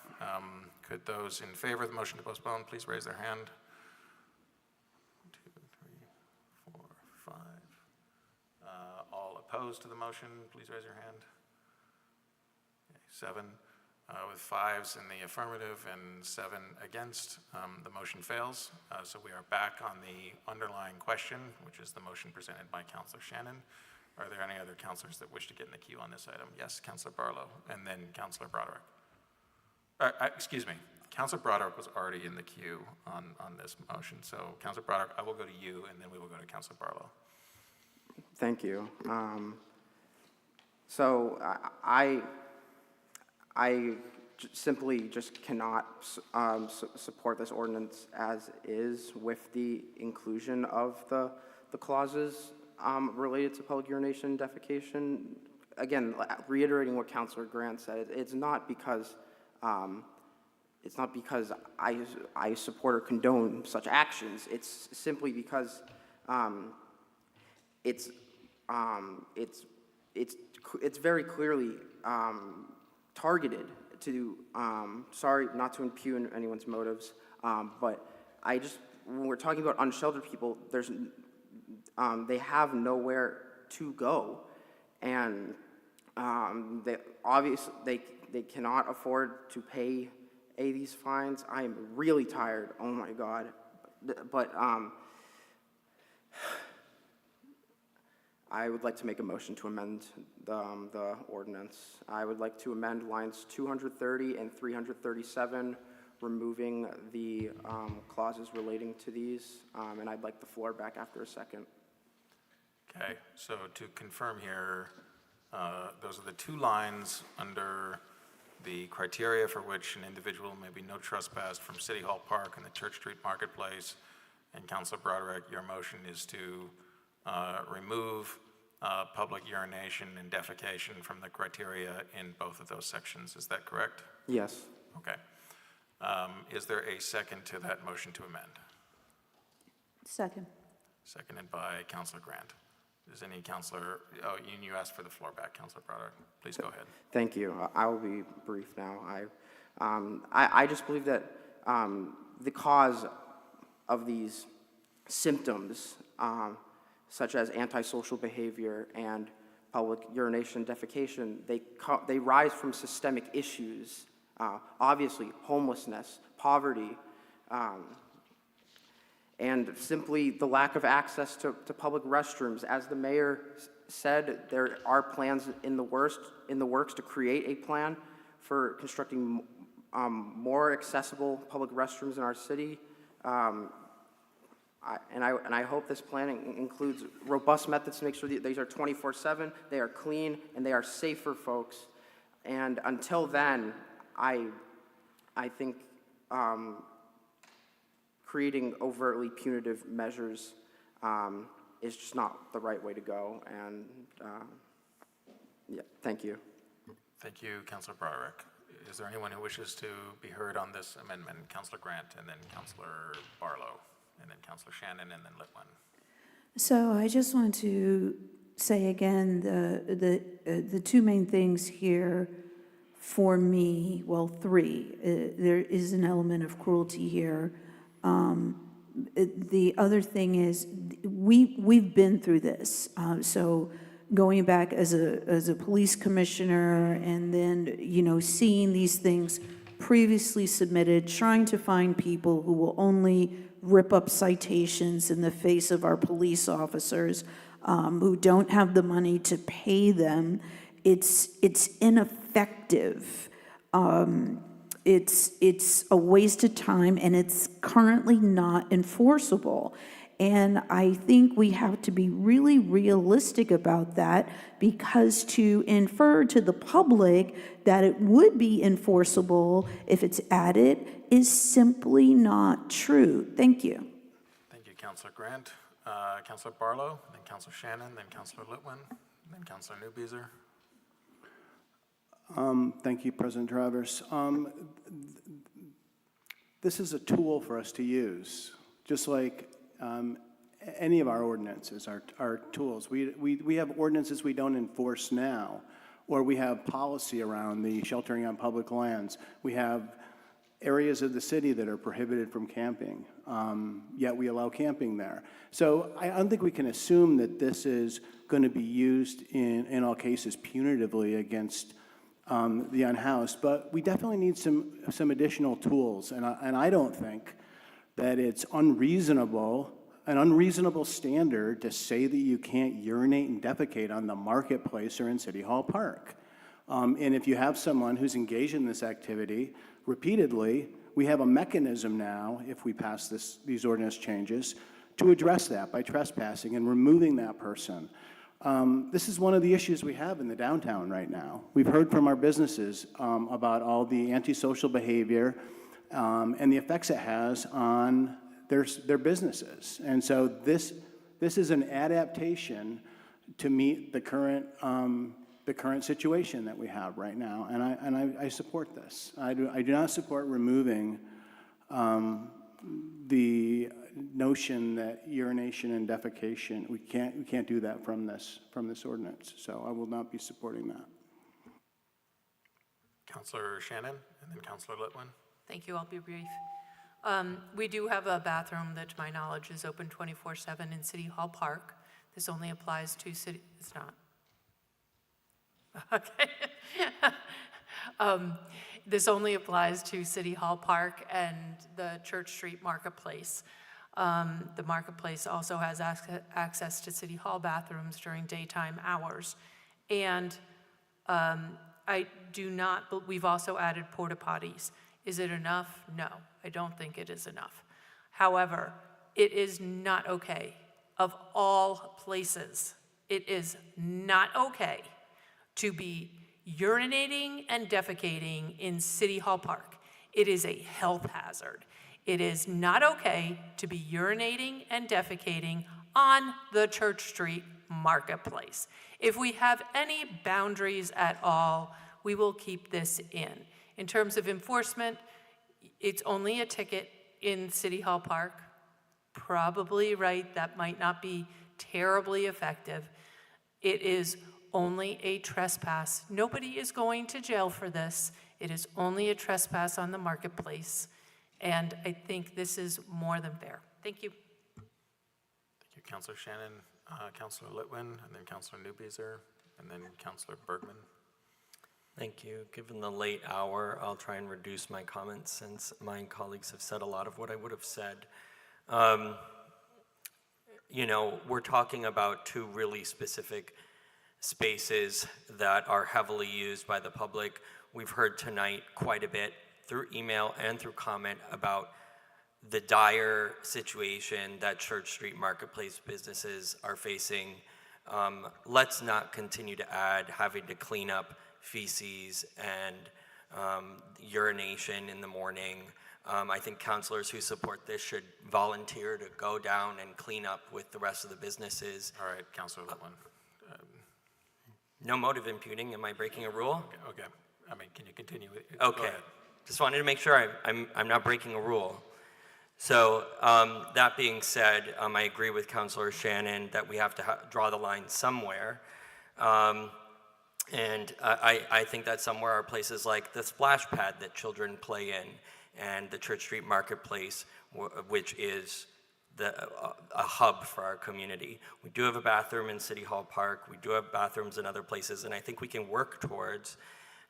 Could those in favor of the motion to postpone please raise their hand? 1, 2, 3, 4, 5. All opposed to the motion, please raise your hand. Okay, 7. With 5s in the affirmative and 7 against, the motion fails. So we are back on the underlying question, which is the motion presented by Councilor Shannon. Are there any other counselors that wish to get in the queue on this item? Yes, Counselor Barlow, and then Counselor Broderick. Excuse me, Counselor Broderick was already in the queue on this motion. So Counselor Broderick, I will go to you, and then we will go to Counselor Barlow. Thank you. So I simply just cannot support this ordinance as is with the inclusion of the clauses related to public urination and defecation. Again, reiterating what Councilor Grant said, it's not because I support or condone such actions. It's simply because it's very clearly targeted to, sorry not to impugn anyone's motives, but when we're talking about unsheltered people, they have nowhere to go, and they cannot afford to pay these fines. I am really tired, oh my God, but I would like to make a motion to amend the ordinance. I would like to amend lines 230 and 337, removing the clauses relating to these, and I'd like the floor back after a second. Okay, so to confirm here, those are the two lines under the criteria for which an individual may be no trespassed from City Hall Park and the Church Street Marketplace. And Councilor Broderick, your motion is to remove public urination and defecation from the criteria in both of those sections. Is that correct? Yes. Okay. Is there a second to that motion to amend? Second. Seconded by Councilor Grant. Does any counselor, you asked for the floor back, Councilor Broderick. Please go ahead. Thank you. I will be brief now. I just believe that the cause of these symptoms, such as antisocial behavior and public urination and defecation, they rise from systemic issues, obviously homelessness, poverty, and simply the lack of access to public restrooms. As the mayor said, there are plans in the works to create a plan for constructing more accessible public restrooms in our city. And I hope this plan includes robust methods to make sure that these are 24/7, they are clean, and they are safe for folks. And until then, I think creating overtly punitive measures is just not the right way to go. And yeah, thank you. Thank you, Councilor Broderick. Is there anyone who wishes to be heard on this amendment? Councilor Grant, and then Councilor Barlow, and then Councilor Shannon, and then Litwin. So I just want to say again, the two main things here for me, well, three. There is an element of cruelty here. The other thing is we've been through this. So going back as a police commissioner, and then seeing these things previously submitted, trying to find people who will only rip up citations in the face of our police officers, who don't have the money to pay them. It's ineffective. It's a waste of time, and it's currently not enforceable. And I think we have to be really realistic about that, because to infer to the public that it would be enforceable if it's added is simply not true. Thank you. Thank you, Councilor Grant. Councilor Barlow, then Councilor Shannon, then Councilor Litwin, then Councilor Newbeezer. Thank you, President Travers. This is a tool for us to use, just like any of our ordinances are tools. We have ordinances we don't enforce now, or we have policy around the sheltering on public lands. We have areas of the city that are prohibited from camping, yet we allow camping there. So I don't think we can assume that this is going to be used in all cases punitively against the unhoused, but we definitely need some additional tools, and I don't think that it's unreasonable an unreasonable standard to say that you can't urinate and defecate on the marketplace or in City Hall Park. And if you have someone who's engaged in this activity repeatedly, we have a mechanism now, if we pass these ordinance changes, to address that by trespassing and removing that person. This is one of the issues we have in the downtown right now. We've heard from our businesses about all the antisocial behavior and the effects it has on their businesses. And so this is an adaptation to meet the current situation that we have right now, and I support this. I do not support removing the notion that urination and defecation, we can't do that from this ordinance. So I will not be supporting that. Councillor Shannon, and then Councillor Litwin. Thank you, I'll be brief. We do have a bathroom that, to my knowledge, is open 24/7 in City Hall Park. This only applies to it's not. Okay. This only applies to City Hall Park and the Church Street Marketplace. The Marketplace also has access to City Hall bathrooms during daytime hours. And I do not, but we've also added porta potties. Is it enough? No, I don't think it is enough. However, it is not okay. Of all places, it is not okay to be urinating and defecating in City Hall Park. It is a health hazard. It is not okay to be urinating and defecating on the Church Street Marketplace. If we have any boundaries at all, we will keep this in. In terms of enforcement, it's only a ticket in City Hall Park. Probably right, that might not be terribly effective. It is only a trespass. Nobody is going to jail for this. It is only a trespass on the marketplace. And I think this is more than fair. Thank you. Thank you, Councillor Shannon, Councillor Litwin, and then Councillor Newbeezer, and then Councillor Bergman. Thank you. Given the late hour, I'll try and reduce my comments since my colleagues have said a lot of what I would have said. You know, we're talking about two really specific spaces that are heavily used by the public. We've heard tonight quite a bit through email and through comment about the dire situation that Church Street Marketplace businesses are facing. Let's not continue to add having to clean up feces and urination in the morning. I think councilors who support this should volunteer to go down and clean up with the rest of the businesses. All right, Councillor Litwin. No motive imputing. Am I breaking a rule? Okay. I mean, can you continue? Okay. Just wanted to make sure I'm not breaking a rule. So that being said, I agree with Councillor Shannon that we have to draw the line somewhere. And I think that somewhere are places like the splash pad that children play in and the Church Street Marketplace, which is a hub for our community. We do have a bathroom in City Hall Park. We do have bathrooms in other places, and I think we can work towards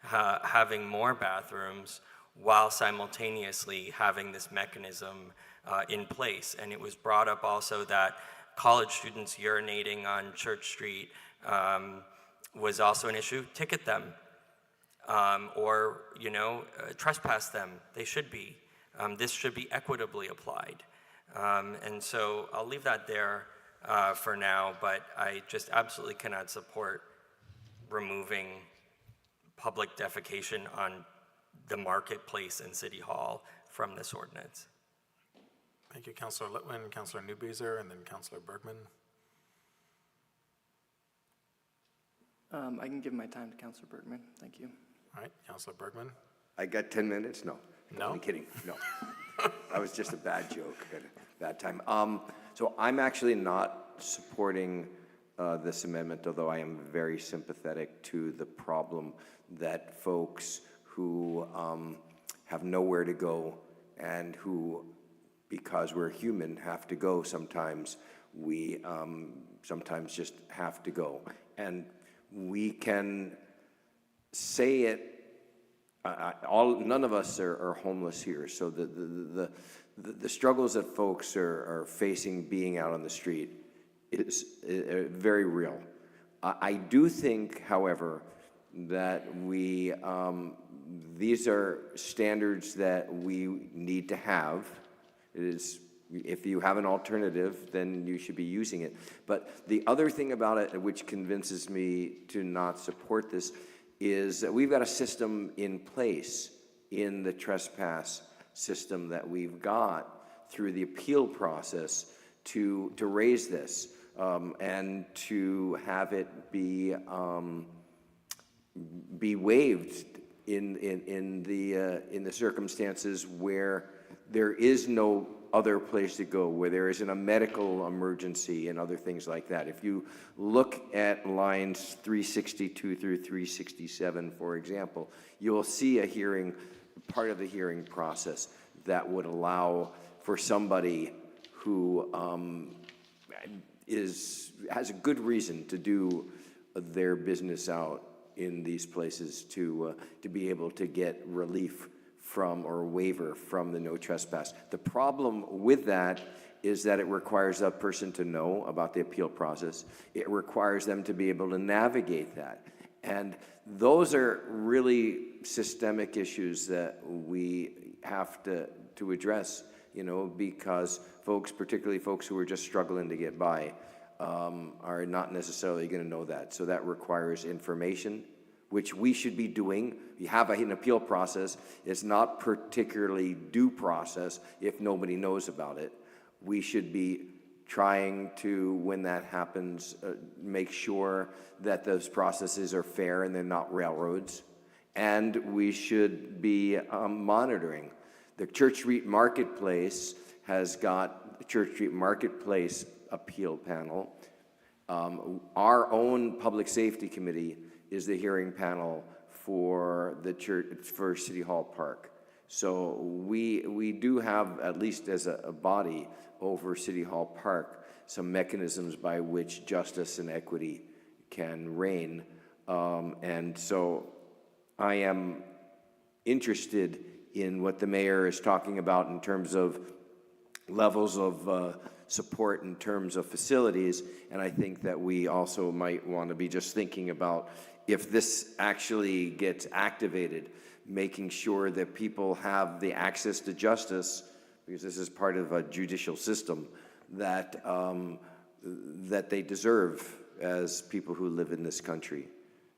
having more bathrooms while simultaneously having this mechanism in place. And it was brought up also that college students urinating on Church Street was also an issue. Ticket them, or trespass them. They should be. This should be equitably applied. And so I'll leave that there for now, but I just absolutely cannot support removing public defecation on the marketplace in City Hall from this ordinance. Thank you, Councillor Litwin, Councillor Newbeezer, and then Councillor Bergman. I can give my time to Councillor Bergman. Thank you. All right, Councillor Bergman. I got 10 minutes? No. No? I'm kidding. No. That was just a bad joke at a bad time. So I'm actually not supporting this amendment, although I am very sympathetic to the problem that folks who have nowhere to go and who, because we're human, have to go sometimes. We sometimes just have to go. And we can say it, none of us are homeless here, so the struggles that folks are facing being out on the street is very real. I do think, however, that these are standards that we need to have. It is, if you have an alternative, then you should be using it. But the other thing about it, which convinces me to not support this, is that we've got a system in place in the trespass system that we've got through the appeal process to raise this and to have it be waived in the circumstances where there is no other place to go, where there isn't a medical emergency and other things like that. If you look at lines 362 through 367, for example, you'll see a hearing, part of the hearing process that would allow for somebody who has a good reason to do their business out in these places to be able to get relief from or waiver from the no trespass. The problem with that is that it requires that person to know about the appeal process. It requires them to be able to navigate that. And those are really systemic issues that we have to address, you know, because folks, particularly folks who are just struggling to get by, are not necessarily going to know that. So that requires information, which we should be doing. You have an appeal process. It's not particularly due process if nobody knows about it. We should be trying to, when that happens, make sure that those processes are fair and they're not railroads. And we should be monitoring. The Church Street Marketplace has got the Church Street Marketplace appeal panel. Our own Public Safety Committee is the hearing panel for the church, for City Hall Park. So we do have, at least as a body over City Hall Park, some mechanisms by which justice and equity can reign. And so I am interested in what the mayor is talking about in terms of levels of support in terms of facilities, and I think that we also might want to be just thinking about, if this actually gets activated, making sure that people have the access to justice, because this is part of a judicial system that that they deserve as people who live in this country.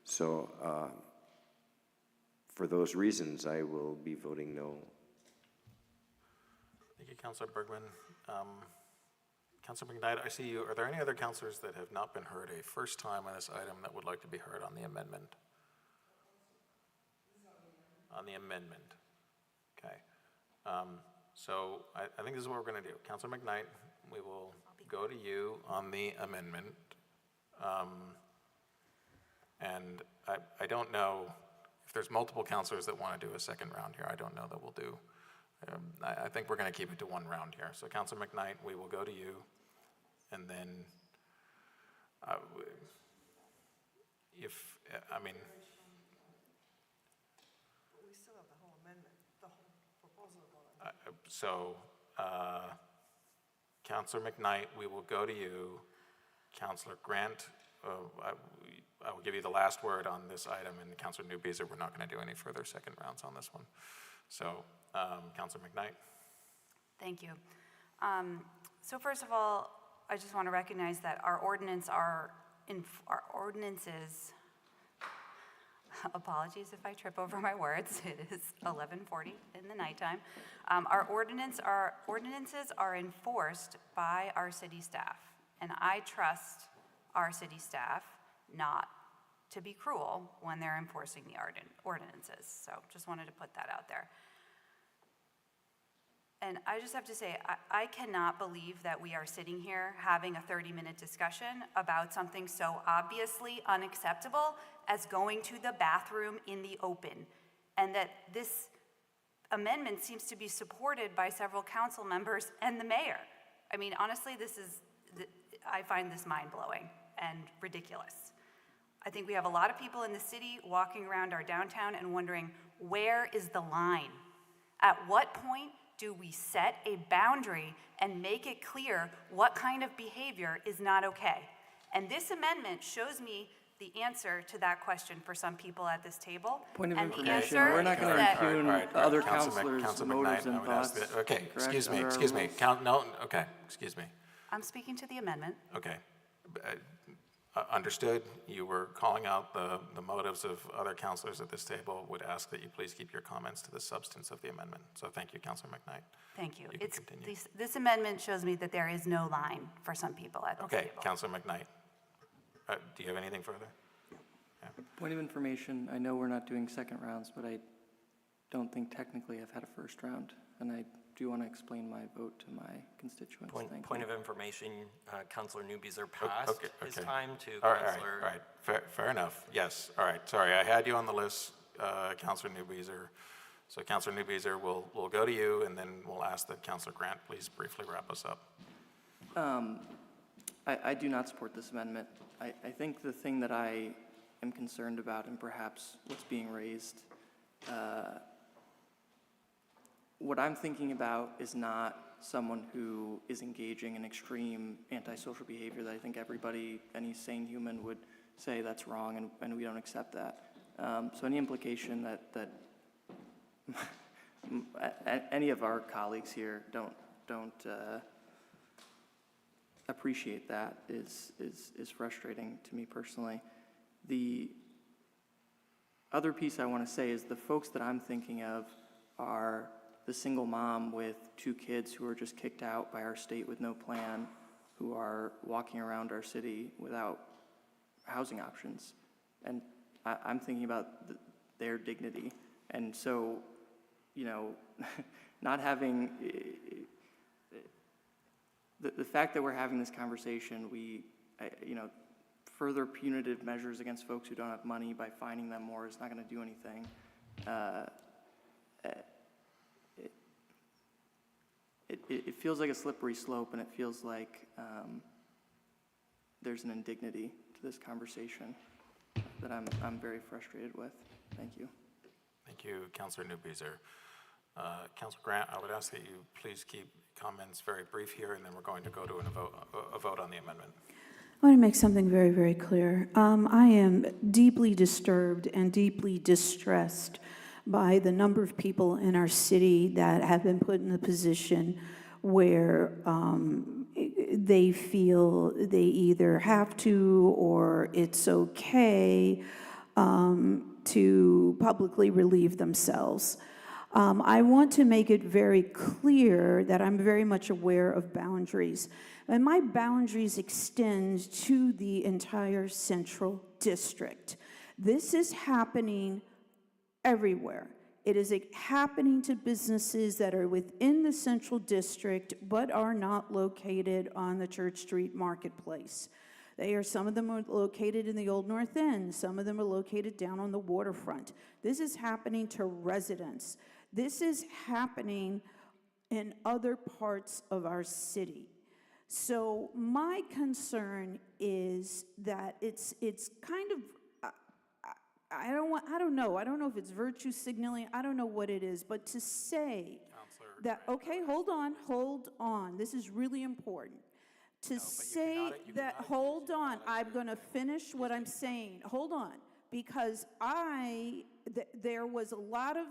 So for those reasons, I will be voting no. Thank you, Councilor Bergman. Councilor McKnight, I see you. Are there any other councilors that have not been heard a first time on this item that would like to be heard on the amendment? On the amendment. Okay. So I think this is what we're going to do. Councilor McKnight, we will go to you on the amendment. And I don't know if there's multiple councilors that want to do a second round here. I don't know that we'll do. I think we're going to keep it to one round here. So Councilor McKnight, we will go to you. And then, I mean. We still have the whole amendment, the whole proposal. So, Councilor McKnight, we will go to you. Councilor Grant, I will give you the last word on this item, and Councilor Newbeezer, we're not going to do any further second rounds on this one. So, Councilor McKnight. Thank you. So first of all, I just want to recognize that our ordinances, apologies if I trip over my words, it is 11:40 in the nighttime. Our ordinances are enforced by our city staff, and I trust our city staff not to be cruel when they're enforcing the ordinances. So just wanted to put that out there. And I just have to say, I cannot believe that we are sitting here having a 30-minute discussion about something so obviously unacceptable as going to the bathroom in the open, and that this amendment seems to be supported by several council members and the mayor. I mean, honestly, I find this mind-blowing and ridiculous. I think we have a lot of people in the city walking around our downtown and wondering, where is the line? At what point Do we set a boundary and make it clear what kind of behavior is not okay? And this amendment shows me the answer to that question for some people at this table. Point of And the information, answer we're not is going to that- impugn other Councilman counselors' motives McKnight, and I would ask thoughts. that- Okay, correct, excuse me, under our excuse me. rules. No, okay, excuse me. I'm speaking to the amendment. Okay. Understood. You were calling out the motives of other counselors at this table. Would ask that you please keep your comments to the substance of the amendment. So thank you, Councilor McKnight. Thank you. You can continue. This amendment shows me that there is no line for some people at this Okay, table. Councilor McKnight. Do you have anything further? Yeah. Point of information, I know we're not doing second rounds, but I don't think technically I've had a first round, and I do want to explain my vote to my constituents. Thank Point you. of information, Councilor Newbeezer passed his time to All Councilor. right. Fair enough. Yes, all right. Sorry, I had you on the list, Councilor Newbeezer. So Councilor Newbeezer, we'll go to you, and then we'll ask that Councilor Grant please briefly wrap us up. I do not support this amendment. I think the thing that I am concerned about, and perhaps what's being raised, what I'm thinking about is not someone who is engaging in extreme antisocial behavior that I think everybody, any sane human would say that's wrong, and we don't accept that. So any implication that any of our colleagues here don't appreciate that is frustrating to me personally. The other piece I want to say is the folks that I'm thinking of are the single mom with 2 kids who are just kicked out by our state with no plan, who are walking around our city without housing options. And I'm thinking about their dignity. And so, not having, the fact that we're having this conversation, further punitive measures against folks who don't have money by fining them more is not going to do anything. It feels like a slippery slope, and it feels like there's an indignity to this conversation that I'm very frustrated with. Thank you. Thank you, Councilor Newbeezer. Councilor Grant, I would ask that you please keep comments very brief here, and then we're going to go to a vote on the amendment. I want to make something very, very clear. I am deeply disturbed and deeply distressed by the number of people in our city that have been put in a position where they feel they either have to or it's okay to publicly relieve themselves. I want to make it very clear that I'm very much aware of boundaries. And my boundaries extend to the entire central district. This is happening everywhere. It is happening to businesses that are within the central district but are not located on the Church Street Marketplace. Some of them are located in the Old North End. Some of them are located down on the waterfront. This is happening to residents. This is happening in other parts of our city. So my concern is that it's kind of, I don't know if it's virtue signaling, I don't know what it is, but to say that, okay, hold on, this is really important. To say that, hold on, I'm going to finish what I'm saying. Hold on, because there was a lot of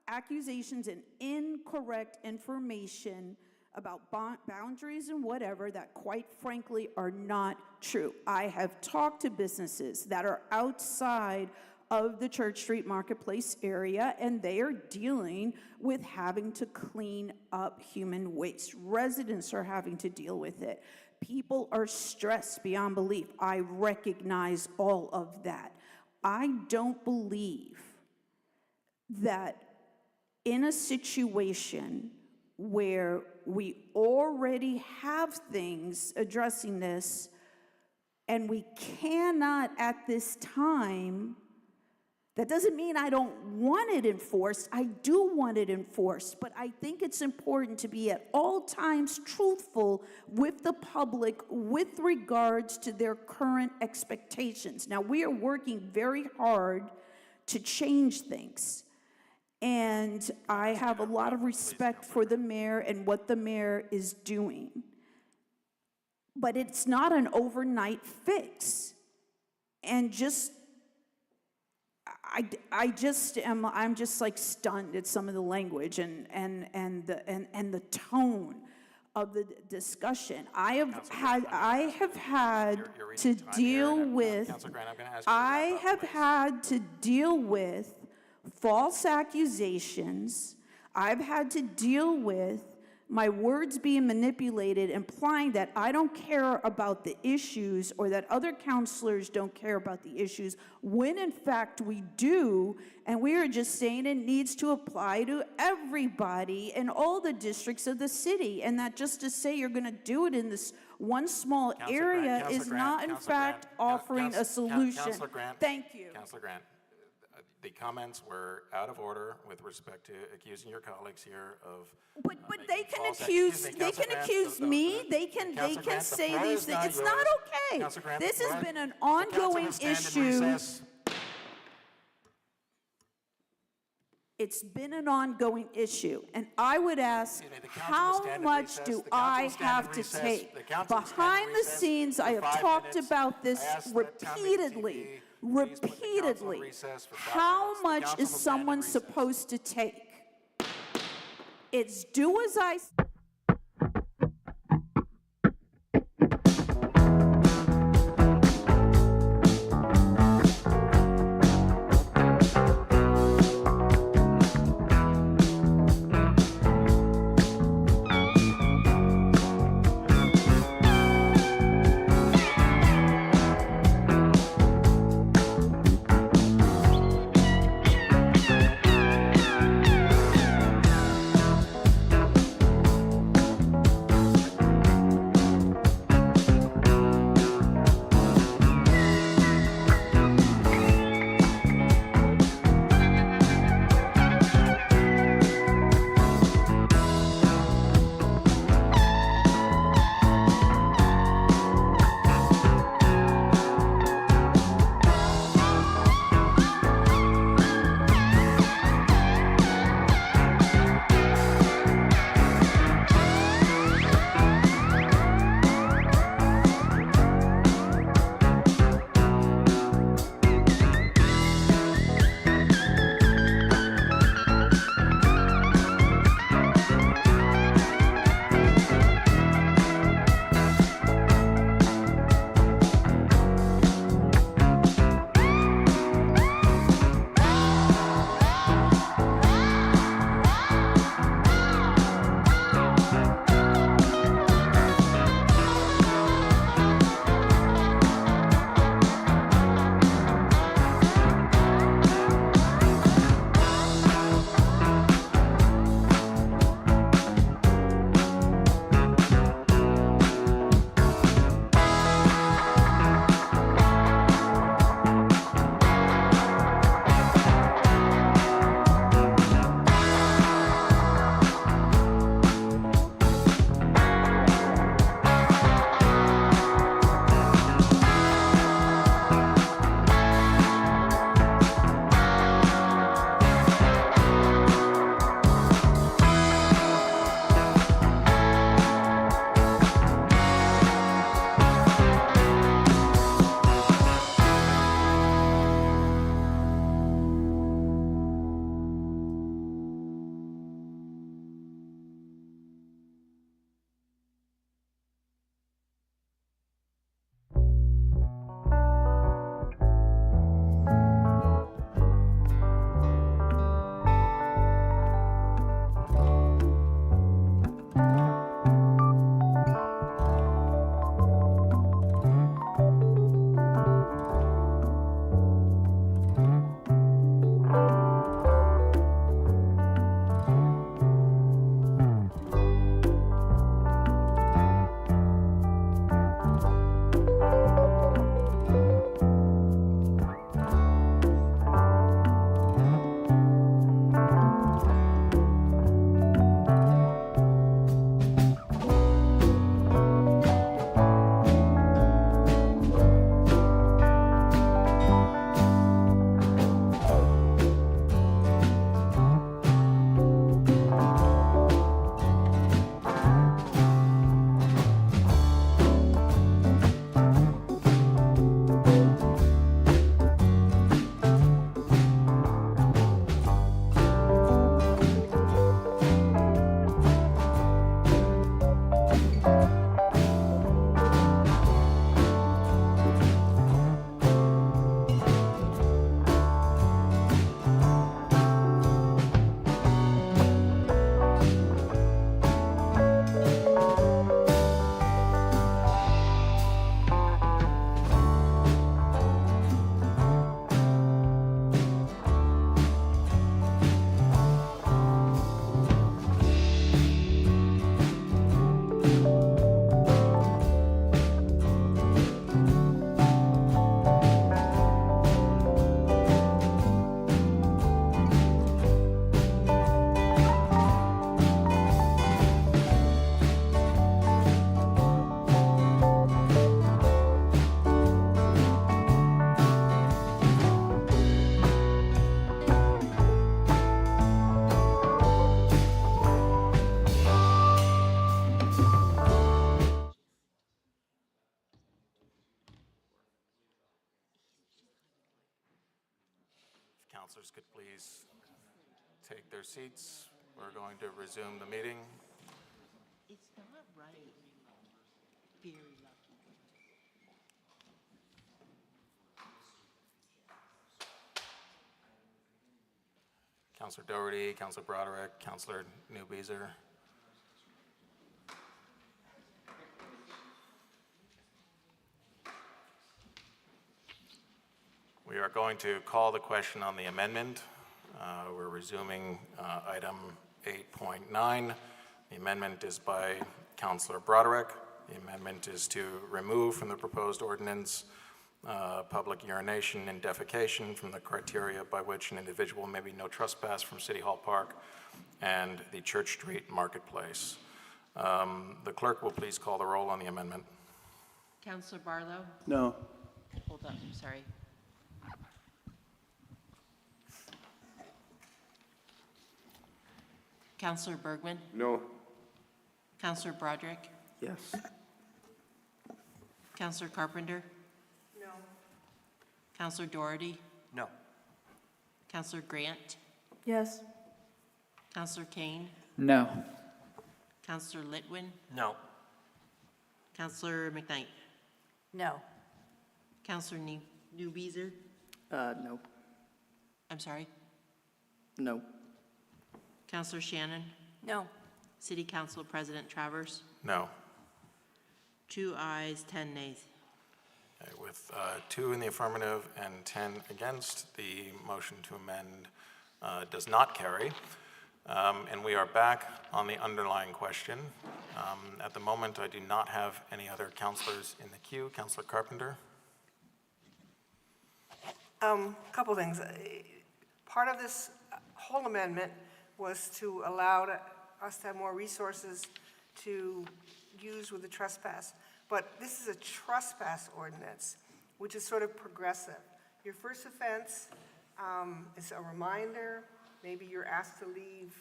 accusations and incorrect information about boundaries and whatever that quite frankly are not true. I have talked to businesses that are outside of the Church Street Marketplace area, and they are dealing with having to clean up human waste. Residents are having to deal with it. People are stressed beyond belief. I recognize all of that. I don't believe that in a situation where we already have things addressing this, and we cannot at this time, that doesn't mean I don't want it enforced. I do want it enforced, but I think it's important to be at all times truthful with the public with regards to their current expectations. Now, we are working very hard to change things. And I have a lot of respect for the mayor and what the mayor is doing. But it's not an overnight fix. And I'm just like stunned at some of the language and the tone of the discussion. I have had to deal with, I have had to deal with false accusations. I've had to deal with my words being manipulated, implying that I don't care about the issues or that other counselors don't care about the issues, when in fact we do, and we are just saying it needs to apply to everybody in all the districts of the city, and that just to say you're going to do it in this one small area is not in fact offering a solution. Thank you. Councilor Grant, the comments were out of order with respect to accusing your colleagues here of. But they can accuse me. They can say these things. It's not okay. This has been an ongoing issue. It's been an ongoing issue, and I would ask, how much do I have to take? Behind the scenes, I have talked about this repeatedly. How much is someone supposed to take? It's do as I say. Councilors could please take their seats. We're going to resume the meeting. It's not right. Very lucky. Councilor Doherty, Councilor Broderick, Councilor Newbeezer. We are going to call the question on the amendment. We're resuming item 8.9. The amendment is by Councilor Broderick. The amendment is to remove from the proposed ordinance public urination and defecation from the criteria by which an individual may be no trespass from City Hall Park and the Church Street Marketplace. The clerk will please call the roll on the amendment. Councilor Barlow? No. Hold on, I'm sorry. Councilor Bergman? No. Councilor Broderick? Yes. Councilor Carpenter? No. Councilor Doherty? No. Councilor Grant? Yes. Councilor Kane? No. Councilor Litwin? No. Councilor McKnight? No. Councilor Newbeezer? No. I'm sorry. No. Councilor Shannon? No. City Council President Travers? No. 2 ayes, 10 nays. Okay, with 2 in the affirmative and 10 against, the motion to amend does not carry. And we are back on the underlying question. At the moment, I do not have any other councilors in the queue. Councilor Carpenter? Couple things. Part of this whole amendment was to allow us to have more resources to use with the trespass. But this is a trespass ordinance, which is sort of progressive. Your first offense is a reminder. Maybe you're asked to leave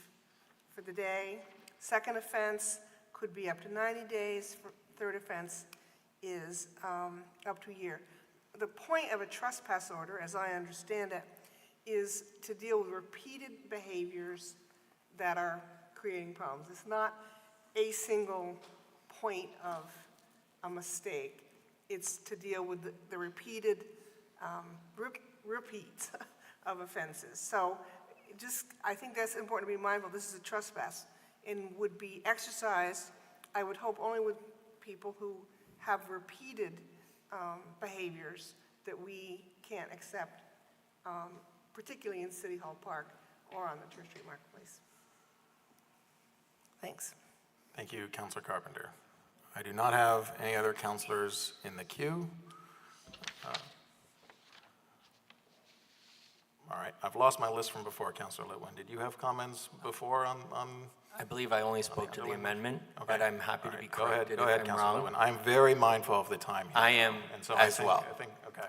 for the day. Second offense could be up to 90 days. Third offense is up to a year. The point of a trespass order, as I understand it, is to deal with repeated behaviors that are creating problems. It's not a single point of a mistake. It's to deal with the repeated repeats of offenses. So I think that's important to be mindful. This is a trespass and would be exercised, I would hope, only with people who have repeated behaviors that we can't accept, particularly in City Hall Park or on the Church Street Marketplace. Thanks. Thank you, Councilor Carpenter. I do not have any other councilors in the queue. All right, I've lost my list from before, Councilor Litwin. Did you have comments before on I believe I only spoke to the amendment, but I'm happy to be Go ahead, corrected if I'm Councilor wrong. Litwin. I'm very mindful of the time here. I am And so as well. I think, okay.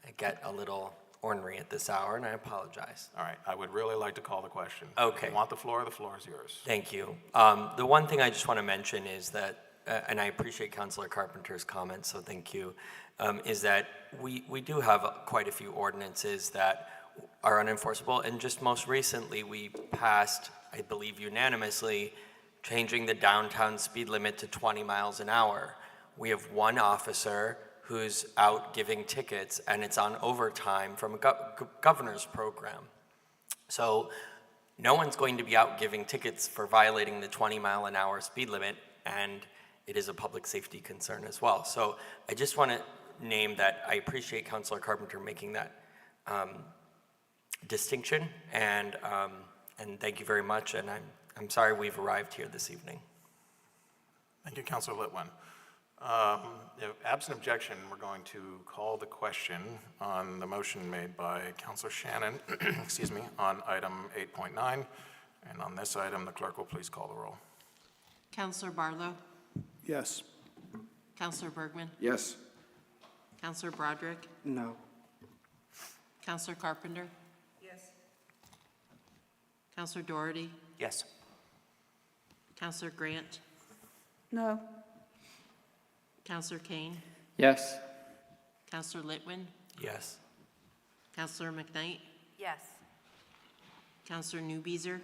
I get a little ornery at this hour, and I apologize. All right, I would really like to call the question. Okay. If you want the floor is yours. Thank you. The one thing I just want to mention is that, and I appreciate Councilor Carpenter's comments, so thank you, is that we do have quite a few ordinances that are unenforceable, and just most recently, we passed, I believe unanimously, changing the downtown speed limit to 20 miles an hour. We have one officer who's out giving tickets, and it's on overtime from a governor's program. So no one's going to be out giving tickets for violating the 20-mile-an-hour speed limit, and it is a public safety concern as well. So I just want to name that I appreciate Councilor Carpenter making that distinction, and thank you very much, and I'm sorry we've arrived here this evening. Thank you, Councilor Litwin. If absent objection, we're going to call the question on the motion made by Councilor Shannon, excuse me, on item 8.9. And on this item, the clerk will please call the roll. Councilor Barlow? Yes. Councilor Bergman? Yes. Councilor Broderick? No. Councilor Carpenter? Yes. Councilor Doherty? Yes. Councilor Grant? No. Councilor Kane? Yes. Councilor Litwin? Yes. Councilor McKnight? Yes. Counselor Newbeezer,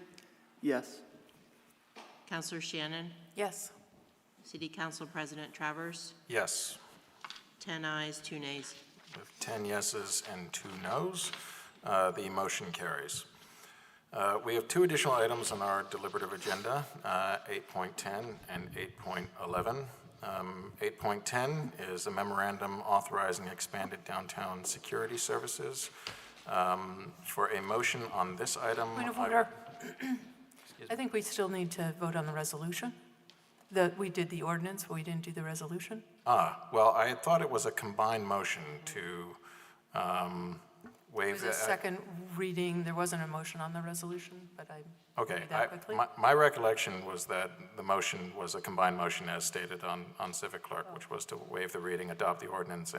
Yes. Counselor Shannon, Yes. City Council President Travers, Yes. 10 ayes, 2 nays. With 10 yeses and 2 nos, the motion carries. We have 2 additional items on our deliberative agenda, 8.10 and 8.11. 8.10 is a memorandum authorizing expanded downtown security services. For a motion on this item. Point of order. I think we still need to vote on the resolution. We did the ordinance, but we didn't do the resolution. Well, I had thought it was a combined motion to There waive was a the. second reading, there wasn't a motion on the resolution, but I Okay, read that quickly. my recollection was that the motion was a combined motion as stated on Civic Clerk, which was to waive the reading, adopt the ordinance,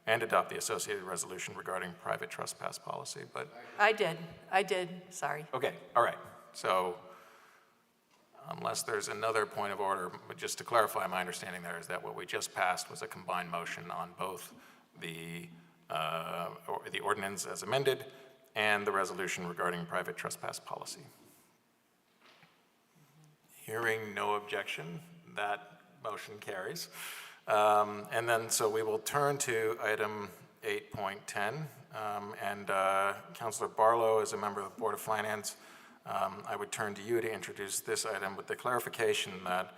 and adopt the associated resolution regarding private trespass policy, but, I did, sorry. okay, all right. So unless there's another point of order, but just to clarify, my understanding there is that what we just passed was a combined motion on both the ordinance as amended and the resolution regarding private trespass policy. Hearing no objection, that motion carries. And then, so we will turn to item 8.10. And Councilor Barlow, as a member of the Board of Finance, I would turn to you to introduce this item with the clarification that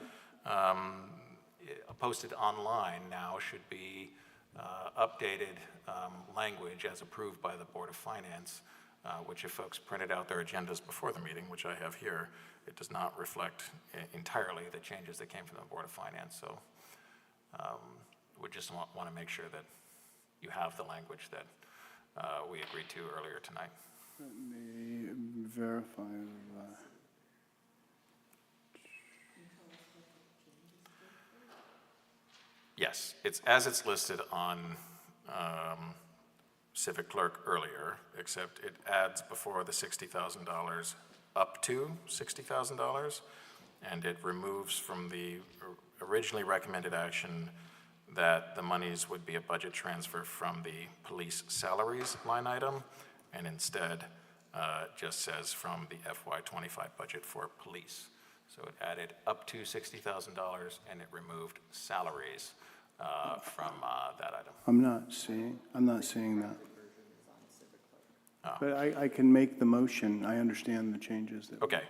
posted online now should be updated language as approved by the Board of Finance, which if folks printed out their agendas before the meeting, which I have here, it does not reflect entirely the changes that came from the Board of Finance. So we just want to make sure that you have the language that we agreed to earlier tonight. Let me verify. Yes, it's as it's listed on Civic Clerk earlier, except it adds before the $60,000 up to $60,000, and it removes from the originally recommended action that the monies would be a budget transfer from the police salaries line item, and instead just says from the FY25 budget for police. So it added up to $60,000 and it removed salaries from that item. I'm not seeing that. But I can make the motion. I understand the changes. Okay,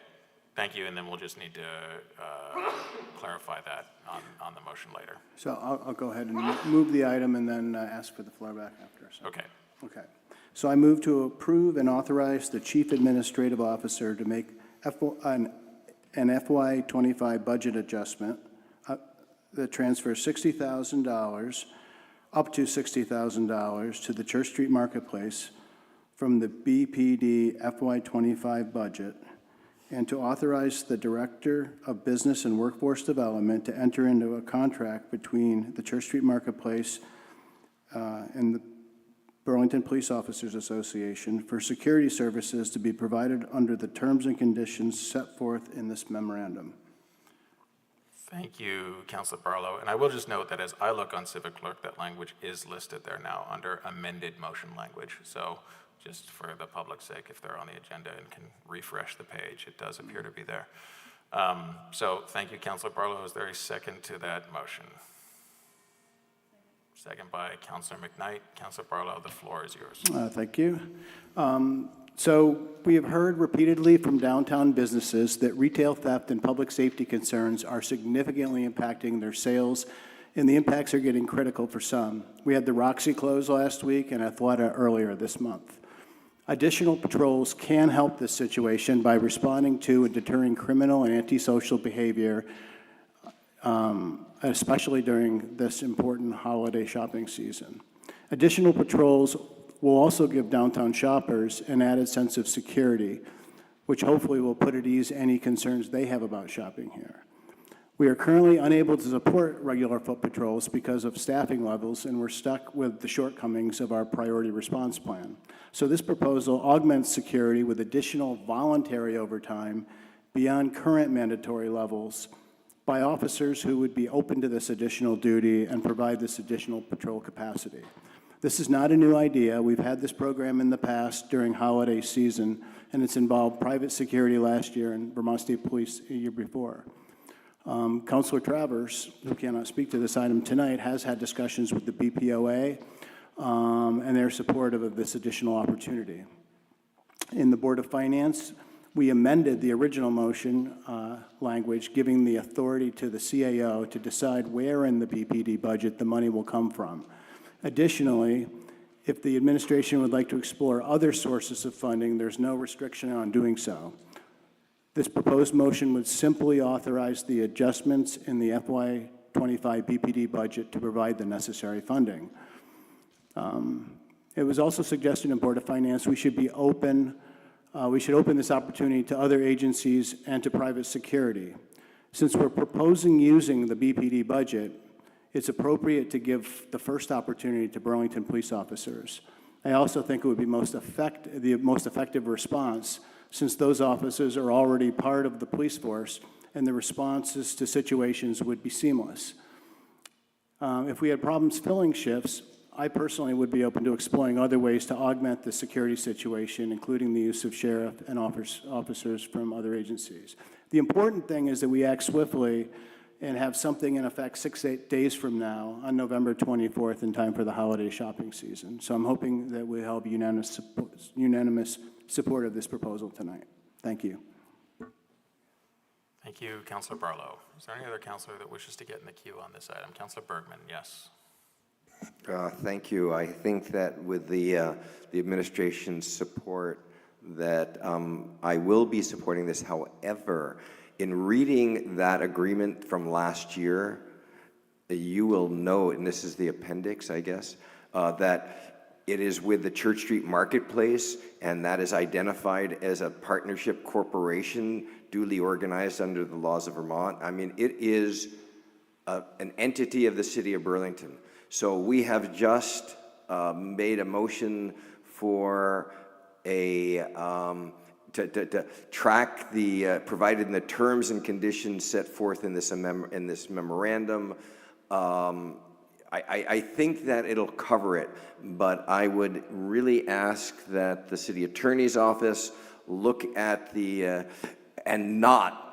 thank you, and then we'll just need to clarify that on the motion later. So I'll go ahead and move the item and then ask for the floor back after. So. Okay. Okay. So I move to approve and authorize the Chief Administrative Officer to make an FY25 budget adjustment that transfers $60,000, up to $60,000 to the Church Street Marketplace from the BPD FY25 budget, and to authorize the Director of Business and Workforce Development to enter into a contract between the Church Street Marketplace and the Burlington Police Officers Association for security services to be provided under the terms and conditions set forth in this memorandum. Thank you, Councilor Barlow. And I will just note that as I look on Civic Clerk, that language is listed there now under amended motion language. So just for the public's sake, if they're on the agenda and can refresh the page, it does appear to be there. So thank you, Councilor Barlow. Is there a second to that motion? Second by Councilor McKnight. Councilor Barlow, the floor is yours. Thank you. So we have heard repeatedly from downtown businesses that retail theft and public safety concerns are significantly impacting their sales, and the impacts are getting critical for some. We had the Roxy close last week and Athleta earlier this month. Additional patrols can help this situation by responding to and deterring criminal and antisocial behavior, especially during this important holiday shopping season. Additional patrols will also give downtown shoppers an added sense of security, which hopefully will put at ease any concerns they have about shopping here. We are currently unable to support regular foot patrols because of staffing levels, and we're stuck with the shortcomings of our priority response plan. So this proposal augments security with additional voluntary overtime beyond current mandatory levels by officers who would be open to this additional duty and provide this additional patrol capacity. This is not a new idea. We've had this program in the past during holiday season and it's involved private security last year and Vermont State Police a year before. Councilor Travers, who cannot speak to this item tonight, has had discussions with the BPOA, and they're supportive of this additional opportunity. In the Board of Finance, we amended the original motion language, giving the authority to the CAO to decide where in the BPD budget the money will come from. Additionally, if the administration would like to explore other sources of funding, there's no restriction on doing so. This proposed motion would simply authorize the adjustments in the FY25 BPD budget to provide the necessary funding. It was also suggested in Board of Finance we should open this opportunity to other agencies and to private security. Since we're proposing using the BPD budget, it's appropriate to give the first opportunity to Burlington police officers. I also think it would be the most effective response, since those officers are already part of the police force and the responses to situations would be seamless. If we had problems filling shifts, I personally would be open to exploring other ways to augment the security situation, including the use of sheriff and officers from other agencies. The important thing is that we act swiftly and have something in effect 6-8 days from now on November 24th in time for the holiday shopping season. So I'm hoping that we have unanimous support of this proposal tonight. Thank you. Thank you, Councilor Barlow. Is there any other councilor that wishes to get in the queue on this item? Councilor Bergman, yes. Thank you. I think that with the administration's support that I will be supporting this. However, in reading that agreement from last year, you will note, and this is the appendix, I guess, that it is with the Church Street Marketplace, and that is identified as a partnership corporation duly organized under the laws of Vermont. I mean, it is an entity of the city of Burlington. So we have just made a motion for to track the, provided in the terms and conditions set forth in this memorandum. I think that it'll cover it, but I would really ask that the city attorney's office look at and not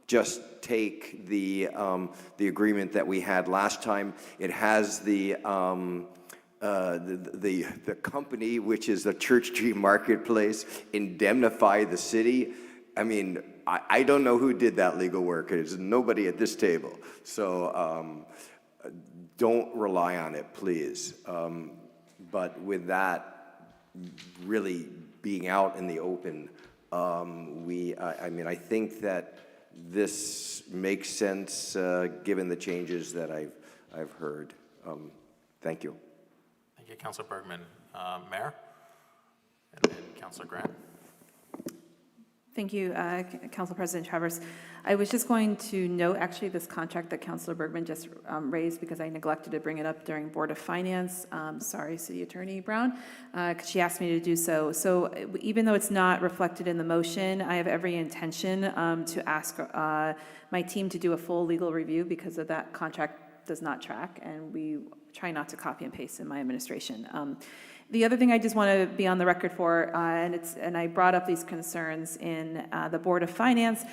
just take the agreement that we had last time. It has the company, which is the Church Street Marketplace, indemnify the city. I mean, I don't know who did that legal work. There's nobody at this table. So don't rely on it, please. But with that really being out in the open, I mean, I think that this makes sense given the changes that I've heard. Thank you. Thank you, Councilor Bergman. Mayor? And then Councilor Grant. Thank you, Council President Travers. I was just going to note actually this contract that Councilor Bergman just raised because I neglected to bring it up during Board of Finance. Sorry, City Attorney Brown, because she asked me to do so. So even though it's not reflected in the motion, I have every intention to ask my team to do a full legal review because of that contract does not track, and we try not to copy and paste in my administration. The other thing I just want to be on the record for, and I brought up these concerns in the Board of Finance,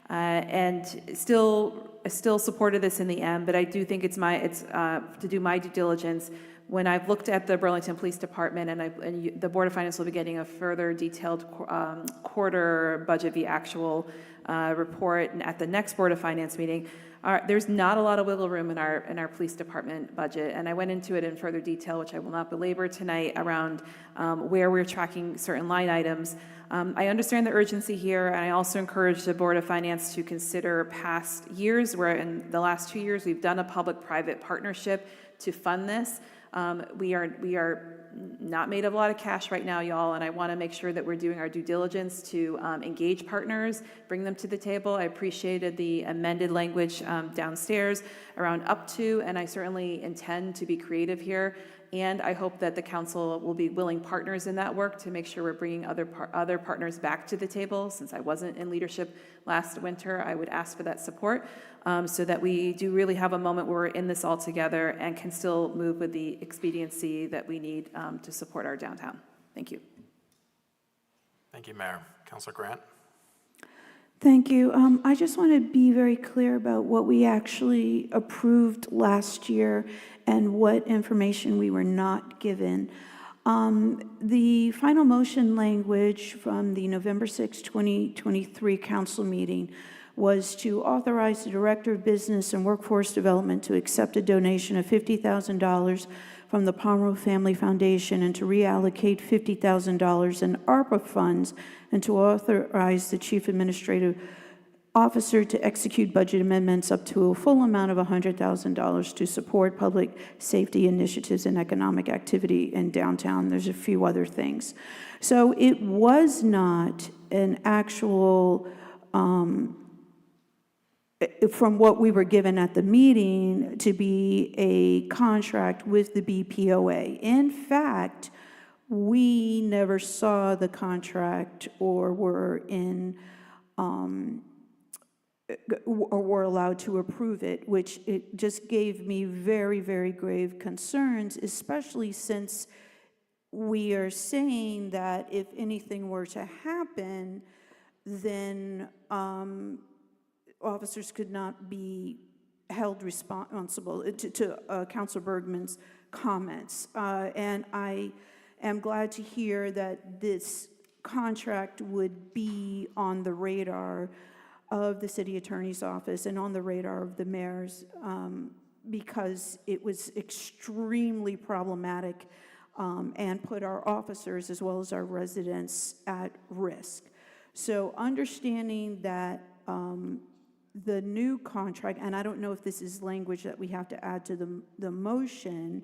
and still supported this in the end, but I do think it's to do my due diligence. When I've looked at the Burlington Police Department, and the Board of Finance will be getting a further detailed quarter budget v. actual report at the next Board of Finance meeting. There's not a lot of wiggle room in our police department budget, and I went into it in further detail, which I will not belabor tonight, around where we're tracking certain line items. I understand the urgency here, and I also encourage the Board of Finance to consider past years, where in the last 2 years we've done a public-private partnership to fund this. We are not made of a lot of cash right now, y'all, and I want to make sure that we're doing our due diligence to engage partners, bring them to the table. I appreciated the amended language downstairs around up to, and I certainly intend to be creative here. And I hope that the council will be willing partners in that work to make sure we're bringing other partners back to the table. Since I wasn't in leadership last winter, I would ask for that support so that we do really have a moment where we're in this all together and can still move with the expediency that we need to support our downtown. Thank you. Thank you, Mayor. Councilor Grant? Thank you. I just want to be very clear about what we actually approved last year and what information we were not given. The final motion language from the November 6, 2023 council meeting was to authorize the Director of Business and Workforce Development to accept a donation of $50,000 from the Pomeroy Family Foundation and to reallocate $50,000 in ARPA funds and to authorize the Chief Administrative Officer to execute budget amendments up to a full amount of $100,000 to support public safety initiatives and economic activity in downtown. There's a few other things. So it was not an actual, from what we were given at the meeting, to be a contract with the BPOA. In fact, we never saw the contract or were were allowed to approve it, which it just gave me very, very grave concerns, especially since we are saying that if anything were to happen, then officers could not be held responsible to Councilor Bergman's comments. And I am glad to hear that this contract would be on the radar of the city attorney's office and on the radar of the mayor's, because it was extremely problematic and put our officers as well as our residents at risk. So understanding that the new contract, and I don't know if this is language that we have to add to the motion,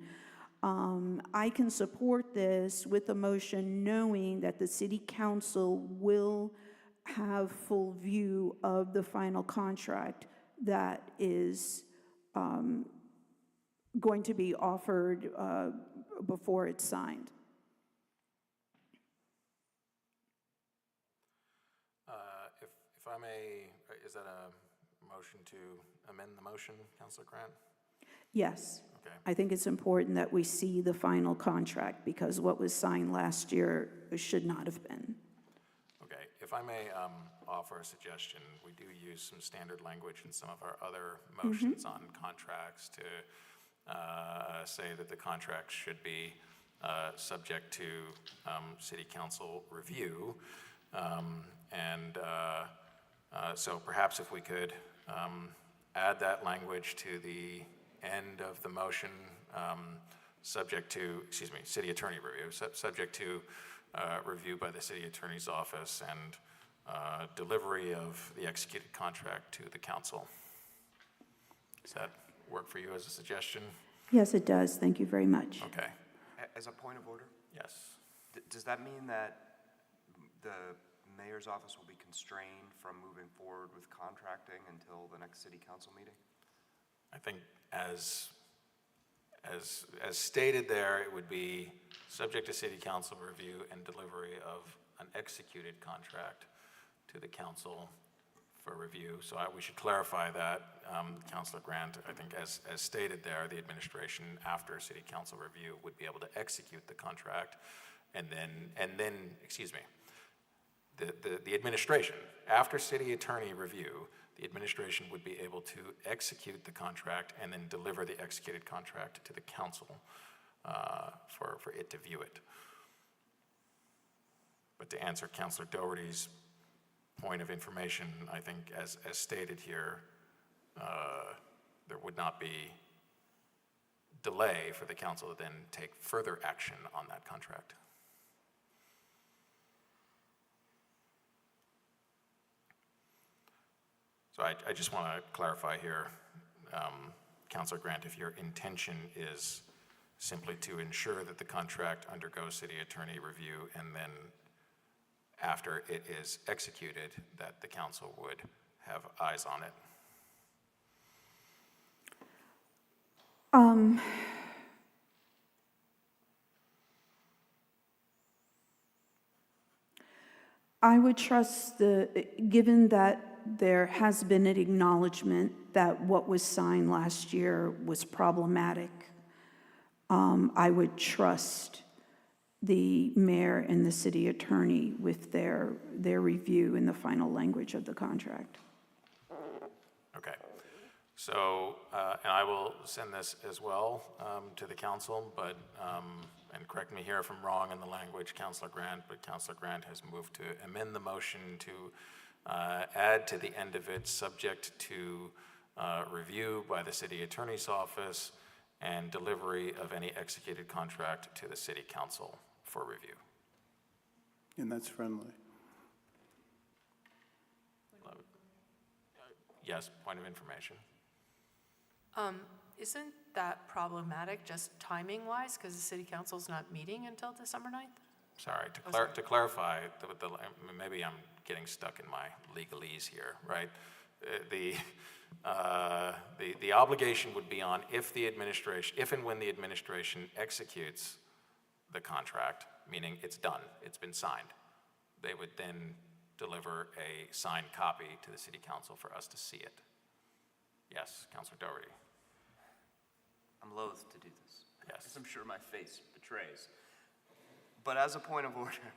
I can support this with the motion knowing that the city council will have full view of the final contract that is going to be offered before it's signed. If I may, is that a motion to amend the motion, Councilor Grant? Yes. Okay. I think it's important that we see the final contract because what was signed last year should not have been. Okay, if I may offer a suggestion, we do use some standard language in some of our other motions on contracts to say that the contract should be subject to city council review. So perhaps if we could add that language to the end of the motion, subject to, city attorney review, subject to review by the city attorney's office and delivery of the executed contract to the council. Does that work for you as a suggestion? Yes, it does. Thank you very much. Okay. As a point of order, Yes. does that mean that the mayor's office will be constrained from moving forward with contracting until the next city council meeting? I think as stated there, it would be subject to city council review and delivery of an executed contract to the council for review. So we should clarify that, Councilor Grant. I think as stated there, the administration after city council review would be able to execute the contract, and then the administration after city attorney review, the administration would be able to execute the contract and then deliver the executed contract to the council for it to view it. But to answer Councilor Doherty's point of information, I think as stated here, there would not be delay for the council to then take further action on that contract. So I just want to clarify here, Councilor Grant, if your intention is simply to ensure that the contract undergoes city attorney review and then after it is executed, that the council would have eyes on it. I would trust given that there has been an acknowledgement that what was signed last year was problematic, I would trust the mayor and the city attorney with their review in the final language of the contract. Okay. So, and I will send this as well to the council, but, and correct me here if I'm wrong in the language, Councilor Grant, but Councilor Grant has moved to amend the motion to add to the end of it, subject to review by the city attorney's office and delivery of any executed contract to the city council for review. And that's friendly. Yes, point of information. Isn't that problematic just timing-wise, because the city council's not meeting until December 9th? Sorry, to clarify, maybe I'm getting stuck in my legalese here, right? The obligation would be on if and when the administration executes the contract, meaning it's done, it's been signed, they would then deliver a signed copy to the city council for us to see it. Yes, Councilor Doherty. I'm loath to do this. Yes. As I'm sure my face betrays. But as a point of order,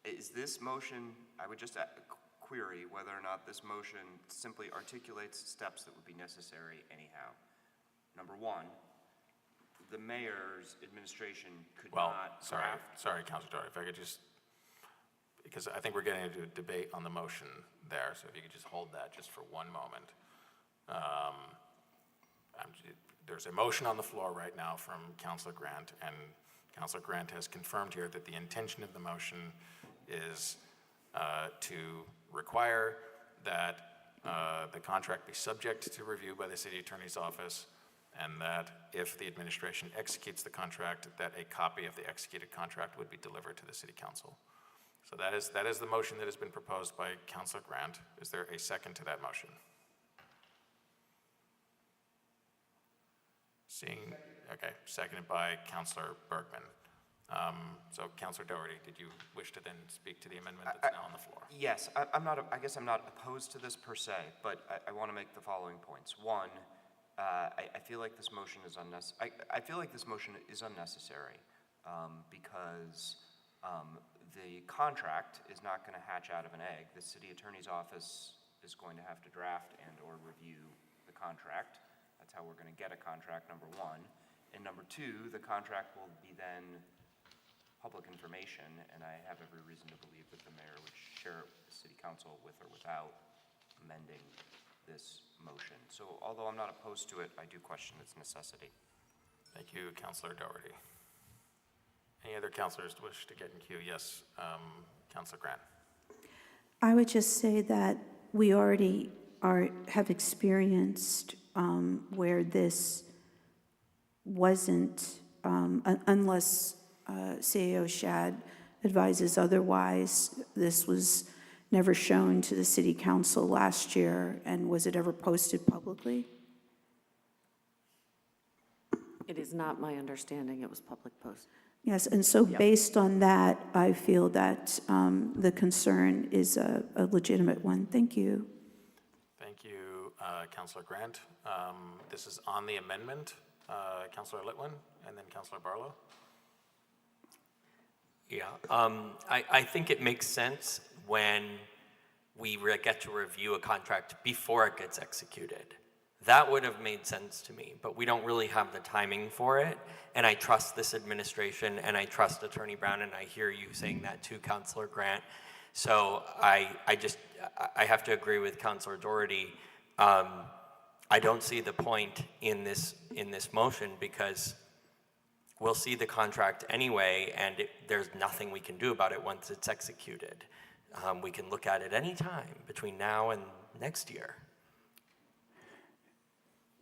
is this motion, I would just query whether or not this motion simply articulates steps that would be necessary anyhow. Number one, the mayor's administration could not draft. Sorry, Councilor Doherty, if I could just, because I think we're getting into a debate on the motion there, so if you could just hold that just for one moment. There's a motion on the floor right now from Councilor Grant, and Councilor Grant has confirmed here that the intention of the motion is to require that the contract be subject to review by the city attorney's office, and that if the administration executes the contract, that a copy of the executed contract would be delivered to the city council. So that is the motion that has been proposed by Councilor Grant. Is there a second to that motion? Seeing, okay, seconded by Councilor Bergman. So Councilor Doherty, did you wish to then speak to the amendment that's now on the floor? Yes, I guess I'm not opposed to this per se, but I want to make the following points. One, I feel like this motion is unnecessary. I feel like this motion is unnecessary because the contract is not going to hatch out of an egg. The city attorney's office is going to have to draft and or review the contract. That's how we're going to get a contract, number one. And number two, the contract will be then public information, and I have every reason to believe that the mayor would share it with the city council with or without amending this motion. So although I'm not opposed to it, I do question its necessity. Thank you, Councilor Doherty. Any other councilors wish to get in queue? Yes, Councilor Grant. I would just say that we already have experienced where this wasn't, unless CAO Shad advises otherwise, this was never shown to the city council last year, and was it ever posted publicly? It is not my understanding it was public post. Yes, and so based on that, I feel that the concern is a legitimate one. Thank you. Thank you, Councilor Grant. This is on the amendment. Councilor Litwin, and then Councilor Barlow. Yeah, I think it makes sense when we get to review a contract before it gets executed. That would have made sense to me, but we don't really have the timing for it. And I trust this administration, and I trust Attorney Brown, and I hear you saying that too, Councilor Grant. So I have to agree with Councilor Doherty. I don't see the point in this motion, because we'll see the contract anyway, and there's nothing we can do about it once it's executed. We can look at it any time between now and next year.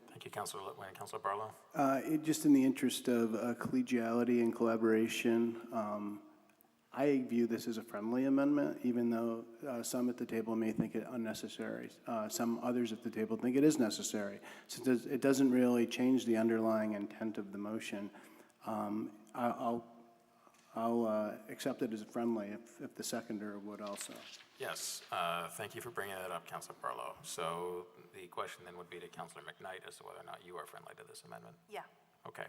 Thank you, Councilor Litwin. Councilor Barlow. Just in the interest of collegiality and collaboration, I view this as a friendly amendment, even though some at the table may think it unnecessary. Some others at the table think it is necessary. Since it doesn't really change the underlying intent of the motion, I'll accept it as friendly if the seconder would also. Yes, thank you for bringing that up, Councilor Barlow. So the question then would be to Councilor McKnight as to whether or not you are friendly to this amendment. Yeah. Okay.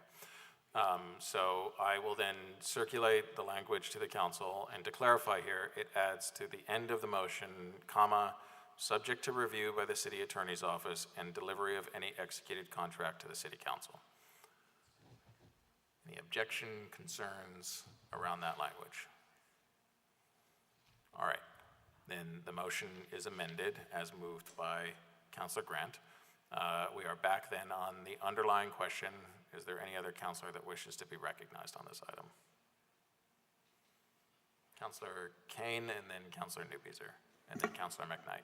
So I will then circulate the language to the council, and to clarify here, it adds to the end of the motion, comma, subject to review by the city attorney's office and delivery of any executed contract to the city council. Any objection, concerns around that language? All right, then the motion is amended as moved by Councilor Grant. We are back then on the underlying question. Is there any other councilor that wishes to be recognized on this item? Councilor Kane, and then Councilor Newbeezer, and then Councilor McKnight.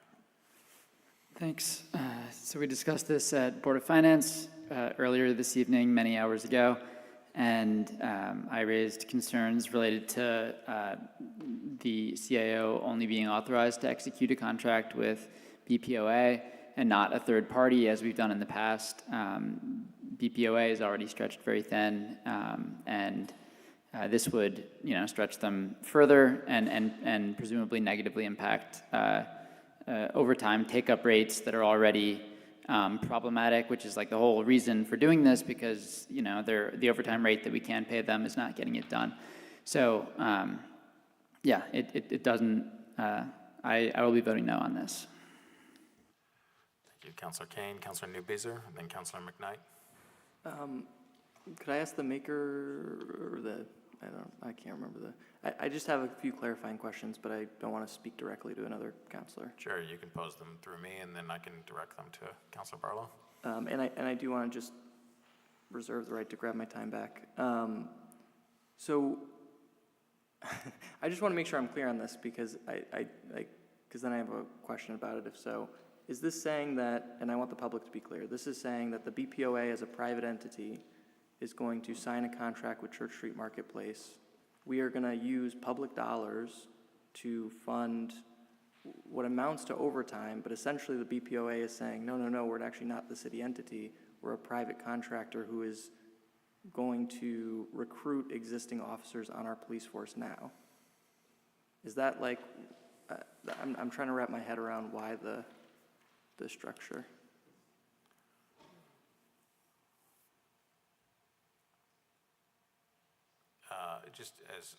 Thanks. So we discussed this at Board of Finance earlier this evening, many hours ago, and I raised concerns related to the CAO only being authorized to execute a contract with BPOA and not a third party, as we've done in the past. BPOA is already stretched very thin, and this would, stretch them further and presumably negatively impact overtime take-up rates that are already problematic, which is like the whole reason for doing this, because the overtime rate that we can pay them is not getting it done. So yeah, it doesn't. I will be voting no on this. Thank you, Councilor Kane, Councilor Newbeezer, and then Councilor McKnight. Could I ask the maker or I can't remember I just have a few clarifying questions, but I don't want to speak directly to another counselor. Sure, you can pose them through me, and then I can direct them to Councilor Barlow. And I do want to just reserve the right to grab my time back. So I just want to make sure I'm clear on this, because because then I have a question about it if so. Is this saying that, and I want the public to be clear, this is saying that the BPOA as a private entity is going to sign a contract with Church Street Marketplace. We are going to use public dollars to fund what amounts to overtime, but essentially the BPOA is saying, no, we're actually not the city entity. We're a private contractor who is going to recruit existing officers on our police force now. Is that like, I'm trying to wrap my head around why the structure. Just as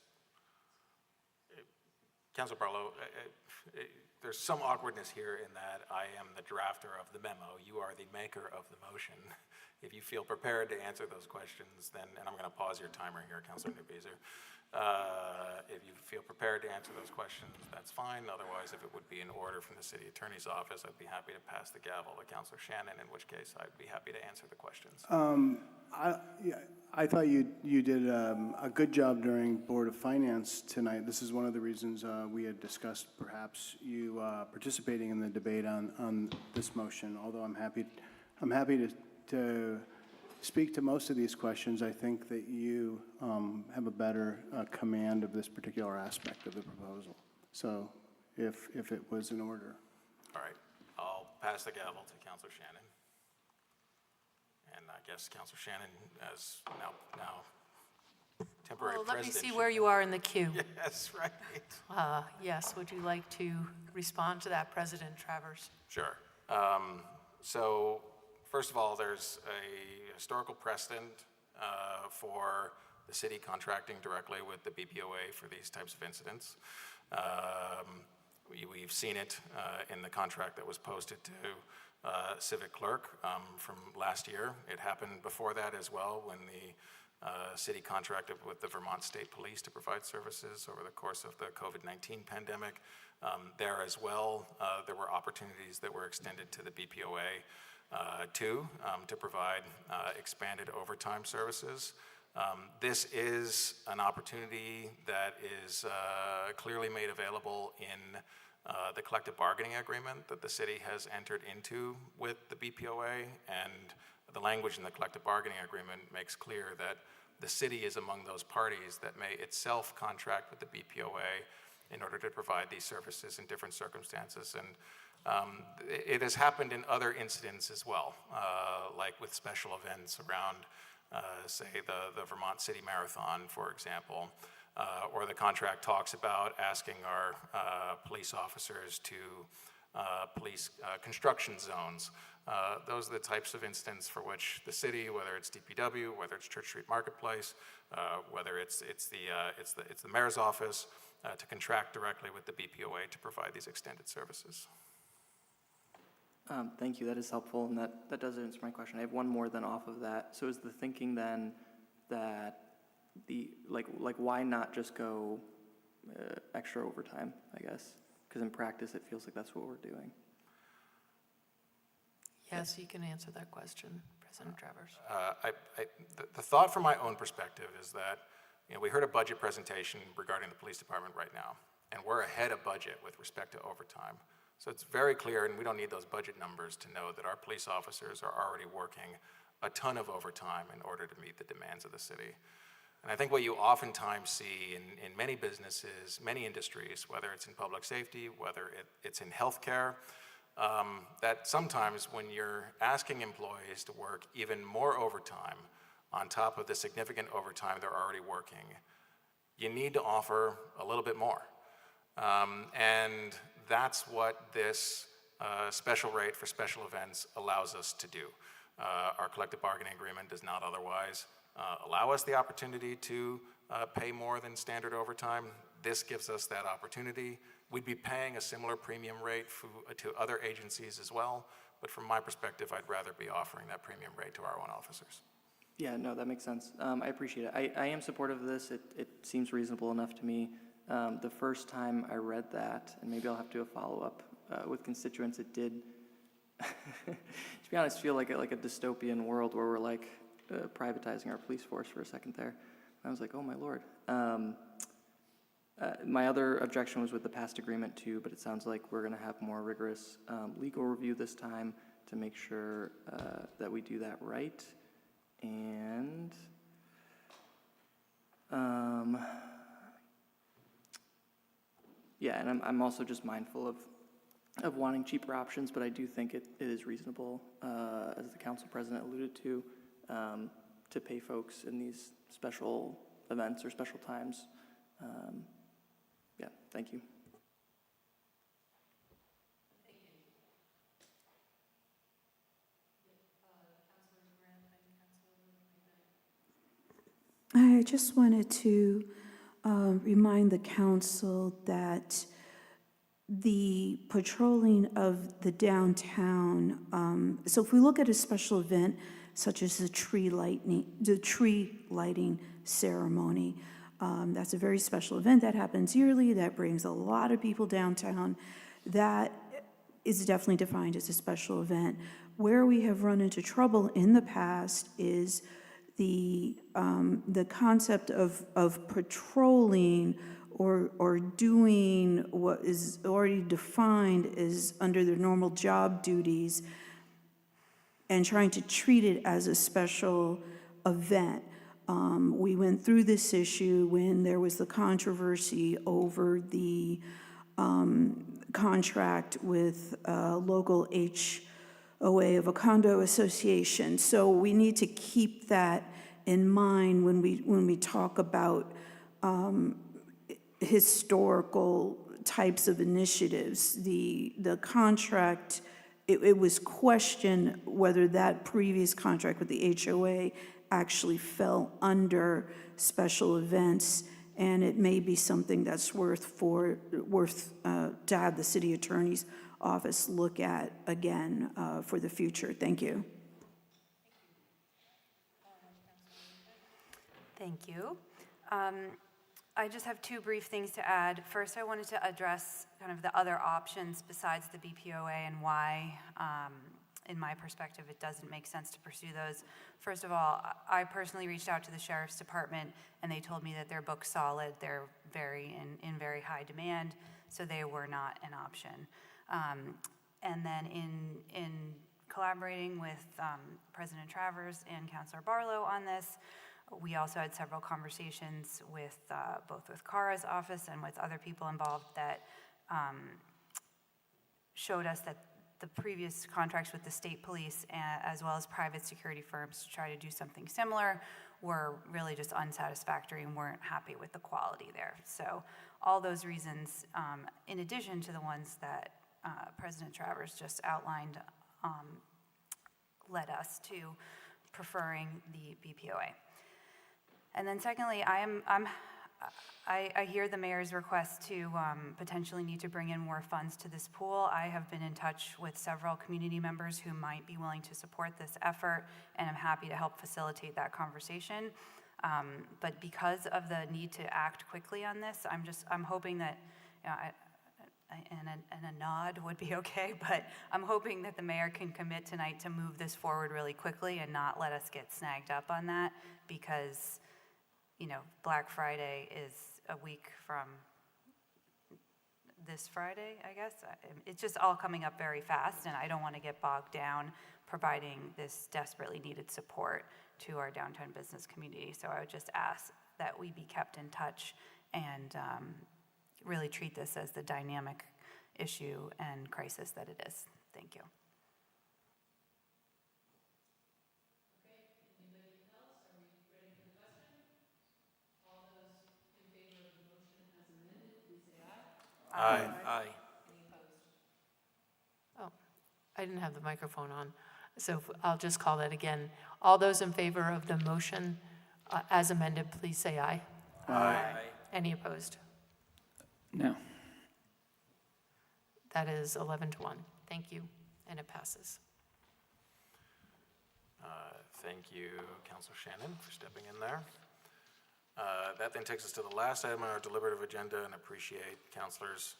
Councilor Barlow, there's some awkwardness here in that I am the drafter of the memo. You are the maker of the motion. If you feel prepared to answer those questions, then, and I'm going to pause your timer here, Councilor Newbeezer. If you feel prepared to answer those questions, that's fine. Otherwise, if it would be in order from the city attorney's office, I'd be happy to pass the gavel to Councilor Shannon, in which case I'd be happy to answer the questions. I thought you did a good job during Board of Finance tonight. This is one of the reasons we had discussed perhaps you participating in the debate on this motion. Although I'm happy to speak to most of these questions. I think that you have a better command of this particular aspect of the proposal. So if it was in order. All right, I'll pass the gavel to Councilor Shannon. And I guess Councilor Shannon, as now temporary Well, let me president. see where you are in the queue. Yes, right. Yes, would you like to respond to that, President Travers? Sure. So first of all, there's a historical precedent for the city contracting directly with the BPOA for these types of incidents. We've seen it in the contract that was posted to civic clerk from last year. It happened before that as well, when the city contracted with the Vermont State Police to provide services over the course of the COVID-19 pandemic. There as well, there were opportunities that were extended to the BPOA to provide expanded overtime services. This is an opportunity that is clearly made available in the collective bargaining agreement that the city has entered into with the BPOA, and the language in the collective bargaining agreement makes clear that the city is among those parties that may itself contract with the BPOA in order to provide these services in different circumstances. And it has happened in other incidents as well, like with special events around, say, the Vermont City Marathon, for example, or the contract talks about asking our police officers to police construction zones. Those are the types of instances for which the city, whether it's DPW, whether it's Church Street Marketplace, whether it's the mayor's office, to contract directly with the BPOA to provide these extended services. Thank you, that is helpful, and that does answer my question. I have one more then off of that. So is the thinking then that why not just go extra overtime, I guess? Because in practice, it feels like that's what we're doing. Yes, you can answer that question, President Travers. The thought from my own perspective is that, we heard a budget presentation regarding the police department right now, and we're ahead of budget with respect to overtime. So it's very clear, and we don't need those budget numbers to know that our police officers are already working a ton of overtime in order to meet the demands of the city. And I think what you oftentimes see in many businesses, many industries, whether it's in public safety, whether it's in healthcare, that sometimes when you're asking employees to work even more overtime on top of the significant overtime they're already working, you need to offer a little bit more. And that's what this special rate for special events allows us to do. Our collective bargaining agreement does not otherwise allow us the opportunity to pay more than standard overtime. This gives us that opportunity. We'd be paying a similar premium rate to other agencies as well, but from my perspective, I'd rather be offering that premium rate to our own officers. Yeah, no, that makes sense. I appreciate it. I am supportive of this. It seems reasonable enough to me. The first time I read that, and maybe I'll have to do a follow-up with constituents, it did, to be honest, feel like a dystopian world where we're like privatizing our police force for a second there. I was like, oh my Lord. My other objection was with the past agreement too, but it sounds like we're gonna have more rigorous legal review this time to make sure that we do that right. And yeah, and I'm also just mindful of wanting cheaper options, but I do think it is reasonable, as the council president alluded to pay folks in these special events or special times. Yeah, thank you. I just wanted to remind the council that the patrolling of the downtown, so if we look at a special event such as the tree lighting ceremony, that's a very special event that happens yearly, that brings a lot of people downtown. That is definitely defined as a special event. Where we have run into trouble in the past is the concept of patrolling or doing what is already defined as under their normal job duties and trying to treat it as a special event. We went through this issue when there was the controversy over the contract with local HOA of a condo association. So we need to keep that in mind when we talk about historical types of initiatives. The contract, it was questioned whether that previous contract with the HOA actually fell under special events, and it may be something that's worth to have the city attorney's office look at again for the future. Thank you. Thank you. I just have two brief things to add. First, I wanted to address kind of the other options besides the BPOA and why, in my perspective, it doesn't make sense to pursue those. First of all, I personally reached out to the Sheriff's Department and they told me that they're booked solid. They're in very high demand, so they were not an option. And then in collaborating with President Travers and Councilor Barlow on this, we also had several conversations with both with Cara's office and with other people involved that showed us that the previous contracts with the state police as well as private security firms to try to do something similar were really just unsatisfactory and weren't happy with the quality there. So all those reasons, in addition to the ones that President Travers just outlined led us to preferring the BPOA. And then secondly, I hear the mayor's request to potentially need to bring in more funds to this pool. I have been in touch with several community members who might be willing to support this effort, and I'm happy to help facilitate that conversation. But because of the need to act quickly on this, I'm hoping that, you know, and a nod would be okay, but I'm hoping that the mayor can commit tonight to move this forward really quickly and not let us get snagged up on that, because, you know, Black Friday is a week from this Friday, I guess. It's just all coming up very fast, and I don't want to get bogged down providing this desperately needed support to our downtown business community. So I would just ask that we be kept in touch and really treat this as the dynamic issue and crisis that it is. Thank you. Aye. Aye. Oh, I didn't have the microphone on, so I'll just call that again. All those in favor of the motion as amended, please say aye. Aye. Any opposed? No. That is 11 to 1. Thank you, and it passes. Thank you, Councilor Shannon, for stepping in there. That then takes us to the last item on our deliberative agenda, and appreciate councilors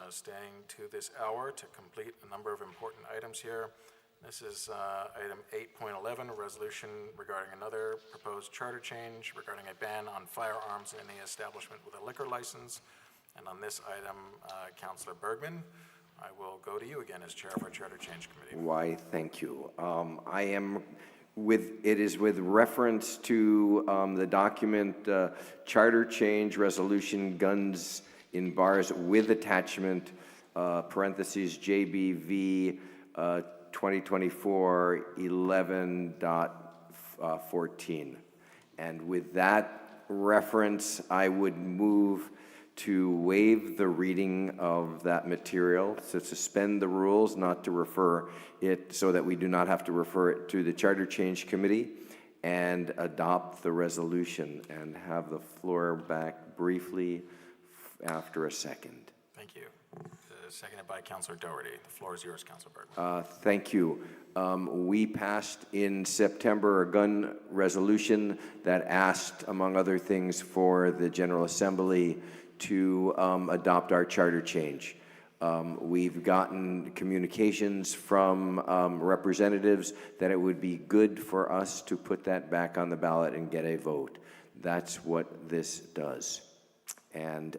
staying to this hour to complete a number of important items here. This is item 8.11, a resolution regarding another proposed charter change regarding a ban on firearms in any establishment with a liquor license. And on this item, Councilor Bergman, I will go to you again as chair of our Charter Change Committee. Why, thank you. It is with reference to the document Charter Change Resolution Guns in Bars with Attachment, parentheses JBV 2024 11.14. And with that reference, I would move to waive the reading of that material, to suspend the rules, not to refer it, so that we do not have to refer it to the Charter Change Committee, and adopt the resolution, and have the floor back briefly after a second. Thank you. Seconded by Councilor Doherty. The floor is yours, Councilor Bergman. Thank you. We passed in September a gun resolution that asked, among other things, for the General Assembly to adopt our charter change. We've gotten communications from representatives that it would be good for us to put that back on the ballot and get a vote. That's what this does. And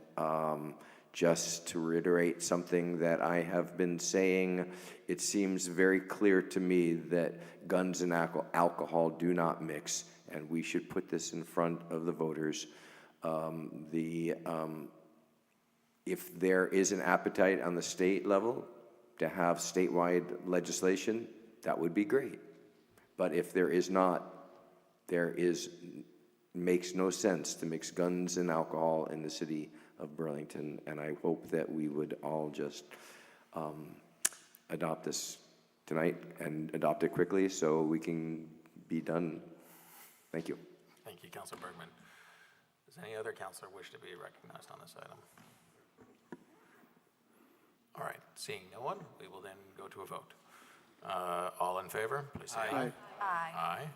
just to reiterate something that I have been saying, it seems very clear to me that guns and alcohol do not mix, and we should put this in front of the voters. If there is an appetite on the state level to have statewide legislation, that would be great. But if there is not, makes no sense to mix guns and alcohol in the city of Burlington, and I hope that we would all just adopt this tonight and adopt it quickly so we can be done. Thank you. Thank you, Councilor Bergman. Does any other councilor wish to be recognized on this item? All right, seeing no one, we will then go to a vote. All in favor, please say aye. Aye. Aye.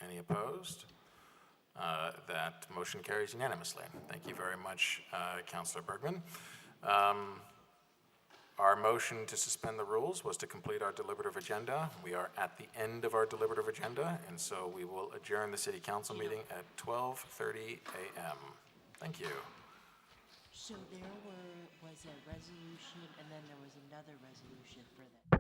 Any opposed? That motion carries unanimously. Thank you very much, Councilor Bergman. Our motion to suspend the rules was to complete our deliberative agenda. We are at the end of our deliberative agenda, and so we will adjourn the City Council meeting at 12:30 a.m. Thank you. So there was a resolution, and then there was another resolution for that.